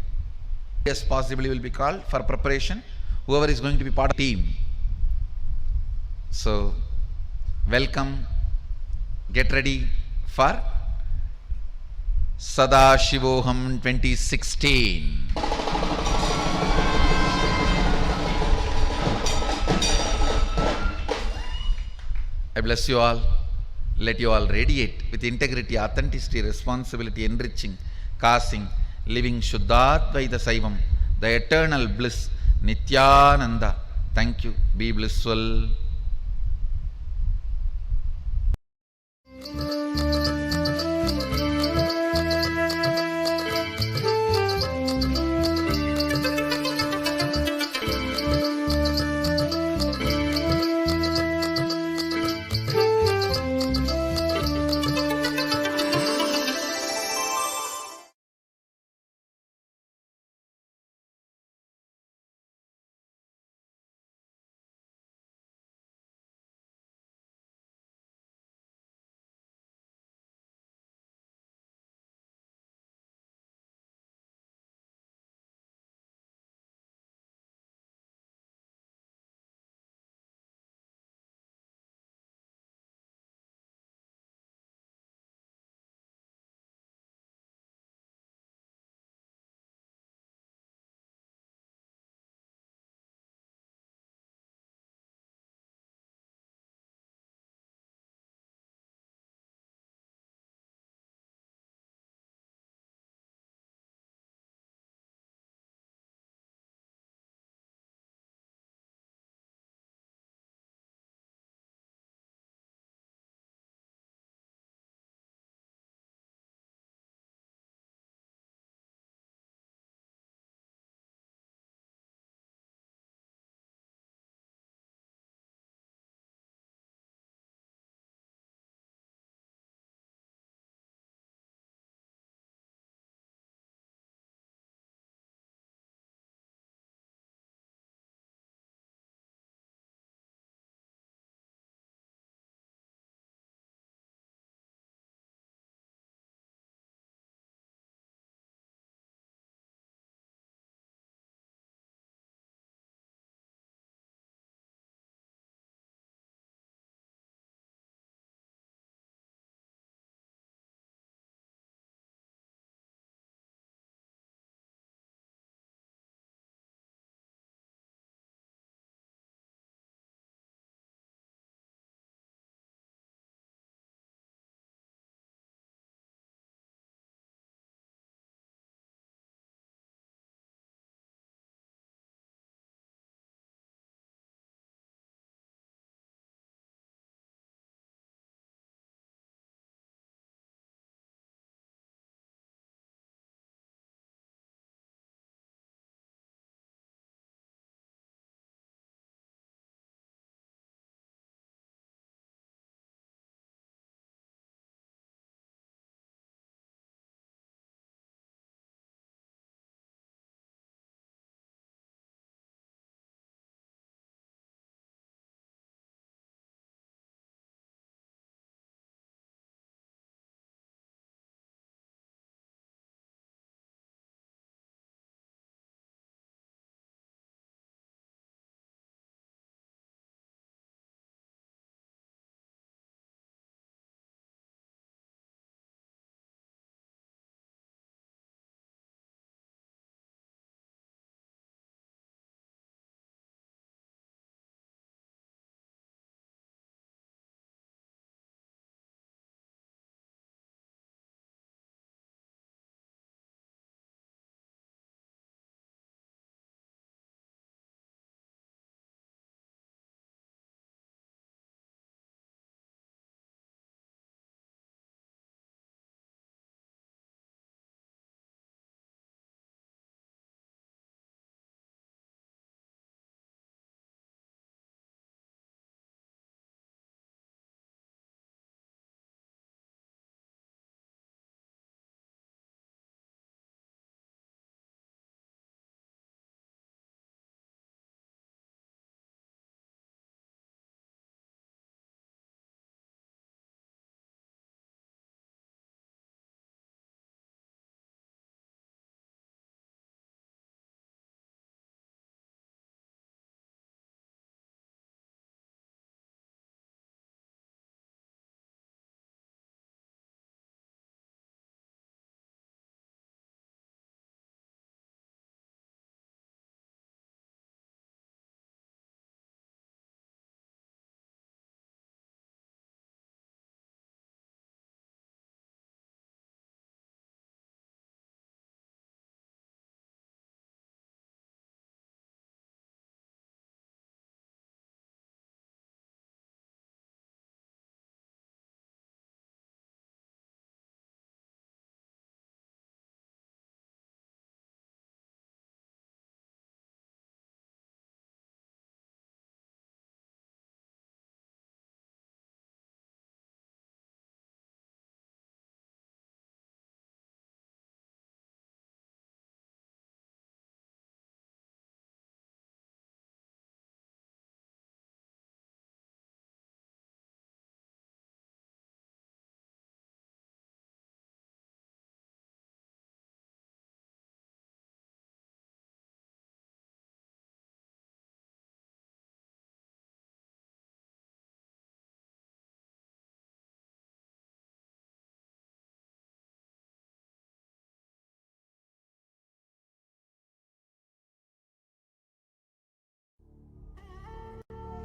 yes, possibly will be called for preparation, whoever is going to be part of the team. So, welcome, get ready for Sadashivoham 2016. I bless you all. Let you all radiate with integrity, authenticity, responsibility, enriching, causing, living Shuddhadvaita Saivam, the eternal bliss, Nithyananda. Thank you. Be blissful.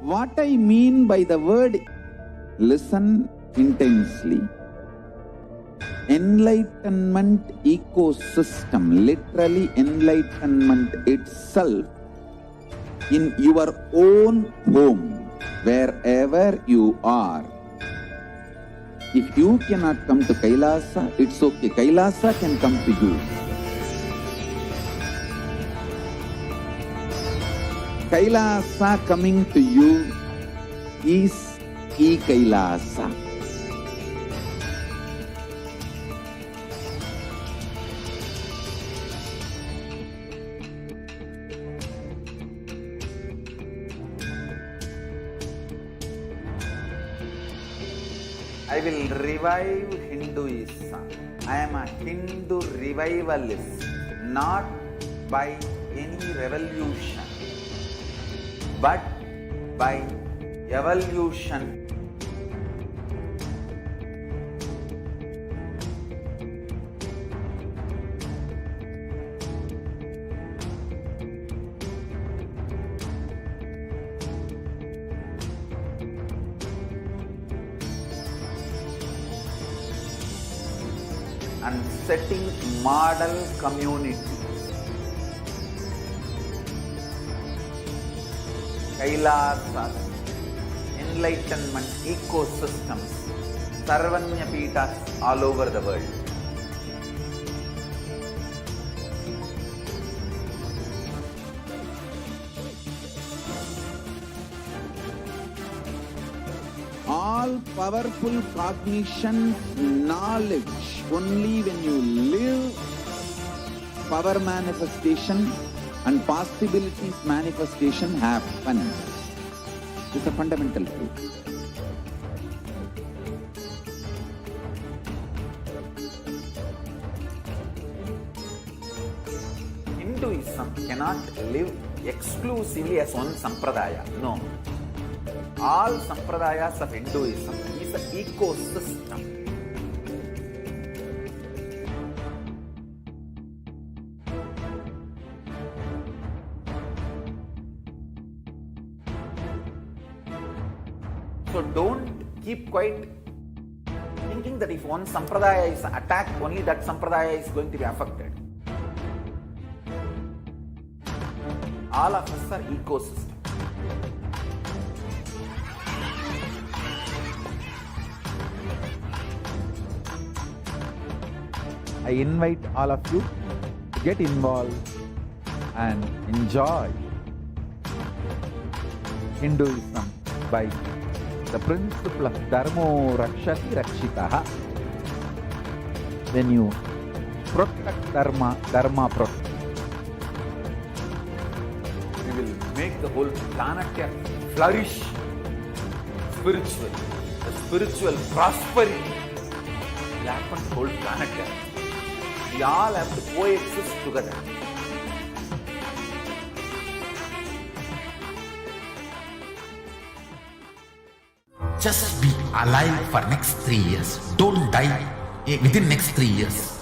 What I mean by the word, listen intensely. Enlightenment ecosystem, literally enlightenment itself, in your own home, wherever you are. If you cannot come to Kailasa, it's okay. Kailasa can come to you. Kailasa coming to you is e-Kailasa. I will revive Hinduism. I am a Hindu revivalist, not by any revolution, but by evolution. And setting model community. Kailasas, enlightenment ecosystems, Sarvanya Pitas all over the world. All powerful cognition, knowledge, only when you live, power manifestation and possibilities manifestation happen. It's a fundamental truth. Hinduism cannot live exclusively as one sampradaya. No. All sampradayas of Hinduism is an ecosystem. So don't keep quiet thinking that if one sampradaya is attacked, only that sampradaya is going to be affected. All of us are ecosystems. I invite all of you to get involved and enjoy Hinduism by the principle of Dharmo Rakshati Rakshitaha. When you protect Dharma, Dharma protects. We will make the whole planet flourish spiritually. The spiritual prosperity will happen to the whole planet. We all have to coexist together. Just be alive for next 3 years. Don't die within next 3 years.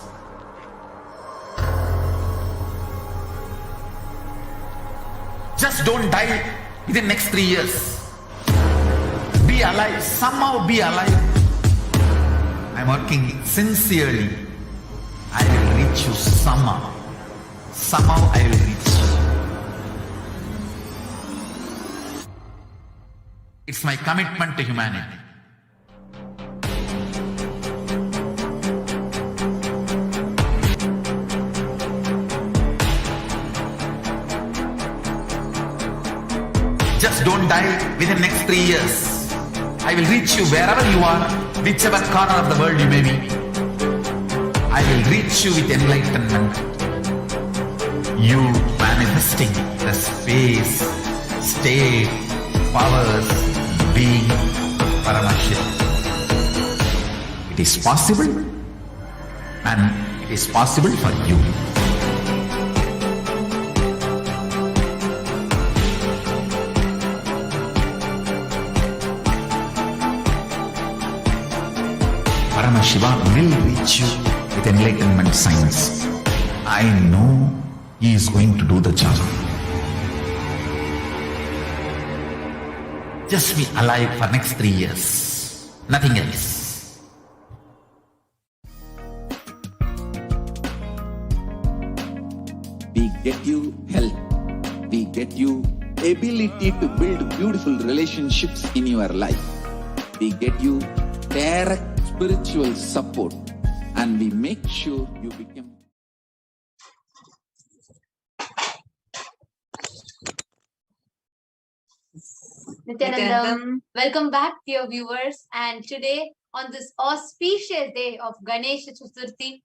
Just don't die within next 3 years. Be alive. Somehow be alive. I'm working sincerely. I will reach you somehow. Somehow I will reach you. It's my commitment to humanity. Just don't die within next 3 years. I will reach you wherever you are, whichever corner of the world you may be. I will reach you with enlightenment. You manifesting the space, state, powers, being Paramashivoham. It is possible, and it is possible for you. Paramashivoham will reach you with enlightenment science. I know he is going to do the job. Just be alive for next 3 years. Nothing else. We get you health. We get you ability to build beautiful relationships in your life. We get you direct spiritual support, and we make sure you become. Nithyanandam, welcome back, dear viewers. And today, on this auspicious day of Ganesh Chaturthi,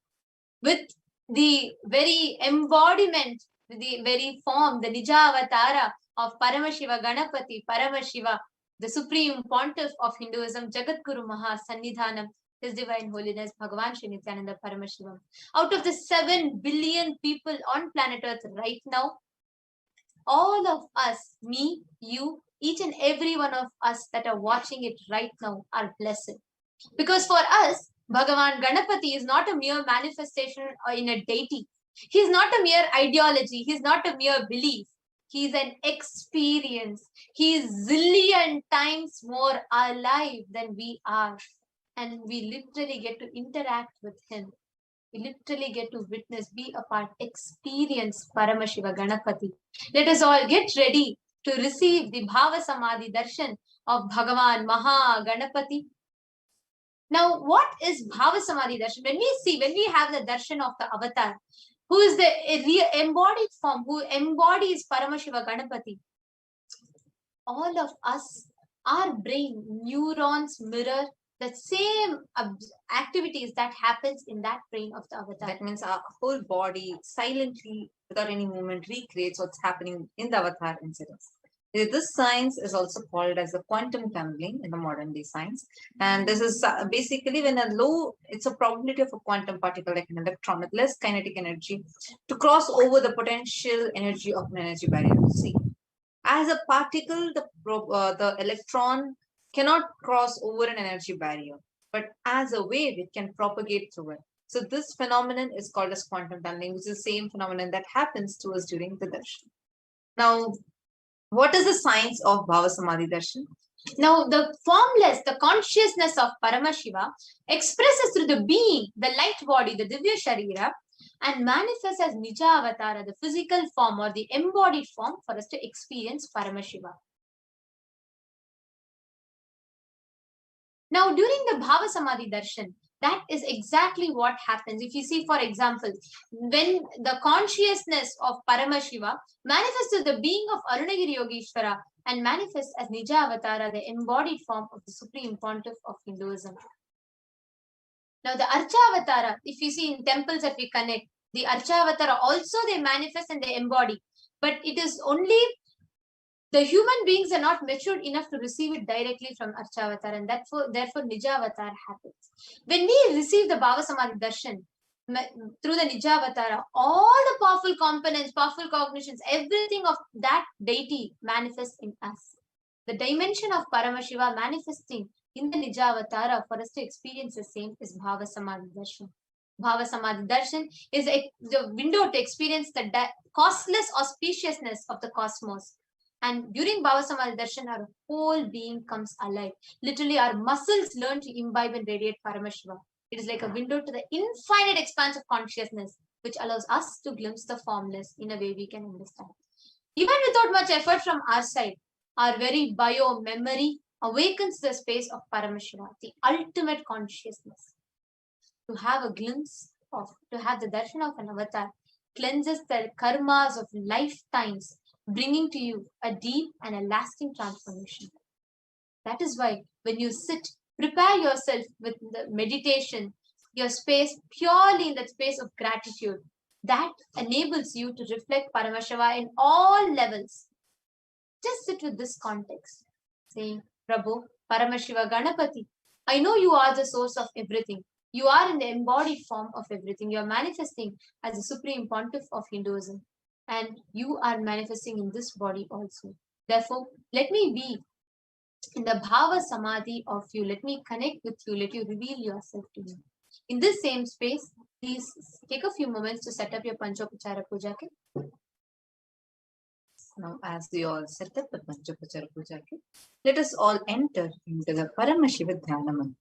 with the very embodiment, the very form, the Nija Avatara of Paramashiva Ganapati, Paramashiva, the Supreme Pontiff of Hinduism, Jagadguru Maha Sannidhanam, His Divine Holiness, Bhagavan Sri Nithyananda Paramashivam. Out of the 7 billion people on planet Earth right now, all of us, me, you, each and every one of us that are watching it right now are blessed. Because for us, Bhagavan Ganapati is not a mere manifestation in a deity. He is not a mere ideology. He is not a mere belief. He is an experience. He is zillion times more alive than we are. And we literally get to interact with him. We literally get to witness, be a part, experience Paramashiva Ganapati. Let us all get ready to receive the Bhava Samadhi Darshan of Bhagavan Maha Ganapati. Now, what is Bhava Samadhi Darshan? When we have the darshan of the avatar, who is the embodied form, who embodies Paramashiva Ganapati, all of us, our brain, neurons mirror the same activities that happens in that brain of the avatar. That means our whole body silently, without any movement, recreates what's happening in the avatar incidents. This science is also called as the quantum tunneling in the modern day science. And this is basically when it's a probability of a quantum particle like an electron with less kinetic energy to cross over the potential energy of an energy barrier. See, as a particle, the electron cannot cross over an energy barrier, but as a wave, it can propagate through it. So this phenomenon is called as quantum tunneling, which is the same phenomenon that happens to us during the darshan. Now, what is the science of Bhava Samadhi Darshan? Now, the formless, the consciousness of Paramashiva expresses through the being, the light body, the Divya Sharira, and manifests as Nija Avatara, the physical form or the embodied form for us to experience Paramashiva. Now, during the Bhava Samadhi Darshan, that is exactly what happens. If you see, for example, when the consciousness of Paramashiva manifests as the being of Arunagiri Yogeshwara and manifests as Nija Avatara, the embodied form of the Supreme Pontiff of Hinduism. Now, the Archa Avatara, if you see in temples that we connect, the Archa Avatara also they manifest and they embody. But it is only the human beings are not matured enough to receive it directly from Archa Avatar, and therefore Nija Avatar happens. When we receive the Bhava Samadhi Darshan through the Nija Avatara, all the powerful components, powerful cognitions, everything of that deity manifests in us. The dimension of Paramashiva manifesting in the Nija Avatara for us to experience the same is Bhava Samadhi Darshan. Bhava Samadhi Darshan is the window to experience the costless auspiciousness of the cosmos. And during Bhava Samadhi Darshan, our whole being comes alive. Literally, our muscles learn to imbibe and radiate Paramashiva. It is like a window to the infinite expanse of consciousness, which allows us to glimpse the formless in a way we can understand. Even without much effort from our side, our very bio-memory awakens the space of Paramashiva, the ultimate consciousness. To have a glimpse of, to have the darshan of an avatar, cleanses the karmas of lifetimes, bringing to you a deep and a lasting transformation. That is why when you sit, prepare yourself with the meditation, your space purely in that space of gratitude. That enables you to reflect Paramashiva in all levels. Just sit with this context, saying, Prabhu, Paramashiva Ganapati, I know you are the source of everything. You are in the embodied form of everything. You are manifesting as the Supreme Pontiff of Hinduism. And you are manifesting in this body also. Therefore, let me be in the Bhava Samadhi of you. Let me connect with you. Let you reveal yourself to me. In this same space, please take a few moments to set up your Panchopachara Puja kit. Now, as we all set up the Panchapachara Puja, let us all enter into the Paramashiva Dhyana Mantra.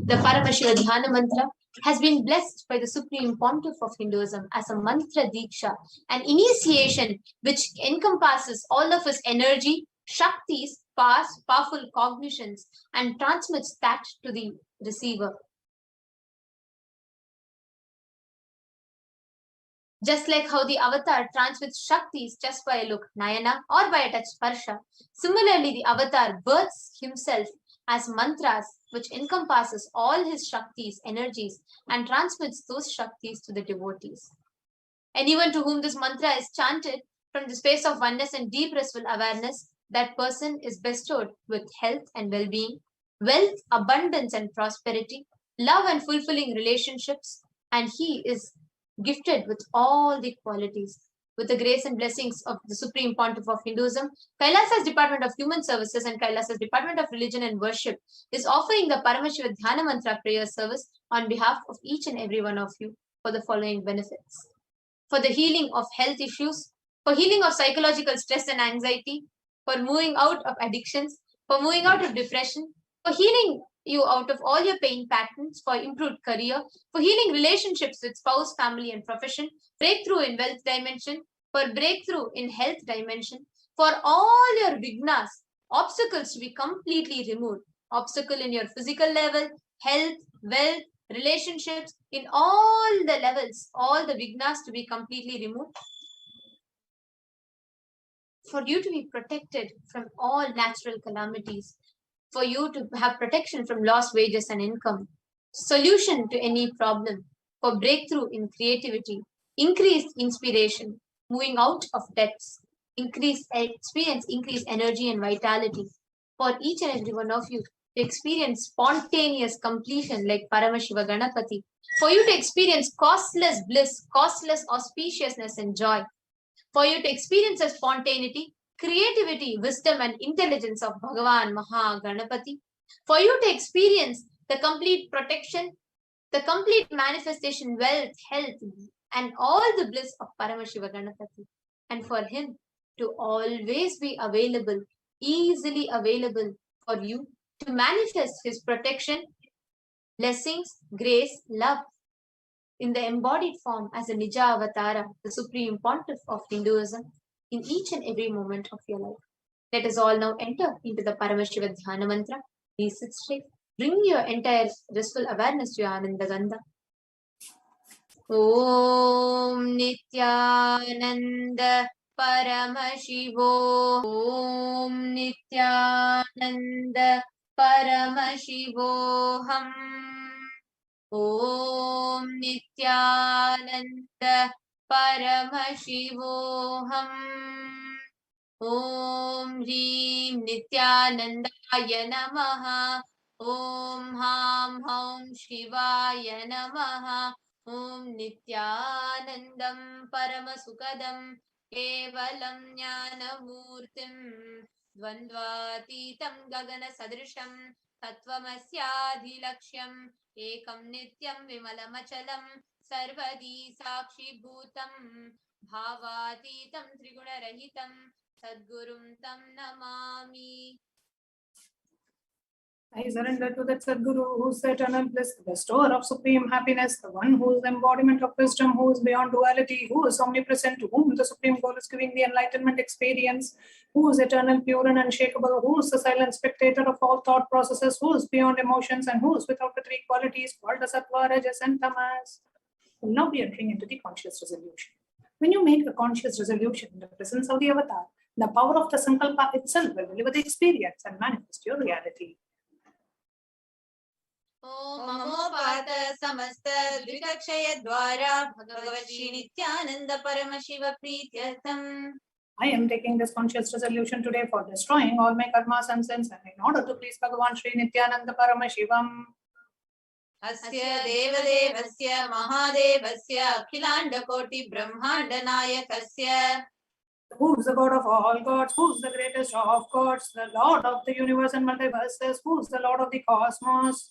The Paramashiva Dhyana Mantra has been blessed by the Supreme Pontiff of Hinduism as a mantra diksha, an initiation which encompasses all of his energy, shaktis, powers, powerful cognitions, and transmits that to the receiver. Just like how the avatar transmits shaktis just by a look, nayana, or by a touch, sparsha, similarly the avatar births himself as mantras, which encompasses all his shaktis, energies, and transmits those shaktis to the devotees. Anyone to whom this mantra is chanted from the space of oneness and deep restful awareness, that person is bestowed with health and well-being, wealth, abundance and prosperity, love and fulfilling relationships, and he is gifted with all the qualities. With the grace and blessings of the Supreme Pontiff of Hinduism, Kailasa's Department of Human Services and Kailasa's Department of Religion and Worship is offering the Paramashiva Dhyana Mantra prayer service on behalf of each and every one of you for the following benefits. For the healing of health issues, for healing of psychological stress and anxiety, for moving out of addictions, for moving out of depression, for healing you out of all your pain patterns, for improved career, for healing relationships with spouse, family, and profession, breakthrough in wealth dimension, for breakthrough in health dimension, for all your vignas, obstacles to be completely removed, obstacle in your physical level, health, wealth, relationships, in all the levels, all the vignas to be completely removed, for you to be protected from all natural calamities, for you to have protection from lost wages and income, solution to any problem, for breakthrough in creativity, increased inspiration, moving out of debts, increased experience, increased energy and vitality, for each and every one of you to experience spontaneous completion like Paramashiva Ganapati, for you to experience costless bliss, costless auspiciousness and joy, for you to experience a spontaneity, creativity, wisdom, and intelligence of Bhagavan Maha Ganapati, for you to experience the complete protection, the complete manifestation, wealth, health, and all the bliss of Paramashiva Ganapati, and for him to always be available, easily available for you to manifest his protection, blessings, grace, love in the embodied form as a Nija Avatara, the Supreme Pontiff of Hinduism, in each and every moment of your life. Let us all now enter into the Paramashiva Dhyana Mantra. Please sit straight. Bring your entire restful awareness to your Ananda Gandha. Om Nithyananda Paramashivoham. Om Nithyananda Paramashivoham. Om Nithyananda Paramashivoham. Om Hrim Nithyanandaya Namaha. Om Ham Hum Shivaya Namaha. Om Nithyanandam Paramasukadam Kevalam Jnanamurtim Dvandvatitam Gagana Sadrisham Tattvamasyaadhilaksham Ekam Nityam Vimalamachalam Sarvadi Sakshi Bhutam Bhavatitam Triguna-rahitam Sadgurum Tam Namami. I surrender to that Sadguru, who is the eternal bliss, the bestower of supreme happiness, the one who is the embodiment of wisdom, who is beyond duality, who is omnipresent, to whom the supreme goal is giving the enlightenment experience, who is eternal, pure and unshakable, who is the silent spectator of all thought processes, who is beyond emotions, and who is without the three qualities called as Sattva, Rajas, and Tamas. We'll now be entering into the conscious resolution. When you make a conscious resolution in the presence of the avatar, the power of the Sankalpa itself will deliver the experience and manifest your reality. Om Mamopata Samasta Dvikakshaya Dwara Bhagavat Shri Nithyananda Paramashiva Prityartham. I am taking this conscious resolution today for destroying all my karmas and sins, and in order to please Bhagavan Shri Nithyananda Paramashivam. Asya Devadevasya Mahadevasya Akhilandakoti Brahmanda Nayakasya. Who is the God of all gods? Who is the greatest of gods? The Lord of the universe and multiverses. Who is the Lord of the cosmos?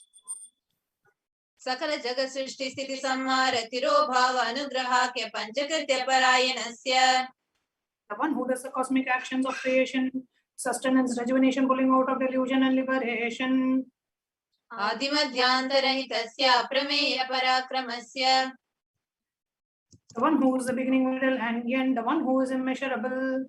Sakala Jagat Srishti Sthiti Samhara Tirobhava Anugrahakya Panchakritya Parayanasya. The one who does the cosmic actions of creation, sustenance, rejuvenation, pulling out of delusion and liberation. Adimadhyantaranitasya Aprameya Parakramasya. The one who is the beginning, middle, and end. The one who is immeasurable.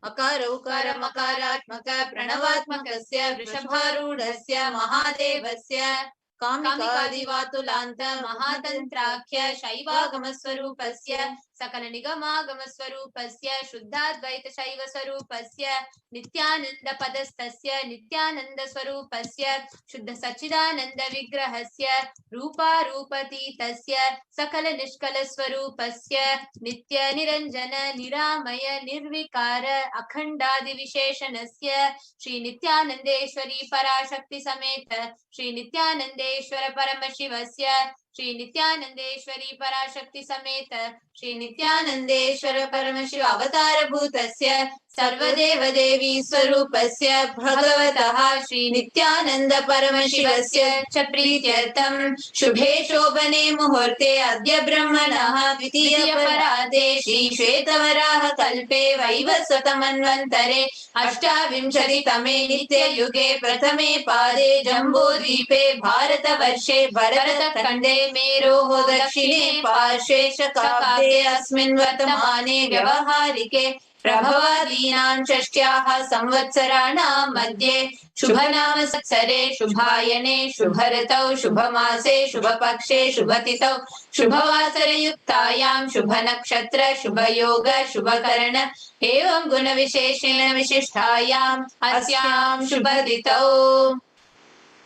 Akara Ukara Makaratmaka Pranavatmakasya Vrishabharudasya Mahadevasya. Kamikadivatulanta Mahatantrakhya Shaivaagamaswarupasya Sakala Nigamagamaswarupasya Shuddhadvaita Shaiva Swarupasya Nithyananda Padastasya Nithyananda Swarupasya Shuddha Sachidananda Vigrahasya Rupa Rupatitasya Sakala Nishkala Swarupasya Nitya Niranjana Niramaya Nirvikara Akhandadi Visheshanasya Shri Nithyanandeshwari Parashakti Sameta Shri Nithyanandeshwara Paramashivasya Shri Nithyanandeshwari Parashakti Sameta Shri Nithyanandeshwara Paramashiva Avatara Bhutasya Sarvadeva Devi Swarupasya Bhagavataha Shri Nithyananda Paramashivasya Chaprityartam Shubhe Shobhane Muhurte Adya Brahmanaha Dvitiya Parade Shri Shvetavaraha Kalpe Vaivasvatamanvantare Ashtavimshati Tame Nitya Yuge Prathame Pade Jambudvipe Bharatavarshhe Bharatakande Meroho Dakshine Parshve Shakabde Asmin Vartamane Vyavaharike Prabhavadinam Shashtyaha Samvatsarana Madhye Shubhanama Satsare Shubhayane Shubharatau Shubhamase Shubhapakshe Shubhatitau Shubhavasara Yuktayam Shubhanakshatra Shubhayoga Shubhakarana Evam Guna Visheshena Vishishtayam Asyam Shubhaditau.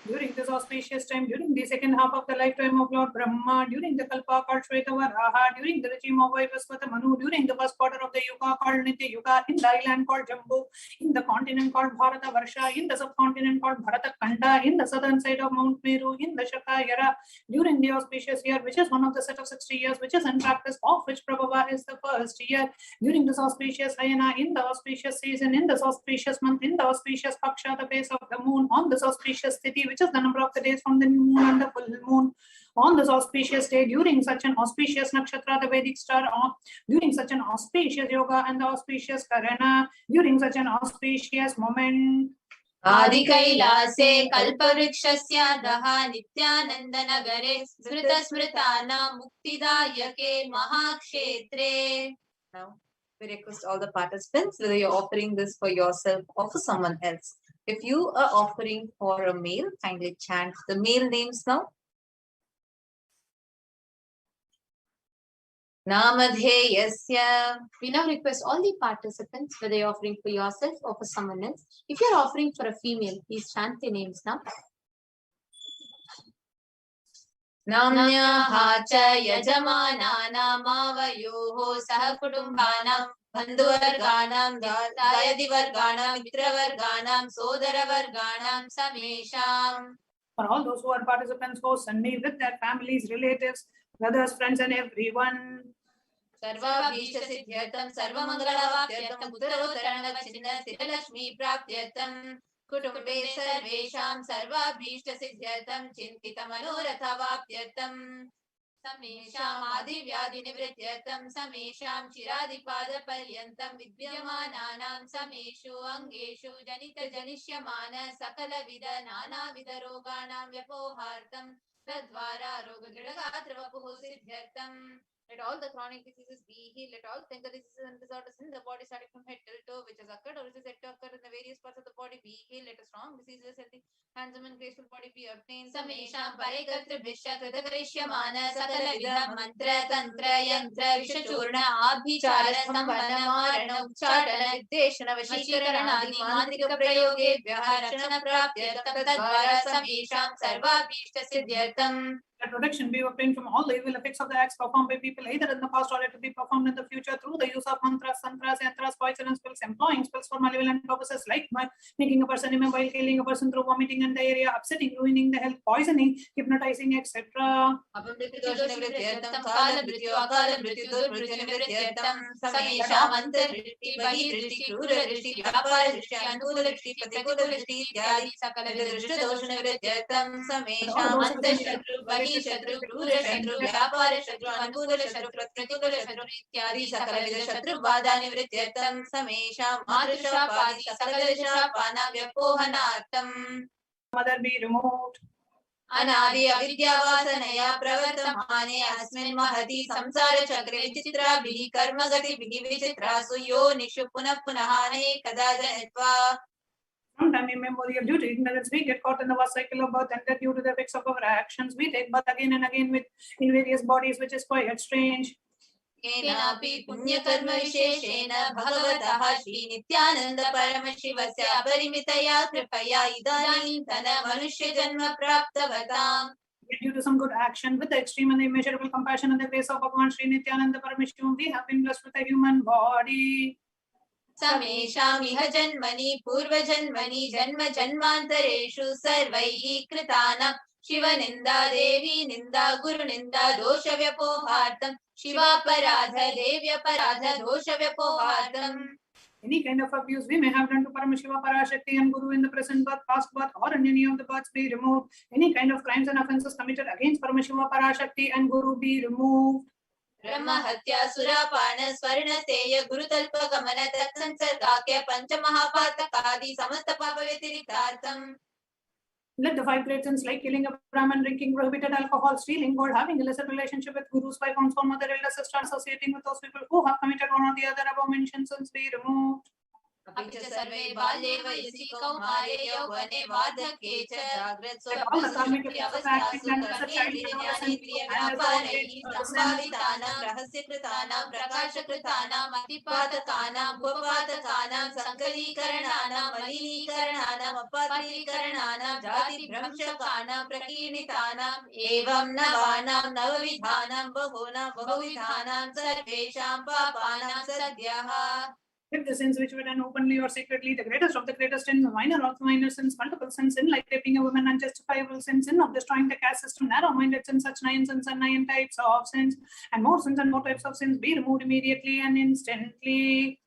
During this auspicious time, during the second half of the lifetime of Lord Brahma, during the Kalpa called Shvetavaraha, during the regime of Vaivasvata Manu, during the first quarter of the Yuga called Nitya Yuga, in the island called Jambu, in the continent called Bharata Varsha, in the subcontinent called Bharata Kanda, in the southern side of Mount Meru, in the Shakayara, during the auspicious year, which is one of the set of 60 years, which is in practice, of which Prabhava is the first year, during this auspicious Ayana, in the auspicious season, in this auspicious month, in the auspicious Paksha, the base of the moon, on this auspicious Sthiti, which is the number of the days from the new moon and the full moon, on this auspicious day, during such an auspicious nakshatra, the Vedic star, during such an auspicious yoga and the auspicious karana, during such an auspicious moment. Adi Kailase Kalpavrikshasya Daha Nithyananda Nagare Smrita Smritana Muktidayake Mahakshetre. Now, we request all the participants, whether you're offering this for yourself or for someone else. If you are offering for a male, kindly chant the male names now. Namadheyasya. We now request all the participants, whether you're offering for yourself or for someone else. If you're offering for a female, please chant the names now. Namnyaha cha yajamanana mavayoho sahakutumbhanam bandhuvarganam dayadivarganam mitravarganam sodaravarganam samesham. For all those who are participants, hosts and me with their families, relatives, brothers, friends, and everyone. Sarva Bhishta Siddhyartam Sarva Mangalavapyartam Uttarottaranavachinna Siralakshmi Praptyartam Kutumbe Sarvesham Sarva Bhishta Siddhyartam Chintita Manorathavapyartam Samesham Adi Vyadi Nivrityartam Samesham Chiradi Pada Paryantam Vidyamananam Sameshu Angeshu Janita Janishyamana Sakala Vida Nana Vida Roganam Vyapohartam Tadvara Roga Gidagatravapuhu Siddhyartam. Let all the chronic diseases be healed. Let all thinker diseases and disorders in the body starting from head till toe, which has occurred or which is yet to occur in the various parts of the body be healed. Let a strong, diseaseless, healthy, handsome and graceful body be obtained. Samesham parekatra bhishya kritakarishya sakala vida mantra tantra yantra vishachurna abhichara sambhana marana uchatana viddeshana vashikarana adi mantrika prayoge vyaharachana praptyartam tadvara samesham sarva bhishta siddhyartam. That protection be obtained from all the evil effects of the acts performed by people either in the past or to be performed in the future through the use of mantras, tantras, yantras, poison and spells, employing spells for malevolent purposes like making a person immobile, killing a person through vomiting and diarrhea, upsetting, ruining the health, poisoning, hypnotizing, etc. शत्रु क्रूर शत्रु व्यापार शत्रु अनुकूल शत्रु प्रतिकूल शत्रु इत्यादि सकल विध शत्रु बाधा निवृत्त्यर्थं समेषां मातृशापादि सकल शापानां व्यपोहनार्थं Mother be removed. अनादि अविद्यावासनया प्रवर्तमाने अस्मिन् महति संसार चक्रे विचित्राभिः कर्मगतिभिः विचित्रासु योनिषु पुनः पुनः अनेकदा जनयित्वा Sometime immemorial due to ignorance, we get caught in the vast cycle of birth and death due to the effects of our actions. We take birth again and again in various bodies, which is quite strange. केनापि पुण्यकर्म विशेषेण भगवतः श्री नित्यानंद परमशिवस्य अपरिमितया कृपया इदानीन्तन मनुष्य जन्म प्राप्तवताम्. Due to some good action, with the extreme and immeasurable compassion and the grace of Bhagavan Sri Nithyananda Paramashivam, we have been blessed with a human body. समेषामिह जन्मनि पूर्वजन्मनि जन्म जन्मान्तरेषु सर्वैः कृतानां शिवनिन्दा देवी निन्दा गुरुनिन्दा दोषव्यपोहार्थं शिवापराध देव्यपराध दोषव्यपोहार्थम्. Any kind of abuse we may have done to Paramashiva, Parashakti and Guru in the present birth, past birth or in any of the births be removed. Any kind of crimes and offences committed against Paramashiva, Parashakti and Guru be removed. ब्रह्म हत्या सुरापान स्वर्ण सेय गुरुतल्प गमन तत्संसर्गाख्य पंचमहापातकादि समस्त पाप व्यतिरिक्तार्थम्. Let the 5 great sins like killing a Brahman, drinking prohibited alcohol, stealing gold, having a lesser relationship with Guru's wife, counsel, mother, elder sister, associating with those people who have committed one or the other above mentioned sins be removed. अपि च सर्वे बाल्ये वयसि कौमारे यौवने वार्धक्ये च जाग्रत् स्वप्नसुषुप्त्यवस्थासु कर्मेन्द्रियव्यापारैः सम्भावितानां रहस्यकृतानां प्रकाशकृतानाम् अतिपातकानाम् उपपातकानां सङ्कलीकरणानां मलिनीकरणानाम् अपात्रीकरणानां जातिभ्रंशकानां प्रकीर्णितानाम् एवं नवानां नवविधानां बहूनां बहुविधानां सर्वेषां पापानां सद्यः. If the sins which were done openly or secretly, the greatest of the greatest sins, minor of the minor sins, multiple sins, sin like raping a woman, unjustifiable sins, sin of destroying the caste system, narrow-minded sins, such 9 sins and 9 types of sins, and more sins and more types of sins be removed immediately and instantly.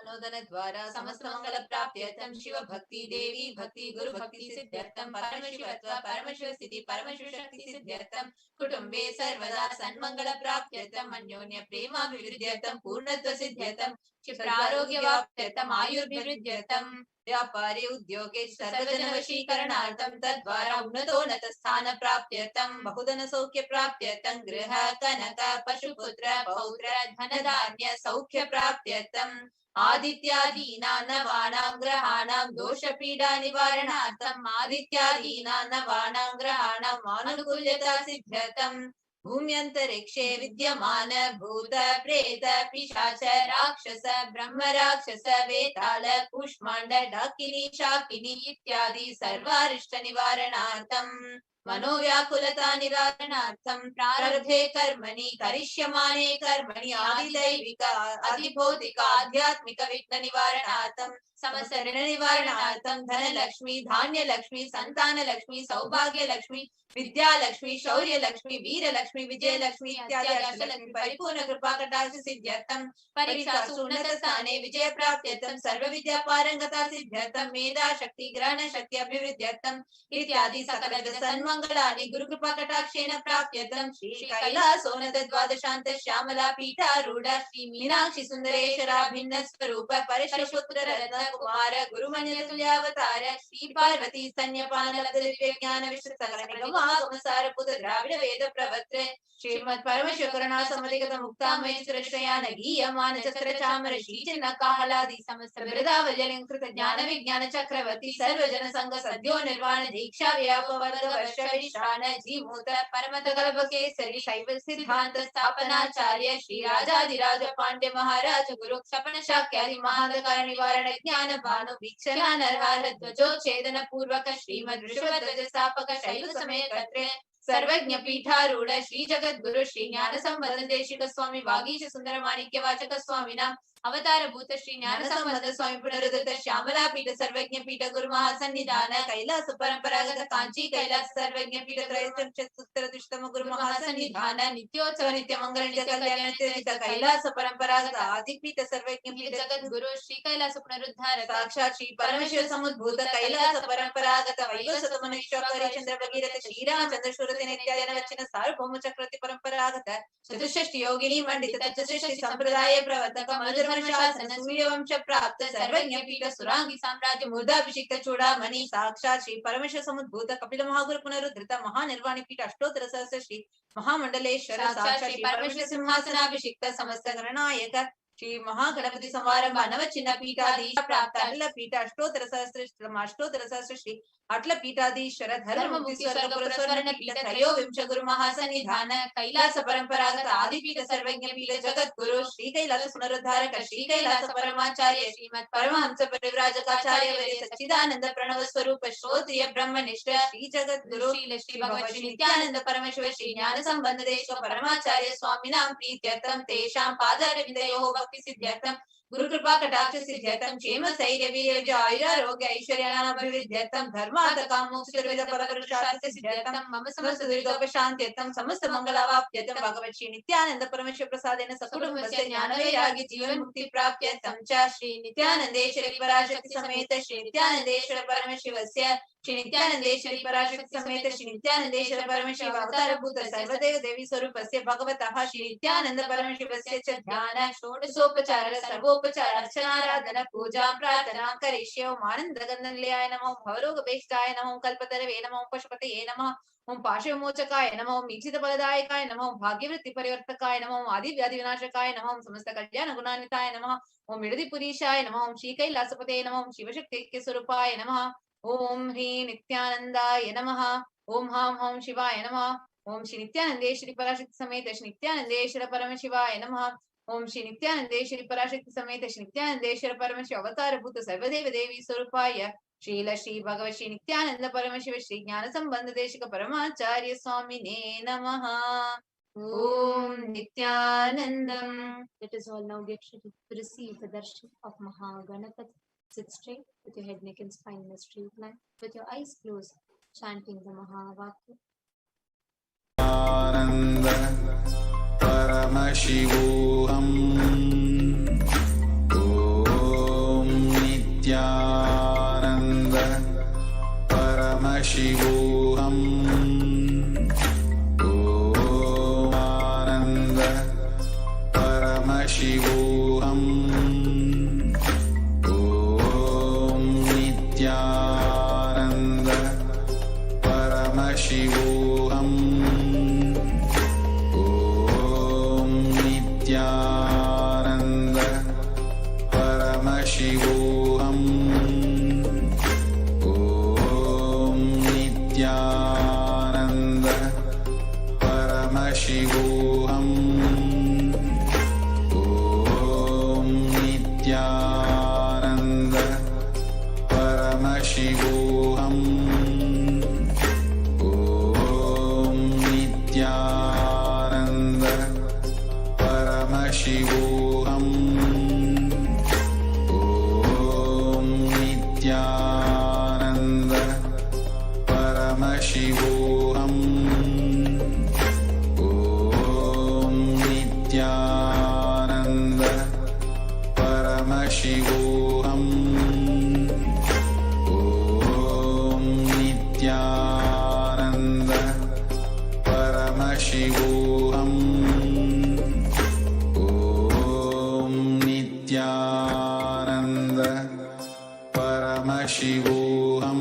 अपनोदन द्वारा समस्त मंगल प्राप्त्यर्थं शिव भक्ति देवी भक्ति गुरु भक्ति सिद्ध्यर्थं परमशिवत्व परमशिव स्थिति परमशिव शक्ति सिद्ध्यर्थं कुटुंबे सर्वदा सन्मंगल प्राप्त्यर्थं अन्योन्य प्रेमाभिवृद्ध्यर्थं पूर्णत्व सिद्ध्यर्थं क्षिप्रारोग्य वाप्त्यर्थं आयुर्भिवृद्ध्यर्थं व्यापारे उद्योगे सर्वजन वशीकरणार्थं तद्वारा उन्नतोन्नत स्थान प्राप्त्यर्थं बहुधन सौख्य प्राप्त्यर्थं गृह कनक पशुपुत्र पौत्र धनधान्य सौख्य प्राप्त्यर्थं आदित्यादीनां नवानां ग्रहाणां दोषपीडा निवारणार्थं आदित्यादीनां नवानां ग्रहाणां मानुकूल्यता सिद्ध्यर्थं भूम्यन्तरिक्षे विद्यमान भूत प्रेत पिशाच राक्षस ब्रह्म राक्षस वेताल कूष्माण्ड डाकिनी शाकिनी इत्यादि सर्वारिष्ट निवारणार्थं मनोव्याकुलता निवारणार्थं प्रारब्धे कर्मणि करिष्यमाणे कर्मणि आदिदैविक अधिभौतिक आध्यात्मिक विघ्न निवारणार्थं समस्त ऋण निवारणार्थं धनलक्ष्मी धान्यलक्ष्मी संतानलक्ष्मी सौभाग्यलक्ष्मी विद्यालक्ष्मी शौर्यलक्ष्मी वीरलक्ष्मी विजयलक्ष्मी इत्यादि अष्टलक्ष्मी परिपूर्ण कृपा कटाक्ष सिद्ध्यर्थं परीक्षासु उन्नत स्थाने विजय प्राप्त्यर्थं सर्व विद्या पारंगता सिद्ध्यर्थं मेधा शक्ति ग्रहण शक्ति अभिवृद्ध्यर्थं इत्यादि सकल सन्मंगलानि गुरु कृपा कटाक्षेण प्राप्त्यर्थं श्री कैलासोन्नत द्वादशान्त श्यामला पीठारूढ़ श्री मीनाक्षी सुंदरेश्वरा भिन्न स्वरूप परशुपुत्र रत्न कुमार गुरुमन्य तुल्यावतार श्री पार्वती स्तन्यपान दिव्य ज्ञान विश्रुत सार पुत्र द्राविड वेद प्रवक्त्र श्रीमद परमशिव करुणा समधिगत मुक्तामय सुरश्रयान गीयमान चक्र चामर श्रीचिन्ह काहलादि समस्त बिरदावल्यलंकृत ज्ञान विज्ञान चक्रवर्ती सर्वजन संघ सद्यो निर्वाण दीक्षा व्यापवर्ग वर्ष विश्रान जीमूत परमत गल्भ केसरी शैव सिद्धांत स्थापनाचार्य श्री राजाधिराज पांड्य महाराज गुरु क्षपण शाक्यादि महांधकार निवारण ज्ञान भानु वीक्षणा नरहार ध्वजोच्छेदन पूर्वक श्रीमद ऋषभ ध्वज स्थापक शैव समय कत्र सर्वज्ञ पीठारूढ़ श्री जगत गुरु श्री ज्ञान संबंध देशिक स्वामी वागीश सुंदर माणिक्य वाचक स्वामिना अवतार भूत श्री ज्ञान संबंध स्वामी पुनरुदित श्यामला पीठ सर्वज्ञ पीठ गुरु महासन्निधान कैलास परंपरागत कांची कैलास सर्वज्ञ पीठ त्रयस्तम गुरु महासन्निधान नित्योत्सव नित्य मंगल नित्य कल्याण नित्य कैलास परंपरागत आदि पीठ सर्वज्ञ पीठ जगत गुरु श्री कैलास पुनरुद्धार साक्षात श्री परमेश्वर समुद्भूत कैलास परंपरागत वैवस्वत मनुष्य चंद्र भगीरथ श्रीरामचंद्र शूरसेन इत्यादि वचन सार्वभौम चक्रवर्ती परंपरागत चतुष्षष्टि योगिनी मंडित चतुष्षष्टि संप्रदाय प्रवर्तक मधुर शासन सूर्यवंश प्राप्त सर्वज्ञ पीठ सुरांगी साम्राज्य मूर्धाभिषिक्त चूड़ामणि साक्षात श्री परमेश्वर समुद्भूत कपिल महागुरु पुनरुद्धृत महानिर्वाणी पीठ अष्टोत्तर सहस्र श्री महामंडलेश्वर साक्षात श्री परमेश्वर सिंहासनाभिषिक्त समस्त गणनायक श्री महागणपति समारंभ नवचिन्ह पीठाधीश प्राप्त अटल पीठ अष्टोत्तर सहस्र श्री अटल पीठाधीश्वर धर्म स्वर्ण पीठ त्रयोविंश गुरु महासन्निधान कैलास परंपरागत आदि पीठ सर्वज्ञ पीठ जगत गुरु श्री कैलास पुनरुद्धारक श्री कैलास परमाचार्य श्रीमद परमहंस परिव्राजकाचार्य सच्चिदानंद प्रणव स्वरूप श्रोत्रिय ब्रह्मनिष्ठ श्री जगत गुरु श्री भगवत श्री नित्यानंद परमेश्वर श्री ज्ञान संबंध देश परमाचार्य स्वामिनां प्रीत्यर्थम तेषां पादारविन्दयोः भक्ति सिद्ध्यर्थम गुरु कृपा कटाक्ष सिद्ध्यर्थम क्षेम स्थैर्य वीर्य आयुरारोग्य ऐश्वर्याभिवृद्ध्यर्थम धर्मार्थ काम मोक्ष परपुरुषार्थ सिद्ध्यर्थम मम समस्त दुर्गोपशान्त्यर्थम समस्त मंगलावाप्त्यर्थम भगवत् श्री नित्यानंद परमेश्वर प्रसादेन सकुटुम्बस्य ज्ञानवैराग्य जीवन मुक्ति प्राप्त्यर्थम च श्री नित्यानंदेश्वरी पराशक्ति समेत श्री नित्यानंदेश्वर परमशिवस्य श्री नित्यानंदेश्वरी पराशक्ति समेत श्री नित्यानंदेश्वर परमशिव अवतार भूत सर्वदेव देवी स्वरूपस्य भगवतः श्री नित्यानंद परमशिवस्य च ध्यान षोडशोपचार सर्वोपचार अर्चनाराधन पूजा प्रार्थना करिष्ये। ओम आनंद गंधनिलयाय नमः, ओम भवरोगभेष्टाय नमः, ओम कल्पतरवे नमः, ओम पशुपतये नमः, ओम पाशविमोचकाय नमः, ओम ईक्षित फलदायकाय नमः, ओम भाग्यवृत्ति परिवर्तकाय नमः, ओम आदि व्याधि विनाशकाय नमः, ओम समस्त कल्याण गुणान्विताय नमः, ओम विडदिपुरीशाय नमः, ओम श्री कैलासपतये नमः, ओम शिवशक्ति ऐक्य स्वरूपाय नमः, ओम ह्रीं नित्यानंदाय नमः, ओम हां हौं शिवाय नमः, ओम श्री नित्यानंदेश्वरी पराशक्ति समेत श्री नित्यानंदेश्वर परमशिवाय नमः, ओम श्री नित्यानंदेश्वरी पराशक्ति समेत श्री नित्यानंदेश्वर परमशिव अवतार भूत सर्वदेव देवी स्वरूपाय श्रील श्री भगवत श्री नित्यानंद परमशिव श्री ज्ञान संबंध देशिक परमाचार्य स्वामिने नमः। ओम Nityanandam. Let us all now get ready to receive the darshan of Mahaganapati. Sit straight with your head, neck and spine in a straight line, with your eyes closed, chanting the Mahavakya. Nityananda Paramashivoham. Om Nityananda Paramashivoham. Om Ananda Paramashivoham. Om Nityananda Paramashivoham. Nityananda Paramashivoham. Om Nityananda Paramashivoham. Om Nityananda Paramashivoham. Om Nityananda Paramashivoham. Om Nityananda Paramashivoham. Om Nityananda Paramashivoham. Om Nityananda Paramashivoham. Om Nityananda Paramashivoham.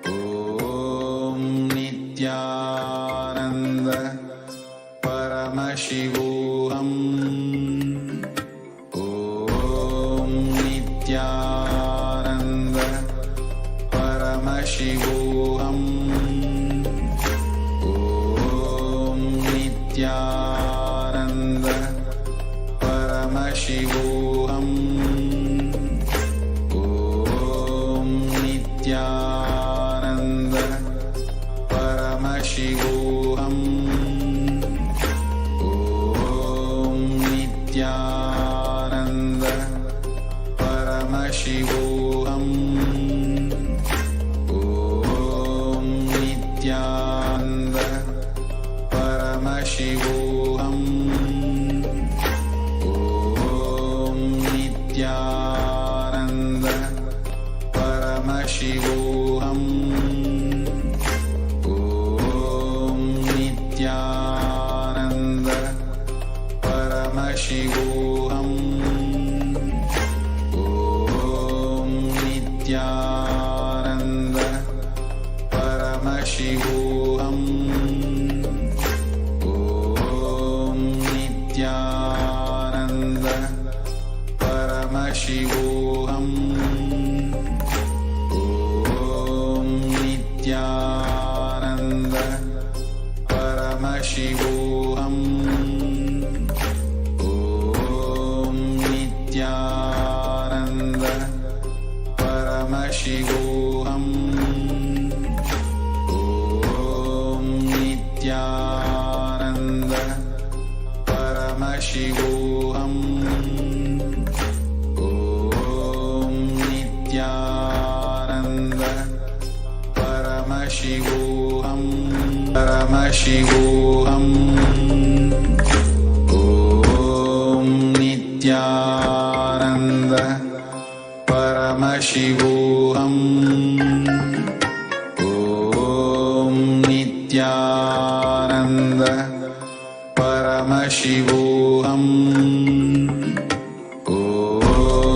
Om Nityananda Paramashivoham. Om Nityananda Paramashivoham. Om Nityananda Paramashivoham. Om Nityananda Paramashivoham. Paramashivoham. Om Nithyananda Paramashivoham. Om Nithyananda Paramashivoham. Om Nithyananda Paramashivoham. Om Nithyananda Paramashivoham. Om Nithyananda Paramashivoham. Om Nithyananda Paramashivoham. Om Nithyananda Paramashivoham. Om Nithyananda Paramashivoham. Paramashivoham. Om Nithyananda Paramashivoham. Om Nithyananda Paramashivoham.